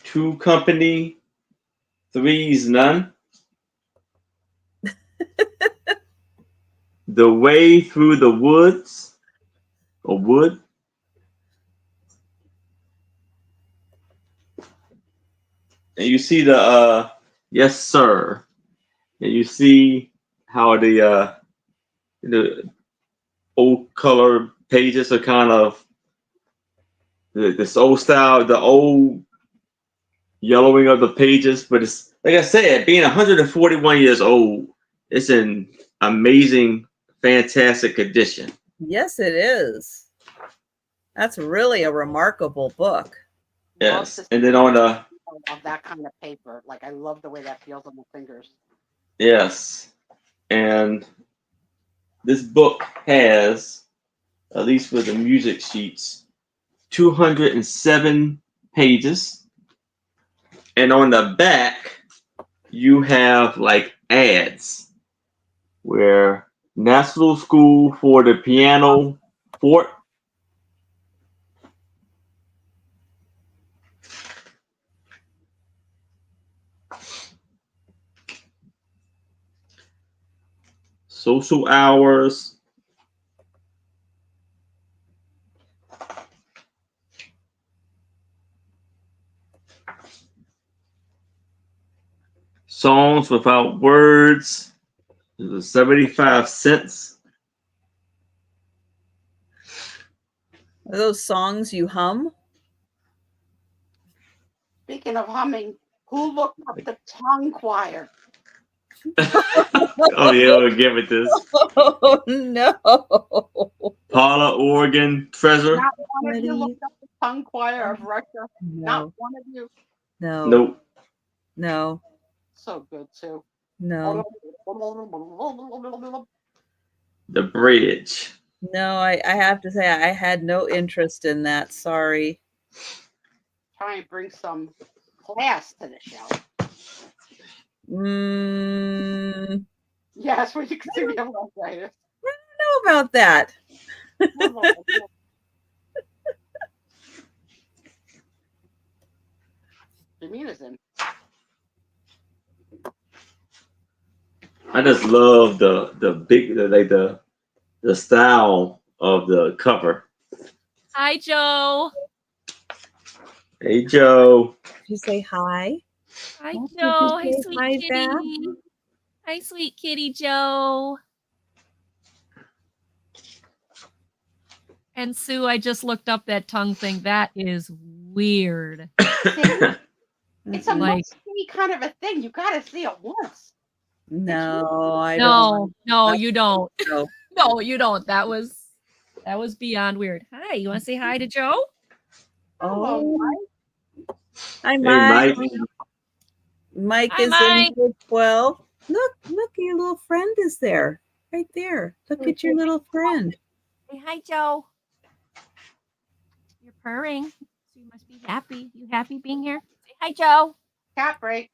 two company, three's none, the way through the woods, or wood, and you see the yes sir, and you see how the old color pages are kind of this old style, the old yellowing of the pages. But it's like I said, being 141 years old, it's an amazing, fantastic edition. Yes, it is. That's really a remarkable book. Yes, and then on the of that kind of paper, like I love the way that feels on the fingers. Yes, and this book has, at least with the music sheets, 207 pages, and on the back you have like ads where National School for the Piano Fort, social hours, songs without words, 75 cents. Are those songs you hum? Speaking of humming, who looked up the tongue choir? Oh yeah, we'll give it this. Oh no. Paula Oregon Treasure. Not one of you looked up the tongue choir of Russia. No. Not one of you. No. Nope. No. So good too. No. The Bridge. No, I have to say I had no interest in that. Sorry. Try and bring some class to the show. Yes, well, you can see we have arthritis. I don't know about that. Jamina's in. I just love the style of the cover. Hi, Joe. Hey, Joe. Did you say hi? Hi, Oh, Joe. did you Hi, say sweet hi back? kitty. Hi, sweet kitty Joe. And Sue, I just looked up that tongue thing. That is weird. It's a must-see kind of a thing. You got to see it once. No, I No, don't. you don't. No. No, you don't. That was beyond weird. Hi, you want to say hi to Joe? Oh, hi, Hey, Mike. Mike. Mike Hi, is Mike. in grade 12. Look, your little friend is there. Right there. Look at your little friend. Say hi, Joe. You're purring, so you must be happy. You happy being here? Say hi, Joe. Cat break.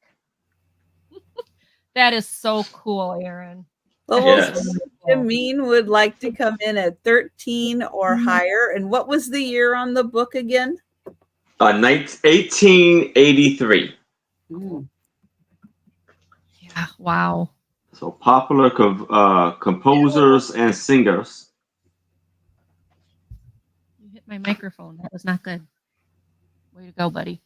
That is so cool, Aaron. Almost Yes. Jameen would like to come in at 13 or higher. And what was the year on the book again? 1883. Yeah, wow. So popular composers and singers. You hit my microphone. That was not good. Way to go, buddy.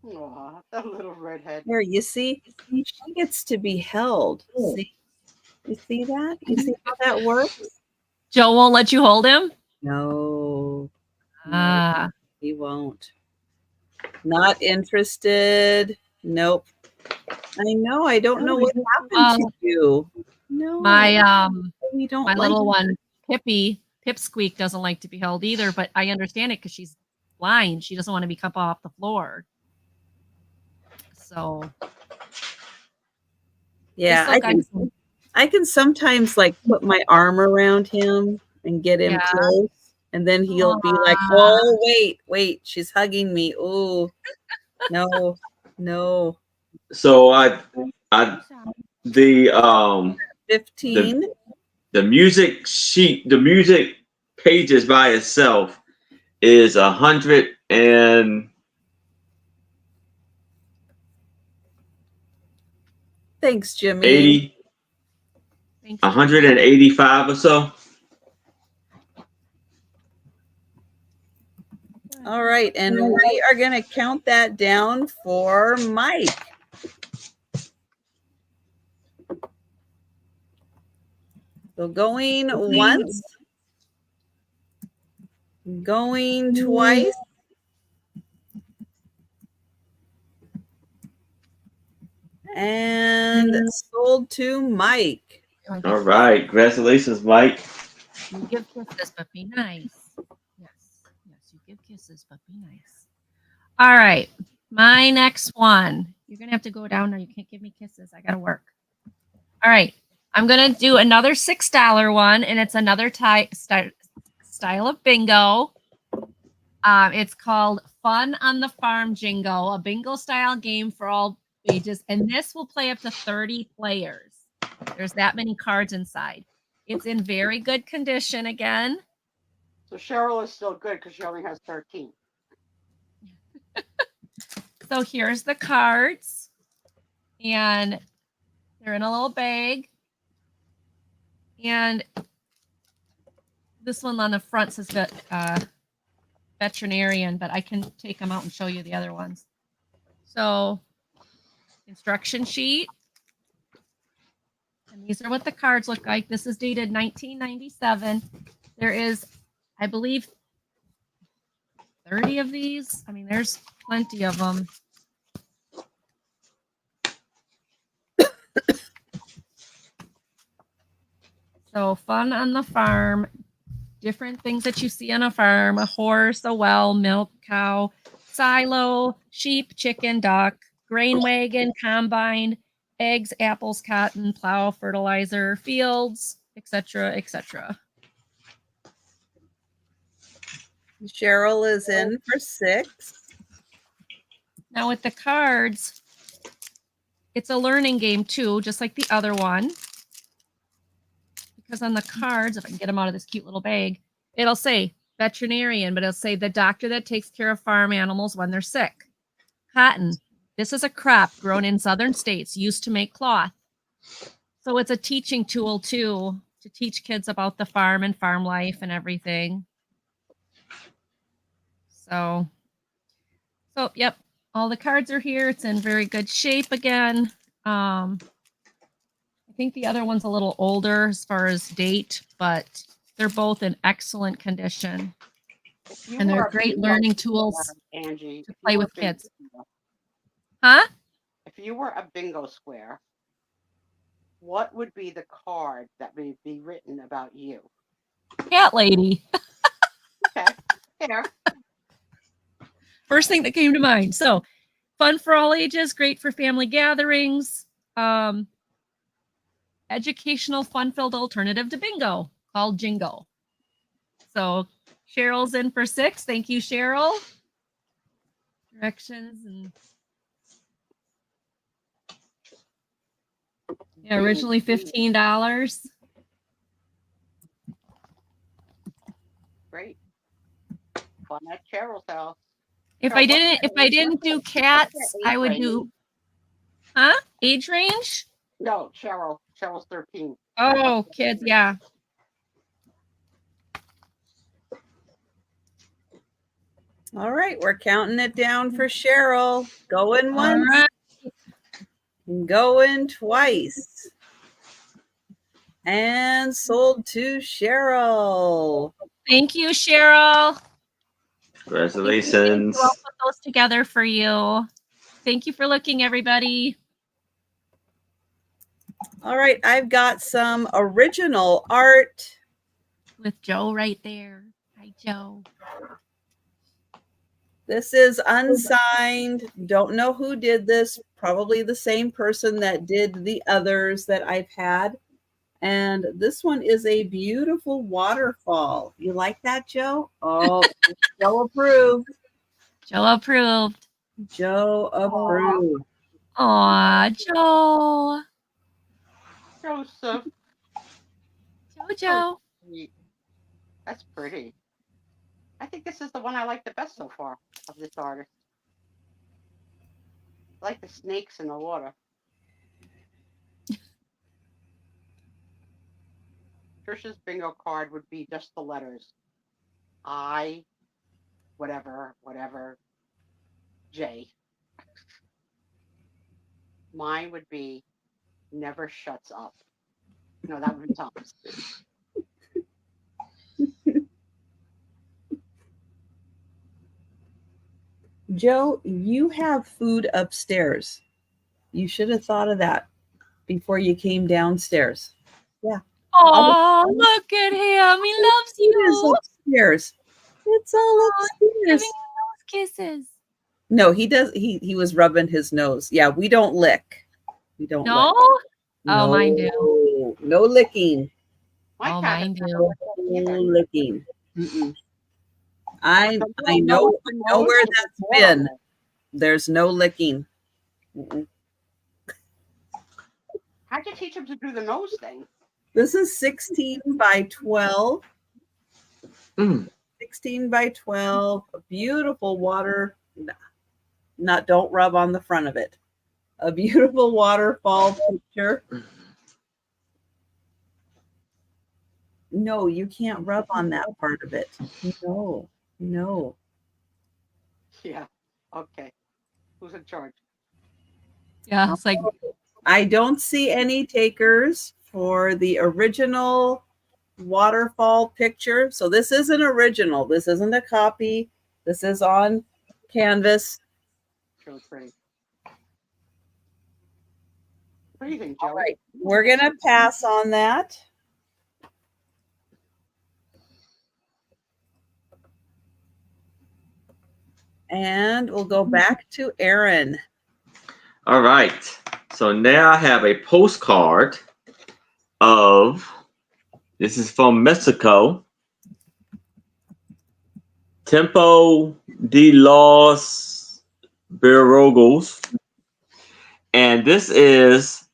Aw, that little redhead. There, you see, she gets to be held. See? You see that? You see how that works? Joe won't let you hold him? No. Ah. He won't. Not interested. Nope. I know. I don't know what happened to you. No. We don't my like little one, Pipsqueak, doesn't like to be held either, but I understand it because she's blind. She doesn't want to be up off the floor. So yeah, I can sometimes like put my arm around him and get him close, and then he'll be like, "Oh, wait, she's hugging me." Oh, no. So the 15. The music sheet, the music pages by itself is 100 and Thanks, Jimmy. 185 or so. All right, and we are going to count that down for Mike. So going once, going twice, and sold to Mike. All right, congratulations, Mike. You give kisses, but be nice. Yes, you give kisses, but be nice. All right, my next one. You're gonna have to go down now. You can't give me kisses. I gotta work. All right, I'm gonna do another $6 one, and it's another style of bingo. It's called Fun on the Farm Jingo, a bingo style game for all ages, and this will play up to 30 players. There's that many cards inside. It's in very good condition again. So Cheryl is still good because she only has 13. So here's the cards, and they're in a little bag. And this one on the front says veterinarian, but I can take them out and show you the other ones. So instruction sheet. And these are what the cards look like. This is dated 1997. There is, I believe, 30 of these. I mean, there's plenty of them. So fun on the farm, different things that you see on a farm: a horse, a well, milk cow, silo, sheep, chicken, duck, grain wagon, combine, eggs, apples, cotton, plow, fertilizer, fields, etc., etc. Cheryl is in for 6. Now with the cards, it's a learning game too, just like the other one. Because on the cards, if I can get them out of this cute little bag, it'll say veterinarian, but it'll say the doctor that takes care of farm animals when they're sick. Cotton. This is a crop grown in southern states used to make cloth. So it's a teaching tool too to teach kids about the farm and farm life and everything. So yep, all the cards are here. It's in very good shape again. I think the other one's a little older as far as date, but they're both in excellent condition. And they're great learning tools, Angie, to play with kids. Huh? If you were a bingo square, what would be the card that would be written about you? Cat lady. Okay. Here. First thing that came to mind. So fun for all ages, great for family gatherings. Educational, fun-filled alternative to bingo called Jingo. So Cheryl's in for 6. Thank you, Cheryl. Directions and yeah, originally $15. Great. Fun at Cheryl's house. If I didn't do cats, I would do age range? No, Cheryl's 13. Oh, kids, yeah. All right, we're counting it down for Cheryl. Going once, right. going twice. And sold to Cheryl. Thank you, Cheryl. Congratulations. I'll put those together for you. Thank you for looking, everybody. All right, I've got some original art. With Joe right there. Hi, Joe. This is unsigned. Don't know who did this. Probably the same person that did the others that I've had. And this one is a beautiful waterfall. You like that, Joe? Oh, Joe approved. Joe approved. Joe approved. Aw, Joe. Joseph. Joe. That's pretty. I think this is the one I like the best so far of this artist. I like the snakes in the water. Trisha's bingo card would be just the letters I, whatever, J. Mine would be never shuts up. No, that would be Tom's. Joe, you have food upstairs. You should have thought of that before you came downstairs. Yeah. Oh, look at him. He loves you. Upstairs. It's all upstairs. Giving you those kisses. No, he does. He was rubbing his nose. Yeah, we don't lick. We don't No? lick. Oh, mine do. No licking. Mine do. No licking. Mm-mm. I know where that's been. There's no licking. Mm-mm. How'd you teach him to do the nose thing? This is 16 by 12. 16 by 12. A beautiful water. Don't rub on the front of it. A beautiful waterfall picture. No, you can't rub on that part of it. No. Yeah. Okay. Who's in charge? Yeah, it's like I don't see any takers for the original waterfall picture. So this is an original. This isn't a copy. This is on canvas. Really pretty. What do you think, Joe? All right. We're going to pass on that. And we'll go back to Aaron. All right. So now I have a postcard of, this is from Mexico, Tempo de los Berrogos. And this is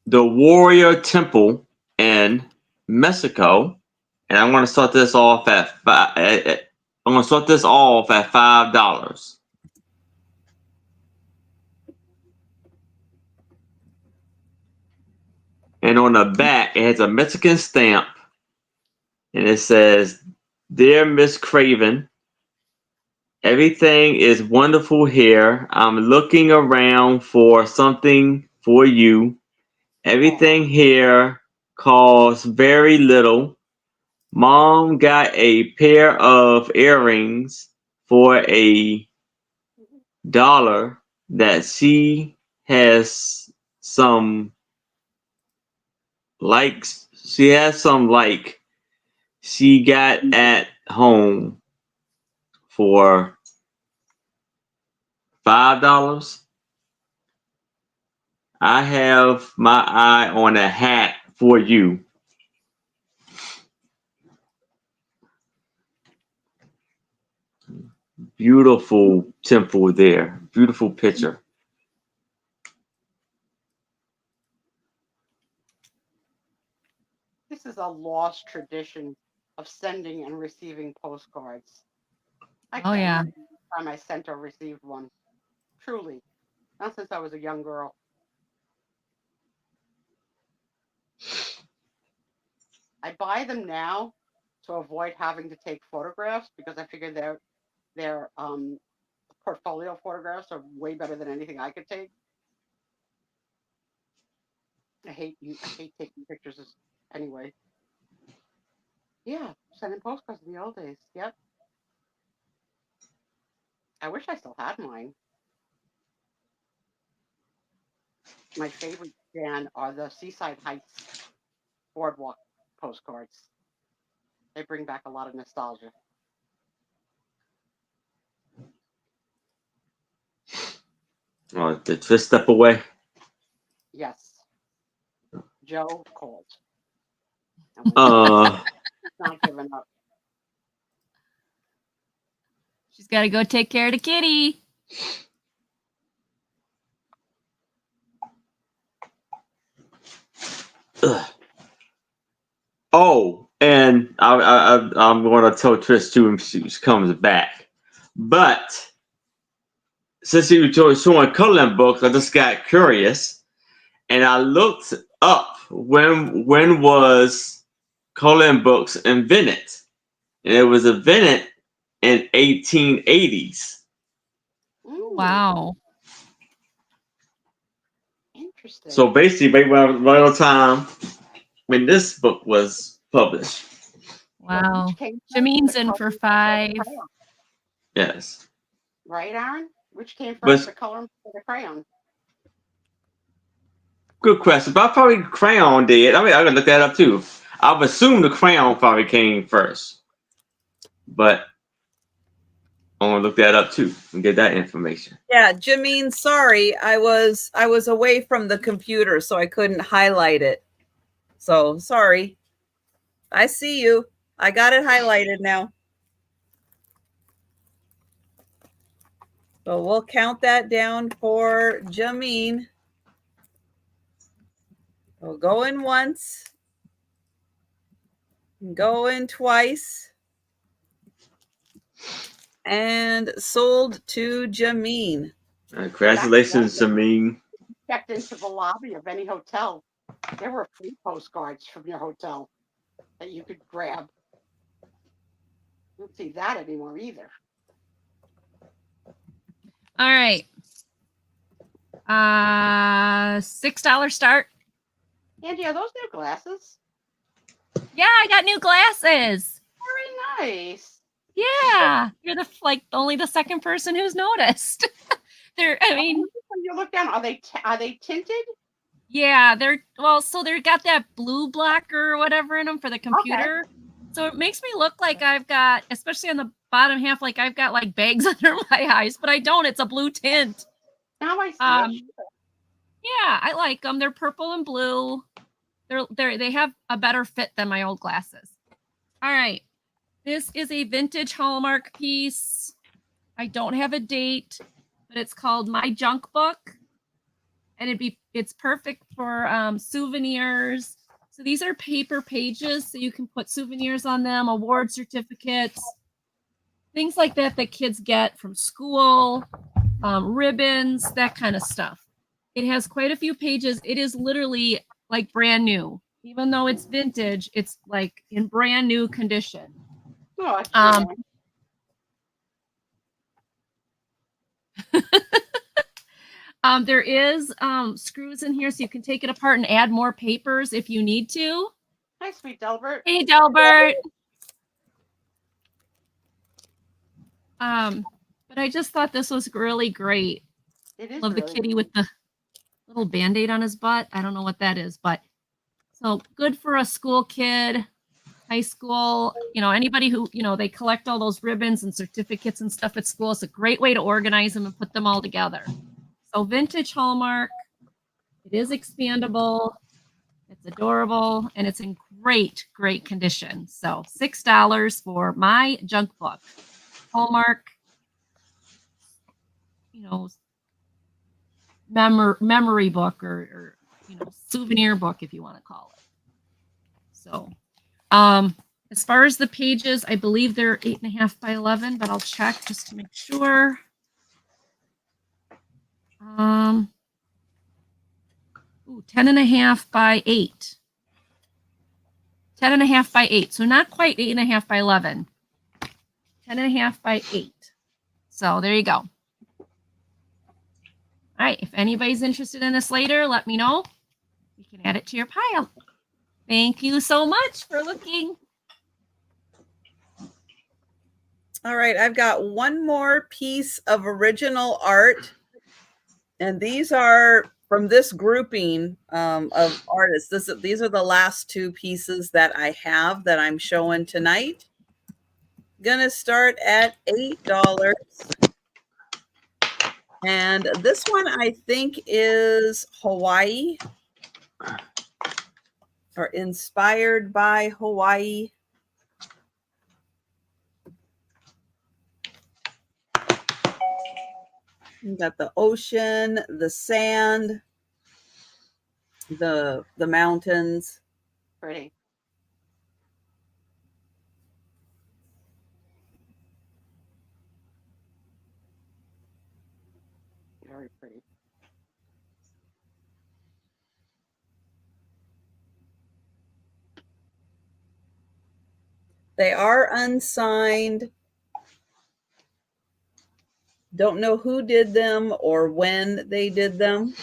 the Warrior Temple in Mexico. And I'm going to start this off at $5. And on the back, it has a Mexican stamp. And it says, "Dear Miss Craven, everything is wonderful here. I'm looking around for something for you. Everything here costs very little. Mom got a pair of earrings for $1 that she has some likes. She has some like she got at home for $5. I have my eye on a hat for you." Beautiful temple there. Beautiful picture. This is a lost tradition of sending and receiving postcards. I can't remember the time I sent or received one. Truly. Not since I was a young girl. I buy them now to avoid having to take photographs because I figure their portfolio photographs are way better than anything I could take. I hate taking pictures anyway. Yeah, sending postcards in the old days. Yep. I wish I still had mine. My favorite, Dan, are the Seaside Heights boardwalk postcards. They bring back a lot of nostalgia. Oh, the Just Step Away. Yes. Joe called. Uh, Not giving up. She's got to go take care of the kitty. Oh, and I'm going to tell Trish too when she comes back. But since you were showing coloring books, I just got curious, and I looked up when was coloring books invented, and it was invented in 1880s. Wow. Interesting. So basically, right around the time when this book was published. Wow. Jamin's in for 5. Yes. Right, Aaron? Which came first, the color or the crayon? Good question. But I probably crayon did. I mean, I gotta look that up too. I would assume the crayon probably came first. But I'm gonna look that up too and get that information. Yeah, Jameen, sorry. I was away from the computer, so I couldn't highlight it. So sorry. I see you. I got it highlighted now. So we'll count that down for Jameen. We'll go in once. Go in twice. And sold to Jameen. Congratulations, Jameen. Checked into the lobby of any hotel. There were free postcards from your hotel that you could grab. You don't see that anymore either. All right. $6 start. Angie, are those new glasses? Yeah, I got new glasses. Very nice. Yeah, you're only the second person who's noticed. When you look down, are they tinted? Yeah, so they've got that blue blocker or whatever in them for the computer. Okay. So it makes me look like I've got, especially on the bottom half, like I've got like bags under my eyes, but I don't. It's a blue tint. Now I see. Yeah, I like them. They're purple and blue. They have a better fit than my old glasses. All right. This is a vintage Hallmark piece. I don't have a date, but it's called My Junk Book. And it's perfect for souvenirs. So these are paper pages, so you can put souvenirs on them, award certificates, things like that kids get from school, ribbons, that kind of stuff. It has quite a few pages. It is literally like brand new. Even though it's vintage, it's like in brand new condition. Oh, that's There is screws in here, so you can take it apart and add more papers if you need to. Hi, sweet Delbert. Hey, Delbert. But I just thought this was really great. It is. Love the kitty with the little Band-Aid on his butt. I don't know what that is, but so good for a school kid, high school, anybody who, they collect all those ribbons and certificates and stuff at school. It's a great way to organize them and put them all together. So vintage Hallmark. It is expandable. It's adorable, and it's in great, great condition. So $6 for my junk book. Hallmark, memory book or souvenir book, if you want to call it. So as far as the pages, I believe they're 8.5 by 11, but I'll check just to make sure. 10.5 by 8. 10.5 by 8. So not quite 8.5 by 11. 10.5 by 8. So there you go. All right. If anybody's interested in this later, let me know. You can add it to your pile. Thank you so much for looking. All right. I've got one more piece of original art. And these are from this grouping of artists. These are the last two pieces that I have that I'm showing tonight. Gonna start at $8. And this one I think is Hawaii or inspired by Hawaii. You got the ocean, the sand, the mountains. Pretty. Very pretty. They are unsigned. Don't know who did them or when they did them.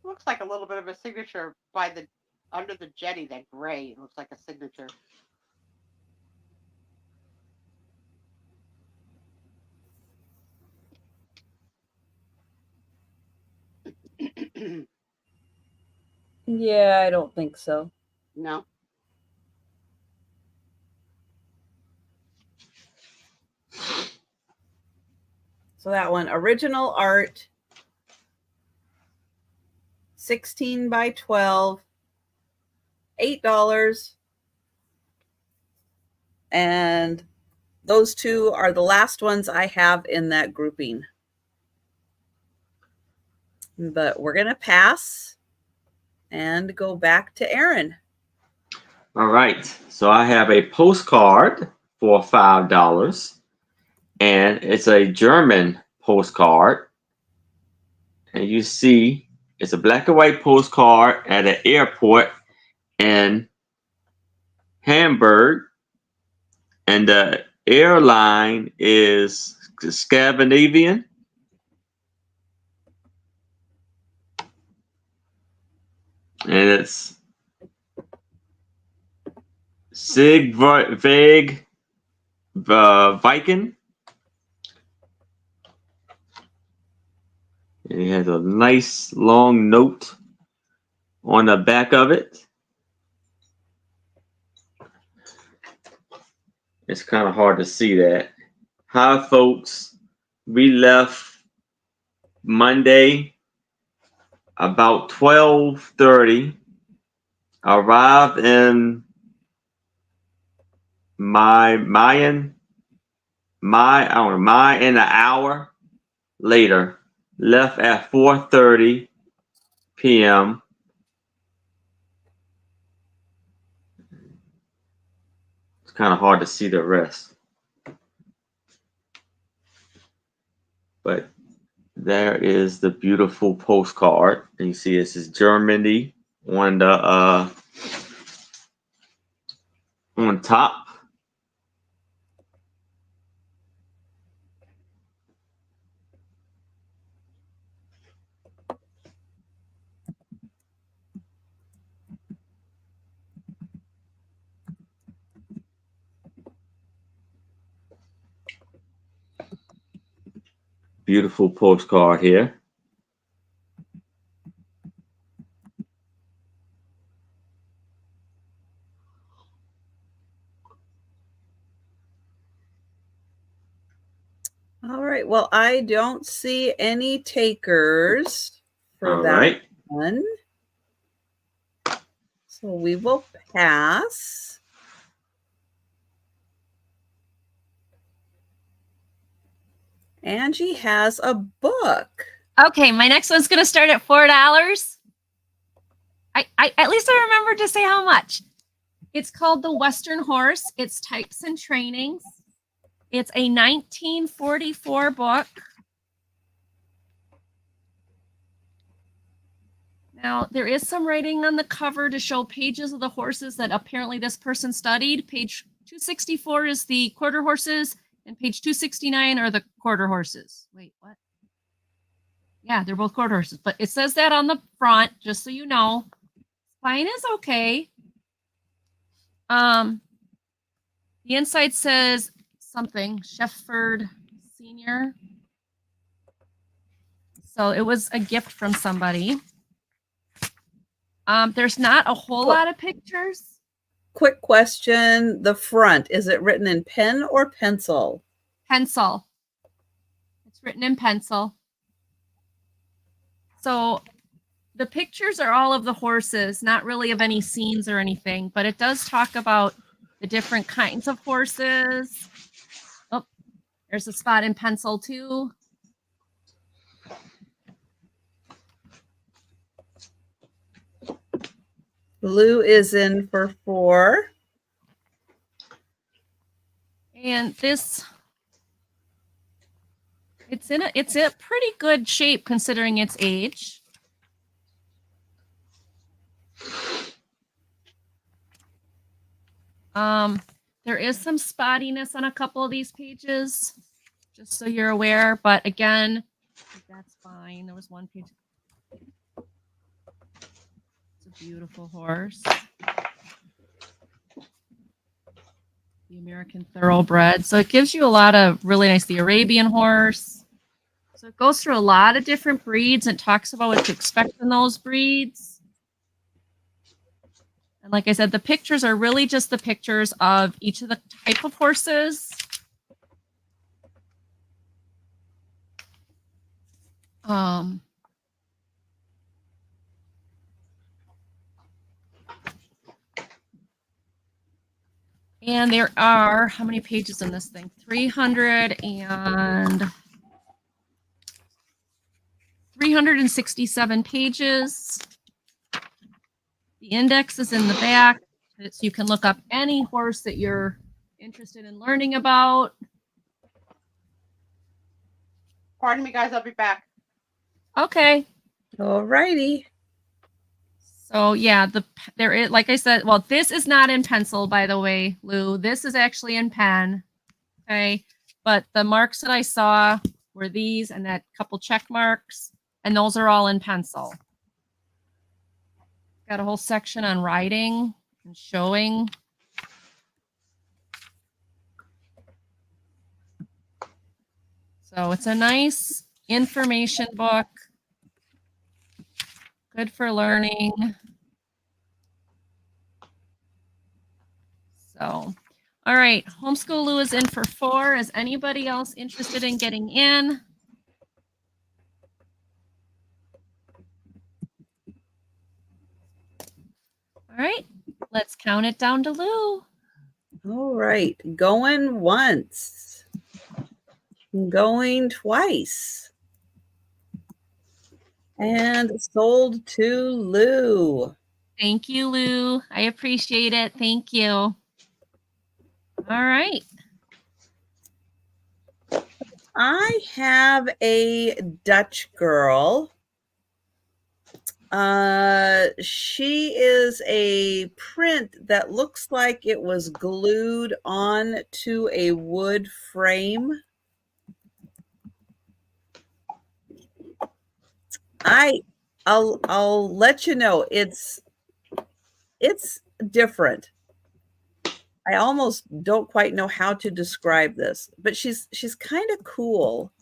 Looks like a little bit of a signature by the under the jetty, that gray. It looks like a signature. Yeah, I don't think so. No. So that one, original art, 16 by 12, $8. And those two are the last ones I have in that grouping. But we're going to pass and go back to Aaron. All right. So I have a postcard for $5. And it's a German postcard. And you see it's a black and white postcard at an airport in Hamburg. And the airline is Scandinavian. And it's Sigvig Viking. And it has a nice long note on the back of it. It's kind of hard to see that. Hi, folks. We left Monday about 12:30. Arrived in Mayan an hour later. Left at 4:30 p.m. It's kind of hard to see the rest. But there is the beautiful postcard. And you see this is Germany on the on top. Beautiful postcard here. All right. Well, I don't see any takers for All that right. one. So we will pass. Angie has a book. Okay, my next one's going to start at $4. I at least I remember to say how much. It's called The Western Horse. It's Types and Trainings. It's a 1944 book. Now, there is some writing on the cover to show pages of the horses that apparently this person studied. Page 264 is the quarter horses, and page 269 are the quarter horses. Wait, what? Yeah, they're both quarter horses, but it says that on the front, just so you know. Spine is okay. The inside says something, Shefford Senior. So it was a gift from somebody. There's not a whole lot of pictures. Quick question. The front, is it written in pen or pencil? Pencil. It's written in pencil. So the pictures are all of the horses, not really of any scenes or anything, but it does talk about the different kinds of horses. Oh, there's a spot in pencil too. Lou is in for 4. And this, it's a pretty good shape considering its age. There is some spottiness on a couple of these pages, just so you're aware. But again, that's fine. There was one page. It's a beautiful horse. The American Thoroughbred. So it gives you a lot of really nice, the Arabian horse. So it goes through a lot of different breeds and talks about what to expect in those breeds. And like I said, the pictures are really just the pictures of each of the type of horses. And there are, how many pages in this thing? 367 pages. The index is in the back, so you can look up any horse that you're interested in learning about. Pardon me, guys. I'll be back. Okay. All righty. So yeah, there is, like I said, well, this is not in pencil, by the way, Lou. This is actually in pen. Okay. But the marks that I saw were these and that couple check marks, and those are all in pencil. Got a whole section on riding and showing. So it's a nice information book. Good for learning. So, all right. Homeschool Lou is in for 4. Is anybody else interested in getting in? All right. Let's count it down to Lou. All right. Going once. Going twice. And sold to Lou. Thank you, Lou. I appreciate it. Thank you. All right. I have a Dutch girl. She is a print that looks like it was glued on to a wood frame. I'll let you know. It's different. I almost don't quite know how to describe this, but she's kind of cool.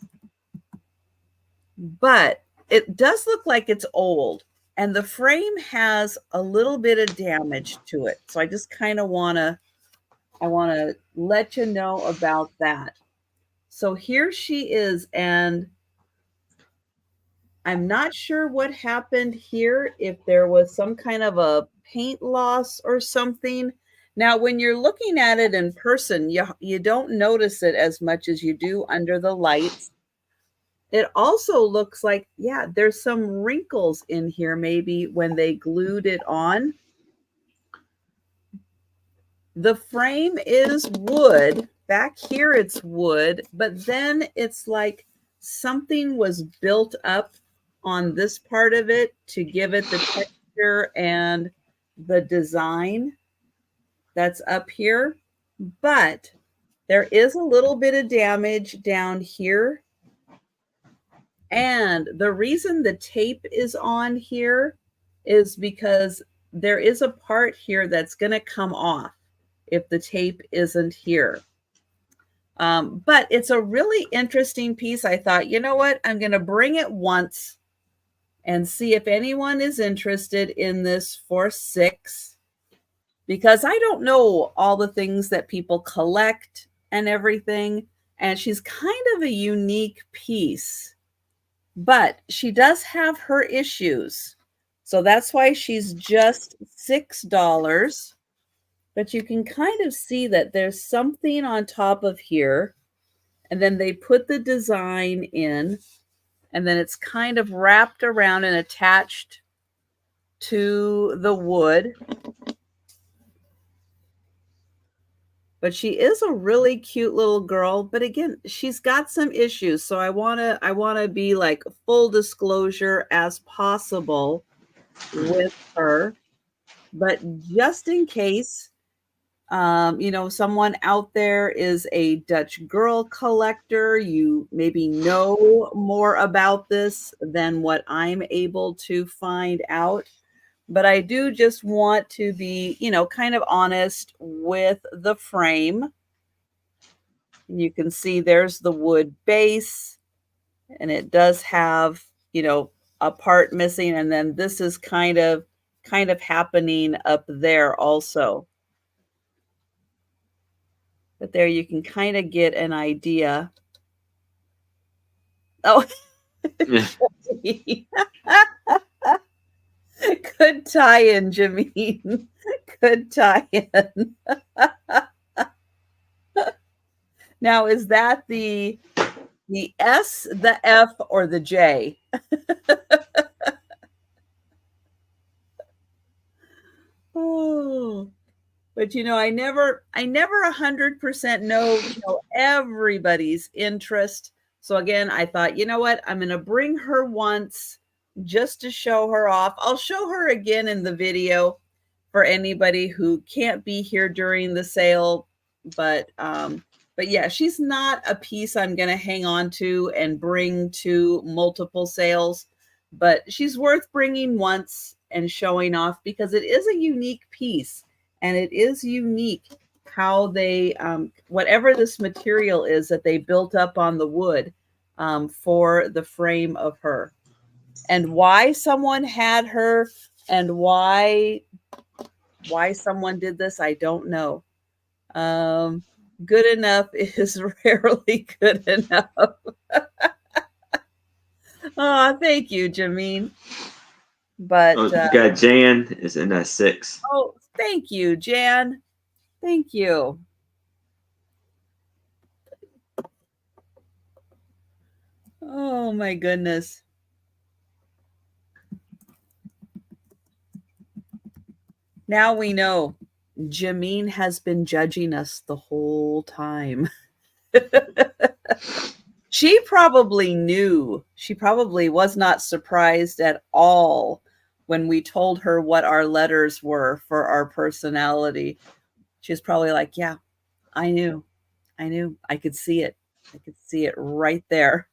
But it does look like it's old, and the frame has a little bit of damage to it. So I just kind of want to let you know about that. So here she is, and I'm not sure what happened here, if there was some kind of a paint loss or something. Now, when you're looking at it in person, you don't notice it as much as you do under the lights. It also looks like, yeah, there's some wrinkles in here, maybe when they glued it on. The frame is wood. Back here it's wood, but then it's like something was built up on this part of it to give it the texture and the design that's up here. But there is a little bit of damage down here. And the reason the tape is on here is because there is a part here that's going to come off if the tape isn't here. But it's a really interesting piece. I thought, you know what? I'm going to bring it once and see if anyone is interested in this for $6, because I don't know all the things that people collect and everything. And she's kind of a unique piece, but she does have her issues. So that's why she's just $6. But you can kind of see that there's something on top of here, and then they put the design in, and then it's kind of wrapped around and attached to the wood. But she is a really cute little girl. But again, she's got some issues. So I want to be like full disclosure as possible with her. But just in case, someone out there is a Dutch girl collector, you maybe know more about this than what I'm able to find out. But I do just want to be, kind of honest with the frame. You can see there's the wood base, and it does have, a part missing. And then this is kind of happening up there also. But there you can kind of get an idea. Oh, Yeah. Good tie-in, Jameen. Good tie-in. Now, is that the S, the F, or the J? Oh, but I never 100% know, everybody's interest. So again, I thought, you know what? I'm going to bring her once just to show her off. I'll show her again in the video for anybody who can't be here during the sale. But yeah, she's not a piece I'm going to hang on to and bring to multiple sales, but she's worth bringing once and showing off because it is a unique piece, and it is unique how they, whatever this material is that they built up on the wood for the frame of her. And why someone had her and why someone did this, I don't know. Good enough is rarely good enough. Oh, thank you, Jameen. But you got Jan is in that 6. Oh, thank you, Jan. Thank you. Oh my goodness. Now we know Jameen has been judging us the whole time. She probably knew. She probably was not surprised at all when we told her what our letters were for our personality. She was probably like, yeah, I knew. I could see it. I could see it right there.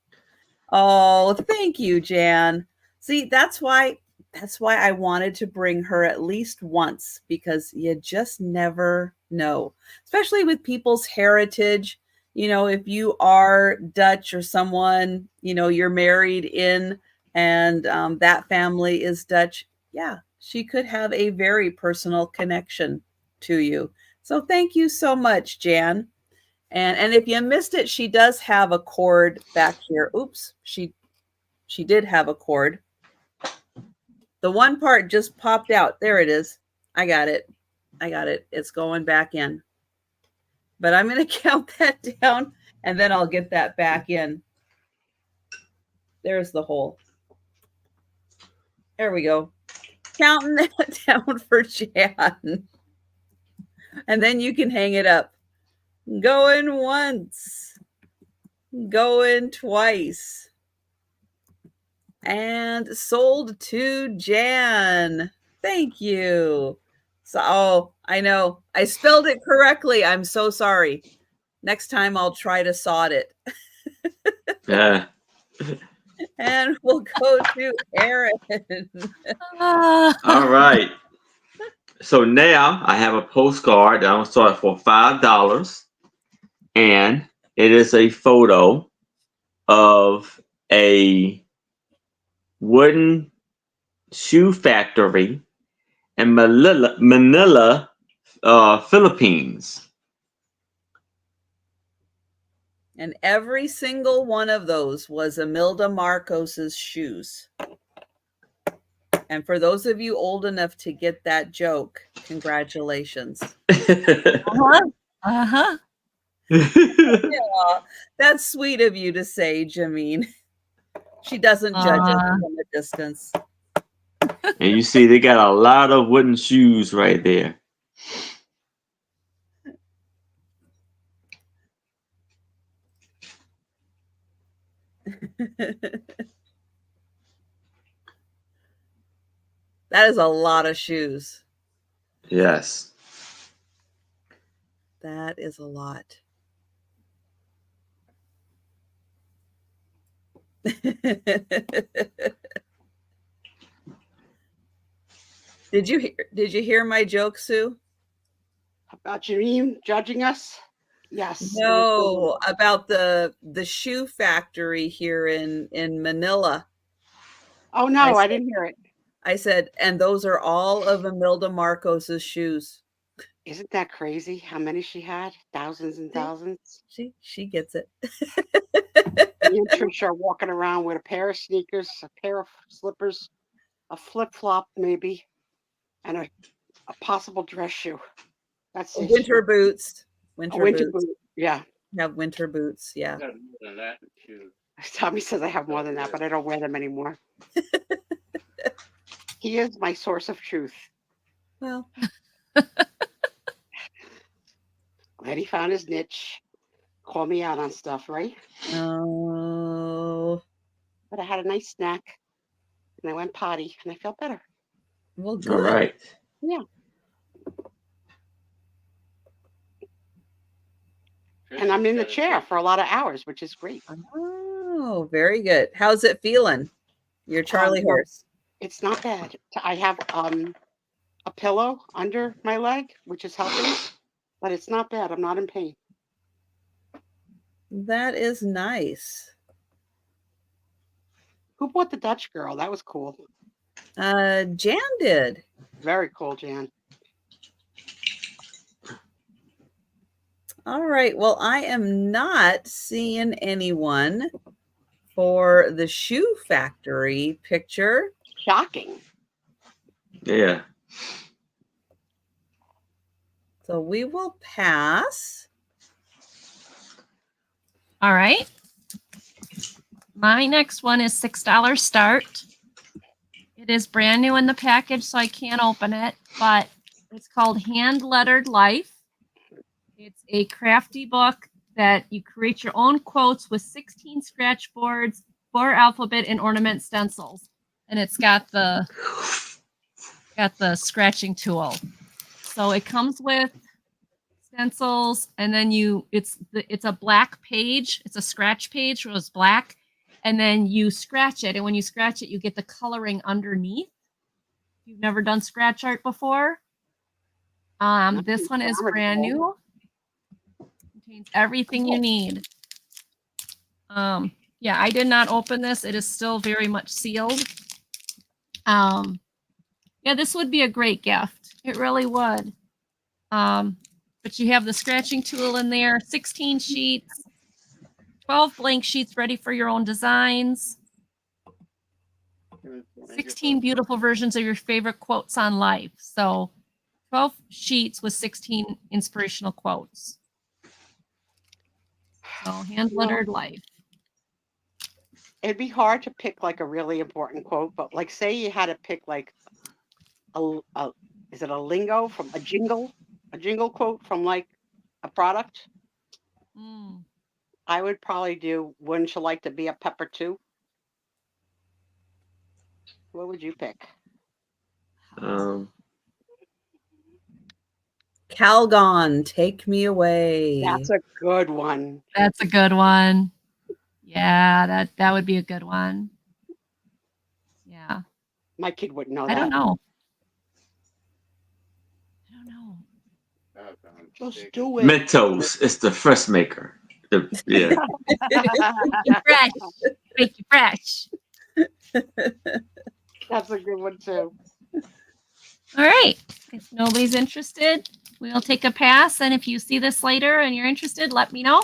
Oh, thank you, Jan. See, that's why I wanted to bring her at least once, because you just never know, especially with people's heritage. If you are Dutch or someone, you're married in, and that family is Dutch, yeah, she could have a very personal connection to you. So thank you so much, Jan. And if you missed it, she does have a cord back here. Oops, she did have a cord. The one part just popped out. There it is. I got it. It's going back in. But I'm going to count that down, and then I'll get that back in. There's the hole. There we go. Counting that down for Jan. And then you can hang it up. Going once. Going twice. And sold to Jan. Thank you. So, I know. I spelled it correctly. I'm so sorry. Next time I'll try to sort it. Yeah. And we'll go to Aaron. All right. So now I have a postcard that I'm going to start for $5. And it is a photo of a wooden shoe factory in Manila, Philippines. And every single one of those was Imelda Marcos's shoes. And for those of you old enough to get that joke, congratulations. Uh-huh. Yeah, that's sweet of you to say, Jameen. She doesn't judge us from a distance. And you see, they got a lot of wooden shoes right there. That is a lot of shoes. Yes. That is a lot. Did you hear my joke, Sue? About Janine judging us? Yes. No, about the shoe factory here in Manila. Oh no, I didn't hear it. I said, and those are all of Imelda Marcos's shoes. Isn't that crazy how many she had? Thousands and thousands. She gets it. Me and Trisha are walking around with a pair of sneakers, a pair of slippers, a flip-flop maybe, and a possible dress shoe. That's it. Winter boots. Winter boots. Boot. Yeah. You have winter boots. Yeah. Tommy says I have more than that, but I don't wear them anymore. He is my source of truth. Well, glad he found his niche. Call me out on stuff, right? Oh. But I had a nice snack, and I went potty, and I felt better. Well, good. All right. Yeah. And I'm in the chair for a lot of hours, which is great. Oh, very good. How's it feeling? Your Charlie horse. It's not bad. I have a pillow under my leg, which is helping, but it's not bad. I'm not in pain. That is nice. Who bought the Dutch girl? That was cool. Jan did. Very cool, Jan. All right. Well, I am not seeing anyone for the shoe factory picture. Shocking. Yeah. So we will pass. All right. My next one is $6 start. It is brand new in the package, so I can't open it, but it's called Hand Lettered Life. It's a crafty book that you create your own quotes with 16 scratch boards, 4 alphabet and ornament stencils. And it's got the scratching tool. So it comes with stencils, and then it's a black page. It's a scratch page, so it's black, and then you scratch it, and when you scratch it, you get the coloring underneath. If you've never done scratch art before, this one is brand new. Contains everything you need. Yeah, I did not open this. It is still very much sealed. Yeah, this would be a great gift. It really would. But you have the scratching tool in there, 16 sheets, 12 blank sheets ready for your own designs, 16 beautiful versions of your favorite quotes on life. So 12 sheets with 16 inspirational quotes. So hand-lettered life. It'd be hard to pick like a really important quote, but like say you had to pick like is it a lingo from a jingle quote from like a product? I would probably do, wouldn't you like to be a pepper too? What would you pick? Calgon, take me away. That's a good one. That's a good one. Yeah, that would be a good one. Yeah. My kid wouldn't know that. I don't know. Just do it. Mentos is the fresh maker. Yeah. Fresh. Make you fresh. That's a good one too. All right. If nobody's interested, we'll take a pass. And if you see this later and you're interested, let me know.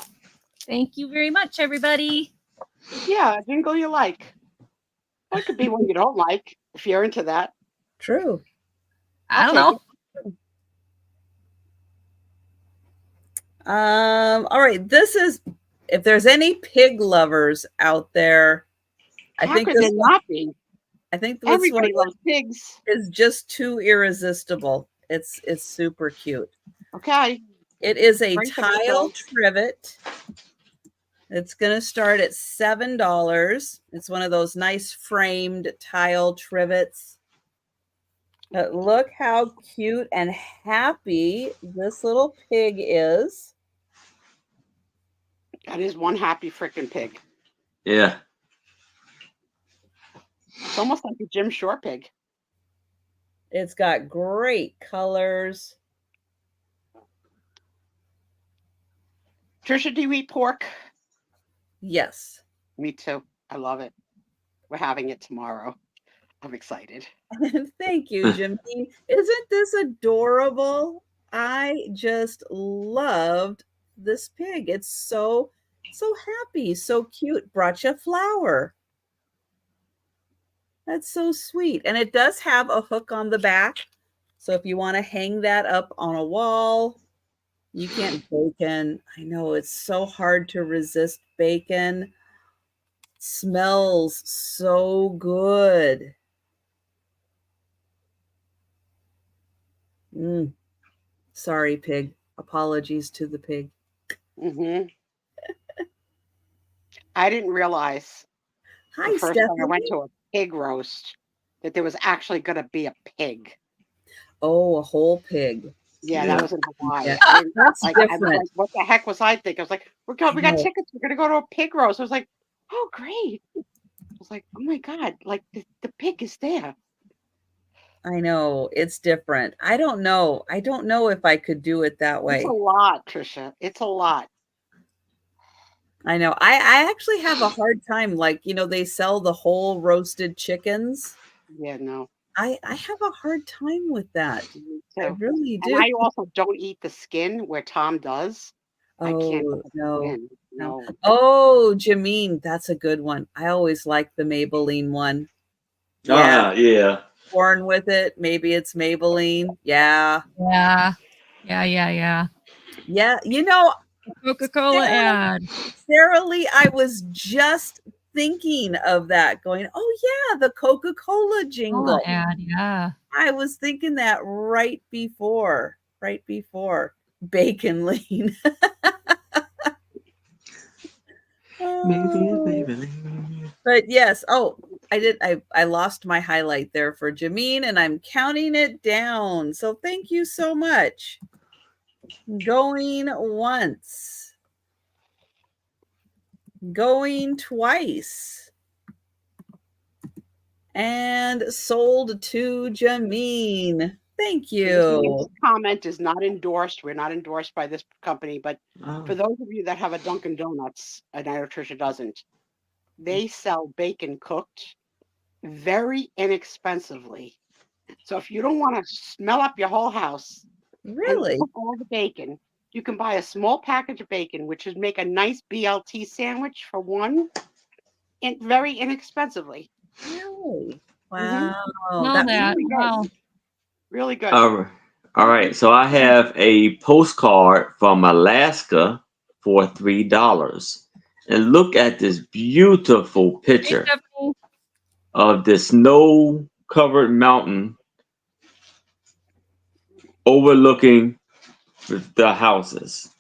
Thank you very much, everybody. Yeah, jingle you like. That could be one you don't like if you're into that. True. I don't know. All right. This is, if there's any pig lovers out there, I think this not be. I think this Everybody one loves pigs. is just too irresistible. It's super cute. Okay. It is a Break them tile down. trivet. It's going to start at $7. It's one of those nice framed tile trivets. But look how cute and happy this little pig is. That is one happy freaking pig. Yeah. It's almost like a Jim Shore pig. It's got great colors. Trisha, do you eat pork? Yes. Me too. I love it. We're having it tomorrow. I'm excited. Thank you, Jimmy. Isn't this adorable? I just loved this pig. It's so happy, so cute. Brought you a flower. That's so sweet. And it does have a hook on the back. So if you want to hang that up on a wall, you can't. Bacon. I know it's so hard to resist bacon. Smells so good. Sorry, pig. Apologies to the pig. I didn't realize Hi, the first Stephanie. time I went to a pig roast that there was actually going to be a pig. Oh, a whole pig. Yeah, that was in Hawaii. Yeah. I That's was different. like, what the heck was I thinking? I was like, we got tickets. We're going to go to a pig roast. I was like, oh, great. I was like, oh my God, like the pig is there. I know, it's different. I don't know if I could do it that way. It's a lot, Trisha. It's a lot. I know. I actually have a hard time. Like, they sell the whole roasted chickens. Yeah, no. I have a hard time with that. I really do. And I also don't eat the skin where Tom does. I can't eat the skin. No. Oh, Jameen, that's a good one. I always like the Maybelline one. Yeah. Yeah. Born with it. Maybe it's Maybelline. Yeah. Yeah. Coca-Cola ad. Sarah Lee, I was just thinking of that, going, oh yeah, the Coca-Cola jingle ad. Yeah. I was thinking that right before Bacon Lean. But yes, I lost my highlight there for Jameen, and I'm counting it down. So thank you so much. Going once. Going twice. And sold to Jameen. Thank you. This comment is not endorsed. We're not endorsed by this company, but for those of you that have a Dunkin' Donuts, and I know Trisha doesn't, they sell bacon cooked very inexpensively. So if you don't want to smell up your whole house Really? and cook all the bacon, you can buy a small package of bacon, which would make a nice BLT sandwich for one, and very inexpensively. Really? Mhm. Wow. Know that. Really good. Wow. Really good. All right. So I have a postcard from Alaska for $3. And look at this beautiful Hey, picture Stephanie. of this snow-covered mountain overlooking the houses.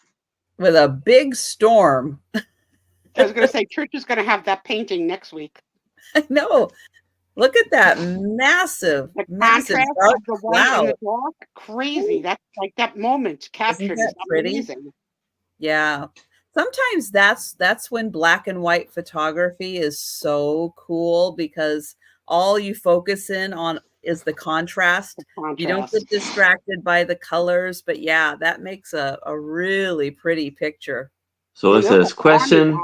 With a big storm. I was going to say, Trisha's going to have that painting next week. I know. Look at that massive, The massive contrast dark of the white cloud. and the dark, crazy. That's like that moment captured Isn't that is pretty? amazing. Yeah. Sometimes that's when black and white photography is so cool, because all you focus in on is the contrast. You don't get distracted by the colors, but yeah, that makes a really pretty picture. So it says question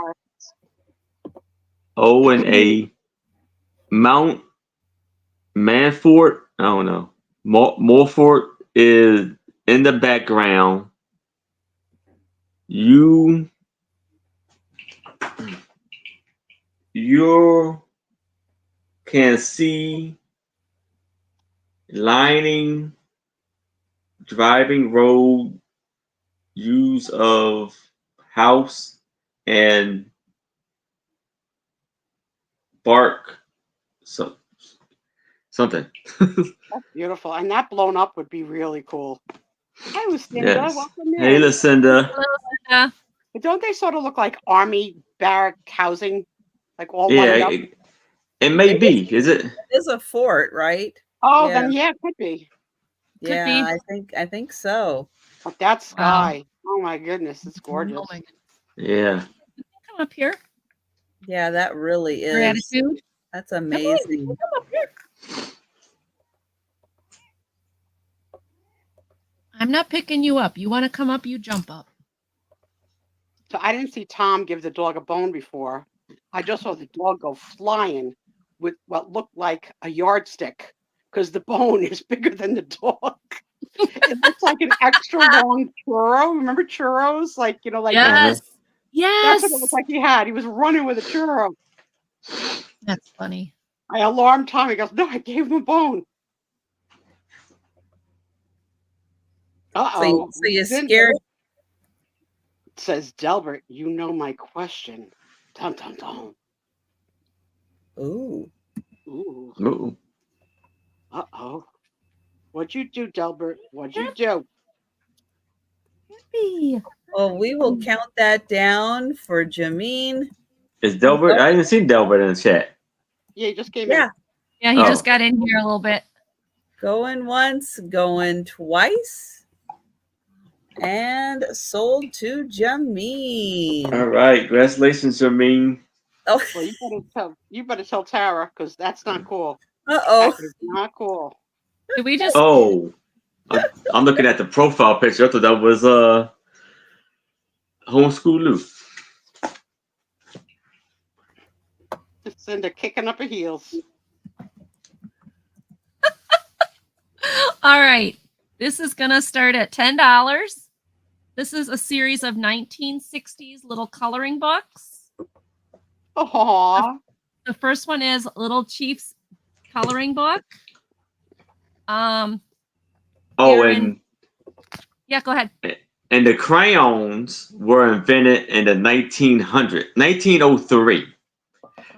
O and A Mount Manfort. I don't know. Morfort is in the background. You can see lining, driving road, use of house and bark. So something. That's beautiful. And that blown up would be really cool. Hi, Lucinda. Yes. Welcome Hey, in. Lucinda. Hello, Lucinda. But don't they sort of look like army barrack housing? Like all Yeah, lined up? it may be. Is it? It is a fort, right? Oh, Yeah. then yeah, it could be. Yeah, be. I think so. But that sky, oh my goodness, it's gorgeous. Oh my goodness. Yeah. Come up here. Yeah, that really is. Gratitude. That's amazing. Come up here. I'm not picking you up. You want to come up, you jump up. So I didn't see Tom give the dog a bone before. I just saw the dog go flying with what looked like a yardstick, because the bone is bigger than the dog. It looks like an extra long churro. Remember churros? Like, you know, like yes. That's what it looked like he had. He was running with a churro. That's funny. I alarmed Tom. He goes, no, I gave him a bone. Uh-oh. So you scared. Says Delbert, you know my question. Dun, dun, dun. Ooh. Ooh. Ooh. Uh-oh. What'd you do, Delbert? What'd you do? Well, we will count that down for Jameen. Is Delbert? I didn't see Delbert in the chat. Yeah, he just came in. Yeah, he just got in here a little bit. Going once, going twice. And sold to Jameen. All right. Congratulations, Jameen. Oh. Well, you better tell Tara, because that's not cool. Uh-oh. That is not cool. Did we just... Oh. I'm looking at the profile picture. I thought that was Homeschool Lou. Cinda kicking up her heels. All right. This is going to start at $10. This is a series of 1960s little coloring books. Aww. The first one is Little Chief's coloring book. Yeah, go ahead. And the crayons were invented in the 1903.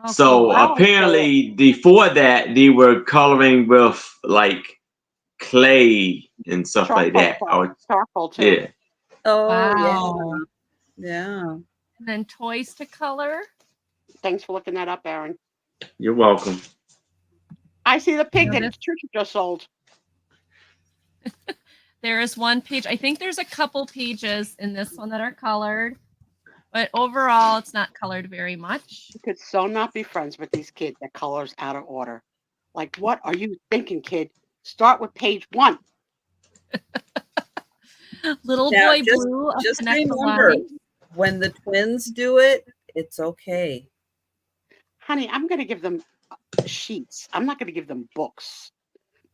Oh, so apparently before that, they were coloring with like clay and stuff like that. Charcoal too. Yeah. Oh, wow. Yeah. And then toys to color. Thanks for looking that up, Aaron. You're welcome. I see the pig Now that Trisha just sold. There is one page. I think there's a couple pages in this one that are colored, but overall, it's not colored very much. You could so not be friends with these kids that colors out of order. Like, what are you thinking, kid? Start with page 1. Little Now, boy blue. Just Connect the remember, line. when the twins do it, it's okay. Honey, I'm going to give them sheets. I'm not going to give them books.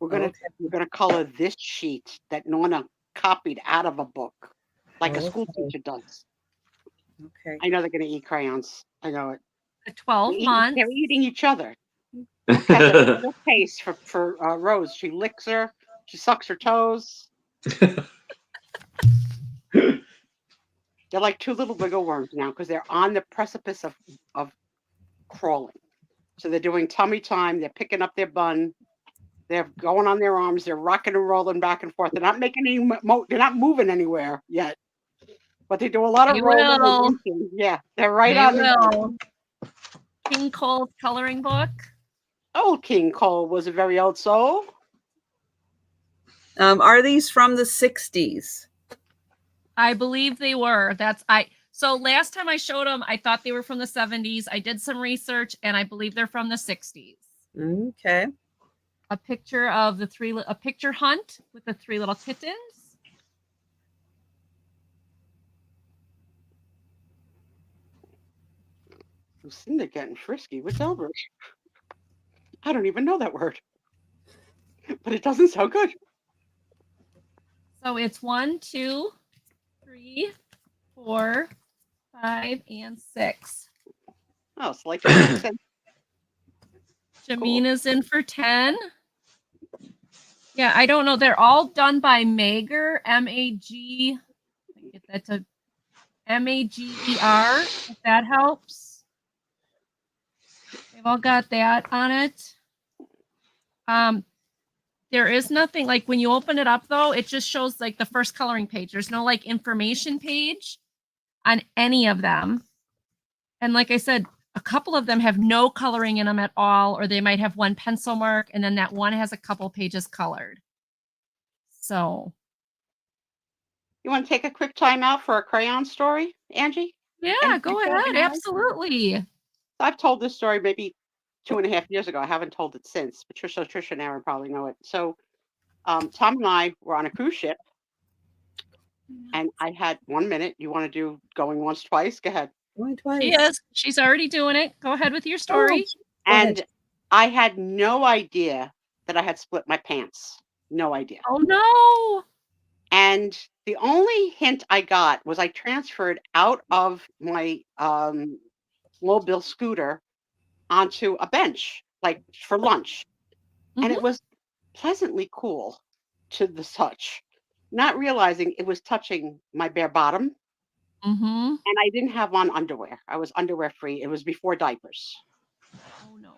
We're going to color this sheet that Nonna copied out of a book, like a school teacher does. Okay. I know they're going to eat crayons. I know it. The 12 months. They're eating each other. Has a little taste for Rose. She licks her. She sucks her toes. They're like 2 little wiggle worms now because they're on the precipice of crawling. So they're doing tummy time. They're picking up their bun. They're going on their arms. They're rocking and rolling back and forth. They're not making any. They're not moving anywhere yet. But they do a lot of rolling. Yeah, they're right on the. King Cole's coloring book. Old King Cole was a very old soul. Are these from the 60s? I believe they were. So last time I showed them, I thought they were from the 70s. I did some research, and I believe they're from the 60s. Okay. A picture of a picture hunt with the 3 little kittens. Lucinda getting frisky with Delbert. I don't even know that word, but it doesn't sound good. So it's 1, 2, 3, 4, 5, and 6. Oh, it's like Jamina's in for 10. Yeah, I don't know. They're all done by Mager, M-A-G. Get that to M-A-G-E-R, if that helps. They've all got that on it. There is nothing, like when you open it up, though, it just shows like the first coloring page. There's no like information page on any of them. And like I said, a couple of them have no coloring in them at all, or they might have one pencil mark, and then that one has a couple pages colored. So. You want to take a quick time out for a crayon story, Angie? Yeah, go ahead. Absolutely. I've told this story maybe 2.5 years ago. I haven't told it since, but Trisha and Aaron probably know it. So Tom and I were on a cruise ship, and I had 1 minute. You want to do going once, twice? Go ahead. Going twice. Yes, she's already doing it. Go ahead with your story. And I had no idea that I had split my pants. No idea. Oh, no. And the only hint I got was I transferred out of my mobile scooter onto a bench, like for lunch. Mm-hmm. And it was pleasantly cool to the touch, not realizing it was touching my bare bottom. Mm-hmm. And I didn't have on underwear. I was underwear free. It was before diapers. Oh, no.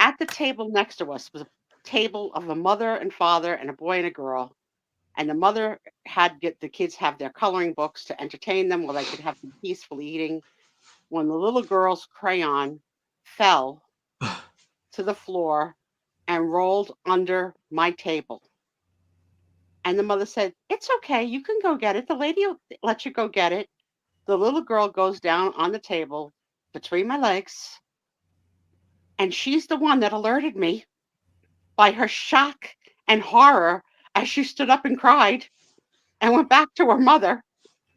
At the table next to us was a table of a mother and father and a boy and a girl. And the mother had the kids have their coloring books to entertain them while they could have some peaceful eating. When the little girl's crayon fell to the floor and rolled under my table. And the mother said, "It's okay. You can go get it. The lady will let you go get it." The little girl goes down on the table between my legs. And she's the one that alerted me by her shock and horror as she stood up and cried and went back to her mother.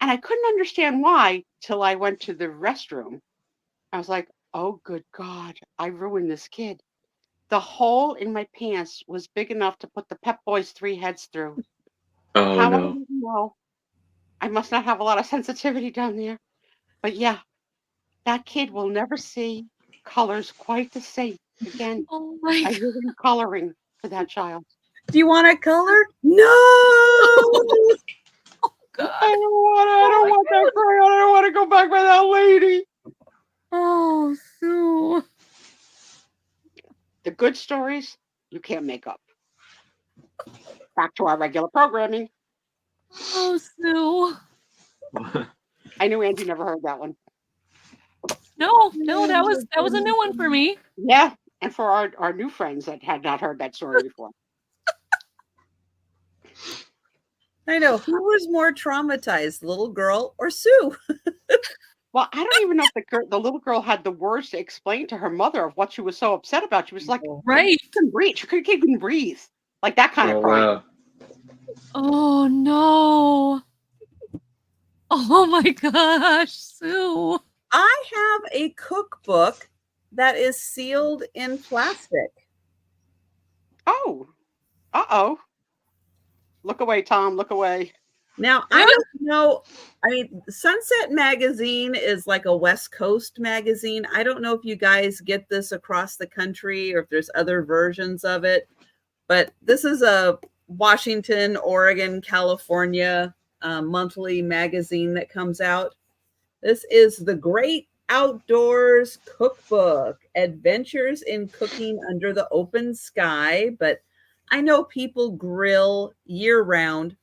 And I couldn't understand why till I went to the restroom. I was like, oh, good God, I ruined this kid. The hole in my pants was big enough to put the Pep Boys 3 heads through. Oh, How no. I didn't know. I must not have a lot of sensitivity down there. But yeah, that kid will never see colors quite the same again. Oh my I ruined coloring for that child. Do you want it colored? No. Oh, God. I don't want that crayon. I don't want to go back with that lady. Oh, Sue. The good stories you can't make up. Back to our regular programming. Oh, Sue. I knew Angie never heard that one. No, that was a new one for me. Yeah, and for our new friends that had not heard that story before. I know. Who was more traumatized, the little girl or Sue? Well, I don't even know if the little girl had the words to explain to her mother of what she was so upset about. She was like, right. She couldn't breathe. She couldn't even breathe. Like that kind of crying. Wow. Oh no. Oh my gosh, Sue. I have a cookbook that is sealed in plastic. Oh. Uh-oh. Look away, Tom. Look away. Now, I don't know. I mean, Sunset Magazine is like a West Coast magazine. I don't know if you guys get this across the country or if there's other versions of it, but this is a Washington, Oregon, California monthly magazine that comes out. This is the Great Outdoors Cookbook, Adventures in Cooking Under the Open Sky. But I know people grill year round,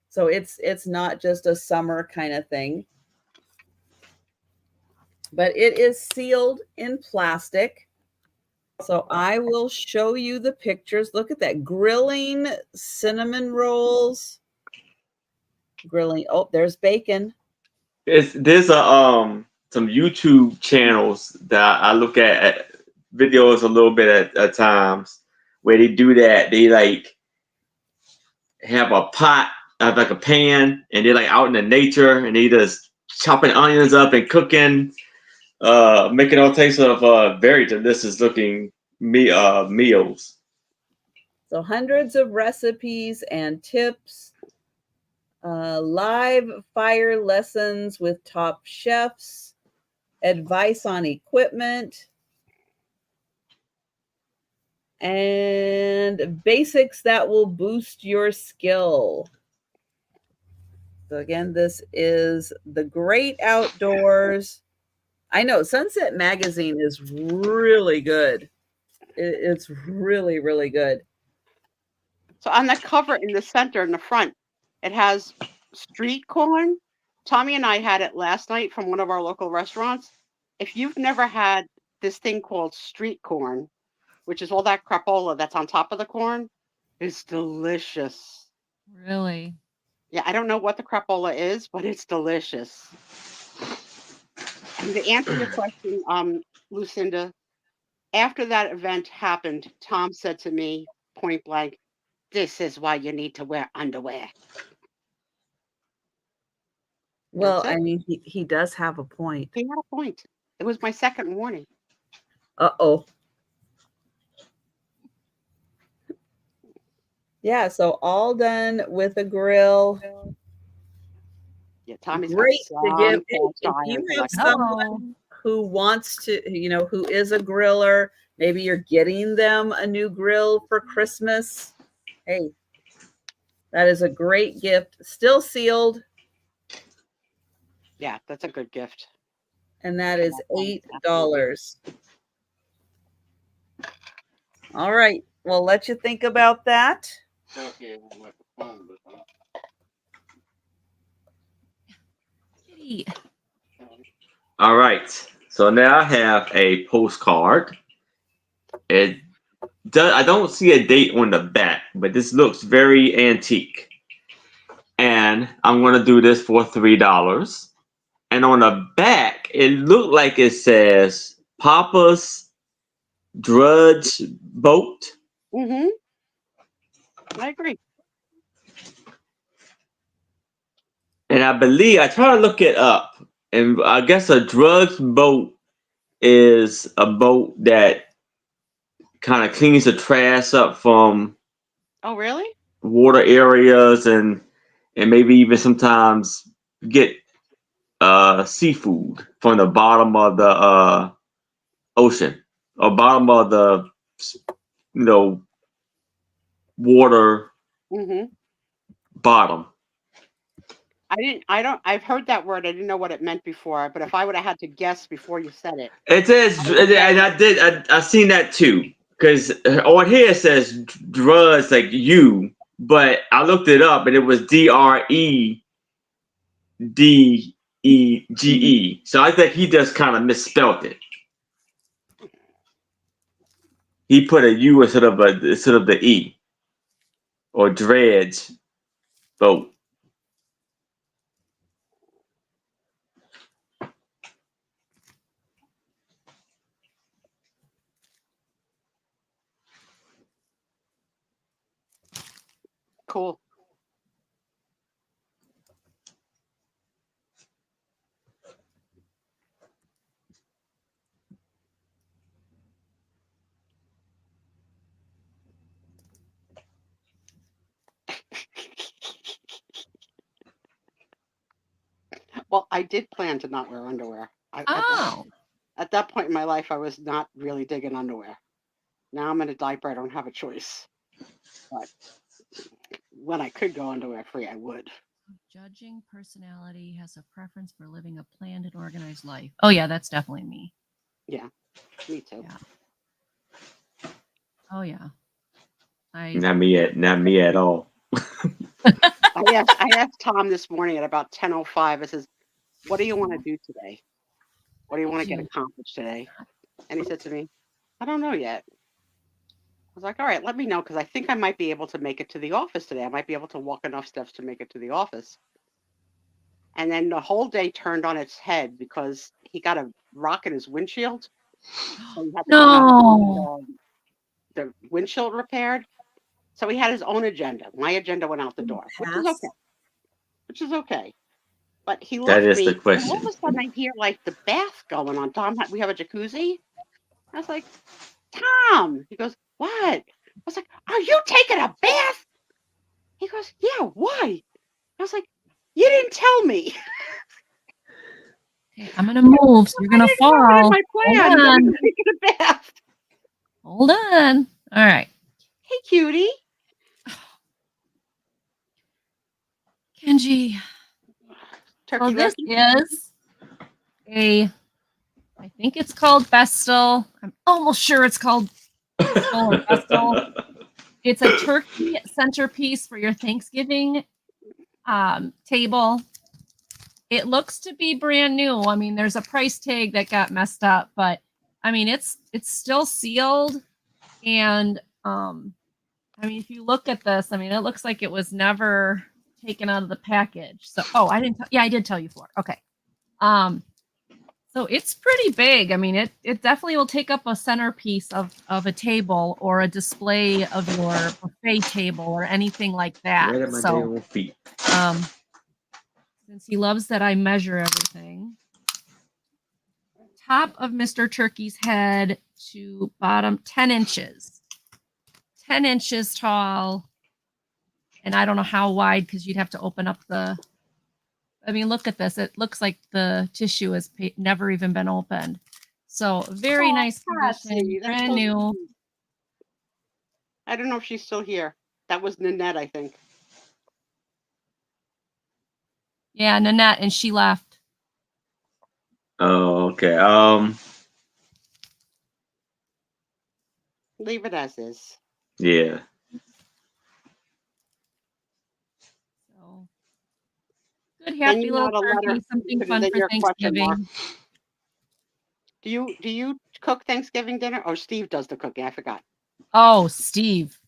so it's not just a summer kind of thing. But it is sealed in plastic. So I will show you the pictures. Look at that, grilling cinnamon rolls. Grilling. Oh, there's bacon. There's some YouTube channels that I look at videos a little bit at times where they do that. They like have a pot, like a pan, and they're like out in the nature and they just chopping onions up and cooking, making all types of very delicious looking meals. So hundreds of recipes and tips. Live fire lessons with top chefs, advice on equipment, and basics that will boost your skill. So again, this is the Great Outdoors. I know Sunset Magazine is really good. It's really, really good. So on the cover in the center, in the front, it has street corn. Tommy and I had it last night from one of our local restaurants. If you've never had this thing called street corn, which is all that crapola that's on top of the corn, it's delicious. Really? Yeah, I don't know what the crapola is, but it's delicious. And to answer your question, Lucinda, after that event happened, Tom said to me point blank, "This is why you need to wear underwear." Well, That's I it. mean, he does have a point. He had a point. It was my second warning. Uh-oh. Yeah, so all done with a grill. Yeah, Tommy's Great got to give. some If cast you iron have collection. someone who wants to, who is a griller, maybe you're getting them a new grill for Christmas. Hey, that is a great gift. Still sealed. Yeah, that's a good gift. And that is $8. All right. We'll let you think about that. All right. So now I have a postcard. I don't see a date on the back, but this looks very antique. And I'm going to do this for $3. And on the back, it looked like it says Papa's Drudge Boat. Mm-hmm. I agree. And I believe, I try to look it up, and I guess a drudge boat is a boat that kind of cleans the trash up from Oh, really? water areas and maybe even sometimes get seafood from the bottom of the ocean or bottom of the water Mm-hmm. bottom. I've heard that word. I didn't know what it meant before, but if I would have had to guess before you said it. It says, and I seen that too, because on here it says drudge like you, but I looked it up and it was DREDGE, D-R-E-A-D-S-E-G-E. So I think he just kind of misspelled it. He put a U instead of the E. Or dredge boat. Cool. Well, I did plan to not wear underwear. At that point in my life, I was not really digging underwear. Now I'm in a diaper. I don't have a choice. But when I could go underwear free, I would. Judging personality has a preference for living a planned and organized life. Oh yeah, that's definitely me. Yeah, me too. Yeah. Oh yeah. Not me at all. I asked Tom this morning at about 10:05. I says, "What do you want to do today? What do you want to get accomplished today?" And he said to me, "I don't know yet." I was like, "All right, let me know, because I think I might be able to make it to the office today. I might be able to walk enough steps to make it to the office." And then the whole day turned on its head because he got a rock in his windshield. So he had to No. the windshield repaired. So he had his own agenda. My agenda went out the door, which is okay. But he left That is me, the question. and all of a sudden I hear like the bath going on. Tom, we have a jacuzzi. I was like, "Tom," he goes, "What?" I was like, "Are you taking a bath?" He goes, "Yeah, why?" I was like, "You didn't tell me." Okay, I'm gonna move, so you're gonna fall. In my plan, I was taking a bath. Hold on. All right. Hey, cutie. Kenji. Turkey this is I think it's called Vestal. I'm almost sure it's called Vestal or Vestal. It's a turkey centerpiece for your Thanksgiving table. It looks to be brand new. I mean, there's a price tag that got messed up, but I mean, it's still sealed. And I mean, if you look at this, I mean, it looks like it was never taken out of the package. So, I didn't. I did tell you for. Okay. So it's pretty big. I mean, it definitely will take up a centerpiece of a table or a display of your buffet table or anything like that. Right at my damn feet. Since he loves that I measure everything, top of Mr. Turkey's head to bottom 10 inches. 10 inches tall. And I don't know how wide, because you'd have to open up the... I mean, look at this. It looks like the tissue has never even been opened. So very nice condition, brand new. Sweet. I don't know if she's still here. That was Nanette, I think. Yeah, Nanette, and she left. Oh, okay. Leave it as is. Yeah. So good, happy little turkey, something fun for Thanksgiving. Do you cook Thanksgiving dinner? Or Steve does the cooking? I forgot. Oh, Steve.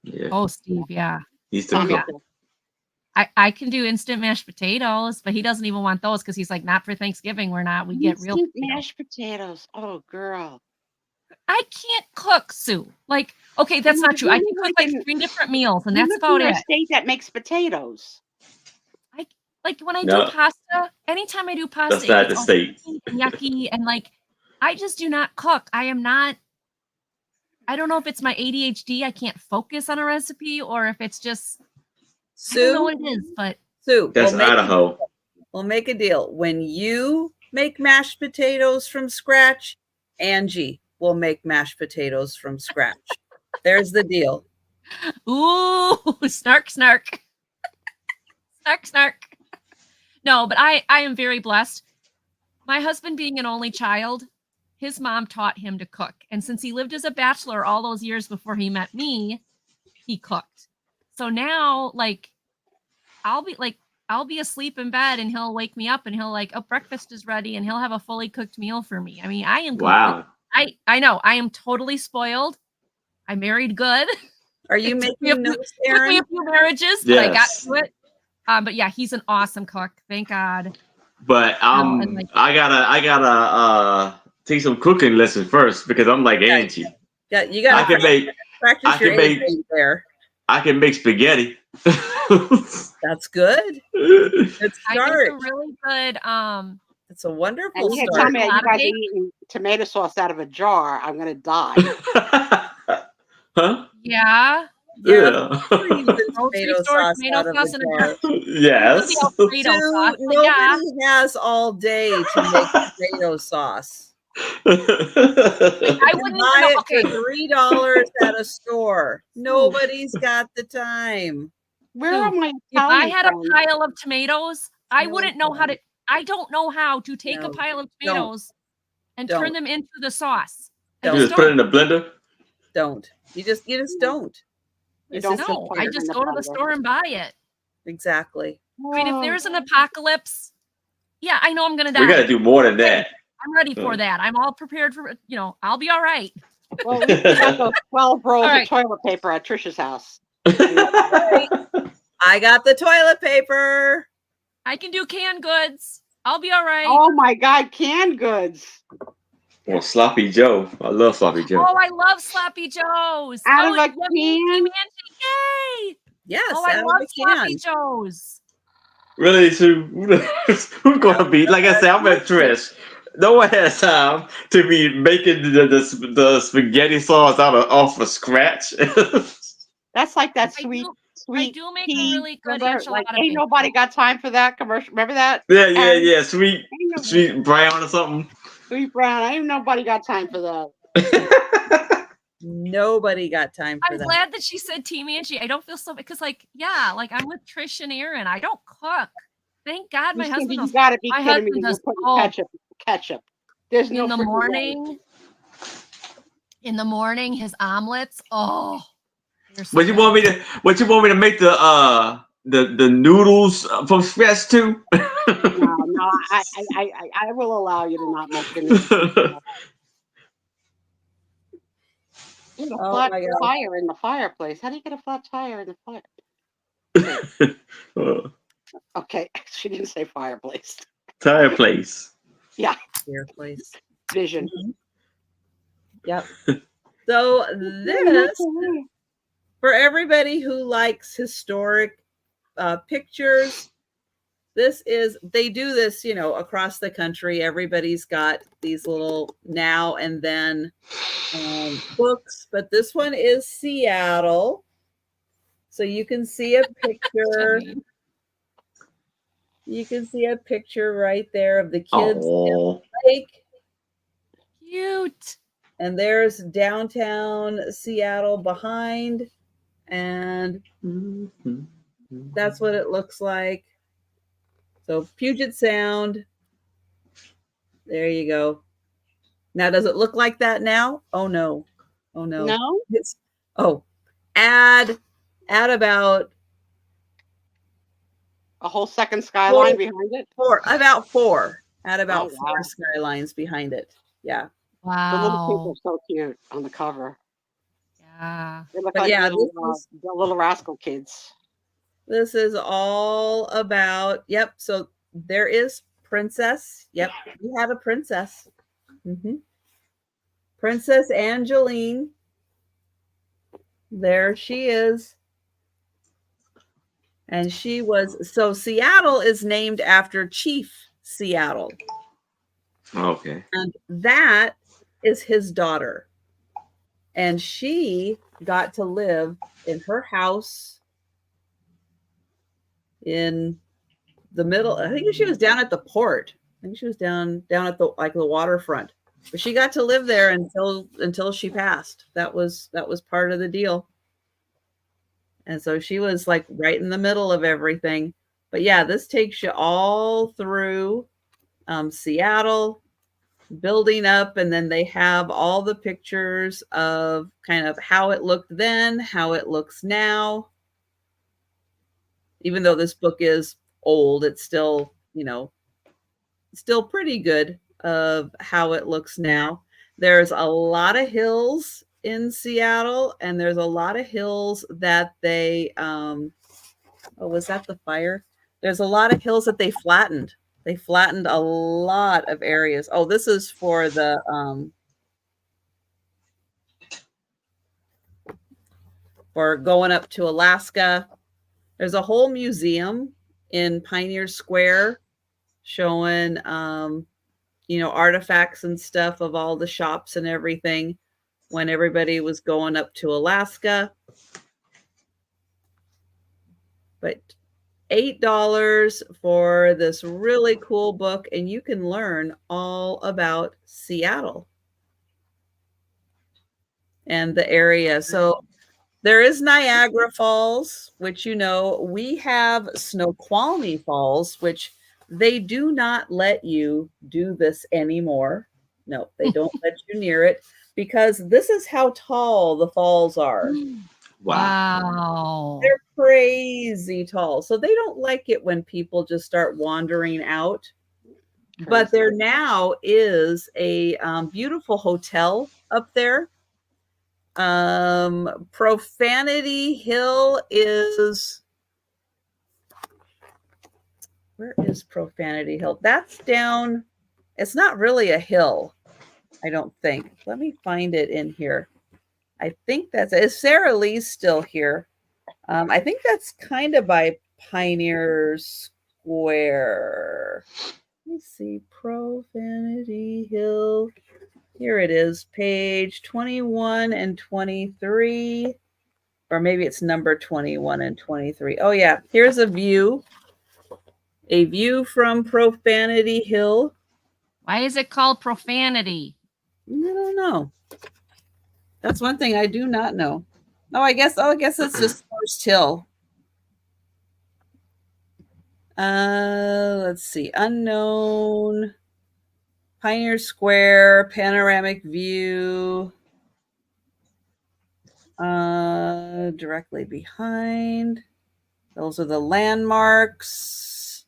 Yeah. Oh, Steve, yeah. He's the cook. I can do instant mashed potatoes, but he doesn't even want those because he's like, not for Thanksgiving. We get real mashed potatoes. Oh, girl. I can't cook, Sue. Like, okay, that's not true. I can cook like 3 different meals, and that's about it. A state that makes potatoes. Like when I do pasta, anytime I do pasta, that's not the state. And yucky, and like, I just do not cook. I am not. I don't know if it's my ADHD. I can't focus on a recipe, or if it's just. Sue, I don't know what it is, but Sue, that's Idaho. We'll make a deal. When you make mashed potatoes from scratch, Angie will make mashed potatoes from scratch. There's the deal. Ooh, snark, snark. Snark, snark. No, but I am very blessed. My husband being an only child, his mom taught him to cook. And since he lived as a bachelor all those years before he met me, he cooked. So now, like, I'll be like, I'll be asleep in bed and he'll wake me up and he'll like, oh, breakfast is ready, and he'll have a fully cooked meal for me. I mean, I am Wow. I know I am totally spoiled. I married good. Are you making notes, Took me Aaron? a few marriages, but I got to it. But yeah, he's an awesome cook. Thank God. But I gotta take some cooking lessons first because I'm like Angie. Yeah, you gotta practice your A there. I can make spaghetti. That's good. Good start. I make a really good it's a wonderful start. Tell me you guys are eating tomato sauce out of a jar, I'm gonna die. Huh? Yeah. Yeah. Tomato sauce out of a jar. Yes. Nobody has all day to make tomato sauce. I wouldn't buy it for $3 at a store. Nobody's got the time. Where am I? If I had a pile of tomatoes, I wouldn't know how to. I don't know how to take a pile of tomatoes and turn them into the sauce. You just put it in the blender. Don't. You just don't. You don't know. I just go to the store and buy it. Exactly. I mean, if there's an apocalypse, yeah, I know I'm gonna die. We gotta do more than that. I'm ready for that. I'm all prepared for, I'll be all right. Well, we got those 12 rolls of toilet paper at Trisha's house. I got the toilet paper. I can do canned goods. I'll be all right. Oh my God, canned goods. Well, Sloppy Joe. I love Sloppy Joe. Oh, I love Sloppy Joes. Out of a can? Yay! Yes, oh, I love Sloppy Joes. Really, Sue? Who's gonna be? Like I said, I'm at Trish. No one has time to be making the spaghetti sauce off of scratch. That's like that sweet. I do make a really good enchilada. Like, ain't nobody got time for that commercial. Remember that? Yeah. Sweet brown or something. Sweet brown. Ain't nobody got time for that. Nobody got time for that. I'm glad that she said Team Angie. I don't feel so because I'm with Trish and Aaron. I don't cook. Thank God my husband. You gotta be kidding me. You're putting ketchup. There's no in the morning. In the morning, his omelets. Oh. What you want me to make the noodles from scratch too? No, I will allow you to not make the noodles. There's a flat tire in the fireplace. How do you get a flat tire in the fire? Okay, she didn't say fireplace. Tire place. Yeah. Fireplace. Vision. Mm-hmm. Yep. So this, for everybody who likes historic pictures, they do this, across the country. Everybody's got these little now and then books, but this one is Seattle. So you can see a picture. You can see a picture right there of the kids in the lake. Cute. And there's downtown Seattle behind. And that's what it looks like. So Puget Sound. There you go. Now, does it look like that now? Oh, no. Oh, no. No? Add about a whole second skyline behind it? About four. Add about four skylines behind it. Yeah. Wow. The little people are so cute on the cover. Yeah. They look like the little rascal kids. This is all about, so there is Princess. Yep, we have a princess. Mm-hmm. Princess Angeline. There she is. And so Seattle is named after Chief Seattle. Okay. And that is his daughter. And she got to live in her house in the middle. I think she was down at the port. I think she was down at the waterfront. But she got to live there until she passed. That was part of the deal. And so she was like right in the middle of everything. But yeah, this takes you all through Seattle, building up, and then they have all the pictures of kind of how it looked then, how it looks now. Even though this book is old. It's still, still pretty good of how it looks now. There's a lot of hills in Seattle, and there's a lot of hills that they, oh, was that the fire? There's a lot of hills that they flattened. They flattened a lot of areas. Oh, this is for the, for going up to Alaska. There's a whole museum in Pioneer Square showing, artifacts and stuff of all the shops and everything when everybody was going up to Alaska. But $8 for this really cool book, and you can learn all about Seattle and the area. So there is Niagara Falls, which, we have Snoqualmie Falls, which they do not let you do this anymore. No, they don't let you near it because this is how tall the falls are. Wow. They're crazy tall. So they don't like it when people just start wandering out. Crazy. But there now is a beautiful hotel up there. Profanity Hill is, where is Profanity Hill? That's down, it's not really a hill, I don't think. Let me find it in here. I think is Sarah Lee still here? I think that's kind of by Pioneer Square. Let me see, Profanity Hill. Here it is, page 21 and 23. Or maybe it's number 21 and 23. Oh, yeah. Here's a view. A view from Profanity Hill. Why is it called Profanity? I don't know. That's one thing I do not know. I guess it's just First Hill. Let's see. Unknown. Pioneer Square. Panoramic view. Directly behind. Those are the landmarks.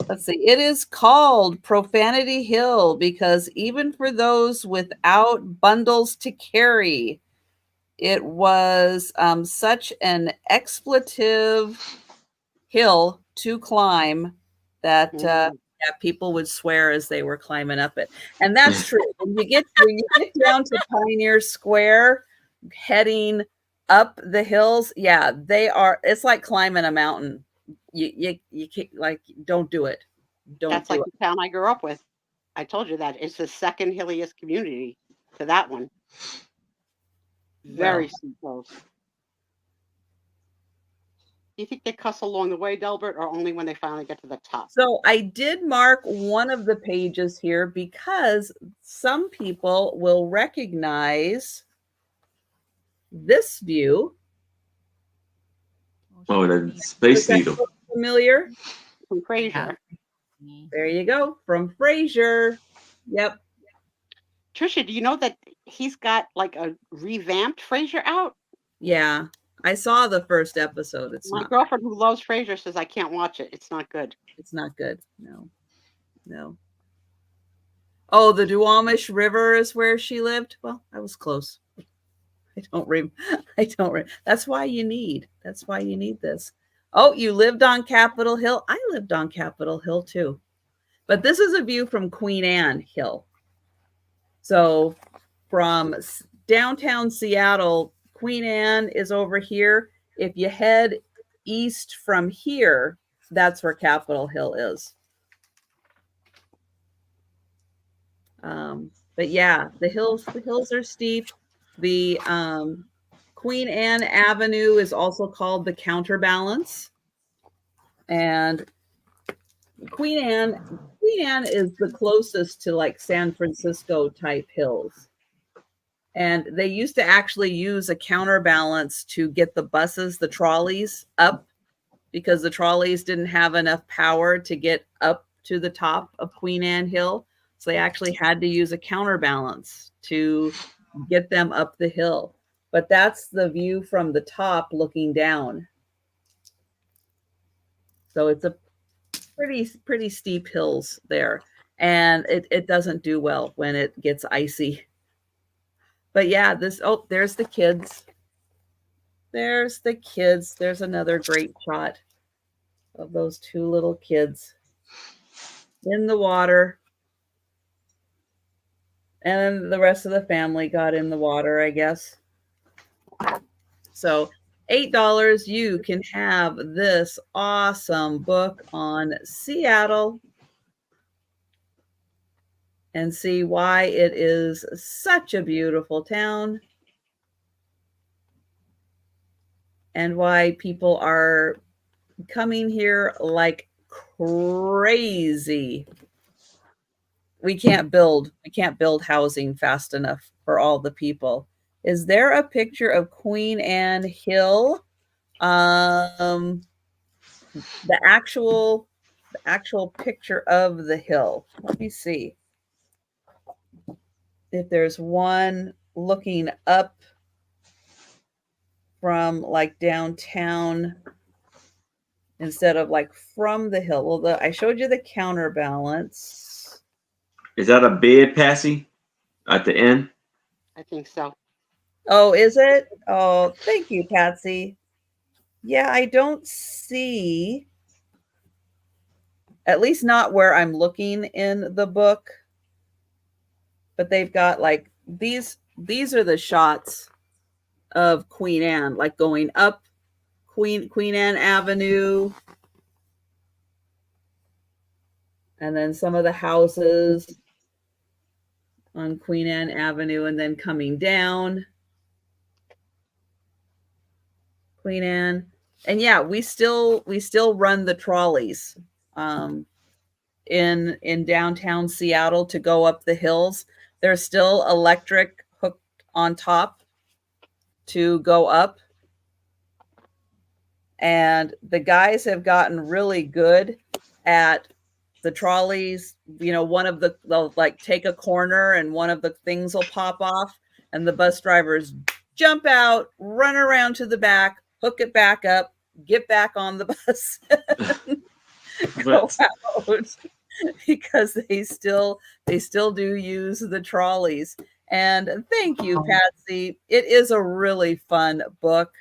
Let's see. It is called Profanity Hill because even for those without bundles to carry, it was such an expletive hill to climb that people would swear as they were climbing up it. And that's true. When you get down to Pioneer Square, heading up the hills, yeah, they are. It's like climbing a mountain. You can't, like, don't do it. That's like the town I grew up with. I told you that it's the second hilliest community to that one. Very steep hills. Do you think they cuss along the way, Delbert, or only when they finally get to the top? So I did mark one of the pages here because some people will recognize this view. Oh, the Space Needle. Familiar? From Frasier. Yeah. There you go. From Frasier. Yep. Trisha, do you know that he's got like a revamped Frasier out? Yeah. I saw the first episode. It's my girlfriend who loves Frasier says I can't watch it. It's not good. It's not good. No. Oh, the Duwamish River is where she lived. Well, I was close. I don't remember. That's why you need this. Oh, you lived on Capitol Hill. I lived on Capitol Hill too. But this is a view from Queen Anne Hill. So from downtown Seattle, Queen Anne is over here. If you head east from here, that's where Capitol Hill is. But yeah, the hills are steep. The Queen Anne Avenue is also called the Counterbalance. And Queen Anne is the closest to like San Francisco type hills. And they used to actually use a counterbalance to get the buses, the trolleys up, because the trolleys didn't have enough power to get up to the top of Queen Anne Hill. So they actually had to use a counterbalance to get them up the hill. But that's the view from the top looking down. So it's a pretty steep hills there, and it doesn't do well when it gets icy. But yeah, there's the kids. There's the kids. There's another great shot of those two little kids in the water. And then the rest of the family got in the water, I guess. So $8, you can have this awesome book on Seattle and see why it is such a beautiful town and why people are coming here like crazy. We can't build housing fast enough for all the people. Is there a picture of Queen Anne Hill? The actual picture of the hill. Let me see if there's one looking up from like downtown instead of like from the hill. Well, I showed you the counterbalance. Is that a bed, Patsy, at the end? I think so. Oh, is it? Oh, thank you, Patsy. Yeah, I don't see, at least not where I'm looking in the book, but they've got like these are the shots of Queen Anne, like going up Queen Anne Avenue, and then some of the houses on Queen Anne Avenue, and then coming down Queen Anne. And yeah, we still run the trolleys in downtown Seattle to go up the hills. There's still electric hooked on top to go up. And the guys have gotten really good at the trolleys. You know, they'll like take a corner and one of the things will pop off and the bus drivers jump out, run around to the back, hook it back up, get back on the bus, go out, because they still do use the trolleys. And thank you, Patsy. It is a really fun book.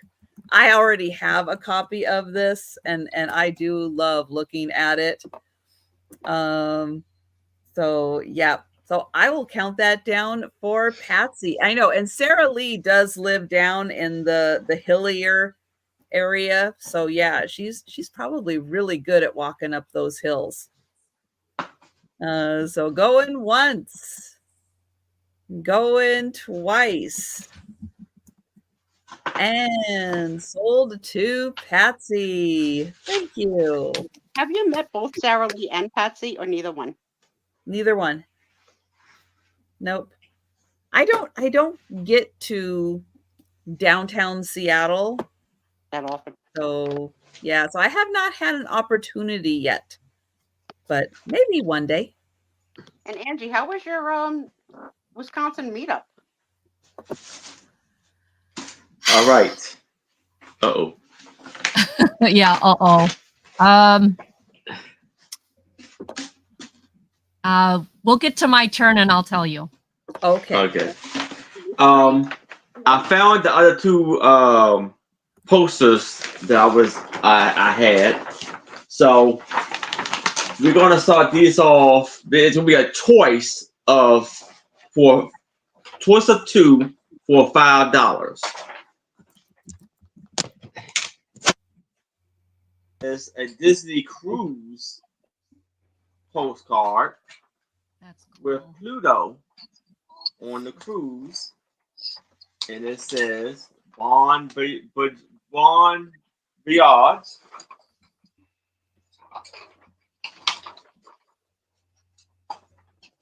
I already have a copy of this, and I do love looking at it. So yeah, so I will count that down for Patsy. I know, and Sarah Lee does live down in the hillier area, so yeah, she's probably really good at walking up those hills. So going once, going twice. And sold to Patsy. Thank you. Have you met both Sarah Lee and Patsy, or neither one? Neither one. Nope. I don't get to downtown Seattle that often. So yeah, so I have not had an opportunity yet, but maybe one day. And Angie, how was your Wisconsin meetup? All right. Uh-oh. Yeah, we'll get to my turn and I'll tell you. Okay. I found the other two posters that I had. So we're gonna start these off. It's gonna be a choice of two for $5. There's a Disney cruise postcard. That's cool. With Pluto on the cruise, and it says Bon Voyage.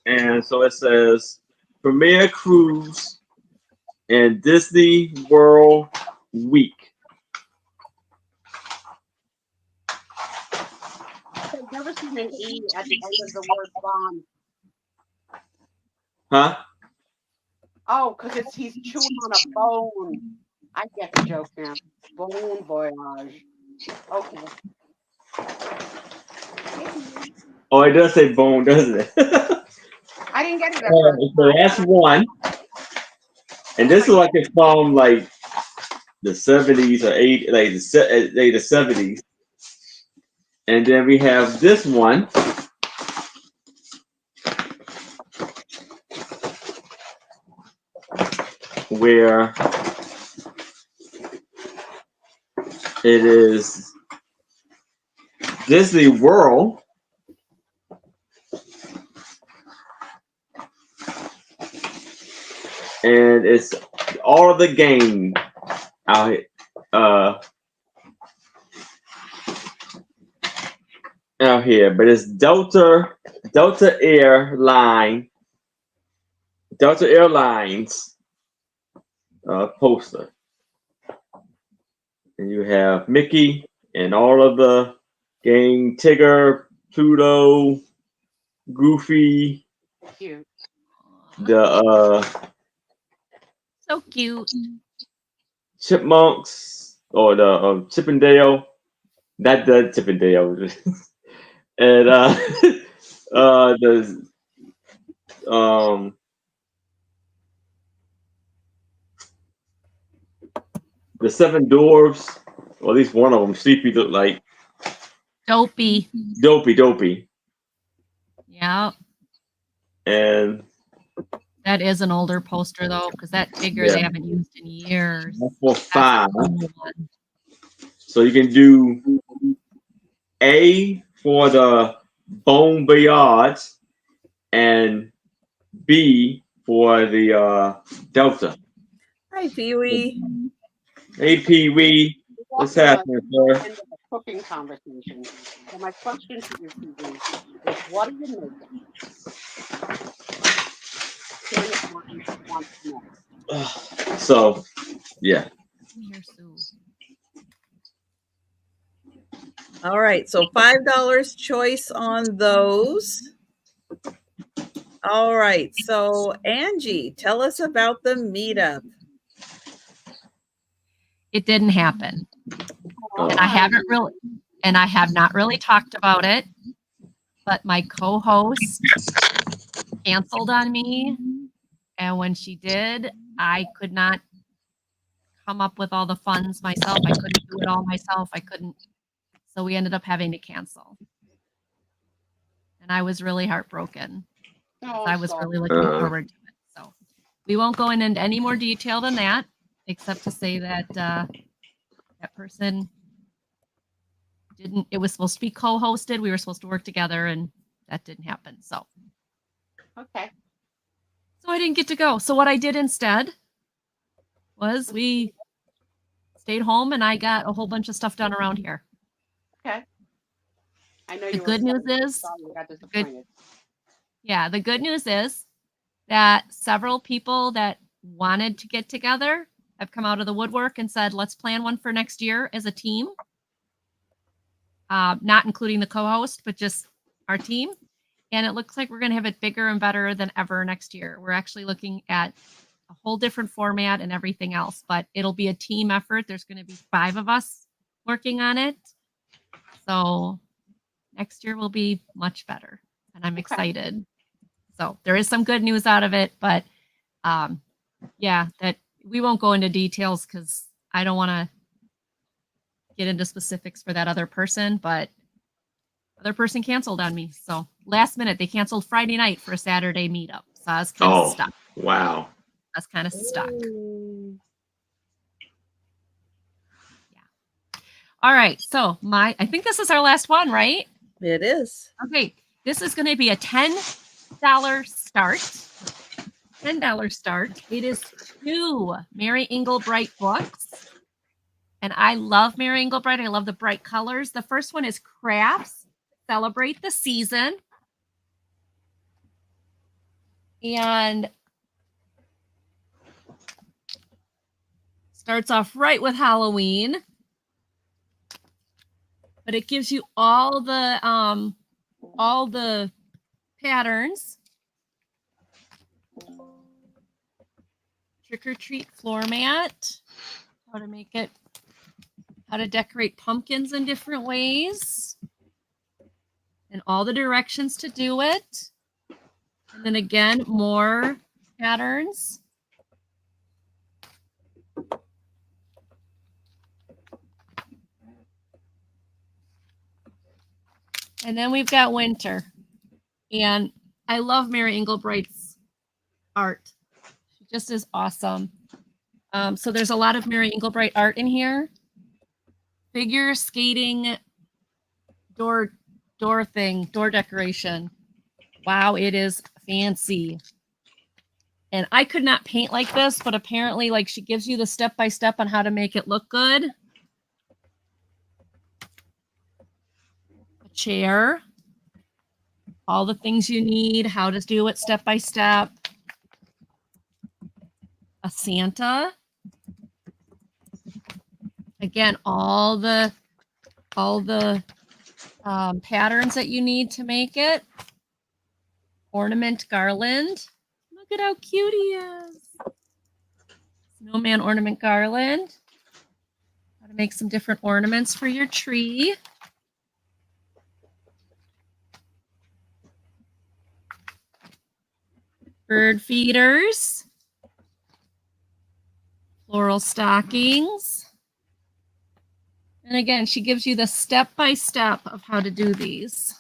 And so it says Premier Cruise and Disney World Week. I've never seen an E at the end of the word bond. Huh? Oh, because he's chewing on a bone. I get the joke now. Bon voyage. Okay. Oh, it does say bone, doesn't it? I didn't get it at So first. that's one. And this is like it's from like the 70s or 80s, like the 70s. And then we have this one. Where it is Disney World. And it's all of the game out here, out here, but it's Delta Airlines poster, and you have Mickey and all of the gang, Tigger, Pluto, Goofy, Cute. the So cute. Chipmunks or the Chippendale, not the Chippendale, and the the Seven Dwarfs, or at least one of them, Sleepy looked like Dopey. Dopey, Yeah. and That is an older poster though, because that Tigger they haven't used in years. that's for five. That's a cool one. So you can do A for the Bon Voyage and B for the Delta. Hi, Pee-wee. Hey, Pee Wee, what's happening, sir? End of a cooking conversation. So my question to you, Pee-wee, is what are you making? Kenneth wants to know. So, yeah. Here, Sue. All right, so $5 choice on those. All right, so Angie, tell us about the meetup. It didn't happen. Oh. And I have not really talked about it, but my co-host canceled on me. And when she did, I could not come up with all the funds myself. I couldn't do it all myself. I couldn't. So we ended up having to cancel. And I was really heartbroken. I was really looking forward to it. So we won't go into any more detail than that, except to say that that person didn't. It was supposed to be co-hosted. We were supposed to work together, and that didn't happen. So okay. So I didn't get to go. So what I did instead was we stayed home, and I got a whole bunch of stuff done around here. Okay. I know the good news is the good news is that several people that wanted to get together have come out of the woodwork and said, let's plan one for next year as a team. Not including the co-host, but just our team. And it looks like we're going to have it bigger and better than ever next year. We're actually looking at a whole different format and everything else, but it'll be a team effort. There's going to be 5 of us working on it. So next year will be much better, and I'm excited. So there is some good news out of it, but that we won't go into details because I don't want to get into specifics for that other person, but other person canceled on me. So last minute, they canceled Friday night for a Saturday meetup. So I was kind of stuck. Wow. I was kind of stuck. Yeah. All right. So I think this is our last one, right? It is. Okay. This is going to be a $10 start. $10 start. It is 2 Mary Englebright books. And I love Mary Englebright. I love the bright colors. The first one is Crafts, Celebrate the Season. And starts off right with Halloween. But it gives you all the patterns. Trick or treat floor mat. How to decorate pumpkins in different ways. and all the directions to do it. And then again, more patterns. And then we've got winter. And I love Mary Englebright's art. She just is awesome. So there's a lot of Mary Englebright art in here. Figure skating door decoration. Wow, it is fancy. And I could not paint like this, but apparently like she gives you the step-by-step on how to make it look good. A chair. All the things you need, how to do it step-by-step. A Santa. Again, all the patterns that you need to make it. Ornament garland. Look at how cute he is. Snowman ornament garland. How to make some different ornaments for your tree. Bird feeders. Floral stockings. And again, she gives you the step-by-step of how to do these.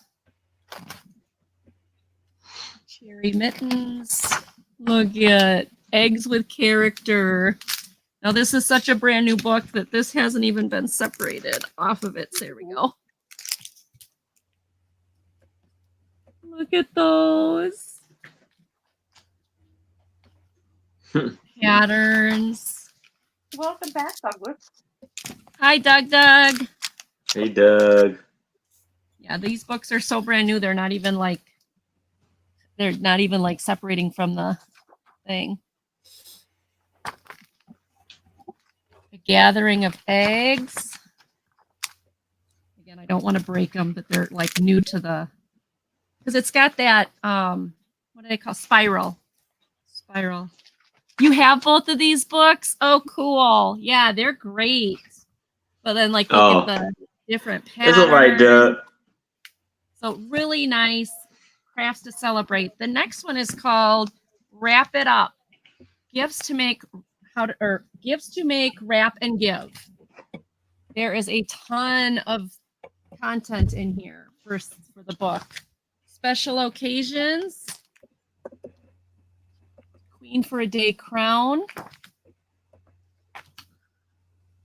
Cherry mittens. Look at eggs with character. Now this is such a brand new book that this hasn't even been separated off of it. So there we go. Look at those. Patterns. Welcome back, Douglas. Hi, Doug. Hey, Doug. Yeah, these books are so brand new. They're not even like separating from the thing. A gathering of eggs. Again, I don't want to break them, but they're like new to the, because it's got that, what do they call, spiral. You have both of these books? Oh, cool. Yeah, they're great. But then like look at the different patterns. It's all right, Doug. So really nice crafts to celebrate. The next one is called Wrap It Up. Gifts to make, wrap, and give. There is a ton of content in here for the book. Special occasions. Queen for a Day crown.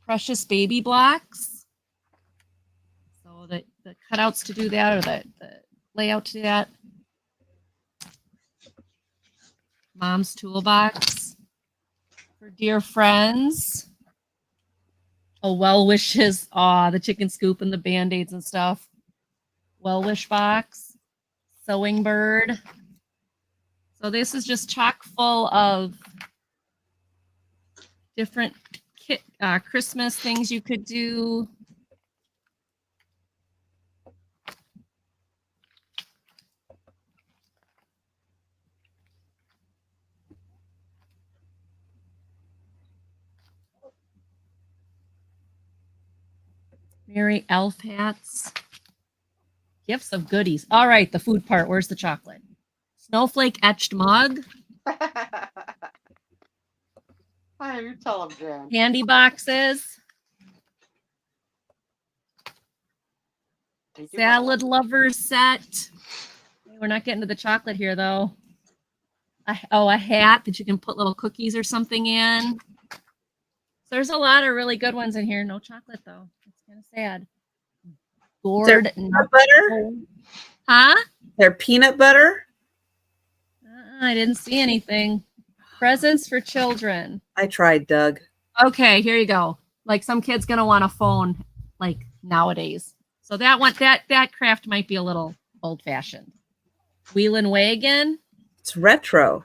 Precious baby blocks. So the cutouts to do that, or the layout to do that. Mom's toolbox. For dear friends. Oh, well wishes. Aw, the chicken scoop and the Band-Aids and stuff. Well wish box. Sewing bird. So this is just chock full of different Christmas things you could do. Merry elf hats. Gifts of goodies. All right, the food part. Where's the chocolate? Snowflake etched mug. Hi, you tell them, Jan. Candy boxes. Salad lovers set. We're not getting to the chocolate here, though. A hat that you can put little cookies or something in. So there's a lot of really good ones in here. No chocolate, though. It's kind of sad. Gourd peanut butter? Huh? Their peanut butter? I didn't see anything. Presents for children. I tried, Doug. Okay, here you go. Like some kid's gonna want a phone, like nowadays. So that one, that craft might be a little old-fashioned. Wheel and wagon. It's retro.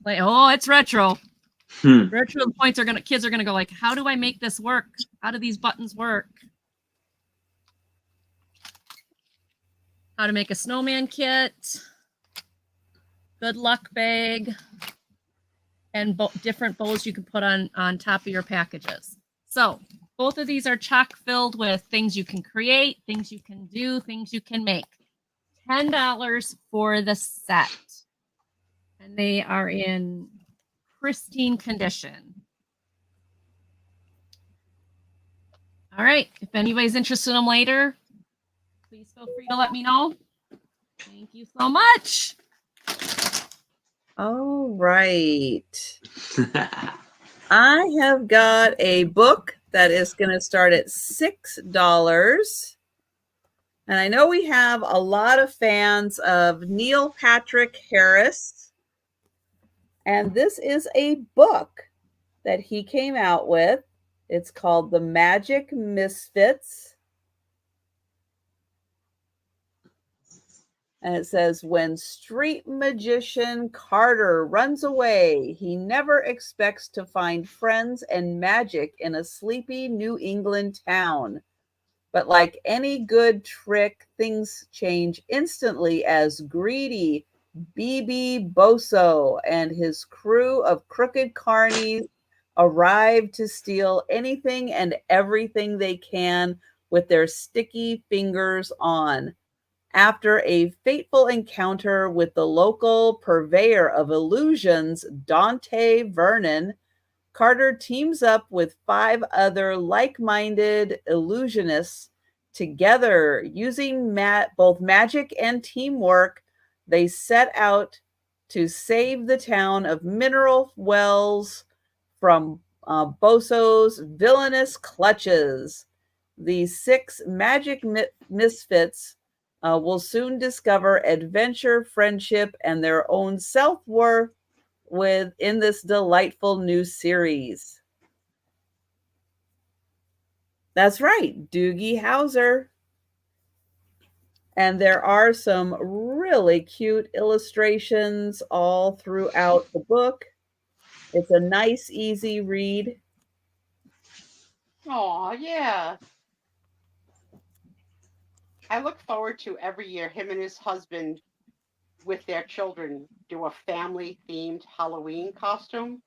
Like, oh, it's retro. Retro points are kids are gonna go like, how do I make this work? How do these buttons work? How to make a snowman kit. Good luck bag. And different bows you can put on top of your packages. So both of these are chock filled with things you can create, things you can do, things you can make. $10 for the set. And they are in pristine condition. All right. If anybody's interested in them later, please feel free to let me know. Thank you so much. All right. I have got a book that is going to start at $6. And I know we have a lot of fans of Neil Patrick Harris. And this is a book that he came out with. It's called The Magic Misfits. And it says, when street magician Carter runs away, he never expects to find friends and magic in a sleepy New England town. But like any good trick, things change instantly as greedy B.B. Boso and his crew of crooked carnies arrive to steal anything and everything they can with their sticky fingers on. After a fateful encounter with the local purveyor of illusions, Dante Vernon, Carter teams up with 5 other like-minded illusionists. Together, using both magic and teamwork, they set out to save the town of Mineral Wells from Boso's villainous clutches. The 6 magic misfits will soon discover adventure, friendship, and their own self-worth within this delightful new series. That's right, Doogie Howser. And there are some really cute illustrations all throughout the book. It's a nice, easy read. Oh, yeah. I look forward to every year him and his husband with their children do a family-themed Halloween costume.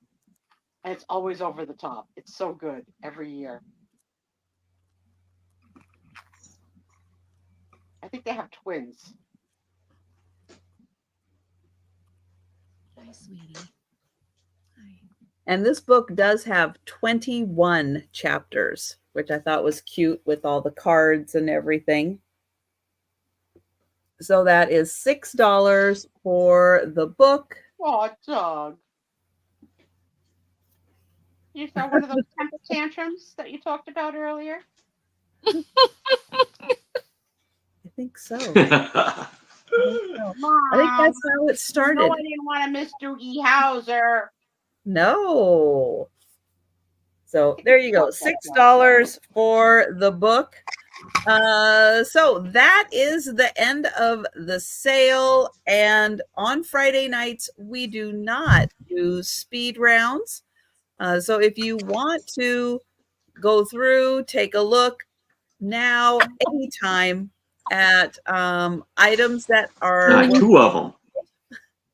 And it's always over the top. It's so good every year. I think they have twins. Hi, sweetie. Hi. And this book does have 21 chapters, which I thought was cute with all the cards and everything. So that is $6 for the book. Oh, Doug. You saw one of those temper tantrums that you talked about earlier? I think so. Mom, I think that's how it started. No, I didn't want to miss Doogie Howser. No. So there you go. $6 for the book. So that is the end of the sale. And on Friday nights, we do not do speed rounds. So if you want to go through, take a look now, anytime at items that are 2 of them.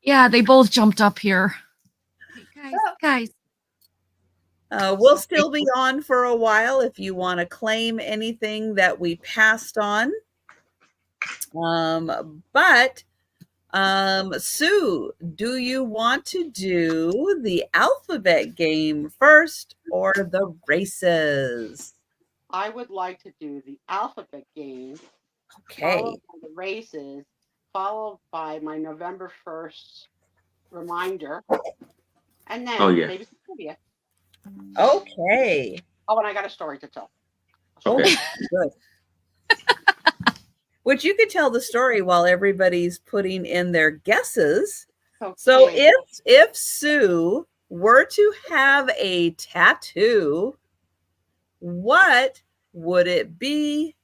Yeah, they both jumped up here. Guys. We'll still be on for a while if you want to claim anything that we passed on. But Sue, do you want to do the alphabet game first or the races? I would like to do the alphabet game. Okay. Followed by the races, followed by my November 1st reminder. And then maybe some trivia. Okay. Oh, and I got a story to tell. Okay. Good. Which you could tell the story while everybody's putting in their guesses. Okay. So if Sue were to have a tattoo, what would it be?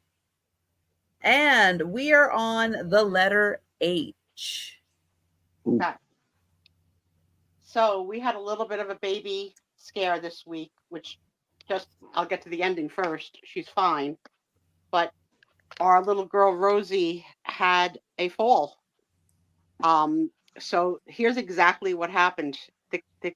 And we are on the letter H. Okay. So we had a little bit of a baby scare this week, which I'll get to the ending first. She's fine. But our little girl Rosie had a fall. So here's exactly what happened. The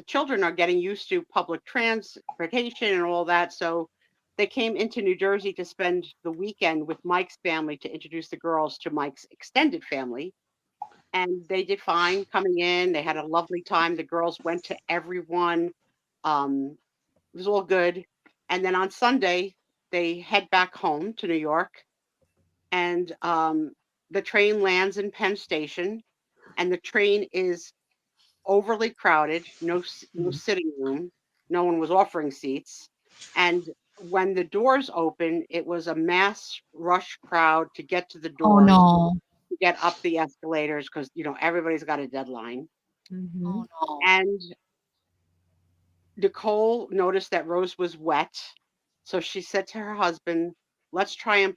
children are getting used to public transportation and all that. So they came into New Jersey to spend the weekend with Mike's family to introduce the girls to Mike's extended family. And they did fine coming in. They had a lovely time. The girls went to everyone. It was all good. And then on Sunday, they head back home to New York. And the train lands in Penn Station. And the train is overly crowded, no sitting room. No one was offering seats. And when the doors open, it was a mass rush crowd to get to the Oh doors, no. to get up the escalators, because everybody's got a deadline. Oh no. And Nicole noticed that Rose was wet, so she said to her husband, "Let's try and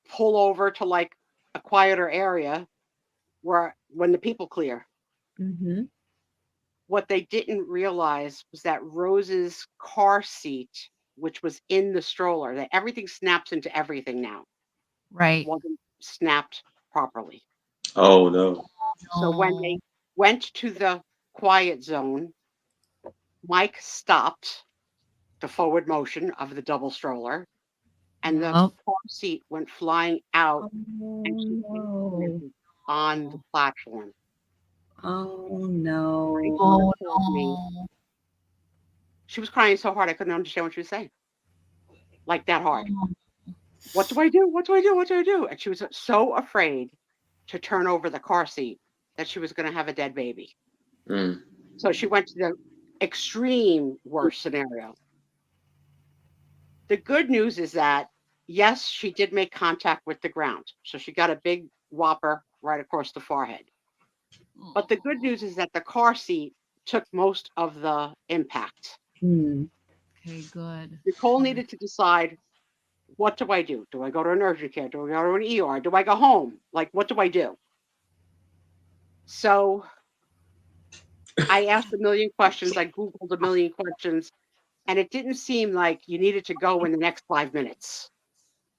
pull over to like a quieter area when the people clear." What they didn't realize was that Rose's car seat, which was in the stroller, that everything snaps into everything now, Right. wasn't snapped properly. Oh no. So when they went to the quiet zone, Mike stopped the forward motion of the double stroller, and the Yep. car seat went flying out, and she landed on the platform. Oh no. Oh Me. no. She was crying so hard I couldn't understand what she was saying. Like that hard. Oh, What do I do? What do I do? What do I do? And she was so afraid to turn over the car seat that she was going to have a dead baby. Mm. So she went to the extreme worst scenario. The good news is that, yes, she did make contact with the ground. So she got a big whopper right across the forehead. But the good news is that the car seat took most of the impact. okay, good. Nicole needed to decide, what do I do? Do I go to an urgent care? Do I go to an ER? Do I go home? Like, what do I do? So I asked a million questions. I Googled a million questions, and it didn't seem like you needed to go in the next 5 minutes.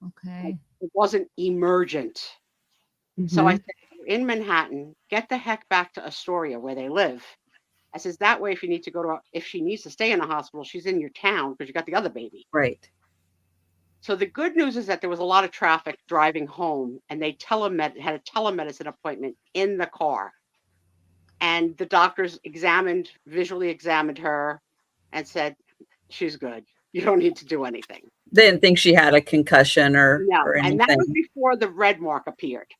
Okay. It wasn't emergent. So I said, "You're in Manhattan, get the heck back to Astoria where they live." I says, that way, if she needs to stay in a hospital, she's in your town because you got the other baby. Right. So the good news is that there was a lot of traffic driving home, and they had a telemedicine appointment in the car. And the doctors visually examined her and said, she's good. You don't need to do anything. They didn't think she had a concussion or anything. And that was before the red mark appeared.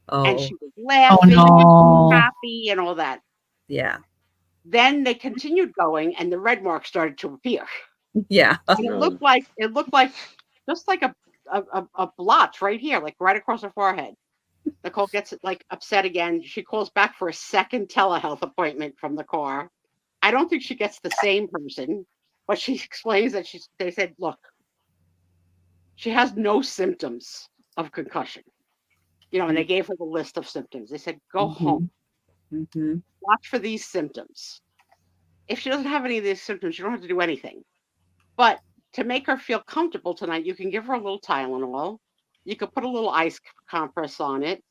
Oh. And she was laughing and happy and all that. Yeah. Then they continued going, and the red mark started to appear. Yeah. And it looked like just like a blotch right here, like right across her forehead. Nicole gets like upset again. She calls back for a second telehealth appointment from the car. I don't think she gets the same person, but she explains that they said, look, she has no symptoms of concussion. And they gave her the list of symptoms. They said, go home. Watch for these symptoms. If she doesn't have any of these symptoms, you don't have to do anything. But to make her feel comfortable tonight, you can give her a little Tylenol. You could put a little ice compress on it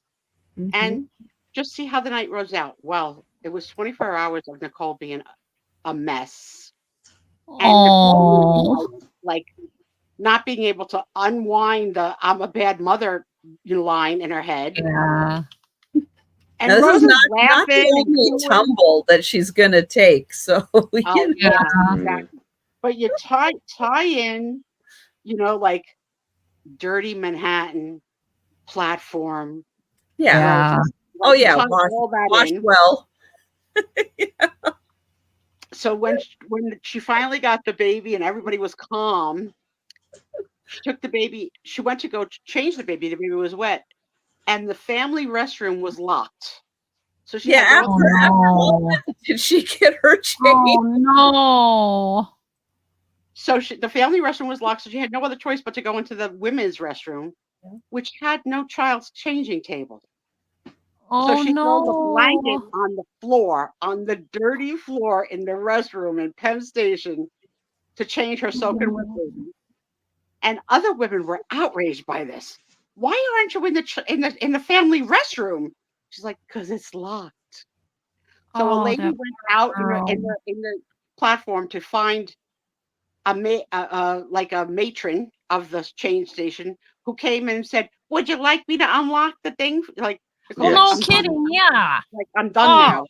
and just see how the night rolls out. Well, it was 24 hours of Nicole being a mess. And Nicole, like, not being able to unwind the "I'm a bad mother" line in her head. Yeah. And now, this Rose is not the only tumble that she's going to take. So, yeah, exactly. But you tie in, like dirty Manhattan platform. Yeah. Roses, oh, yeah. Wash well. So when she finally got the baby and everybody was calm, she took the baby. She went to go change the baby. The baby was wet, and the family restroom was locked. So she after all that, did she get her change? Oh no! So the family restroom was locked, so she had no other choice but to go into the women's restroom, which had no child's changing table. Oh, so she threw the blanket on the floor, on the dirty floor in the restroom in Penn Station to change her soaking wet baby. And other women were outraged by this. Why aren't you in the family restroom? She's like, because it's locked. So a lady went out in the platform to find a matron of the change station who came in and said, "Would you like me to unlock the thing?" Like, Well, Yes. no kidding. Yeah. like I'm done Oh. now.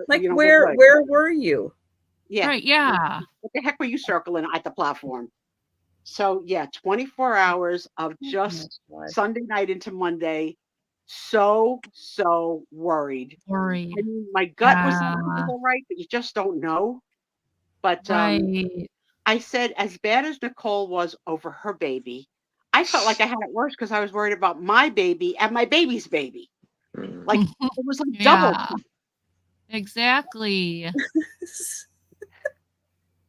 Like, You know, where were you? Yeah. Right. Yeah. What the heck were you circling at the platform? So yeah, 24 hours of just God. Sunday night into Monday. So worried. Worried. I mean, my gut was Yeah. all right, but you just don't know. But Right. I said, as bad as Nicole was over her baby, I felt like I had it worse because I was worried about my baby and my baby's baby. Like it was like double. Yeah. Exactly.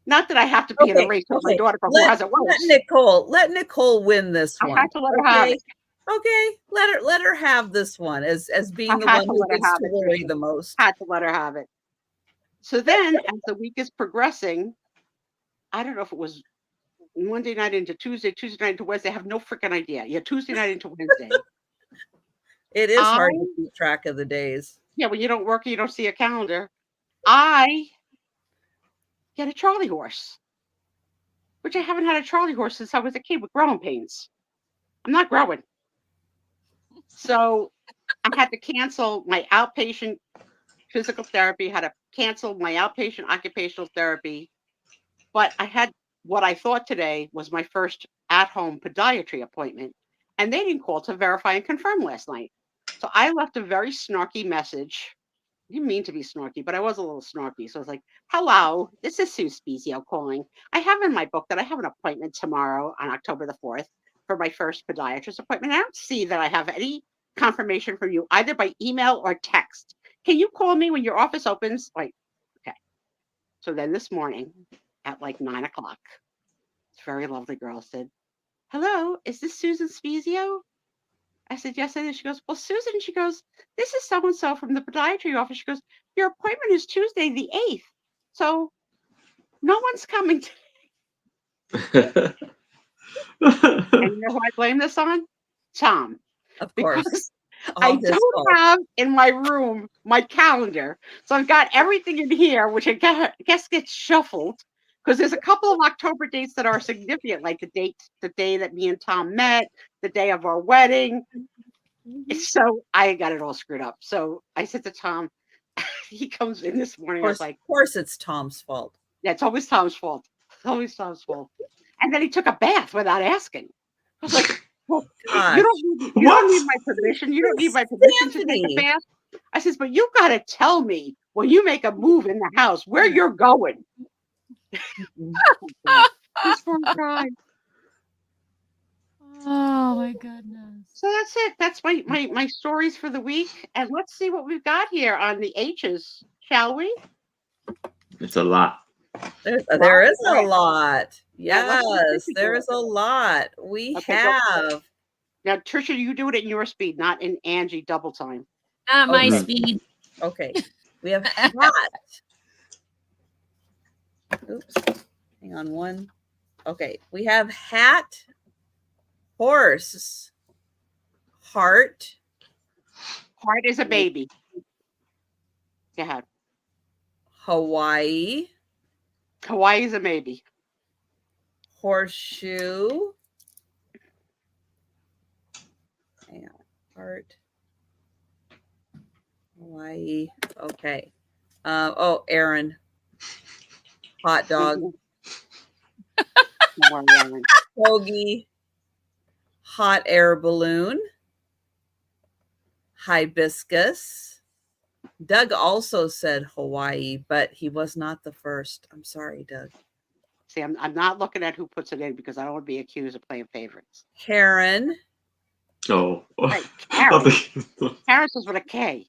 Not that I have to be in a race with my daughter for who has it worse. Let Nicole win this one. I had to let her have it. Okay, let her have this one as being the had one to who let her gets have to it, worry Trisha. the most. Had to let her have it. So then, as the week is progressing, I don't know if it was Monday night into Tuesday, Tuesday night into Wednesday. I have no freaking idea. Yeah, Tuesday night into Wednesday. It is hard to keep track of the days. Yeah, when you don't work, you don't see a calendar. I get a Charlie horse, which I haven't had a Charlie horse since I was a kid with growing pains. I'm not growing. So I had to cancel my outpatient physical therapy, had to cancel my outpatient occupational therapy. But I had what I thought today was my first at-home podiatry appointment, and they didn't call to verify and confirm last night. So I left a very snarky message. I didn't mean to be snarky, but I was a little snarky. So I was like, "Hello, this is Sue Speizio calling. I have in my book that I have an appointment tomorrow on October the 4th for my first podiatrist appointment. I don't see that I have any confirmation from you either by email or text. Can you call me when your office opens?" Like, okay. So then this morning at like 9 o'clock, this very lovely girl said, "Hello, is this Susan Speizio?" I said, "Yes, it is." She goes, "Well, Susan," she goes, "this is so-and-so from the podiatry office." She goes, "Your appointment is Tuesday the 8th. So no one's coming." And you know who I blame this on? Tom. Of course. Because All I his don't fault. have in my room my calendar. So I've got everything in here, which I guess gets shuffled because there's a couple of October dates that are significant, like the day that me and Tom met, the day of our wedding. So I got it all screwed up. So I said to Tom, he comes in this morning. I was like, Of course, it's Tom's fault. "Yeah, it's always Tom's fault. It's always Tom's fault." And then he took a bath without asking. I was like, "Well, you don't need my permission. You don't need my permission to take a bath." I says, "But you got to tell me when you make a move in the house where you're going." This poor guy. Oh my goodness. So that's it. That's my stories for the week. And let's see what we've got here on the H's, shall we? It's a lot. There is a lot. Yeah, Yes, there is a lot. We have. Now, Trisha, you do it at your speed, not in Angie double time. Not my speed. Okay. We have hat. Oops. Hang on one. Okay. We have hat, horse, heart. Heart is a baby. Go ahead. Hawaii. Hawaii is a baby. Horseshoe. Hang on. Heart. Hawaii. Okay. Aaron. Hot dog. Hoagie. Hot air balloon. Hibiscus. Doug also said Hawaii, but he was not the first. I'm sorry, Doug. See, I'm not looking at who puts it in because I don't want to be accused of playing favorites. Heron. Oh. Right. Heron. Heron says with a K.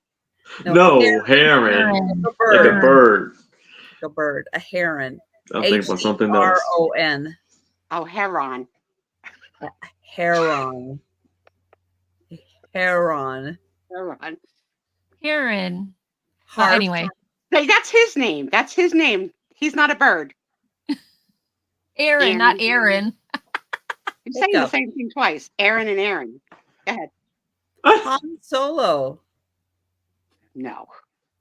No, heron. A bird. Like a bird. A bird. A heron. I'm thinking about something else. H-E-R-O-N. Oh, heron. Heron. Heron. Heron. Heron. Anyway. Hey, that's his name. That's his name. He's not a bird. Aaron, not Aaron. You're saying the same thing twice. Aaron and Aaron. Go ahead. Han Solo. No.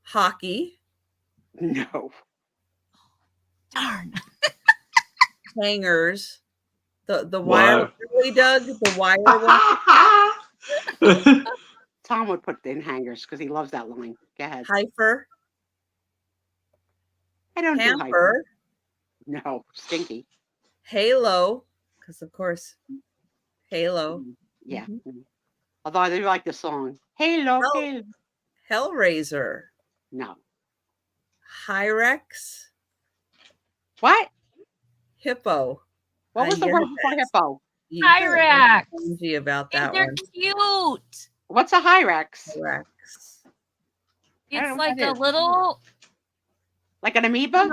Hockey. No. Darn. Hangers. The wire, really, Doug? The wire one? Tom would put in hangers because he loves that line. Go ahead. Heifer. I don't do heifer. Hamper. No, stinky. Halo, because of course, Halo. Yeah. Although I do like the song. Halo, Halo. Hellraiser. No. Hyrex. What? Hippo. What was the word for hippo? Hyrex. About that They're one. cute. What's a Hyrex? Hyrex. It's like a little, like an amoeba.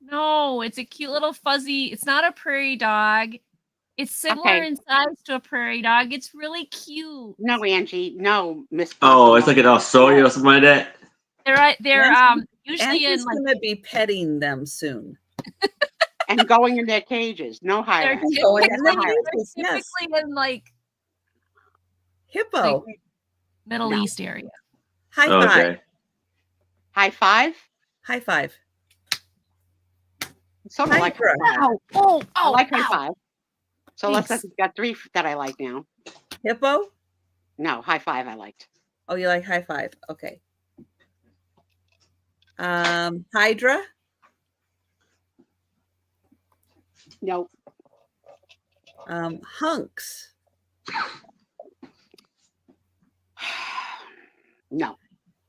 No, it's a cute little fuzzy. It's not a prairie dog. It's similar in size to a prairie dog. It's really cute. No, Angie. No, Miss. Oh, it's like an Australia or something like that. They're usually Angie's in like. Gonna be petting them soon. And going in their cages. No Hyrex. They're typically in like hippo. Like Middle East area. High five. Okay. High five. High five. Sort of like I like high five. So Thanks. let's got 3 that I like now. Hippo? No, high five I liked. Oh, you like high five. Okay. Hydra? Nope. Hunks? No.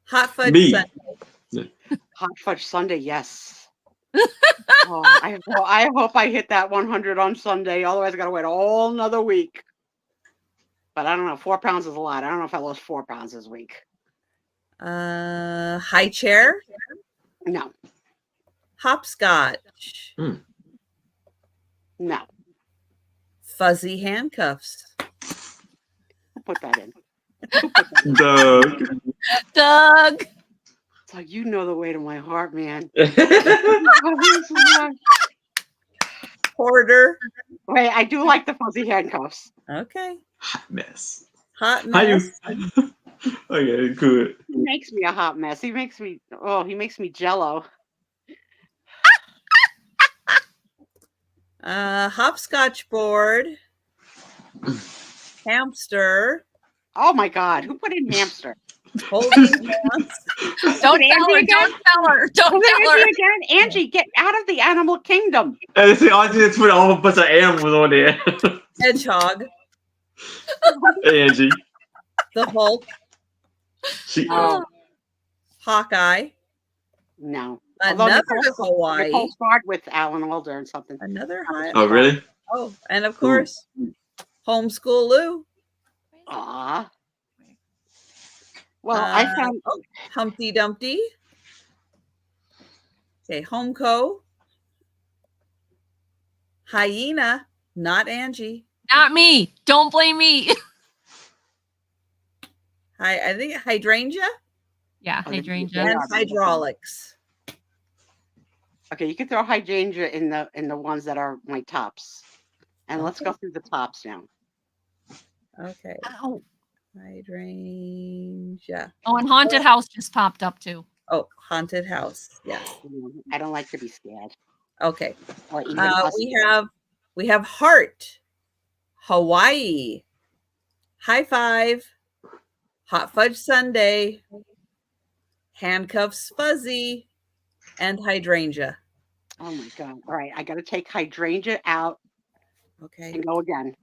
Hot fudge Me. Sundae. Hot fudge Sunday, yes. I hope I hit that 100 on Sunday. Otherwise, I got to wait all another week. But I don't know. 4 pounds is a lot. I don't know if I lost 4 pounds this week. High chair? No. Hopscotch? No. Fuzzy handcuffs? Who put that in? Doug. So you know the way to my heart, man. Porter? Wait, I do like the fuzzy handcuffs. Okay. Hot mess. Hot mess? Okay, good. He makes me a hot mess. He makes me jello. Hopscotch board? Hamster? Oh my God, who put in hamster? Holding hands? Don't tell her. Don't tell her. Don't tell her. Again? Angie, get out of the animal kingdom. And see, I just put a whole bunch of animals on there. Hedgehog? Angie. The Hulk? Hawkeye? No. Another Hawaii. Nicole starred with Alan Alda and something. Another Hawaii. Oh, really? Oh, and of course, Homeschool Lou. Aw. Well, I found Humpty Dumpty. Okay, Homeco. Hyena, not Angie. Not me. Don't blame me. I think hydrangea. Yeah, hydrangea. And hydraulics. Okay, you can throw hydrangea in the ones that are my tops. And let's go through the tops now. Okay. Ow. Hydrangea. Oh, and haunted house just popped up too. Oh, haunted house. Yes. I don't like to be scared. Okay. Or even we have heart. Hawaii. High five. Hot fudge sundae. Handcuffs fuzzy. And hydrangea. Oh my God. All right. I got to take hydrangea out. Okay. And go again.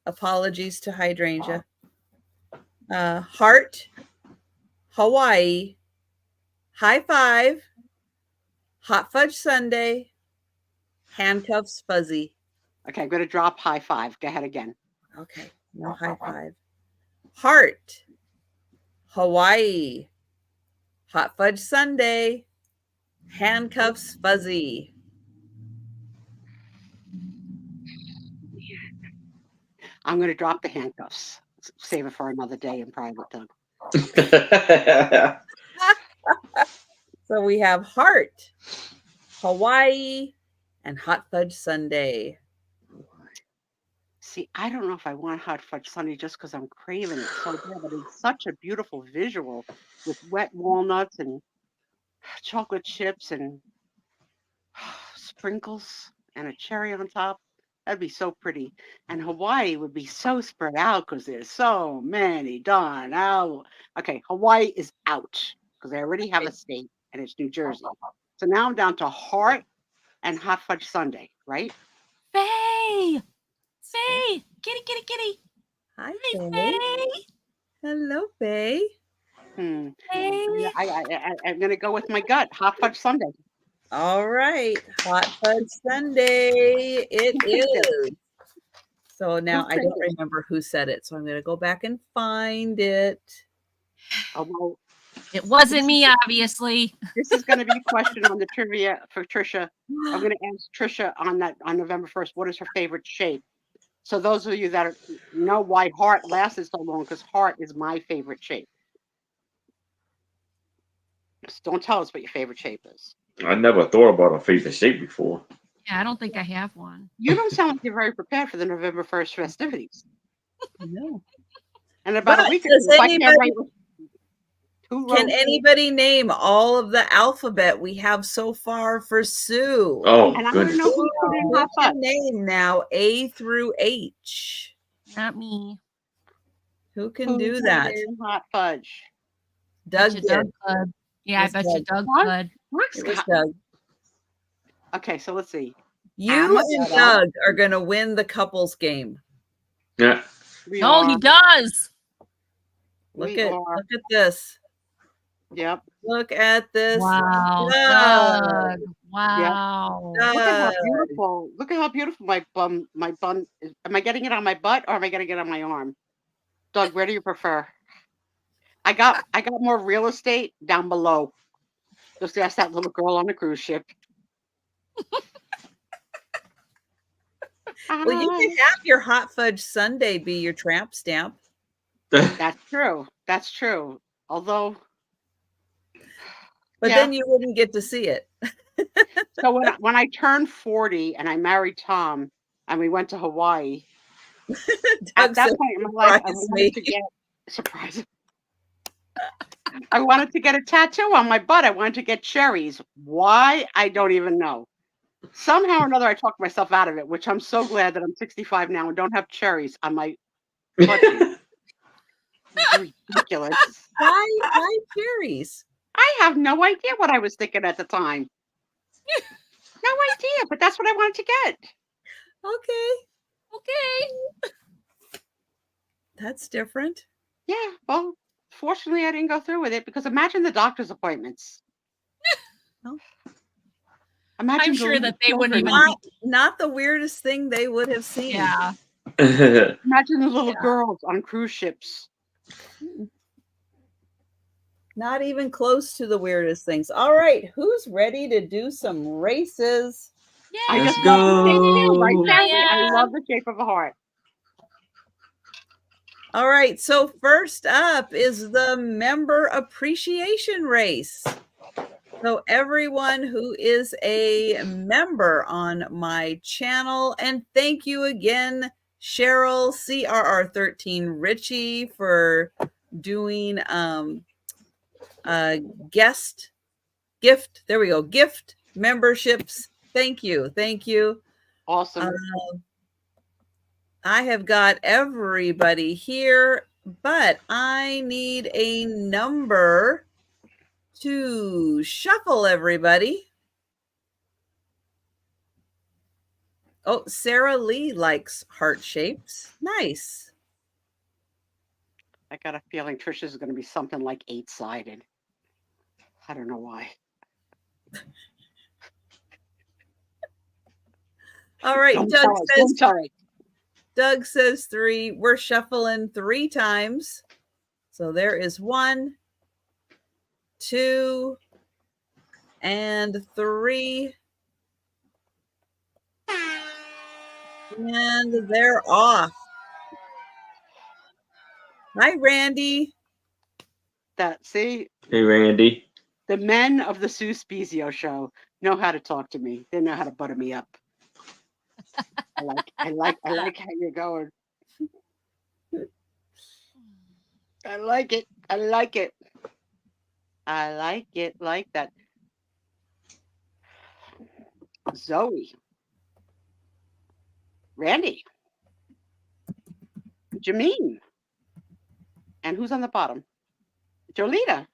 Apologies to hydrangea. Heart. Hawaii. High five. Hot fudge sundae. Handcuffs fuzzy. Okay. I'm going to drop high five. Go ahead again. Okay. No high five. Heart. Hawaii. Hot fudge sundae. Handcuffs fuzzy. I'm going to drop the handcuffs. Save it for another day in private, Doug. So we have heart, Hawaii, and hot fudge sundae. See, I don't know if I want hot fudge sundae just because I'm craving it so bad, but it's such a beautiful visual with wet walnuts and chocolate chips and sprinkles and a cherry on top. That'd be so pretty. And Hawaii would be so spread out because there's so many done. Oh, okay. Hawaii is out because I already have a state and it's New Jersey. So now I'm down to Heart and Hot Fudge Sundae, right? Faye! Faye! Kitty, kitty, kitty! Hi, Hi, Faye. Faye! Hello, Faye. Faye. I'm going to go with my gut. Hot Fudge Sundae. All right. Hot Fudge Sunday. It is. So now I don't remember who said it. So I'm going to go back and find it. Although it wasn't me, obviously. This is going to be a question on the trivia for Trisha. I'm going to ask Trisha on November 1st, what is her favorite shape? So those of you that know why Heart lasted so long, because Heart is my favorite shape. Just don't tell us what your favorite shape is. I never thought about a favorite shape before. Yeah, I don't think I have one. You don't sound like you're very prepared for the November 1st festivities. No. And about a week ago, can anybody name all of the alphabet we have so far for Sue? Oh, and goodness. I don't know who put in Hot Fudge. Name now A through H. Not me. Who can do that? Hot Fudge. Doug did. Doug could. Yeah, I bet you Doug could. It was Doug. Okay, so let's see. You and Doug are going to win the couples game. Yeah. No, he does. Look at this. Yep. Look at this. Wow. Doug. Wow. Yep. Look at how beautiful. Look at how beautiful my bun is. Am I getting it on my butt or am I getting it on my arm? Doug, where do you prefer? I got more real estate down below. Just ask that little girl on the cruise ship. Well, you can have your Hot Fudge Sundae be your tramp stamp. That's true. That's true. Although, but then you wouldn't get to see it. So when I turned 40 and I married Tom and we went to Hawaii, at that point in my life, I wanted to get surprise. I wanted to get a tattoo on my butt. I wanted to get cherries. Why? I don't even know. Somehow or another, I talked myself out of it, which I'm so glad that I'm 65 now and don't have cherries on my butt. It's ridiculous. Why cherries? I have no idea what I was thinking at the time. No idea, but that's what I wanted to get. Okay. That's different. Yeah, well, fortunately, I didn't go through with it because imagine the doctor's appointments. I'm sure that they wouldn't even not the weirdest thing they would have seen. Yeah. Imagine the little girls on cruise ships. Not even close to the weirdest things. All right, who's ready to do some races? I just love the shape too, right, Kathy? I love the shape of a heart. All right, so first up is the member appreciation race. So everyone who is a member on my channel, and thank you again, Cheryl CRR13 Richie, for doing gift. There we go. Gift memberships. Thank you. Awesome. I have got everybody here, but I need a number to shuffle everybody. Oh, Sarah Lee likes heart shapes. Nice. I got a feeling Trisha's going to be something like 8-sided. I don't know why. All right, Doug says 3. We're shuffling 3 times. So there is 1, 2, and 3. And they're off. Hi, Randy. See? Hey, Randy. The men of the Speizio show know how to talk to me. They know how to butter me up. I like how you're going. I like it like that. Zoe. Randy. Jameen. And who's on the bottom? Jolita.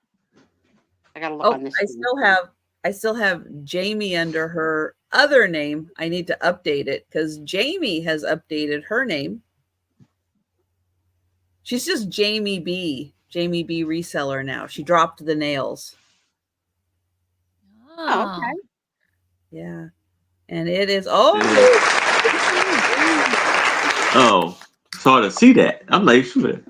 I gotta look on this. I still have Jamie under her other name. I need to update it because Jamie has updated her name. She's just Jamie B reseller now. She dropped the nails. Oh, okay. Yeah. And it is it's hard to see that. I'm like, Sleeping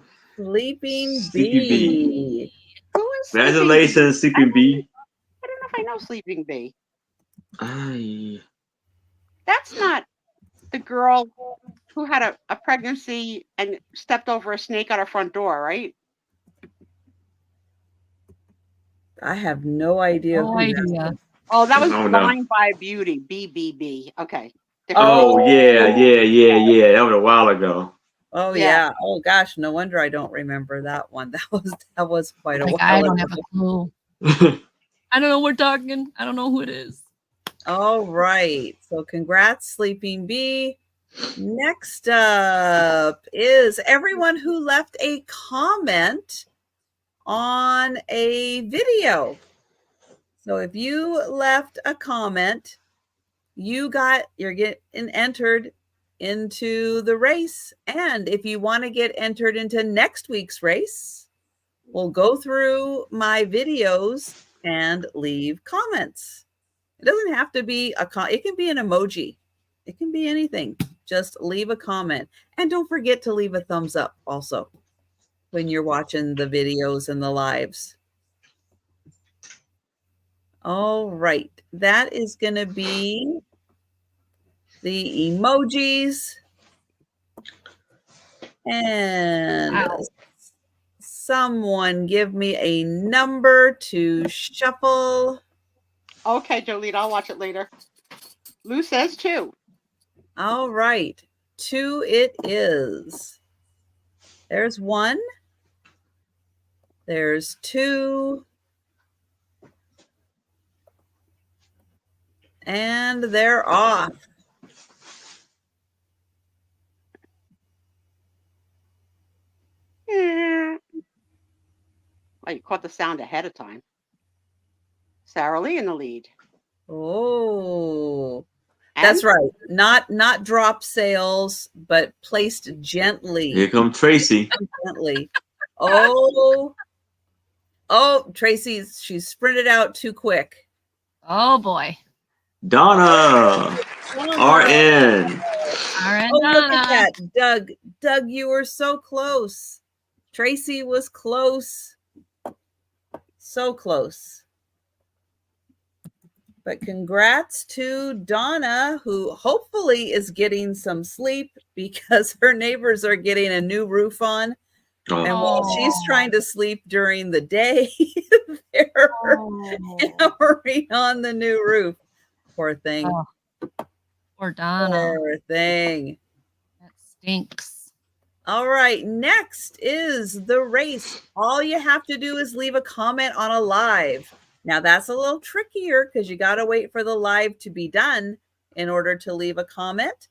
Bee. Who is Congratulations, Sleeping Bee. I don't know if I know Sleeping Bee. Aye. That's not the girl who had a pregnancy and stepped over a snake at our front door, right? I have no idea. No idea. Oh, that was Blind by Beauty, BBB. Okay. Yeah. That was a while ago. Oh yeah. Oh gosh, no wonder I don't remember that one. That was quite a while ago. I don't have a clue. I don't know what we're talking. I don't know who it is. All right. So congrats, Sleeping Bee. Next up is everyone who left a comment on a video. So if you left a comment, you're getting entered into the race. And if you want to get entered into next week's race, we'll go through my videos and leave comments. It doesn't have to be it can be an emoji. It can be anything. Just leave a comment. And don't forget to leave a thumbs up also when you're watching the videos and the lives. All right. That is going to be the emojis. And someone give me a number to shuffle. Okay, Jolene, I'll watch it later. Lou says 2. All right. 2 it is. There's 1. There's 2. And they're off. Oh, you caught the sound ahead of time. Sarah Lee in the lead. Oh, that's right. Not drop sales, but placed gently. Here comes Tracy. Gently. Tracy, she sprinted out too quick. Oh boy. Donna. RN. Look at that. Doug, you were so close. Tracy was close. So close. But congrats to Donna, who hopefully is getting some sleep because her neighbors are getting a new roof on. Oh. And while she's trying to sleep during the day, they're hammering on the new roof. Poor thing. Poor Donna. Poor thing. That stinks. All right. Next is the race. All you have to do is leave a comment on a live. Now that's a little trickier because you got to wait for the live to be done in order to leave a comment.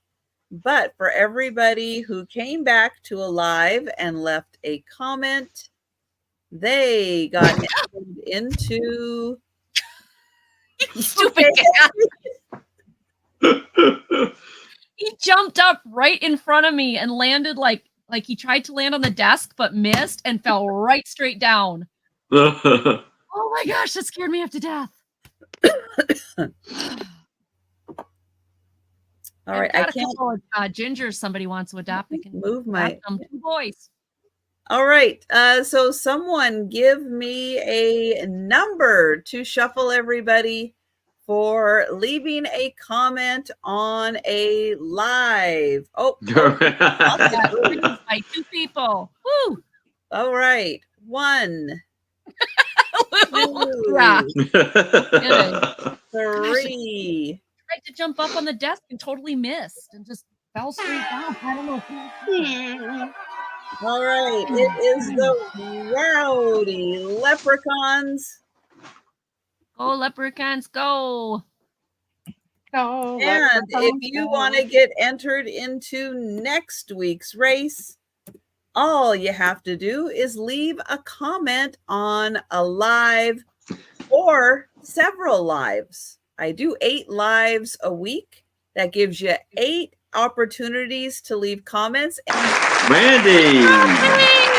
But for everybody who came back to a live and left a comment, they got into stupid cat. He jumped up right in front of me and landed like he tried to land on the desk but missed and fell right straight down. Oh my gosh, that scared me half to death. All right, I can't. A couple of gingers somebody wants to adopt. I can move my 2 boys. All right, so someone give me a number to shuffle everybody for leaving a comment on a live. By 2 people. Woo! All right, 1. 2, 3. Tried to jump up on the desk and totally missed and just fell straight down. I don't know. All right, it is the Rowdy Leprechauns. Go Leprechauns, go! go. And if you want to get entered into next week's race, all you have to do is leave a comment on a live or several lives. I do 8 lives a week. That gives you 8 opportunities to leave comments. Randy!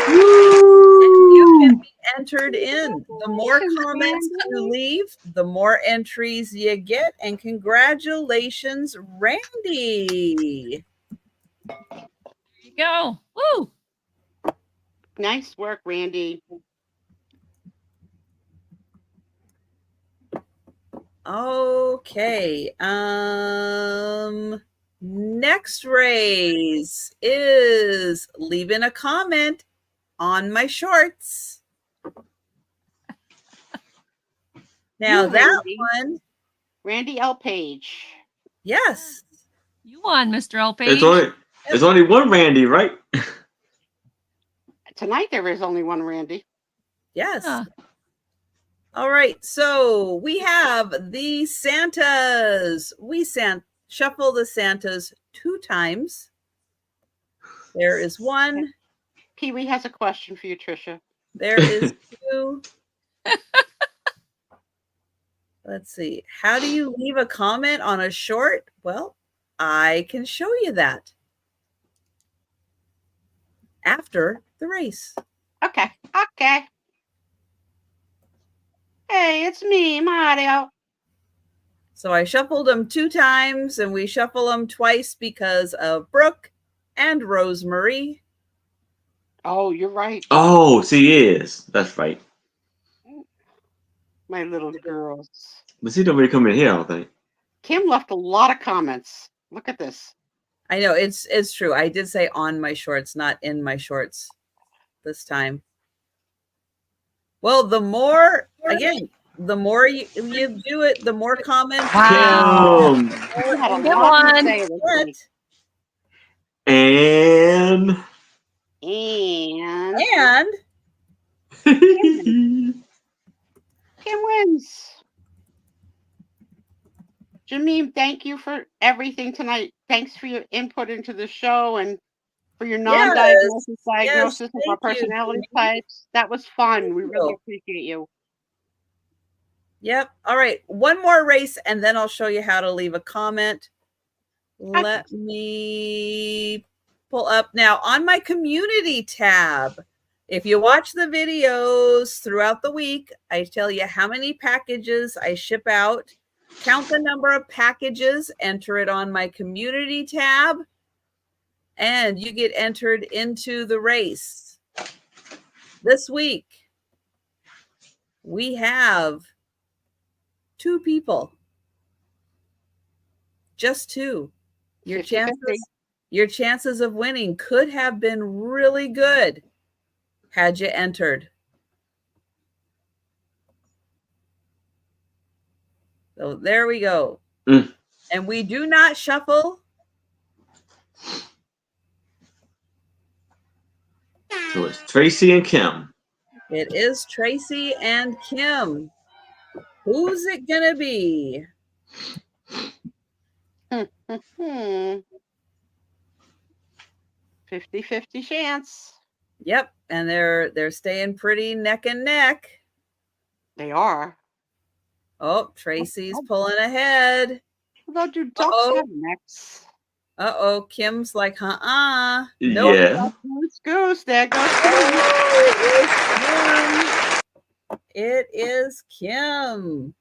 You can be entered in. The more comments you leave, the more entries you get. And congratulations, Randy. There you go. Woo! Nice work, Randy. Okay. Next race is leaving a comment on my shorts. Now that one, Randy L. Page. yes. You won, Mr. L. Page. There's only one Randy, right? Tonight there is only one Randy. Yes. All right. So we have the Santas. We shuffle the Santas 2 times. There is 1. Pee-wee has a question for you, Trisha. There is 2. Let's see. How do you leave a comment on a short? Well, I can show you that after the race. Okay. Hey, it's me, Mario. So I shuffled them 2 times, and we shuffle them twice because of Brooke and Rosemary. Oh, you're right. Oh, she is. That's right. My little girls. But she don't really come in here, I don't think. Kim left a lot of comments. Look at this. I know, it's true. I did say on my shorts, not in my shorts this time. Well, the more you do it, the more comments. Wow. Good one. And Kim wins. Jameen, thank you for everything tonight. Thanks for your input into the show and for your diagnosis of our personality types. That was fun. We really appreciate you. Yep. All right. One more race, and then I'll show you how to leave a comment. Let me pull up now on my community tab. If you watch the videos throughout the week, I tell you how many packages I ship out, count the number of packages, enter it on my community tab, and you get entered into the race. This week, we have 2 people. Just 2. Your chances of winning could have been really good had you entered. So there we go. And we do not shuffle. So it's Tracy and Kim. It is Tracy and Kim. Who's it gonna be? 50-50 chance. Yep, and they're staying pretty neck and neck. They are. Oh, Tracy's pulling ahead. Well, do ducks have necks? Kim's like, nope. Yeah. Goose. There goes It is Kim.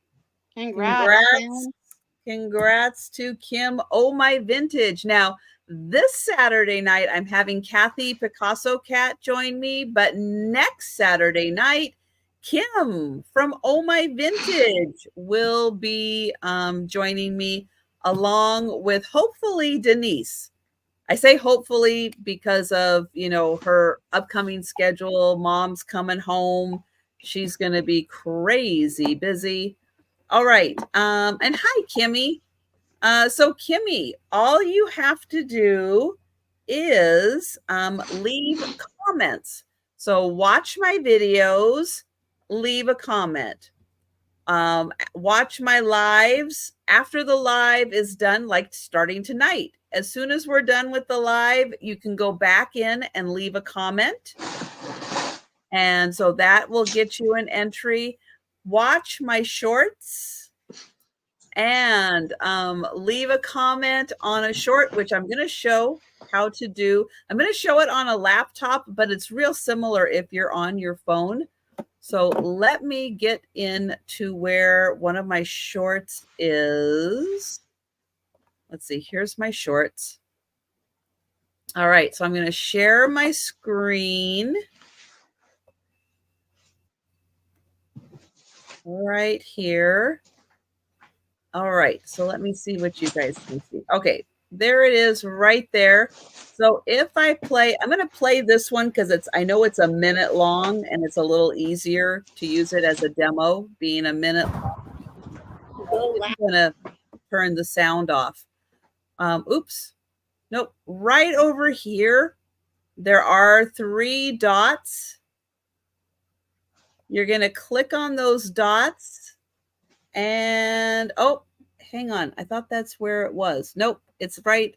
Congrats to Kim. Oh, my vintage. Now, this Saturday night, I'm having Kathy Picasso Cat join me, but next Saturday night, Kim from Oh My Vintage will be joining me, along with hopefully Denise. I say hopefully because of, her upcoming schedule. Mom's coming home. She's going to be crazy busy. All right. And hi, Kimmy. So Kimmy, all you have to do is leave comments. So watch my videos, leave a comment. Watch my lives after the live is done, like starting tonight. As soon as we're done with the live, you can go back in and leave a comment. And so that will get you an entry. Watch my shorts and leave a comment on a short, which I'm going to show how to do. I'm going to show it on a laptop, but it's real similar if you're on your phone. So let me get into where one of my shorts is. Let's see, here's my shorts. All right, so I'm going to share my screen. Right here. All right, so let me see what you guys can see. Okay, there it is right there. So if I play, I'm going to play this one because I know it's a minute long and it's a little easier to use it as a demo, being a minute long. I'm going to turn the sound off. Oops. Nope. Right over here, there are 3 dots. You're going to click on those dots and, oh, hang on. I thought that's where it was. Nope. It's right.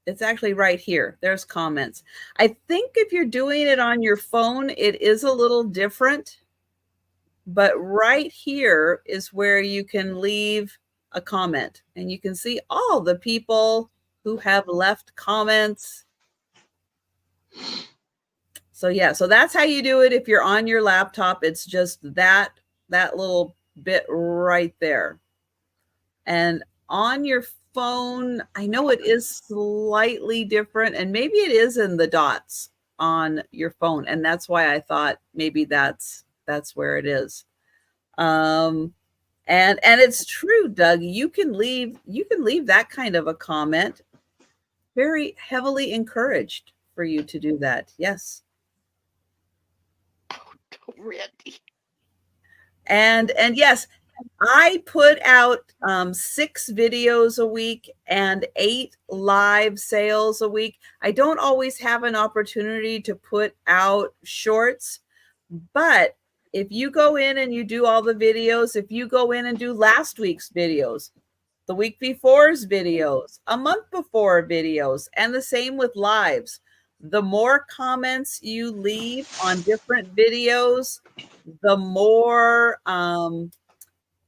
It's actually right here. There's comments. I think if you're doing it on your phone, it is a little different. But right here is where you can leave a comment. And you can see all the people who have left comments. So yeah, so that's how you do it if you're on your laptop. It's just that little bit right there. And on your phone, I know it is slightly different, and maybe it is in the dots on your phone, and that's why I thought maybe that's where it is. And it's true, Doug. You can leave that kind of a comment. Very heavily encouraged for you to do that. Yes. Randy. And yes, I put out 6 videos a week and 8 live sales a week. I don't always have an opportunity to put out shorts, but if you go in and you do all the videos, if you go in and do last week's videos, the week before's videos, a month before videos, and the same with lives, the more comments you leave on different videos, the more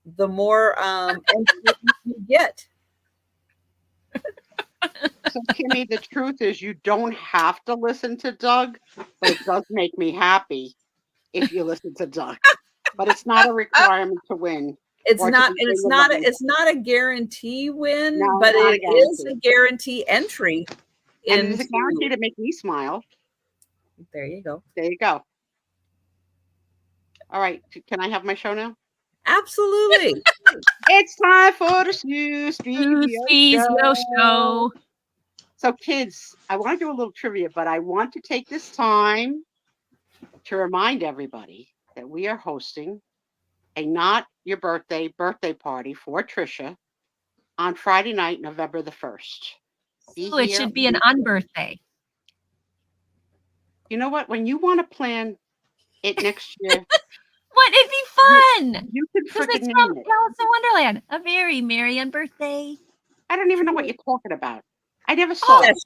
entries you get. So, Kimmy, the truth is you don't have to listen to Doug, but it does make me happy if you listen to Doug. But it's not a requirement to win. It's not a guarantee win, No, but not it is a guarantee entry. And it is a guarantee to make me smile. There you go. There you go. All right. Can I have my show now? Absolutely. It's time for the Speizio show. So, kids, I want to do a little trivia, but I want to take this time to remind everybody that we are hosting a not your birthday party for Trisha on Friday night, November the 1st. So it should be an unbirthday. You know what? When you want to plan it next year, what? It'd be fun. You could freaking name it. Alice in Wonderland. A very merry unbirthday. I don't even know what you're talking about. I never saw it.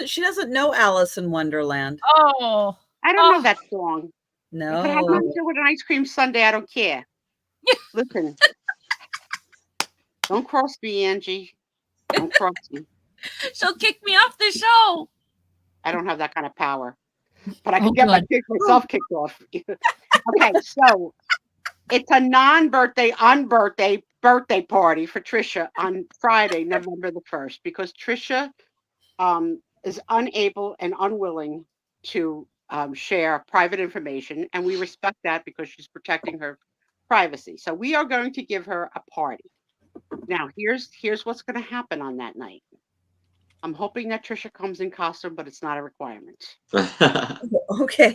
She doesn't know Alice in Wonderland. Oh. I don't know that song. No. If it has nothing to do with an ice cream sundae, I don't care. Listen. Don't cross me, Angie. Don't cross me. She'll kick me off the show. I don't have that kind of power. But I can get myself kicked off. Okay, so it's a non-birthday, birthday party for Trisha on Friday, November the 1st, because Trisha is unable and unwilling to share private information, and we respect that because she's protecting her privacy. So we are going to give her a party. Now, here's what's going to happen on that night. I'm hoping that Trisha comes in costume, but it's not a requirement. Okay.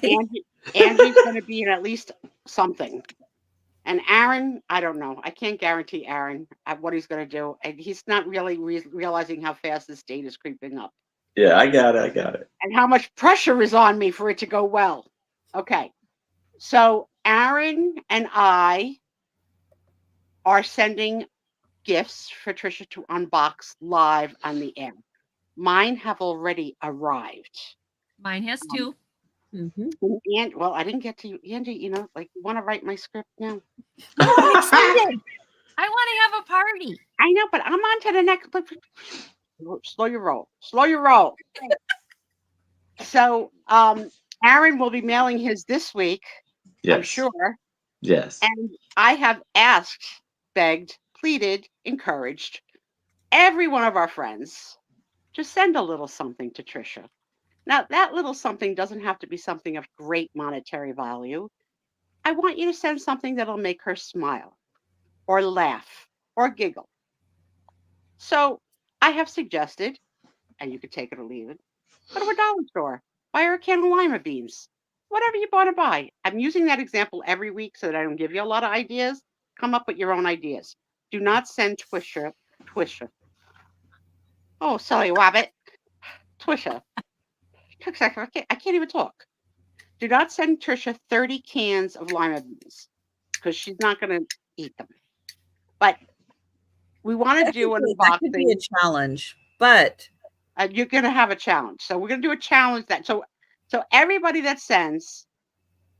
Angie's going to be in at least something. And Aaron, I don't know. I can't guarantee Aaron what he's going to do. And he's not really realizing how fast this date is creeping up. Yeah, I got it. And how much pressure is on me for it to go well. Okay. So Aaron and I are sending gifts for Trisha to unbox live on the air. Mine have already arrived. Mine has two. And well, I didn't get to you, Angie. You want to write my script now? No, I'm excited. I want to have a party. I know, but I'm on to the next. Slow your roll. Slow your roll. So, Aaron will be mailing his this week. Yes. I'm sure. Yes. And I have asked, begged, pleaded, encouraged every one of our friends to send a little something to Trisha. Now, that little something doesn't have to be something of great monetary value. I want you to send something that'll make her smile or laugh or giggle. So I have suggested, and you could take it or leave it, go to a dollar store, buy her a can of lima beans, whatever you want to buy. I'm using that example every week so that I don't give you a lot of ideas. Come up with your own ideas. Do not send Trisha. Oh, sorry, Wabbit. Trisha. I can't even talk. Do not send Trisha 30 cans of lima beans because she's not going to eat them. But we want to do an unboxing. That could be a challenge, but you're going to have a challenge. So we're going to do a challenge that so everybody that sends,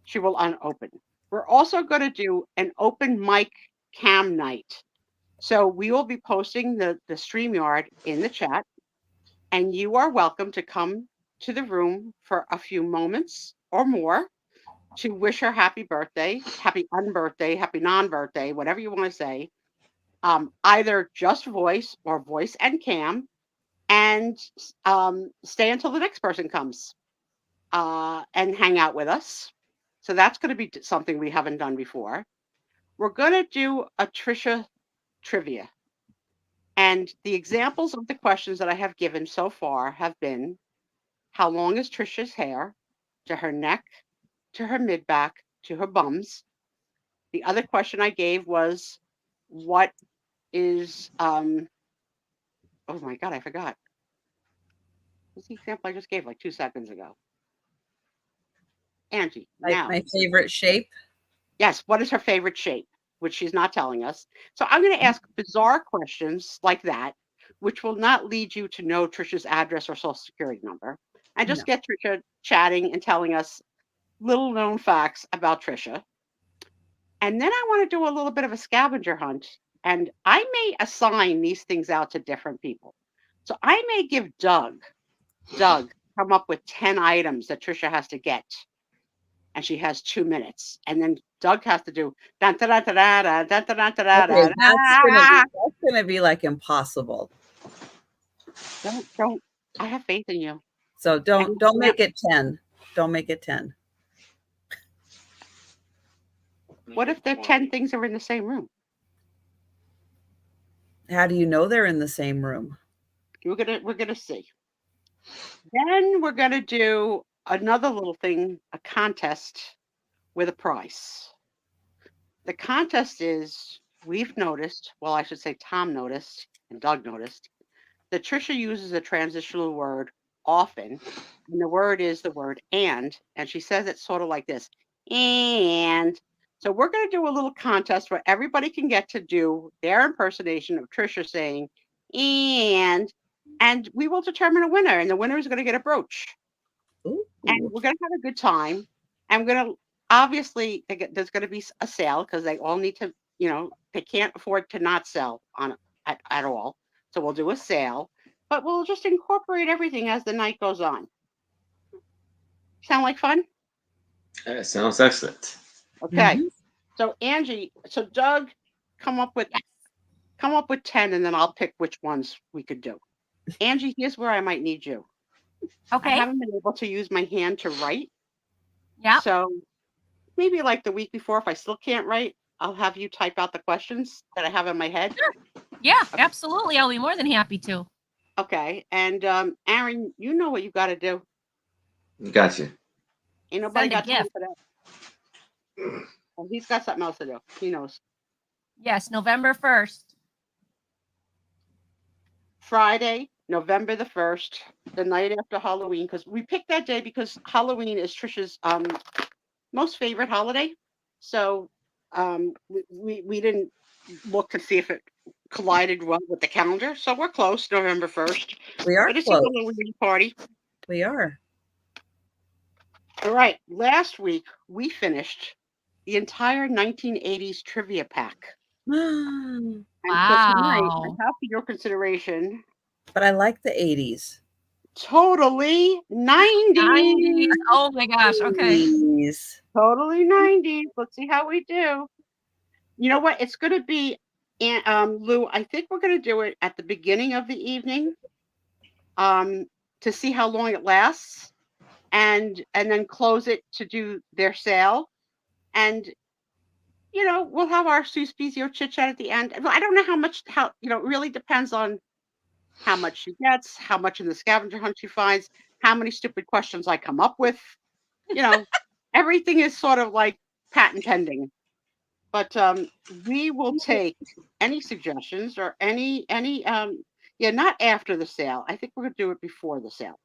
she will unopen. We're also going to do an open mic cam night. So we will be posting the StreamYard in the chat, and you are welcome to come to the room for a few moments or more to wish her happy birthday, happy unbirthday, happy non-birthday, whatever you want to say. Either just voice or voice and cam, and stay until the next person comes and hang out with us. So that's going to be something we haven't done before. We're going to do a Trisha trivia. And the examples of the questions that I have given so far have been, how long is Trisha's hair? To her neck, to her mid-back, to her bums. The other question I gave was, what is, oh my God, I forgot. What's the example I just gave like 2 seconds ago? Angie, now. My favorite shape? Yes, what is her favorite shape? Which she's not telling us. So I'm going to ask bizarre questions like that, which will not lead you to know Trisha's address or social security number. And just get Trisha chatting and telling us little known facts about Trisha. And then I want to do a little bit of a scavenger hunt. And I may assign these things out to different people. So I may give Doug come up with 10 items that Trisha has to get. And she has 2 minutes. And then Doug has to do that's gonna be like impossible. Don't I have faith in you. So don't make it 10. Don't make it 10. What if the 10 things are in the same room? How do you know they're in the same room? We're gonna see. Then we're gonna do another little thing, a contest with a prize. The contest is, we've noticed, well, I should say Tom noticed and Doug noticed, that Trisha uses a transitional word often, and the word is the word and she says it sort of like this, and. So we're going to do a little contest where everybody can get to do their impersonation of Trisha saying, and we will determine a winner, and the winner is going to get a brooch. Ooh. And we're going to have a good time. And we're going to, obviously, there's going to be a sale because they all need to, they can't afford to not sell on at all. So we'll do a sale, but we'll just incorporate everything as the night goes on. Sound like fun? That sounds excellent. Okay. Mm-hmm. So Angie, Doug, come up with 10, and then I'll pick which ones we could do. Angie, here's where I might need you. Okay. I haven't been able to use my hand to write. Yeah. So maybe like the week before, if I still can't write, I'll have you type out the questions that I have in my head. Sure. Yeah, okay. Absolutely. I'll be more than happy to. Okay. And Aaron, you know what you got to do. Gotcha. Ain't nobody got time for that. Well, he's got something else to do. He knows. Yes, November 1st. Friday, November the 1st, the night after Halloween, because we picked that day because Halloween is Trisha's most favorite holiday. So we didn't look to see if it collided well with the calendar. So we're close, November 1st. We are But it's a close. Halloween party. We are. All right. Last week, we finished the entire 1980s trivia pack. And so tonight, I Wow. have for your consideration But I like the 80s. totally 90s. Oh my gosh. Okay. 80s. Totally 90s. Let's see how we do. You know what? It's going to be, Lou, I think we're going to do it at the beginning of the evening to see how long it lasts and then close it to do their sale. And, you know, we'll have our Speizio chit chat at the end. I don't know it really depends on how much she gets, how much in the scavenger hunt she finds, how many stupid questions I come up with. You know, everything is sort of like patent pending. But we will take any suggestions or any not after the sale. I think we're going to do it before the sale.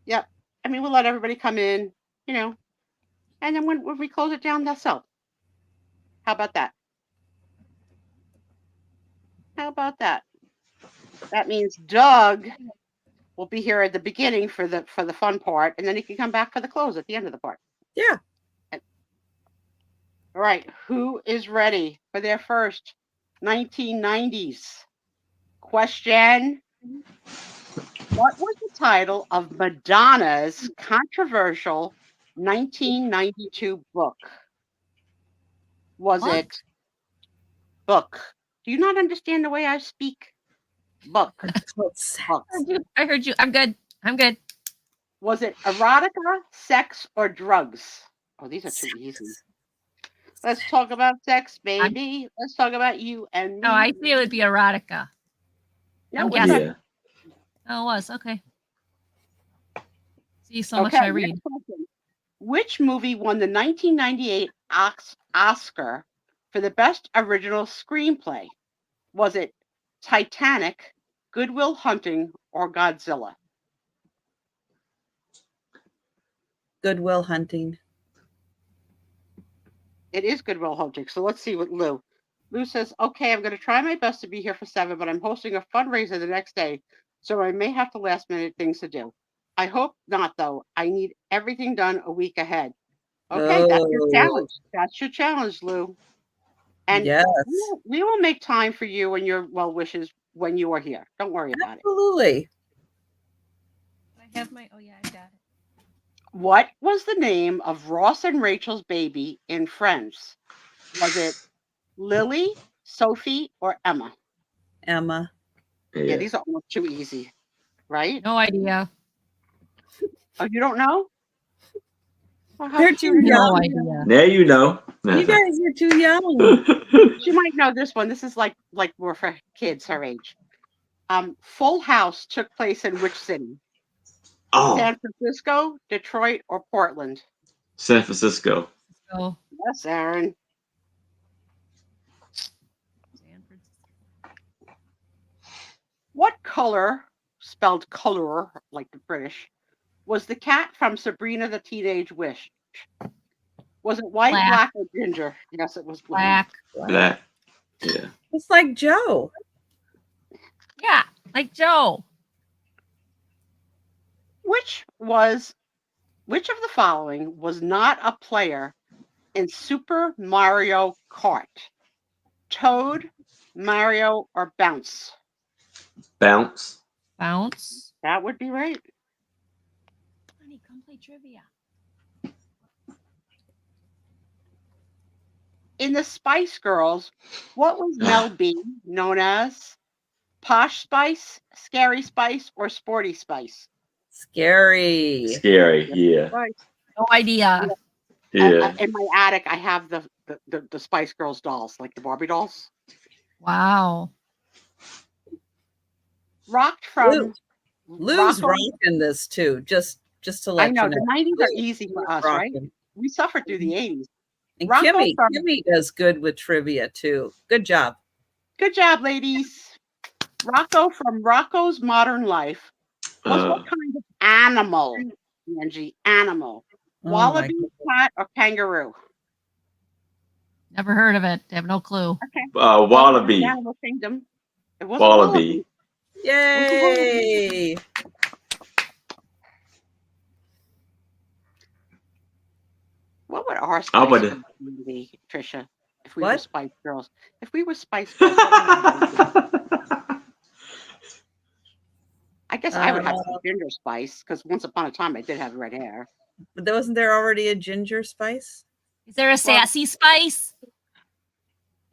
Yep. I mean, we'll let everybody come in, you know, and then when we close it down, they'll sell. How about that? How about that? That means Doug will be here at the beginning for the fun part, and then he can come back for the close at the end of the part. Yeah. All right. Who is ready for their first 1990s question? What was the title of Madonna's controversial 1992 book? Was What? it book? Do you not understand the way I speak? Book. Book. I heard you. I'm good. I'm good. Was it erotica, sex, or drugs? Oh, these are too easy. Let's talk about sex, baby. Let's talk about you and me. Oh, I think it would be erotica. No, I'm what's guessing. that? Oh, it was. Okay. See, so much I read. next question. Which movie won the 1998 Oscar for the Best Original Screenplay? Was it Titanic, Good Will Hunting, or Godzilla? Good Will Hunting. It is Good Will Hunting. So let's see what Lou. Lou says, okay, I'm going to try my best to be here for 7, but I'm hosting a fundraiser the next day, so I may have to last minute things to do. I hope not, though. I need everything done a week ahead. Okay, that's your challenge. That's your challenge, Lou. And yes, we will make time for you and your well wishes when you are here. Don't worry about it. Absolutely. I have my. Oh yeah, I got it. What was the name of Ross and Rachel's baby in Friends? Was it Lily, Sophie, or Emma? Emma. Yeah, these are almost too easy, right? No idea. Oh, you don't know? Well, They're too young. No idea. Now you know. You guys are too young. She might know this one. This is like more for kids her age. Full House took place in which city? Oh, San Francisco, Detroit, or Portland? San Francisco. So, Yes, Aaron. San Francisco. What color, spelled color like the British, was the cat from Sabrina the Teenage Witch? Was it white, black, or ginger? Yes, it was black. Black. Yeah. It's like Joe. Yeah, like Joe. Which of the following was not a player in Super Mario Kart? Toad, Mario, or Bounce? Bounce. Bounce. That would be right. Honey, come play trivia. In the Spice Girls, what was Mel B known as? Posh Spice, Scary Spice, or Sporty Spice? Scary. Scary. Yeah. Right. No idea. Yeah. In my attic, I have the Spice Girls dolls, like the Barbie dolls. Wow. Rocked from Lou's rocking this too. Just to let you know. I know the 90s are easy for us, right? We suffered through the 80s. And Kimmy does good with trivia too. Good job. Good job, ladies. Rocco from Rocco's Modern Life was what kind of animal? Angie, animal. Wallaby, cat, or kangaroo? Never heard of it. I have no clue. Okay. Wallaby. Animal Kingdom. It was Wallaby. Yay! What would our Spice Girls be, Trisha? If we were What? Spice Girls. If we were Spice Girls, what would we be? I guess I would have some ginger spice because once upon a time I did have red hair. But wasn't there already a ginger spice? Is there a sassy spice?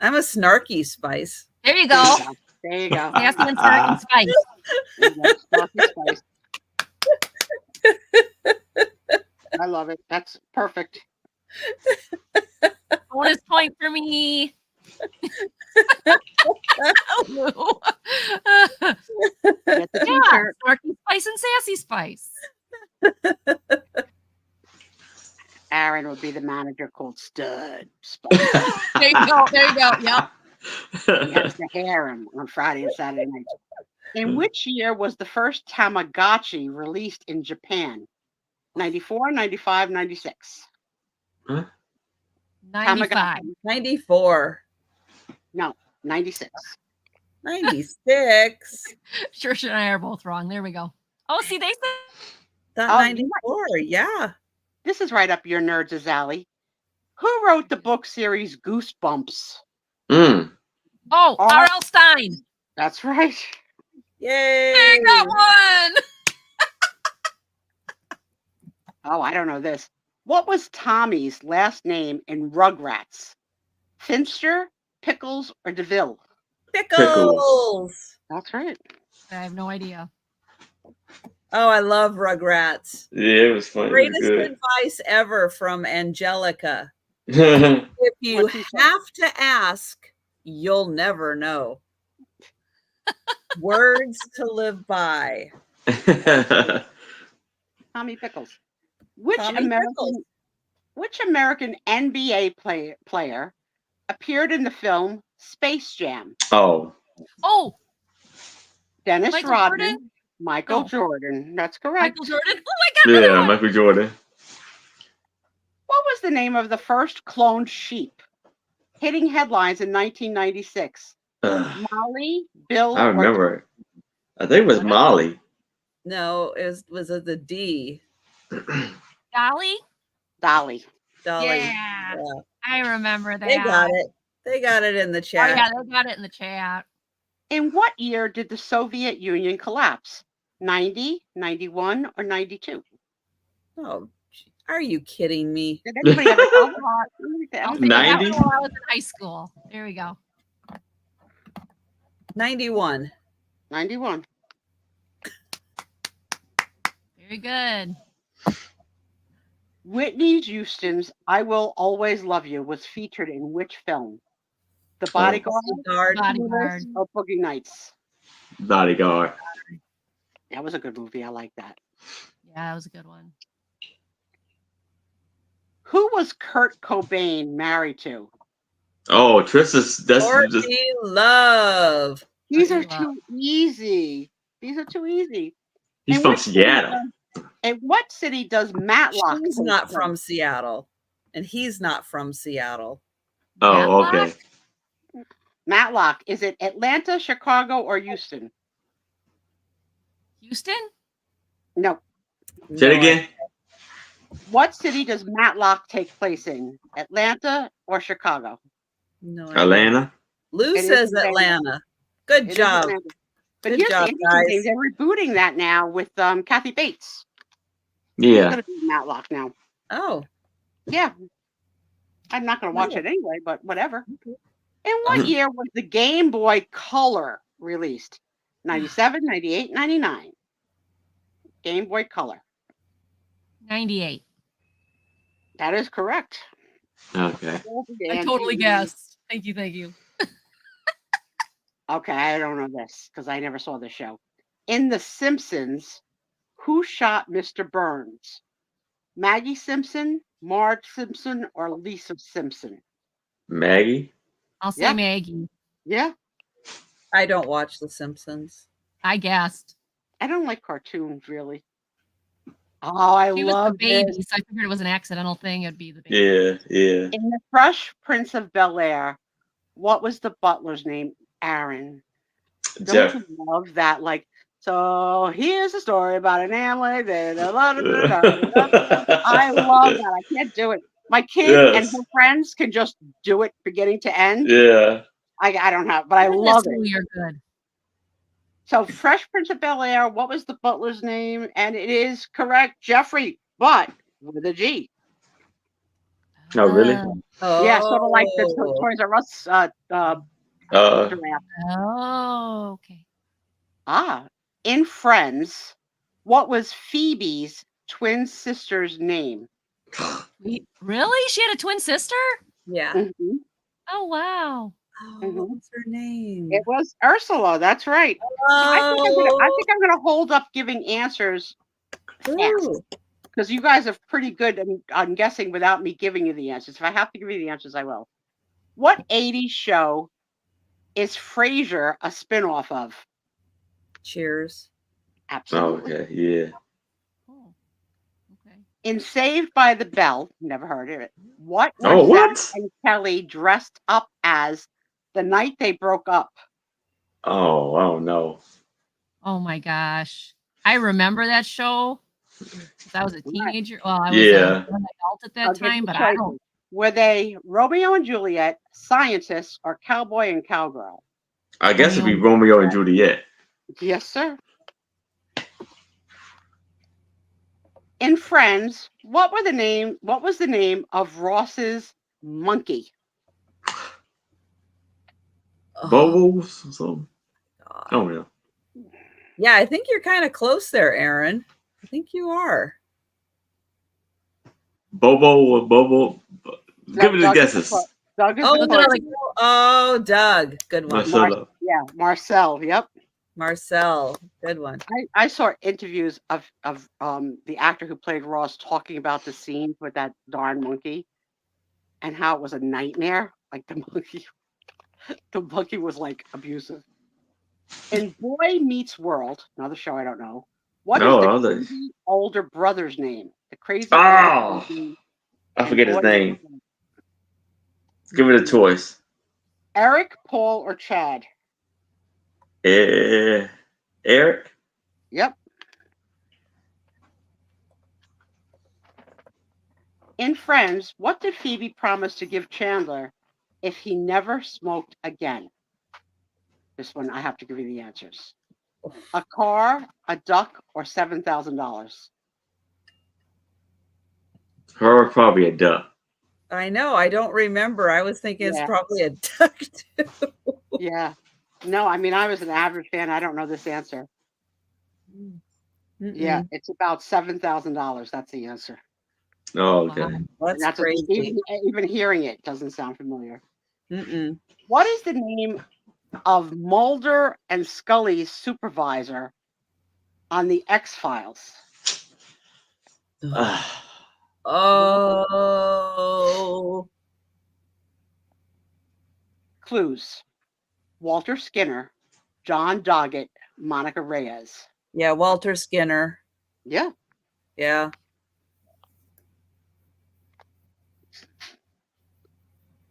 I'm a snarky spice. There you go. There you go. Sassy and snarky spice. Snarky spice. I love it. That's perfect. Bonus point for me. Get the t-shirt. Snarky spice and sassy spice. Aaron would be the manager called Stud Spice. There you go. There you go. Yep. He has to harem on Friday and Saturday nights. In which year was the first Tamagotchi released in Japan? 94, 95, 96. Huh? 95. 94. No, 96. 96. Trisha and I are both wrong. There we go. Oh, see, they said That 94. Yeah. This is right up your nerds' alley. Who wrote the book series Goosebumps? Mm. Oh, R.L. Stein. That's right. Yay. I got one. Oh, I don't know this. What was Tommy's last name in Rugrats? Finster, Pickles, or DeVille? Pickles. That's right. I have no idea. Oh, I love Rugrats. Yeah, it was funny. Greatest It was good. advice ever from Angelica. If you have to ask, you'll never know. Words to live by. Tommy Pickles. Which Tommy Pickles. American NBA player appeared in the film Space Jam? Oh. Dennis Michael Rodman. Jordan? Michael Jordan. That's correct. Michael Jordan? Oh my God. Yeah, Michael Jordan. What was the name of the first cloned sheep hitting headlines in 1996? Molly, Bill, I remember it. I think it was Molly. No, was it the D? Dolly? Dolly. Yeah. I remember that. They got it. They got it in the chat. Oh, yeah, they got it in the chat. In what year did the Soviet Union collapse? 90, 91, or 92? Oh, are you kidding me? Did anybody ever tell them? I'll think that 90? when I was in high school. There we go. 91. 91. Very good. Whitney Houston's I Will Always Love You was featured in which film? The Bodyguard, Bodyguard. or Boogie Nights? Bodyguard. That was a good movie. I like that. Yeah, that was a good one. Who was Kurt Cobain married to? Oh, Trisha's. Courtney Love. These are too easy. These are too easy. He's from Seattle. In what city does Matlock? She's not from Seattle, and he's not from Seattle. Oh, okay. Matlock. Is it Atlanta, Chicago, or Houston? Houston? No. Say it again. What city does Matlock take place in? Atlanta or Chicago? No. Atlanta. Lou says Atlanta. Good job. But Good here's job, the interesting guys. thing. They're rebooting that now with Kathy Bates. Yeah. She's going to be Matlock now. Oh. Yeah. I'm not going to watch it anyway, but whatever. In what year was the Game Boy Color released? 97, 98, 99. Game Boy Color. 98. That is correct. Okay. I totally guessed. Thank you. Thank you. Okay, I don't know this because I never saw the show. In The Simpsons, who shot Mr. Burns? Maggie Simpson, Marge Simpson, or Lisa Simpson? Maggie? I'll say Maggie. Yeah. I don't watch The Simpsons. I guessed. I don't like cartoons, really. Oh, I She was the love baby, this. so I figured it was an accidental thing. It'd be the baby. Yeah. In The Fresh Prince of Bel-Air, what was the butler's name? Aaron. Don't Jeff. you love that? Like, so here's a story about an Hamlet. I love that. I can't do it. My kid and Yes. her friends can just do it beginning to end. Yeah. I don't have, but I In love this it. movie, you're good. So Fresh Prince of Bel-Air, what was the butler's name? And it is correct, Jeffrey, but with a G. Oh, really? Yeah, sort of like the Oh. Toys R Us giraffe. Oh, okay. In Friends, what was Phoebe's twin sister's name? Really? She had a twin sister? Yeah. Mhm. Oh, wow. Oh, what was her name? It was Ursula. That's right. I think I'm gonna hold up giving answers Ooh. because you guys are pretty good on guessing without me giving you the answers. If I have to give you the answers, I will. What 80s show is Frasier a spinoff of? Cheers. Absolutely. Okay. Yeah. Oh, okay. In Saved by the Bell, never heard of it. What were Oh, Zach what? and Kelly dressed up as the night they broke up? Oh, I don't know. Oh my gosh. I remember that show because I was a teenager. Well, I was Yeah. an adult at I'll that give time, you but I don't. choices. Were they Romeo and Juliet, scientists, or cowboy and cowgirl? I guess it'd be Romeo and Romeo and Juliet. Yes, sir. In Friends, what was the name of Ross's monkey? Bubbles or something. I don't know. Yeah, I think you're kind of close there, Aaron. I think you are. Bobo or Bobo. Give me the Doug guesses. Doug is Oh, the no, closest. Doug. Good one. Marcelo. Marcel. Yep. Marcel. Good one. I saw interviews of the actor who played Ross talking about the scenes with that darn monkey and how it was a nightmare. Like the monkey was like abusive. In Boy Meets World, another show I don't know. What is the crazy older brother's name? The crazy older brother's name. I forget his name. Meets World. Give me the choice. Eric, Paul, or Chad? Eric? Yep. In Friends, what did Phoebe promise to give Chandler if he never smoked again? This one, I have to give you the answers. A car, a duck, or $7,000? Her probably a duck. I know. I don't remember. I was thinking it's probably a duck too. Yeah. No, I mean, I was an avid fan. I don't know this answer. Yeah, it's about $7,000. That's the answer. Oh, okay. That's crazy. Even hearing it doesn't sound familiar. Mm-mm. What is the name of Mulder and Scully's supervisor on the X-Files? Oh. Clues. Walter Skinner, John Doggett, Monica Reyes. Yeah, Walter Skinner. Yeah. Yeah.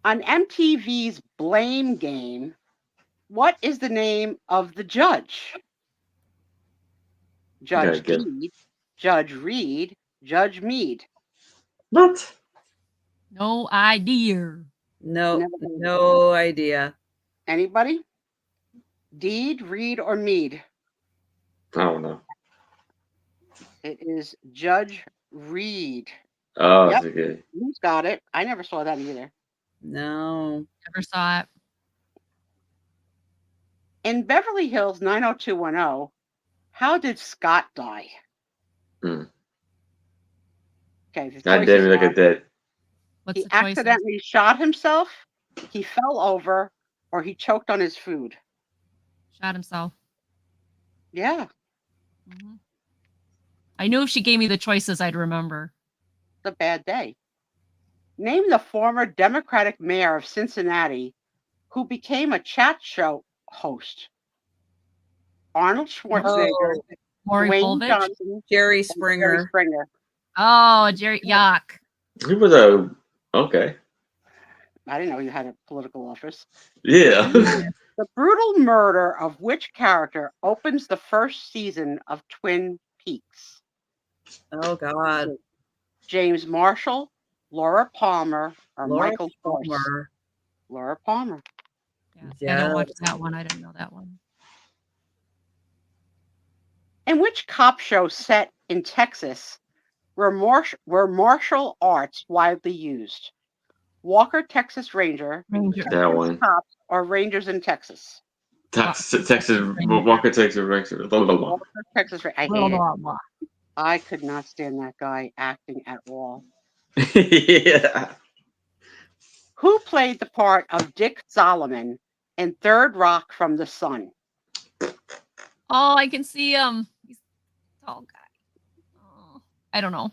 On MTV's Blame Game, what is the name of the judge? Judge Deed, Judge Reed, Judge Mead. What? No idea. No idea. Anybody? Deed, Reed, or Mead? I don't know. It is Judge Reed. Oh, yep. Okay. Who's got it? I never saw that either. No. Never saw it. In Beverly Hills 90210, how did Scott die? Okay. I didn't look at that. What's he accidentally shot himself, he fell over, or he choked on his food. Shot himself. Yeah. Mm-hmm. I knew if she gave me the choices, I'd remember. It's a bad day. Name the former Democratic mayor of Cincinnati who became a chat show host. Arnold Schwarzenegger. Maury Dwayne Fulvich. Johnson, Jerry and Jerry Springer. Springer. Oh, Jerry. Yuck. He was a okay. I didn't know you had a political office. Yeah. The brutal murder of which character opens the first season of Twin Peaks? Oh God. James Marshall, Laura Palmer, or Laura Michael Joyce? Palmer. Laura Palmer. Yeah, I don't watch that one. I didn't know that one. In which cop show set in Texas were martial arts widely used? Walker, Texas Ranger, That one. Cops, or Rangers in Texas? Texas Walker, Texas Ranger. Walker, Texas Ranger. I hate it. Blah, blah. I could not stand that guy acting at all. Yeah. Who played the part of Dick Solomon in Third Rock from the Sun? Oh, I can see him. He's a tall guy. Oh, I don't know.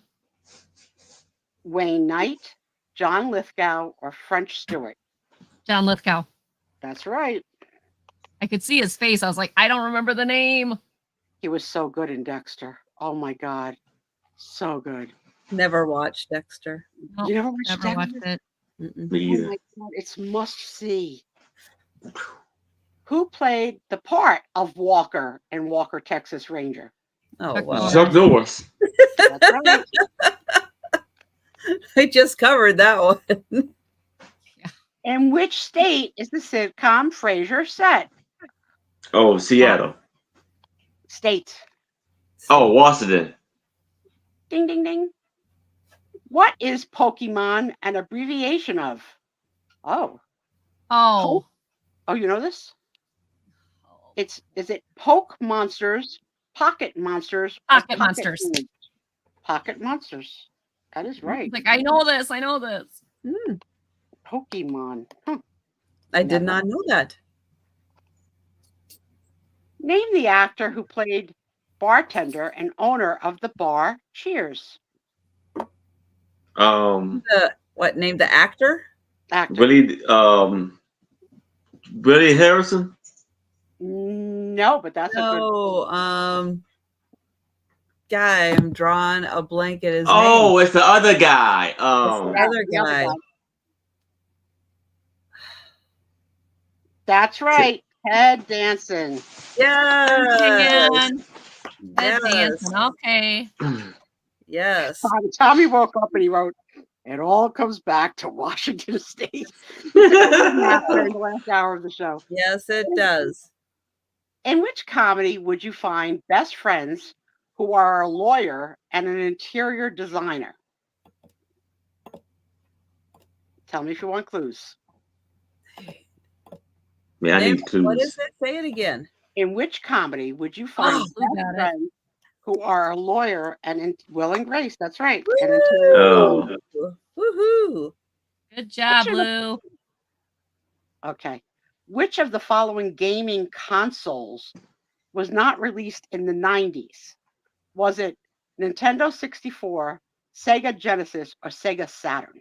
Wayne Knight, John Lithgow, or French Stewart? John Lithgow. That's right. I could see his face. I was like, I don't remember the name. He was so good in Dexter. Oh my God. So good. Never watched Dexter. No, You never watched never watched Dexter? it. Me Oh either. my God. It's must see. Who played the part of Walker in Walker, Texas Ranger? Oh Chuck well. Norris. Chuck Norris. That's right. I just covered that one. In which state is the sitcom Frasier set? Oh, Seattle. State. Oh, Washington. Ding, ding, ding. What is Pokemon an abbreviation of? Oh. Oh. Oh, you know this? Is it Poke Monsters, Pocket Monsters, or Pocket Monsters. Foods? Pocket Monsters. That is right. Like, I know this. I know this. Pokemon. Huh. I did not know that. Name the actor who played bartender and owner of the bar Cheers. What name the actor? Actor. Billy Harrison? No, but that's a good. Guy, I'm drawing a blank at his name. Oh, it's the other guy. It's the other guy. That's right. Ted Danson. Yes. Ted Danson. Okay. Yes. Tommy woke up and he wrote, "It all comes back to Washington State." During the last hour of the show. Yes, it does. In which comedy would you find best friends who are a lawyer and an interior designer? Tell me if you want clues. Yeah, I need clues. What is it? Say it again. In which comedy would you find best friends who are a lawyer and Will and Grace? That's right. And interior Woohoo! Good job, Lou. Okay. Which of the following gaming consoles was not released in the 90s? Was it Nintendo 64, Sega Genesis, or Sega Saturn?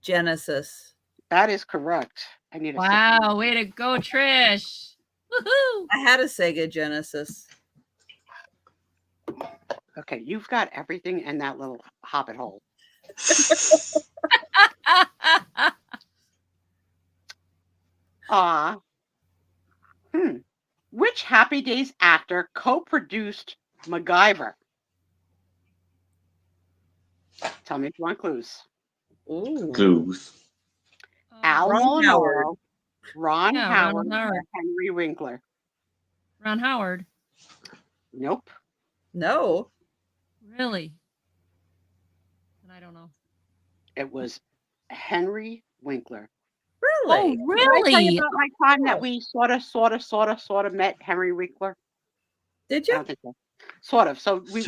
Genesis. That is correct. I need a Wow, way to go, Trish. Woohoo! I had a Sega Genesis. Okay, you've got everything in that little hobbit hole. Which Happy Days actor co-produced MacGyver? Tell me if you want clues. Ooh. Clues. Al Molinaro, Ron Howard, Howard. or Henry Winkler. Ron Howard. Nope. No. Really? And I don't know. It was Henry Winkler. Really? Oh, Did I tell you really? about my time that we sort of met Henry Winkler? Did I you? don't think so. Sort of. So we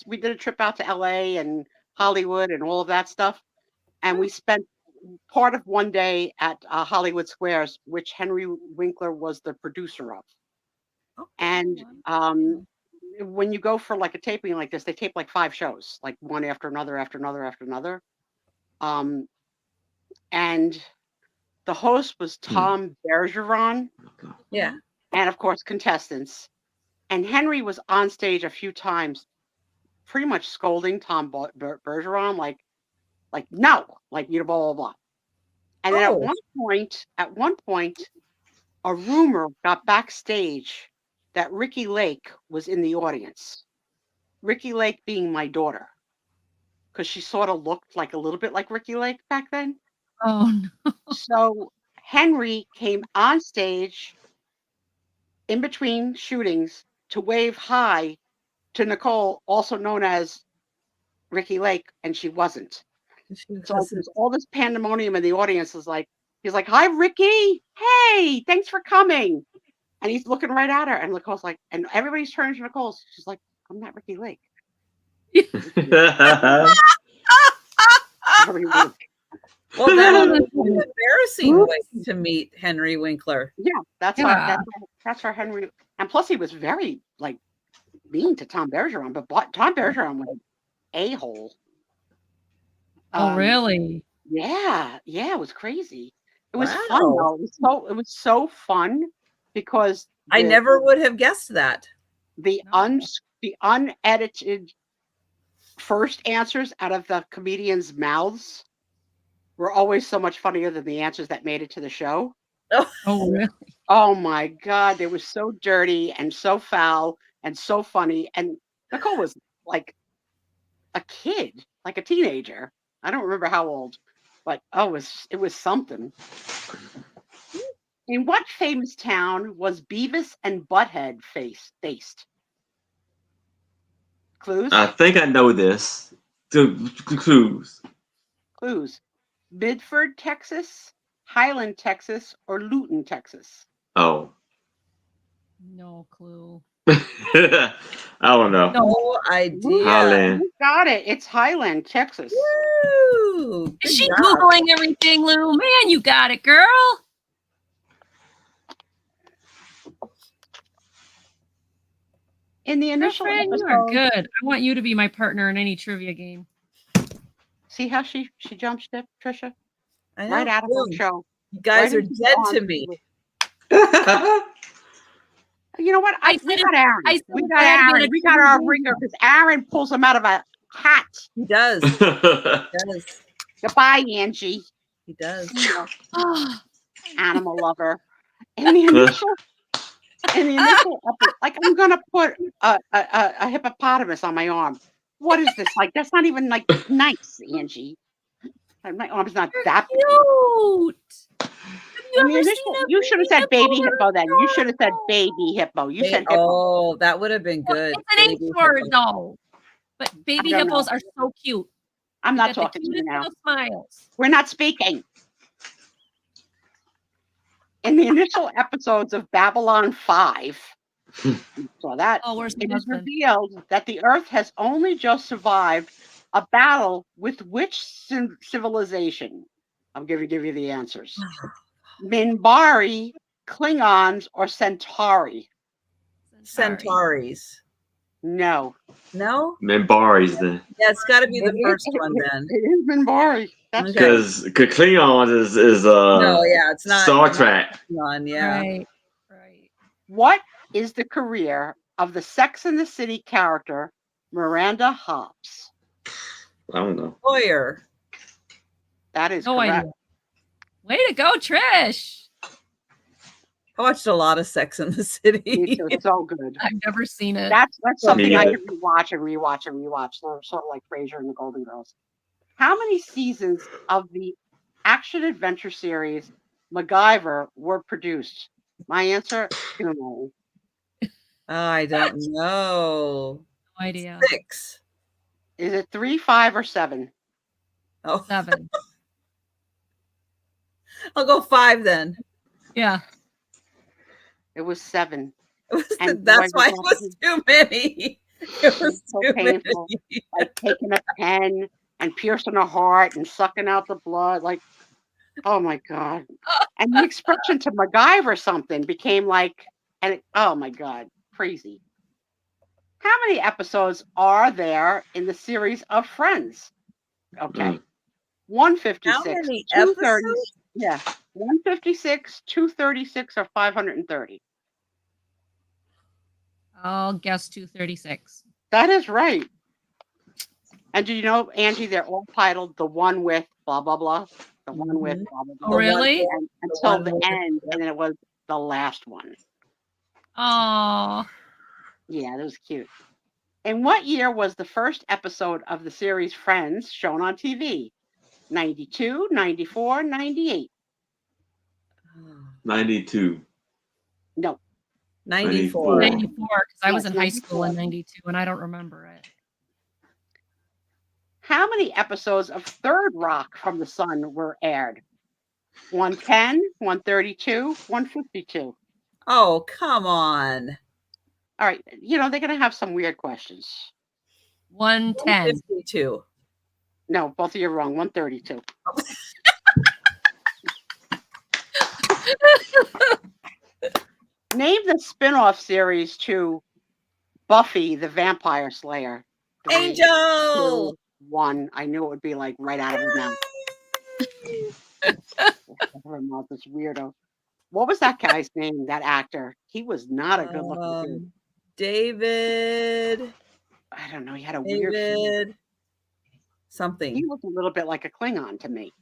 we did a trip out to LA and Hollywood and all of that stuff, and we spent part of one day at Hollywood Squares, which Henry Winkler was the producer of. And when you go for like a taping like this, they tape like 5 shows, like one after another, after another, after another. And the host was Tom Bergeron. Yeah. And of course, contestants. And Henry was on stage a few times, pretty much scolding Tom Bergeron, like no, like blah blah blah. And then at one point, a rumor got backstage that Ricky Lake was in the audience. Ricky Lake being my daughter, because she sort of looked like a little bit like Ricky Lake back then. Oh no. So Henry came on stage in between shootings to wave hi to Nicole, also known as Ricky Lake, and she wasn't. So like, there's all this pandemonium in the audience. He's like, "Hi, Ricky. Hey, thanks for coming." And he's looking right at her, and Nicole's like, and everybody's turning to Nicole. She's like, "I'm not Ricky Lake." Well, that was an embarrassing way to meet Henry Winkler. Yeah, that's our Henry. And plus, he was very like mean to Tom Bergeron, but Tom Bergeron was an a-hole. Oh, really? Yeah, it was crazy. It was fun though. It was so fun because I never would have guessed that. The unedited first answers out of the comedians' mouths were always so much funnier than the answers that made it to the show. Oh, really? Oh my God, they were so dirty and so foul and so funny. And Nicole was like a kid, like a teenager. I don't remember how old, but it was something. In what famous town was Beavis and Butthead based? Clues? I think I know this. Clues. Midford, Texas, Highland, Texas, or Luton, Texas? Oh. No clue. I don't know. No idea. Highland. You got it. It's Highland, Texas. Woo! Is she Googling everything, Lou? Man, you got it, girl. In the initial episode, you are good. I want you to be my partner in any trivia game. See how she jumped ship, Trisha? I know. Right out of her show. You guys are dead to me. You know what? We got Aaron. We got Aaron. We got our ringer because Aaron pulls him out of a hat. He does. He does. Goodbye, Angie. He does. Animal lover. In the initial episode, like I'm gonna put a hippopotamus on my arm. What is this? Like that's not even like nice, Angie. My arm's not that cute. You should have said baby hippo then. You should have said baby hippo. You said hippo. Oh, that would have been good. It's an H word though. But baby hippos are so cute. I'm not talking to you now. Smiles. We're not speaking. In the initial episodes of Babylon 5, saw that, it is revealed that the Earth has only just survived a battle with which civilization? I'm going to give you the answers. Minbari, Klingons, or Centauri? Centauris. No. No? Minbari's then. Yeah, it's got to be the first one then. It is Minbari. Because Klingons is no, yeah, it's not Star Trek. Yeah. Right. What is the career of the Sex and the City character Miranda Hobbs? I don't know. Lawyer. That is no correct. idea. Way to go, Trish. I watched a lot of Sex in the City. It's so good. I've never seen it. That's something I can rewatch and rewatch and rewatch. They're sort of like Frasier and the Golden Girls. How many seasons of the action adventure series MacGyver were produced? My answer, no. I don't know. No idea. 6. Is it 3, 5, or 7? Oh, 7. I'll go 5 then. Yeah. It was 7. That's why it was too many. It was so too painful. many. Like taking a pen and piercing a heart and sucking out the blood. Like, oh my God. And the expression to MacGyver something became like, oh my God, crazy. How many episodes are there in the series of Friends? Okay. 156. How many 230. episodes? Yeah. 156, 236, or 530. I'll guess 236. That is right. And do you know, Angie, they're all titled The One With blah, blah, blah. The One With blah, blah, blah. Oh, really? And, until the end, and then it was the last one. Oh. Yeah, that was cute. In what year was the first episode of the series Friends shown on TV? 92, 94, 98? 92. No. 94. 94, because I was in high 94. school in 92, and I don't remember it. How many episodes of Third Rock from the Sun were aired? 110, 132, 152. Oh, come on. All right, they're going to have some weird questions. 110. 152. No, both of you are wrong. 132. Name the spin-off series to Buffy the Vampire Slayer. 3, Angel! 2, 1. I knew it would be like right out of her mouth. Her mouth is weirdo. What was that guy's name, that actor? He was not a good looking dude. David. I don't know. He had a weird David. Something. He looked a little bit like a Klingon to me.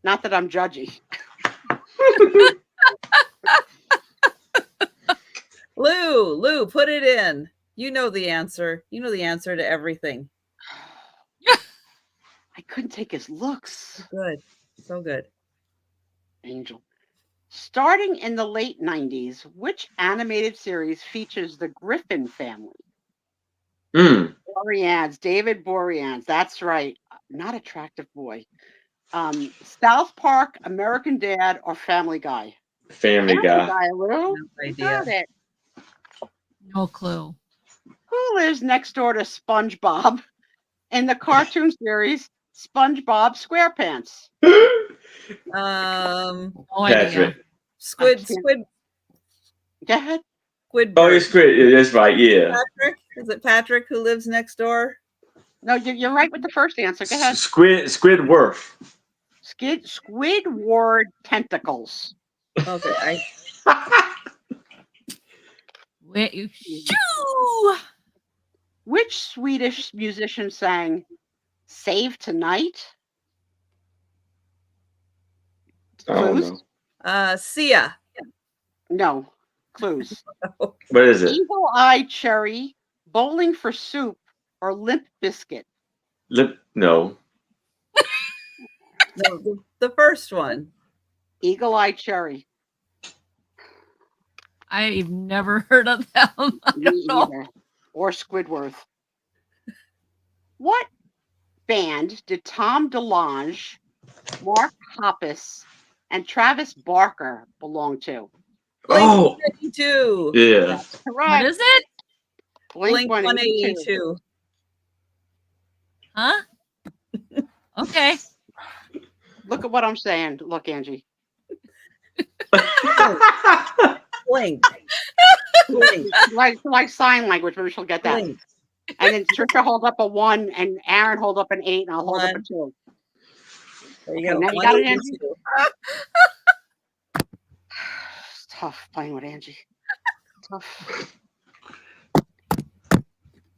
Not that I'm judgy. Lou, put it in. You know the answer. You know the answer to everything. I couldn't take his looks. Good. So good. Angel. Starting in the late 90s, which animated series features the Griffin family? Boreans, David Boreans. That's right. Not attractive boy. South Park, American Dad, or Family Guy? Family Guy. Lou. No You idea. got it. No clue. Who lives next door to SpongeBob in the cartoon series SpongeBob SquarePants? No Patrick. idea. Squid. Go ahead. Squidward. Oh, it's Squid. Yeah, that's right. Yeah. Patrick? Is it Patrick who lives next door? No, you're right with the first answer. Go ahead. Squidward. Squidward tentacles. Okay. Wait, shoo! Which Swedish musician sang Save Tonight? Clues? Sia. No. Clues. What is it? Evil Eye Cherry, Bowling for Soup, or Limp Biscuit? No. No, the first one. Eagle Eye Cherry. I've never heard of them. I Me don't know. either. Or Squidward. What band did Tom DeLonge, Mark Hoppus, and Travis Barker belong to? Oh, Blink-182. yeah. That's What correct. is it? Blink-182. Huh? Okay. Look at what I'm saying. Look, Angie. Blink. Blink. Like sign language, maybe she'll get that. Blink. And then Trisha hold up a 1, and Aaron hold up an 8, and I'll hold up a 1. 2. There you Okay, go. now you got it, 182. It's tough playing with Angie. Tough.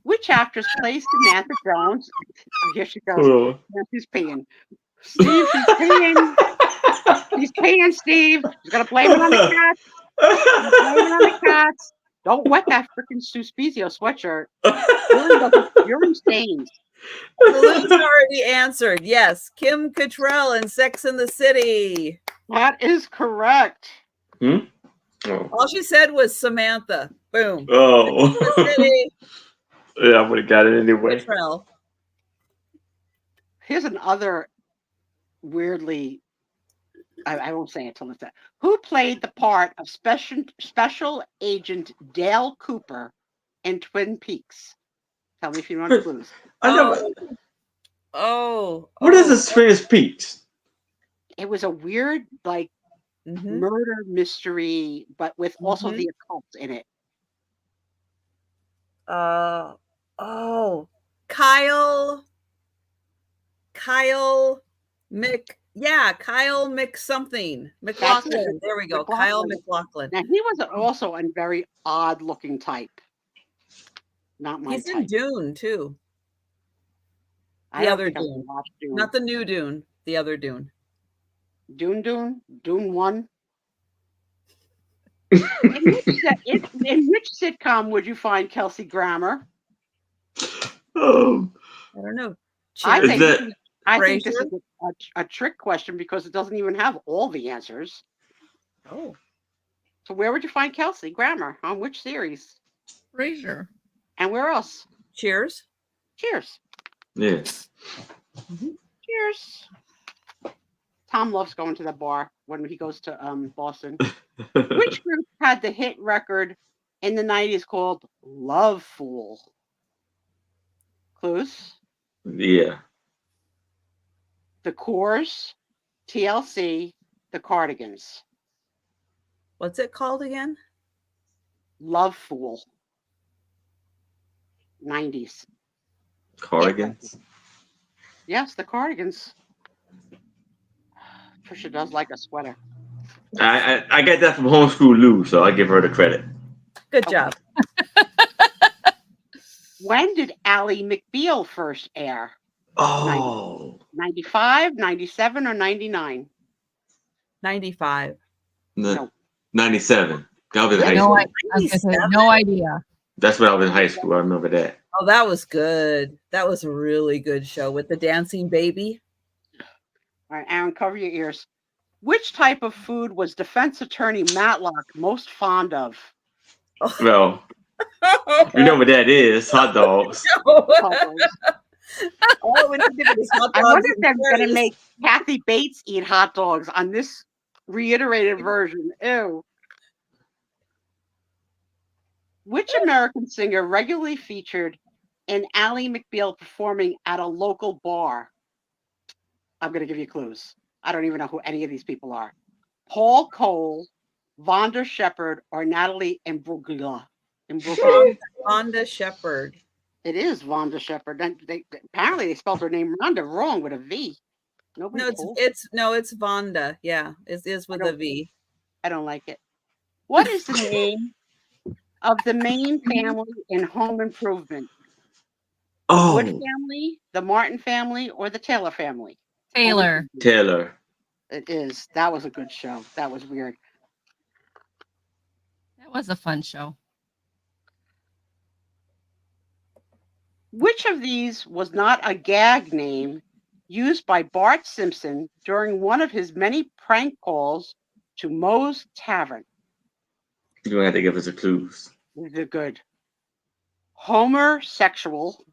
Which actress plays Samantha Jones? Oh, here she goes. Oh. She's peeing. Steve, she's peeing. She's peeing, Steve. She's gonna blame it on the cats. Blame it on the cats. Don't wet that freaking Speizio sweatshirt. Urine stains. Lou's already answered. Yes, Kim Cattrall in Sex and the City. That is correct. Oh. All she said was Samantha. Boom. Oh. Sex and the City. Yeah, I would have got it anyway. Cattrall. Here's another weirdly, I won't say it till it's that. Who played the part of Special Agent Dale Cooper in Twin Peaks? Tell me if you want clues. I never. What is this Twin Peaks? It was a weird, like, murder mystery, but with also the occult in it. Kyle Yeah, Kyle McSomething. McLaughlin. There we go. Kyle McLaughlin. Now, he was also a very odd-looking type. Not my He's type. in Dune, too. The other Dune. Not the new Dune. The other Dune. Dune 1. In which sitcom would you find Kelsey Grammer? Oh, I don't know. I think this Frasier? is a trick question because it doesn't even have all the answers. Oh. So where would you find Kelsey Grammer? On which series? Frasier. And where else? Cheers. Cheers. yeah. Cheers. Tom loves going to the bar when he goes to Boston. Which group had the hit record in the 90s called Love Fool? Clues? Yeah. The Coors, TLC, the Cardigans. What's it called again? Love Fool. 90s. Cardigans. Yes, the Cardigans. Trisha does like a sweater. I get that from Homeschool Lou, so I give her the credit. Good job. When did Ally McBeal first air? Oh. 95, 97, or 99? 95. No. 97. I was in high No, school. no idea. That's when I was in high school. I remember that. Oh, that was good. That was a really good show with the dancing baby. All right, Aaron, cover your ears. Which type of food was defense attorney Matlock most fond of? Well, you know what that is. Hot dogs. All we need to do is hot I dogs wonder if and they're going to cherries. make Kathy Bates eat hot dogs on this reiterated version. Ew. Which American singer regularly featured in Ally McBeal performing at a local bar? I'm going to give you clues. I don't even know who any of these people are. Paul Cole, Vonda Shepard, or Natalie Imbruglia. Vonda Shepard. It is Vonda Shepard. Apparently they spelled her name Rhonda wrong with a V. Nobody told. It's Vonda. Yeah, it is with a V. I don't like it. What is the name of the main family in Home Improvement? The Wood family, the Martin family, or the Taylor family? Taylor. It is. That was a good show. That was weird. That was a fun show. Which of these was not a gag name used by Bart Simpson during one of his many prank calls to Moe's Tavern? You're going to have to give us the clues. They're good. Homer Sexual,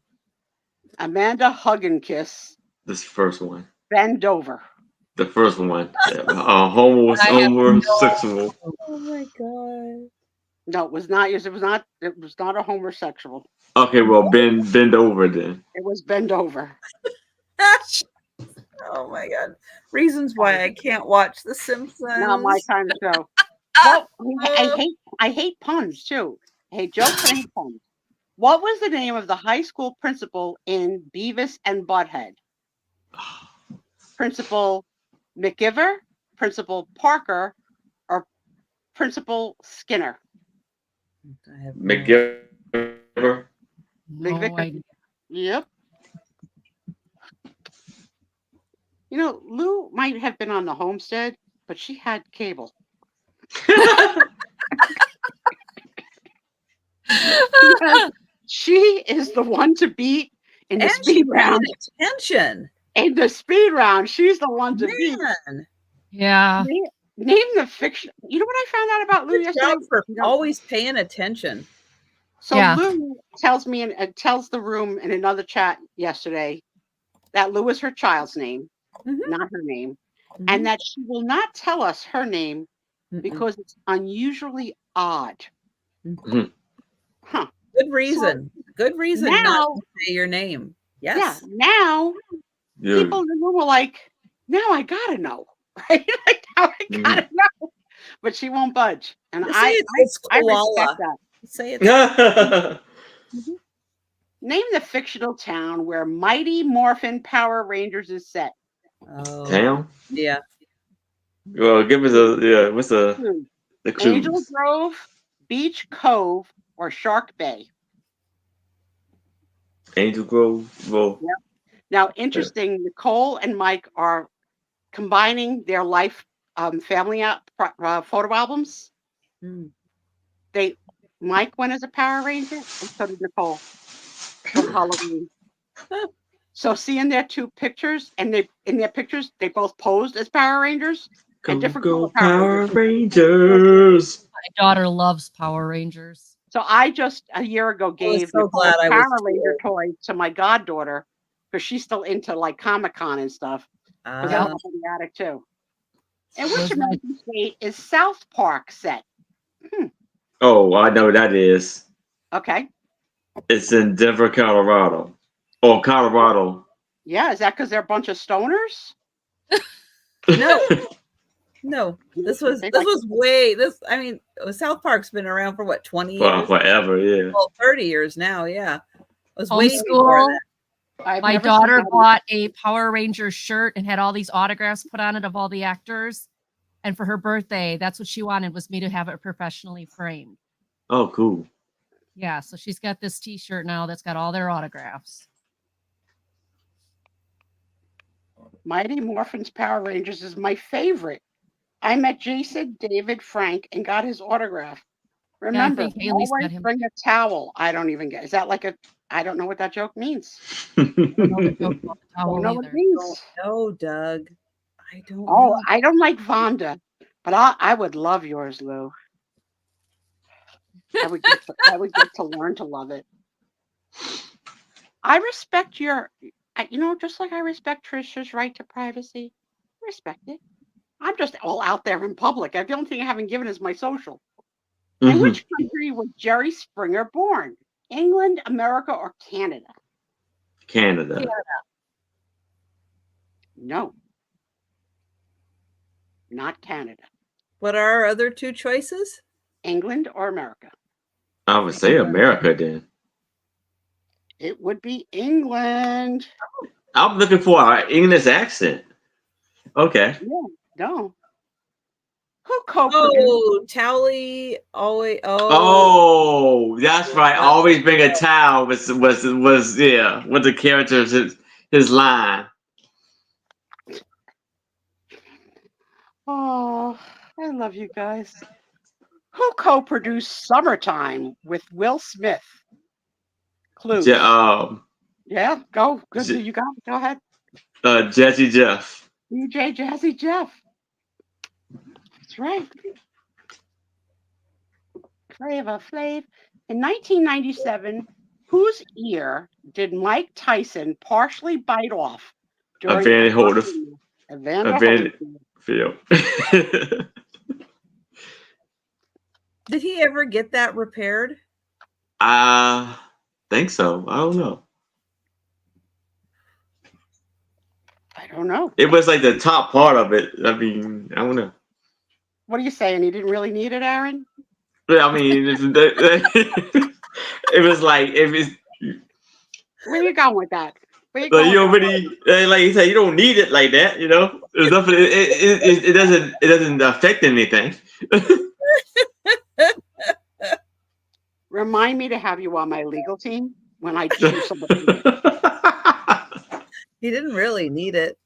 Amanda Hug and Kiss. This first one. Bend Over. The first one. Homer sexual. Oh my god. No, it was not. It was not a homosexual. Okay, well, bend over then. It was Bend Over. Oh my god. Reasons why I can't watch The Simpsons. Not my kind of show. Well, I hate puns too. I hate jokes and I hate puns. What was the name of the high school principal in Beavis and Butthead? Principal McGiver, Principal Parker, or Principal Skinner? McGiver. No idea. Yep. You know, Lou might have been on the Homestead, but she had cable. She is the one to beat in the speed round. Attention. In the speed round, she's the one to beat. Yeah. Name the fiction. You know what I found out about Lou yesterday? For always paying attention. So Lou tells me and tells the room in another chat yesterday that Lou is her child's name, not her name, and that she will not tell us her name because it's unusually odd. Huh. Good reason. Good reason not to say your name. Yes. Yeah. Now people in the room are like, now I gotta know. Right? Like, now I gotta know. But she won't budge. And I respect that. Say it. Name the fictional town where Mighty Morphin Power Rangers is set. Oh, Town? yeah. Well, give us what's the clues? Angel Grove, Beach Cove, or Shark Bay? Angel Grove. Well, Yep. Now, interesting, Nicole and Mike are combining their life family photo albums. Hmm. Mike went as a Power Ranger, and so did Nicole for Halloween. So seeing their two pictures, and in their pictures they both posed as Power Rangers and different go color Power Rangers. My daughter loves Power Rangers. So I just a year ago gave so glad I was Power Ranger toy to my goddaughter because she's still into like Comic-Con and stuff. Because that's up in the attic too. And which American state is South Park set? Oh, I know what that is. Okay. It's in Denver, Colorado. Oh, Colorado. Yeah, is that because they're a bunch of stoners? No. This was I mean, South Park's been around for what, 20 years? Forever, yeah. Well, 30 years now, yeah. It was way before Homeschool. that. My daughter bought a Power Ranger shirt and had all these autographs put on it of all the actors. And for her birthday, that's what she wanted, was me to have it professionally framed. Oh, cool. Yeah, so she's got this t-shirt now that's got all their autographs. Mighty Morphin's Power Rangers is my favorite. I met Jason David Frank and got his autograph. Remember, I think Haley's always got him. bring a towel. I don't even get. Is that like I don't know what that joke means. I don't know the joke about the towel Don't know either. what it means. No, Doug. I don't Oh, know. I don't like Vonda, but I would love yours, Lou. I would get to learn to love it. I respect just like I respect Trisha's right to privacy. I respect it. I'm just all out there in public. The only thing I haven't given is my social. In which country was Jerry Springer born? England, America, or Canada? Canada. No. Not Canada. What are our other two choices? England or America? I would say America then. It would be England. I'm looking for an English accent. Okay. Yeah, no. Who co-produced? Towley always. Oh, that's right. Always bring a towel was what the character's his line. Oh, I love you guys. Who co-produced Summertime with Will Smith? Clues. Yeah, go. Good. You got it. Go ahead. Jazzy Jeff. DJ Jazzy Jeff. That's right. Flavor Flav. In 1997, whose ear did Mike Tyson partially bite off during Evander Holyfield. Did he ever get that repaired? I think so. I don't know. I don't know. It was like the top part of it. I mean, I don't know. What are you saying? He didn't really need it, Aaron? I mean, it was like Where you going with that? You already like you said, you don't need it like that. You know, there's nothing. It doesn't affect anything. Remind me to have you on my legal team when I choose somebody. He didn't really need it.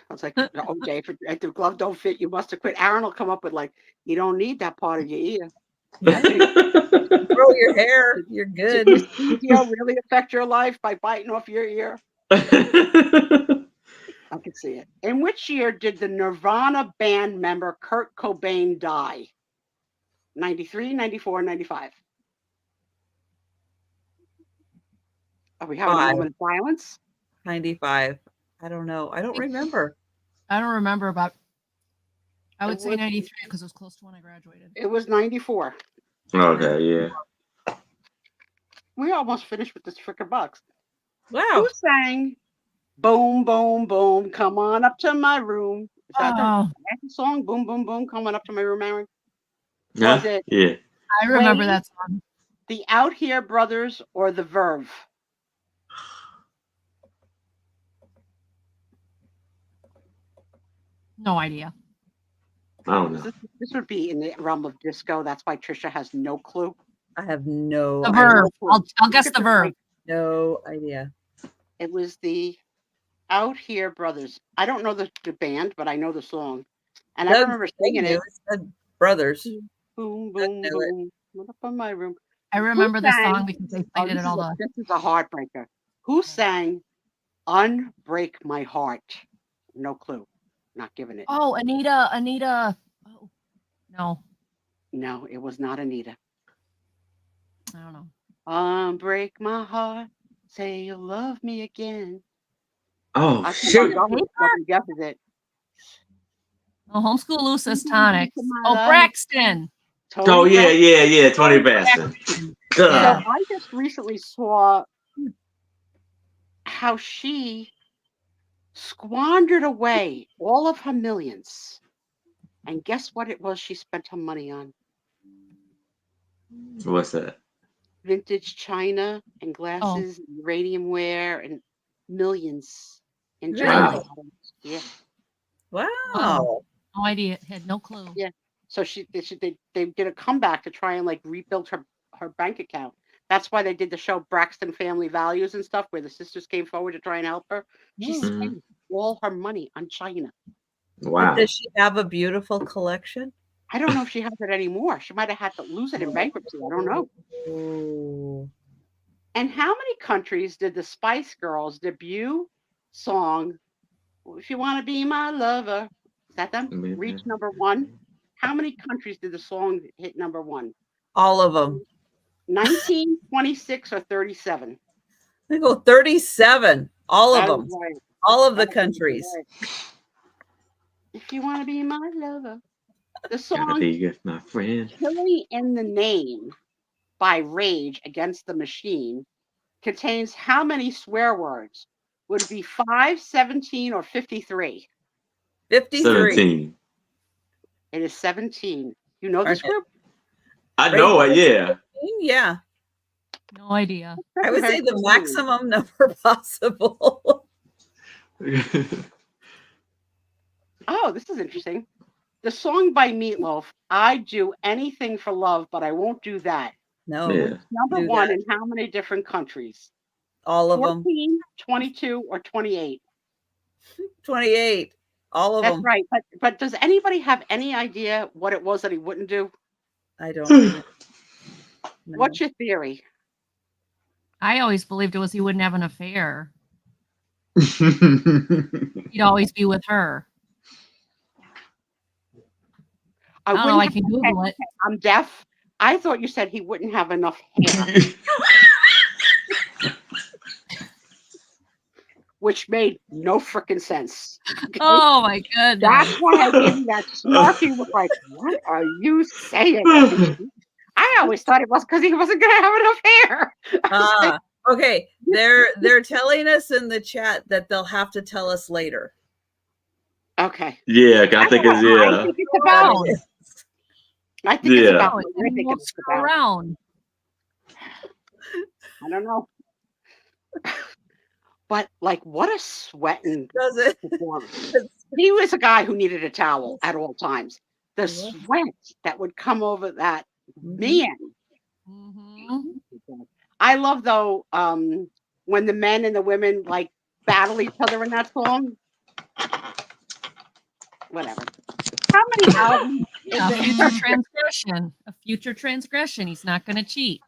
I was like, okay, if the glove don't fit, you must have quit. Aaron will come up with like, you don't need that part of your ear. Grow your hair. You're good. Did Speizio really affect your life by biting off your ear? I can see it. In which year did the Nirvana band member Kurt Cobain die? 93, 94, 95. Are we having a moment of silence? 95. I don't know. I don't remember. I don't remember, but I would say 93 because it was close to when I graduated. It was 94. Okay, yeah. We almost finished with this frickin' box. Wow. Who sang Boom, Boom, Boom, Come On Up to My Room? Is that the song? Boom, Boom, Boom, Coming Up to My Room, Aaron? Was it? Yeah. I remember that song. The Out Here Brothers or the Verve? No idea. I don't know. This would be in the realm of disco. That's why Trisha has no clue. I have no The idea. verb. I'll guess the verb. No idea. It was the Out Here Brothers. I don't know the band, but I know the song. And I remember singing it. Brothers. Boom, boom, boom. What up on my room? I remember the song because they played it at all the. This is a heartbreaker. Who sang Unbreak My Heart? No clue. Not giving it. Oh, Anita. Oh, no. No, it was not Anita. I don't know. Unbreak my heart. Say you'll love me again. Oh, shoot. Guesses it. Oh, Homeschool Lou says Tonics. Oh, Braxton. Oh, yeah. Tony Braxton. So I just recently saw how she squandered away all of her millions. And guess what it was she spent her money on? What's that? Vintage china and glasses, and uranium ware, and millions in china. Yeah. Wow. No idea. Had no clue. Yeah. So they did a comeback to try and like rebuild her bank account. That's why they did the show Braxton Family Values and stuff, where the sisters came forward to try and help her. She spent all her money on china. Wow. Does she have a beautiful collection? I don't know if she has it anymore. She might have had to lose it in bankruptcy. I don't know. Ooh. And how many countries did the Spice Girls debut song, If You Want to Be My Lover? Is that them? Reach #1. How many countries did the song hit #1? All of them. 19, 26, or 37? I go 37. All of them. Right. All of the countries. Right. If you want to be my lover. The song Gotta be my friend. Killing in the Name by Rage Against the Machine contains how many swear words? Would it be 5, 17, or 53? 53. 17. It is 17. You know this group? I know it, yeah. Yeah. No idea. I would say the maximum number possible. Oh, this is interesting. The song by Meatloaf, I Do Anything for Love, but I Won't Do That. No. Yeah. #1 in how many different countries? All of 14, them. 22, or 28? 28. All of them. That's right. But does anybody have any idea what it was that he wouldn't do? I don't know. No. What's your theory? I always believed it was he wouldn't have an affair. He'd always be with her. I don't know. I can Google it. I'm deaf. I thought you said he wouldn't have enough hair. Which made no freaking sense. Okay? Oh my goodness. That's why I gave you that snarky look like, what are you saying? I always thought it was because he wasn't going to have enough hair. Okay. They're telling us in the chat that they'll have to tell us later. Okay. Yeah, I think it's I think it's about. I think it's about. I think it's about. Around. I don't know. But like, what a sweating performance. He was a guy who needed a towel at all times. The sweat that would come over that man. Mm-hmm. I love though when the men and the women like battle each other in that song. Whatever. How many albums? A future transgression. A future transgression. He's not going to cheat.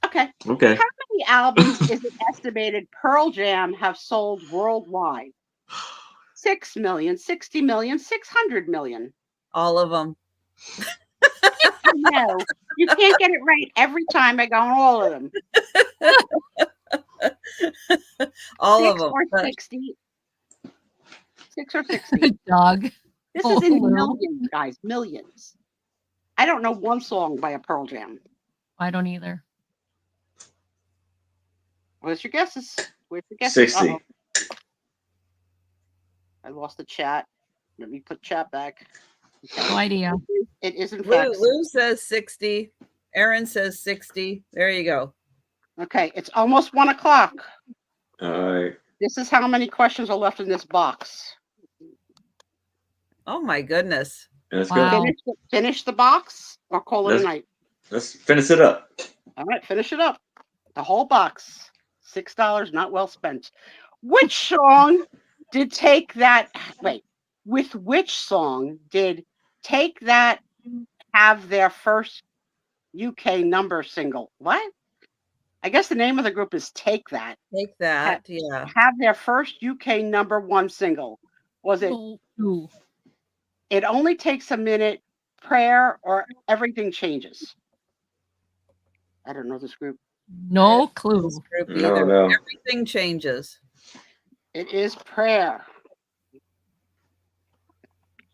Okay. How many albums is it estimated Pearl Jam have sold worldwide? 6 million, 60 million, 600 million. All of them. No, you can't get it right every time I go on all of them. All of them. Or 60. 6 or 60. Dog. This is in millions, guys. Millions. I don't know one song by a Pearl Jam. I don't either. What's your guesses? Where's your guesses? 60. Uh-oh. I lost the chat. Let me put chat back. Okay. No idea. It is in fact. Lou says 60. Aaron says 60. There you go. Okay, it's almost 1 o'clock. All right. This is how many questions are left in this box. Oh my goodness. Let's Wow. go. Finish the box or call it a night. Let's finish it up. All right, finish it up. The whole box. $6 not well spent. Which song did Take That? Wait, with which song did Take That have their first UK number single? What? I guess the name of the group is Take That. Take That, yeah. Have their first UK #1 single. Was it Ooh. It Only Takes a Minute, Prayer, or Everything Changes? I don't know this group. No clue. This group No, either. no. Everything Changes. It is Prayer.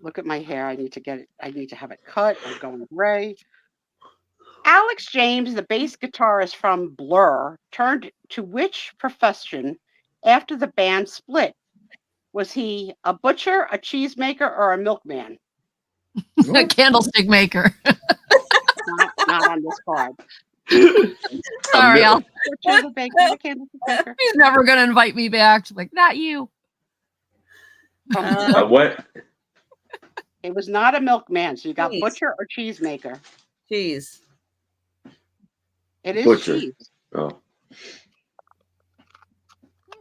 Look at my hair. I need to have it cut. I'm going gray. Alex James, the bass guitarist from Blur, turned to which profession after the band split? Was he a butcher, a cheesemaker, or a milkman? A candlestick maker. Not on this card. Sorry, Al. Butcher, the baker, the candlestick maker. He's never gonna invite me back. She's like, not you. What? It was not a milkman. So you got Cheese. butcher or cheesemaker. Cheese. It is Butcher. cheese. Oh.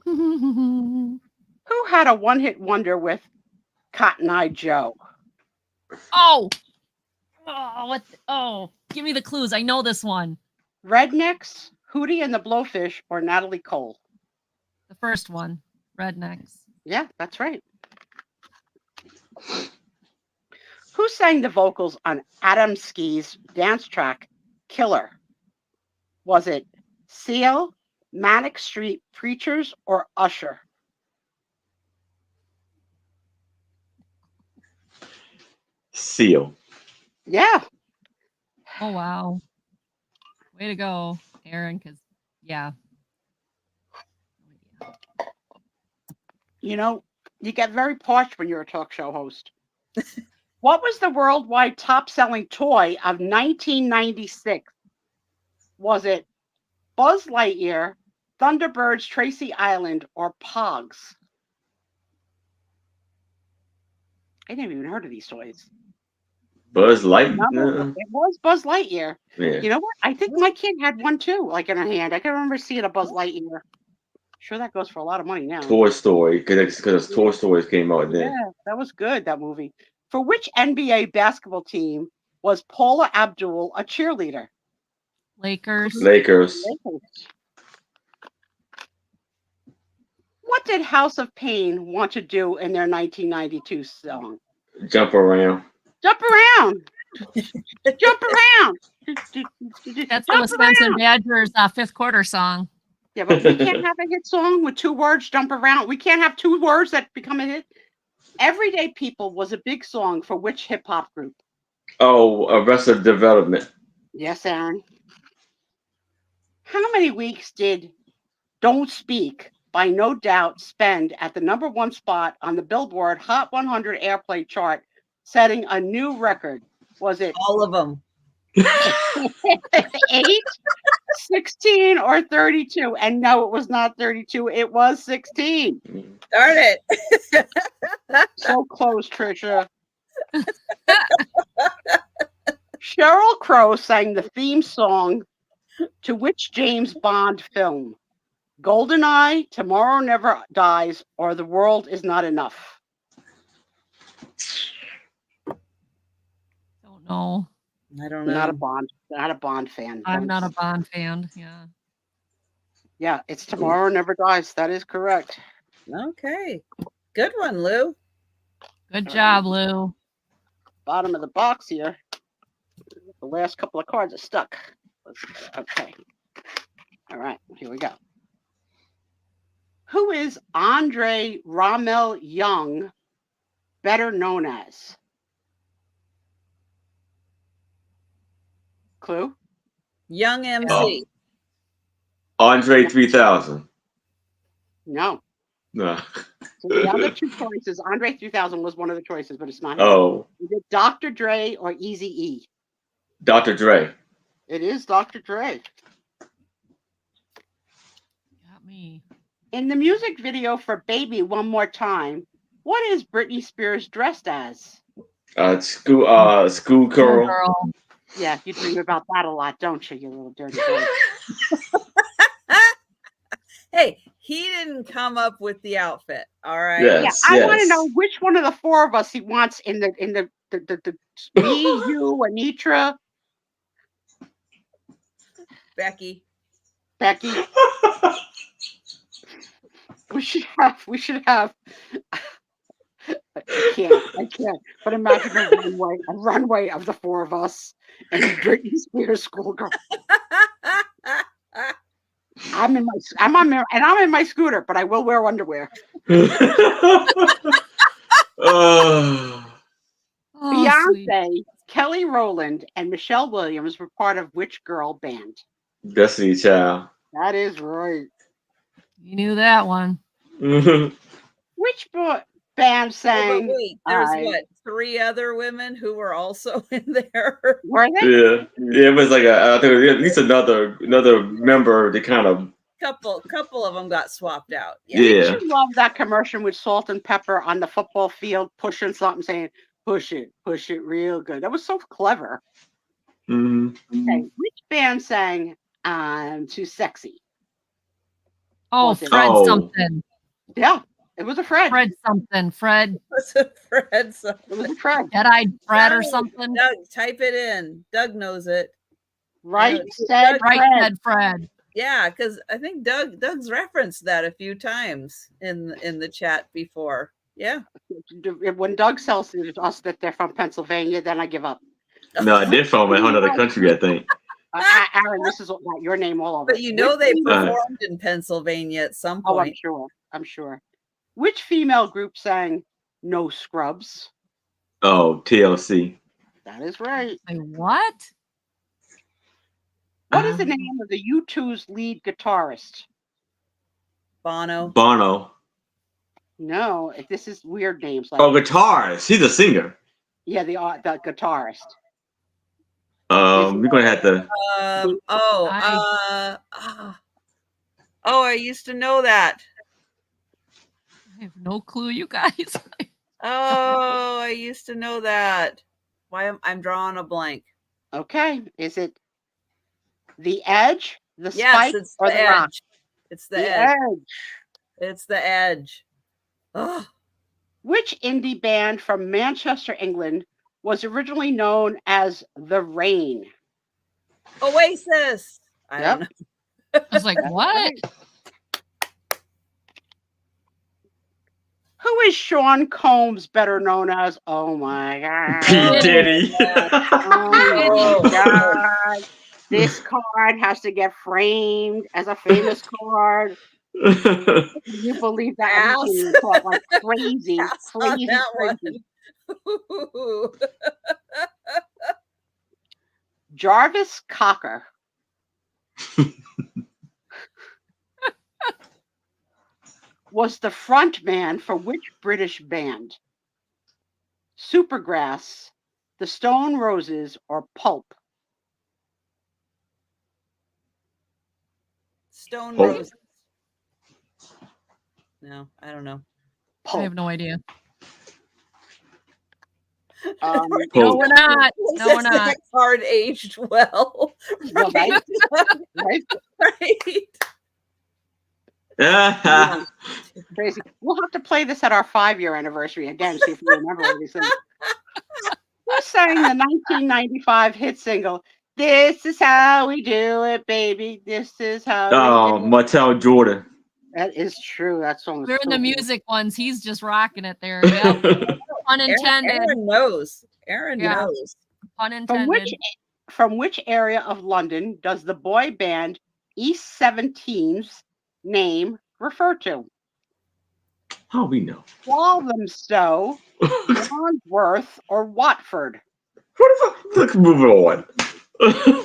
Who had a one-hit wonder with Cotton Eye Joe? Oh, what? Oh, give me the clues. I know this one. Rednecks, Hootie and the Blowfish, or Natalie Cole? The first one, Rednecks. Yeah, that's right. Who sang the vocals on Adamski's dance track, Killer? Was it Seal, Manic Street Preachers, or Usher? Seal. Yeah. Oh, wow. Way to go, Aaron, because, yeah. You know, you get very parched when you're a talk show host. What was the worldwide top-selling toy of 1996? Was it Buzz Lightyear, Thunderbirds Tracy Island, or Pogs? I never even heard of these toys. Buzz Lightyear. No, it was Buzz Lightyear. Yeah. You know what? I think my kid had one too, like in her hand. I can remember seeing a Buzz Lightyear. Sure, that goes for a lot of money now. Toy Story, because Toy Stories came out then. Yeah, that was good, that movie. For which NBA basketball team was Paula Abdul a cheerleader? Lakers. Lakers. What did House of Pain want to do in their 1992 song? Jump around. Jump around. Jump around. That's the Wisconsin Badgers 5th quarter song. Yeah, but we can't have a hit song with 2 words, jump around. We can't have 2 words that become a hit. Everyday People was a big song for which hip hop group? Oh, Arrested Development. Yes, Aaron. How many weeks did Don't Speak by No Doubt spend at the #1 spot on the Billboard Hot 100 Airplay chart, setting a new record? Was it All of them. 8, 16, or 32? And no, it was not 32. It was 16. Darn it. So close, Trisha. Sheryl Crow sang the theme song to which James Bond film? GoldenEye, Tomorrow Never Dies, or The World Is Not Enough? Don't know. I don't know. Not a Bond fan. I'm not a Bond fan. Yeah. Yeah, it's Tomorrow Never Dies. That is correct. Okay. Good one, Lou. Good job, Lou. Bottom of the box here. The last couple of cards are stuck. Okay. All right, here we go. Who is Andre Rommel Young better known as? Clue? Young MC. Oh. Andre 3000. No. No. So the other 2 choices, Andre 3000 was one of the choices, but it's not him. Oh. Is it Dr. Dre or Eazy-E? Dr. Dre. It is Dr. Dre. Got me. In the music video for Baby One More Time, what is Britney Spears dressed as? School girl. Girl. Yeah, you dream about that a lot, don't you little dirty boy? Hey, he didn't come up with the outfit. All right. Yes, I want to know which one of the four of us he wants in the me, you, Anitra, Becky. We should have. I can't. But imagine a runway of the four of us and Britney Spears schoolgirl. I'm in my scooter, but I will wear underwear. Beyonce, sweet. Kelly Rowland, and Michelle Williams were part of which girl band? Destiny Child. That is right. You knew that one. Which band sang? But wait, there's what, 3 other women who were also in there? Were they? Yeah, it was like I think at least another member. They kind of couple of them got swapped out. Yeah. Did you love that commercial with Salt and Pepper on the football field pushing something, saying push it real good? That was so clever. Mm-hmm. Okay, which band sang "I'm Too Sexy"? Oh, Fred something. Yeah, it was a Fred. Fred something. Fred. It was a Fred something. It was a Fred. Dead-eyed Fred or something. Doug, type it in. Doug knows it. Right said Fred. Yeah, because I think Doug's referenced that a few times in the chat before. Yeah. When Doug tells us that they're from Pennsylvania, then I give up. No, they're from another country, I think. Aaron, this is your name all over. But you know they performed in Pennsylvania at some point. Oh, I'm sure. Which female group sang "No Scrubs"? Oh, TLC. That is right. Wait, what? What is the name of the U2's lead guitarist? Bono. No, this is weird names. Like, guitarist. He's a singer. Yeah, the guitarist. We're gonna have to. I used to know that. I have no clue, you guys. I used to know that. Why I'm drawing a blank. Okay, is it The Edge, the Spike, or the Rock? It's the Edge. It's the Edge. Ugh. Which indie band from Manchester, England, was originally known as The Rain? Oasis. I don't know. I was like, what? Who is Sean Combs better known as? Oh my God. P. Diddy. Oh my God. This card has to get framed as a famous card. Can you believe that? Like crazy. Jarvis Cocker. Was the front man for which British band? Supergrass, the Stone Roses, or Pulp? Stone Roses. No, I don't know. Pulp. I have no idea. No, we're not. No, we're not. That card aged well. Right? Right. Crazy. We'll have to play this at our 5-year anniversary again, see if we remember what he said. Who sang the 1995 hit single, "This is how we do it, baby. This is how." Oh, Martell Jordan. That is true. That song. We're in the music ones. He's just rocking it there. Yep. Pun intended. Aaron knows. Aaron knows. Pun intended. From which area of London does the boy band East 17's name refer to? How we know? Walthamstow, Wandsworth, or Watford? Let's move on. Yeah.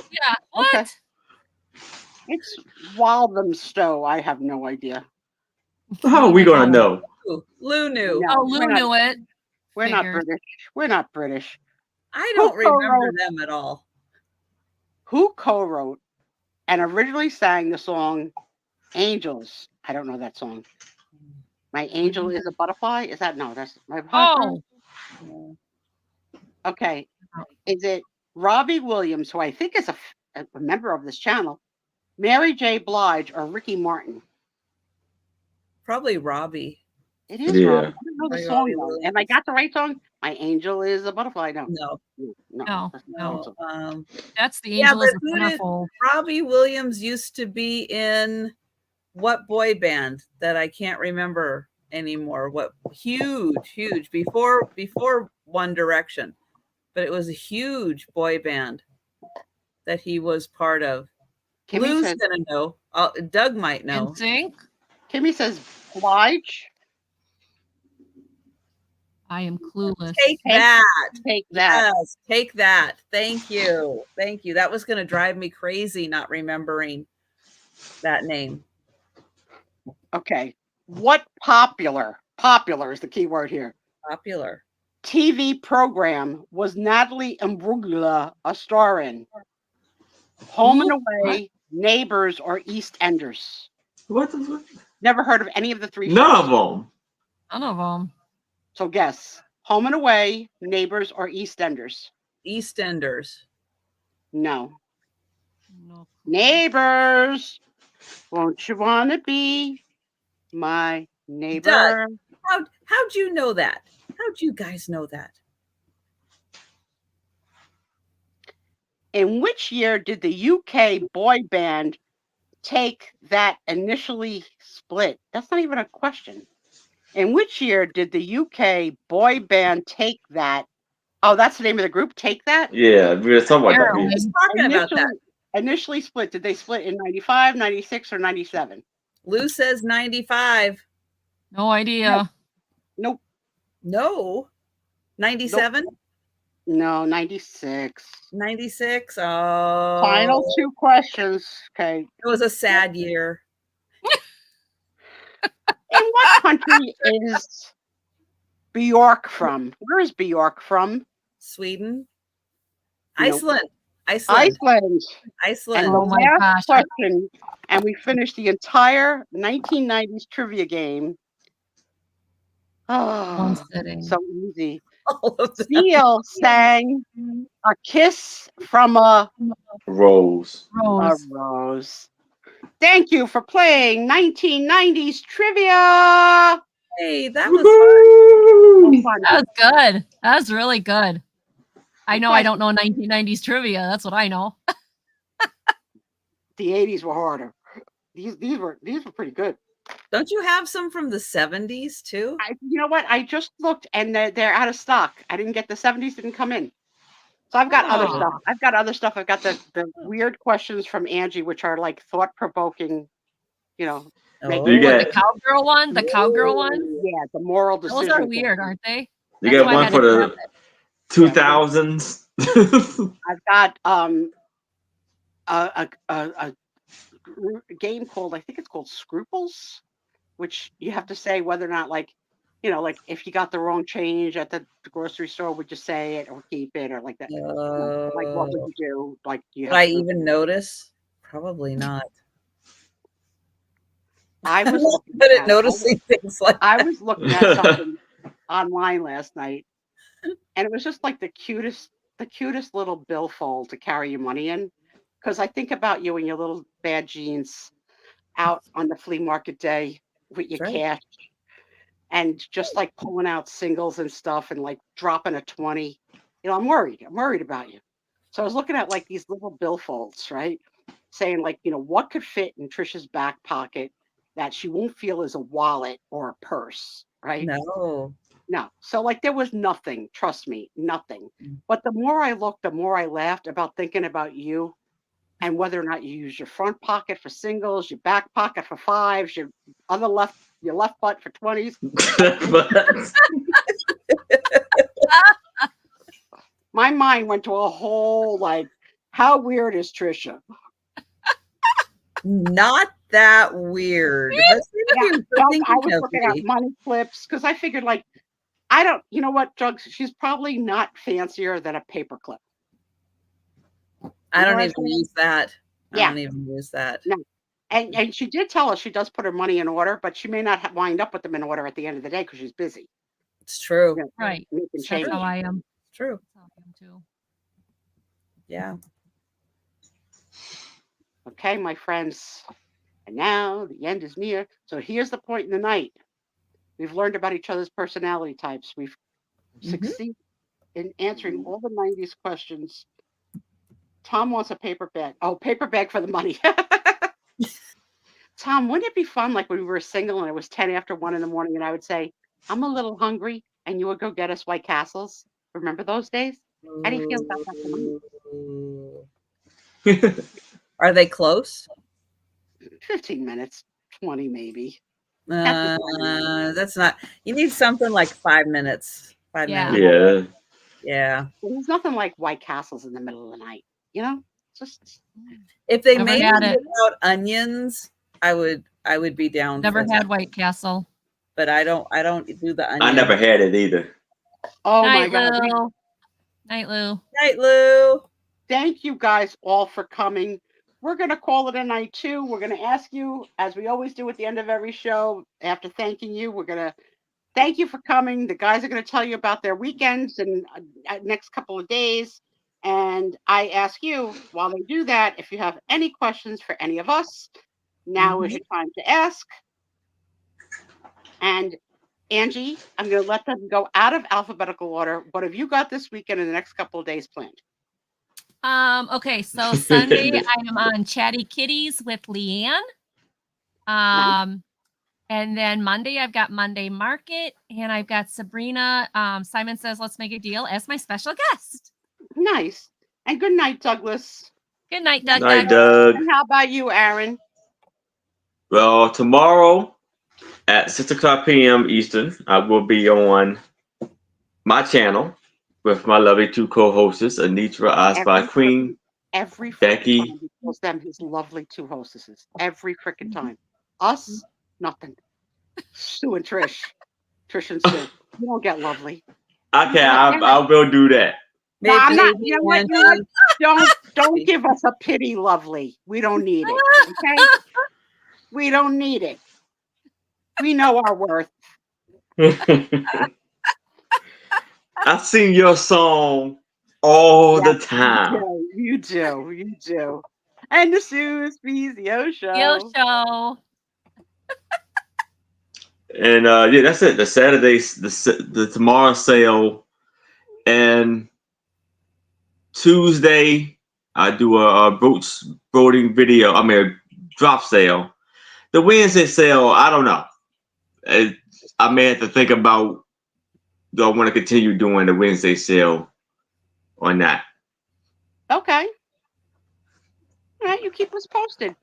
What? Okay. It's Walthamstow. I have no idea. How are we gonna know? Lou knew. No, Lou knew it. We're not British. We're not British. I don't remember them at all. Who co-wrote and originally sang the song "Angels I don't know that song. My angel is a butterfly. Is that no? That's my Oh, Okay. Is it Robbie Williams, who I think is a member of this channel, Mary J. Blige, or Ricky Martin? Probably Robbie. It is Yeah. Robbie. I don't know the Probably song Robbie though. Williams. Have I got the right song? My angel is a butterfly. No. No. No. That's not No. awesome. That's the Yeah, angel but is a who did centerfold. Robbie Williams used to be in what boy band that I can't remember anymore? What huge before One Direction, but it was a huge boy band that he was part of. Kimmy Lou's says, gonna know. Doug might know. NSYNC. Kimmy says Blige. I am clueless. Take that. Take that. Yes, take that. Thank you. Thank you. That was going to drive me crazy not remembering that name. Okay. What popular is the key word here, Popular TV program was Natalie Imbruglia a star in? Home and Away, Neighbors, or EastEnders? What the fuck? Never heard of any of the three None shows. of them. None of them. So guess. Home and Away, Neighbors, or EastEnders? EastEnders. No. No. Neighbors. Won't you want to be my neighbor? How'd you know that? How'd you guys know that? In which year did the UK boy band Take That initially split? That's not even a question. In which year did the UK boy band Take That? Oh, that's the name of the group, Take That? Yeah, we were talking about that. Apparently. Just talking about that. Initially split. Did they split in 95, 96, or 97? Lou says 95. No idea. Nope. No. 97? No, 96. 96. Oh. Final two questions. Okay. It was a sad year. In what country is Bjork from? Where is Bjork from? Sweden. Nope. Iceland. Iceland. Iceland. And the Oh my last gosh. question, and we finished the entire 1990s trivia game. Oh, One sitting. so easy. All of them. Seal sang "A Kiss from a Rose. Rose." Thank you for playing 1990s trivia. Hey, that was fun. That was good. That was really good. I know I don't know 1990s trivia. That's what I know. The 80s were harder. These were pretty good. Don't you have some from the 70s too? You know what? I just looked and they're out of stock. I didn't get the 70s, didn't come in. So I've got other stuff. I've got the weird questions from Angie, which are like thought-provoking, You The cowgirl one? The cowgirl one? Yeah, the moral decision. Those are weird, aren't they? You That's got why I one had for to the grab it. 2000s. I've got a game called, I think it's called Scruples, which you have to say whether or not, like if you got the wrong change at the grocery store, would you say it or keep it or like that? Like what would you do? Like Would I even notice? Probably not. I was good at noticing things like that. I was looking at something online last night, and it was just like the cutest little billfold to carry your money in. Because I think about you in your little bad jeans out on the flea market day with your cash and just like pulling out singles and stuff and like dropping a 20. I'm worried about you. So I was looking at like these little billfolds, right? Saying like, what could fit in Trisha's back pocket that she won't feel as a wallet or a purse, right? No. So like there was nothing, trust me, nothing. But the more I looked, the more I laughed about thinking about you and whether or not you use your front pocket for singles, your back pocket for fives, your left butt for 20s. My mind went to a whole like, how weird is Trisha? Not that weird. I was looking at money clips because I figured like, you know what, Jugs? She's probably not fancier than a paper clip. I don't even use that. Yeah. I don't even use that. No. And she did tell us she does put her money in order, but she may not wind up with them in order at the end of the day because she's busy. It's true. You know, Right. making That's changes. how I am. It's true. That's how I am too. Yeah. Okay, my friends. And now the end is near. So here's the point in the night. We've learned about each other's personality types. We've succeeded in answering all the 90s questions. Tom wants a paper bag. Oh, paper bag for the money. Tom, wouldn't it be fun like when we were single and it was 10 after 1 in the morning and I would say, I'm a little hungry, and you would go get us White Castles? Remember those days? How do you feel about that tonight? Are they close? 15 minutes, 20 maybe. That's not. You need something like 5 minutes. 5 Yeah. minutes. Yeah. Yeah. There's nothing like White Castles in the middle of the night, you know? Just If they Never made had it it. without onions, I would be down. Never for had that. White Castle. But I don't do the onion. I never had it either. oh Night, my God. Lou. Night, Lou. Night, Lou. Thank you guys all for coming. We're going to call it a night too. We're going to ask you, as we always do at the end of every show, after thanking you, we're going to thank you for coming. The guys are going to tell you about their weekends and next couple of days. And I ask you, while they do that, if you have any questions for any of us, now is your time to ask. And Angie, I'm going to let them go out of alphabetical order. What have you got this weekend and the next couple of days planned? Okay, so Sunday I am on Chatty Kitties with Leanne. And then Monday I've got Monday Market, and I've got Sabrina. Simon Says Let's Make a Deal as my special guest. Nice. And good night, Douglas. Good night, Doug. Night, Doug. And how about you, Aaron? Well, tomorrow at 6:00 p.m. Eastern, I will be on my channel with my lovely two co-hosts, Anitra, I Spy Queen, every Becky. Time he calls them his lovely two hostesses. Every freaking time. Us, nothing. Sue and Trish. Trish and Sue. You don't get lovely. Okay, I will do that. No, I'm not. You know what? You know, don't give us a pity, lovely. We don't need it. Okay? We don't need it. We know our worth. I sing your song all the time. You do. And the Sue Speizio show. Show. And yeah, that's it. The Saturdays, the tomorrow sale, and Tuesday I do a boats boating video. I mean, a drop sale. The Wednesday sale, I don't know. I may have to think about. Do I want to continue doing the Wednesday sale or not? Okay. All right, you keep us posted.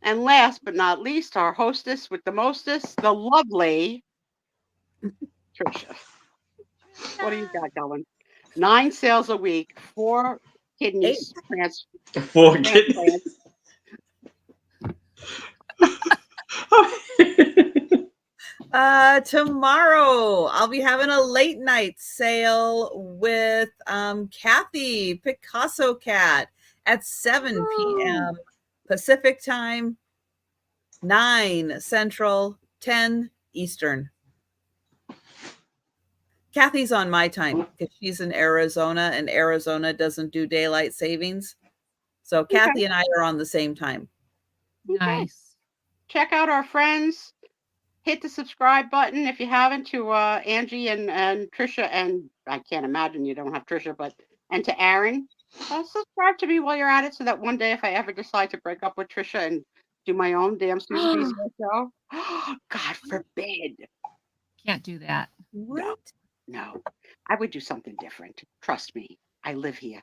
And last but not least, our hostess with the mostest, the lovely Trisha. What do you got going? 9 sales a week, 4 kidneys. 4 kidneys. Tomorrow I'll be having a late night sale with Kathy Picasso Cat at 7 p.m. Pacific time, 9 Central, 10 Eastern. Kathy's on my time because she's in Arizona, and Arizona doesn't do daylight savings. So Kathy and I are on the same time. Nice. Check out our friends. Hit the subscribe button if you haven't to Angie and Trisha, and I can't imagine you don't have Trisha, and to Aaron. Subscribe to me while you're at it, so that one day if I ever decide to break up with Trisha and do my own damn Speizio show, God forbid. Can't do that. What? No, I would do something different. Trust me, I live here.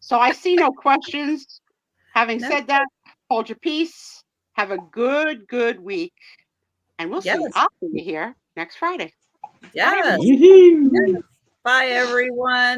So I see no questions. Having said that, hold your peace. Have a good week. And I'll see you here next Friday. Yes. Bye, Bye, everyone.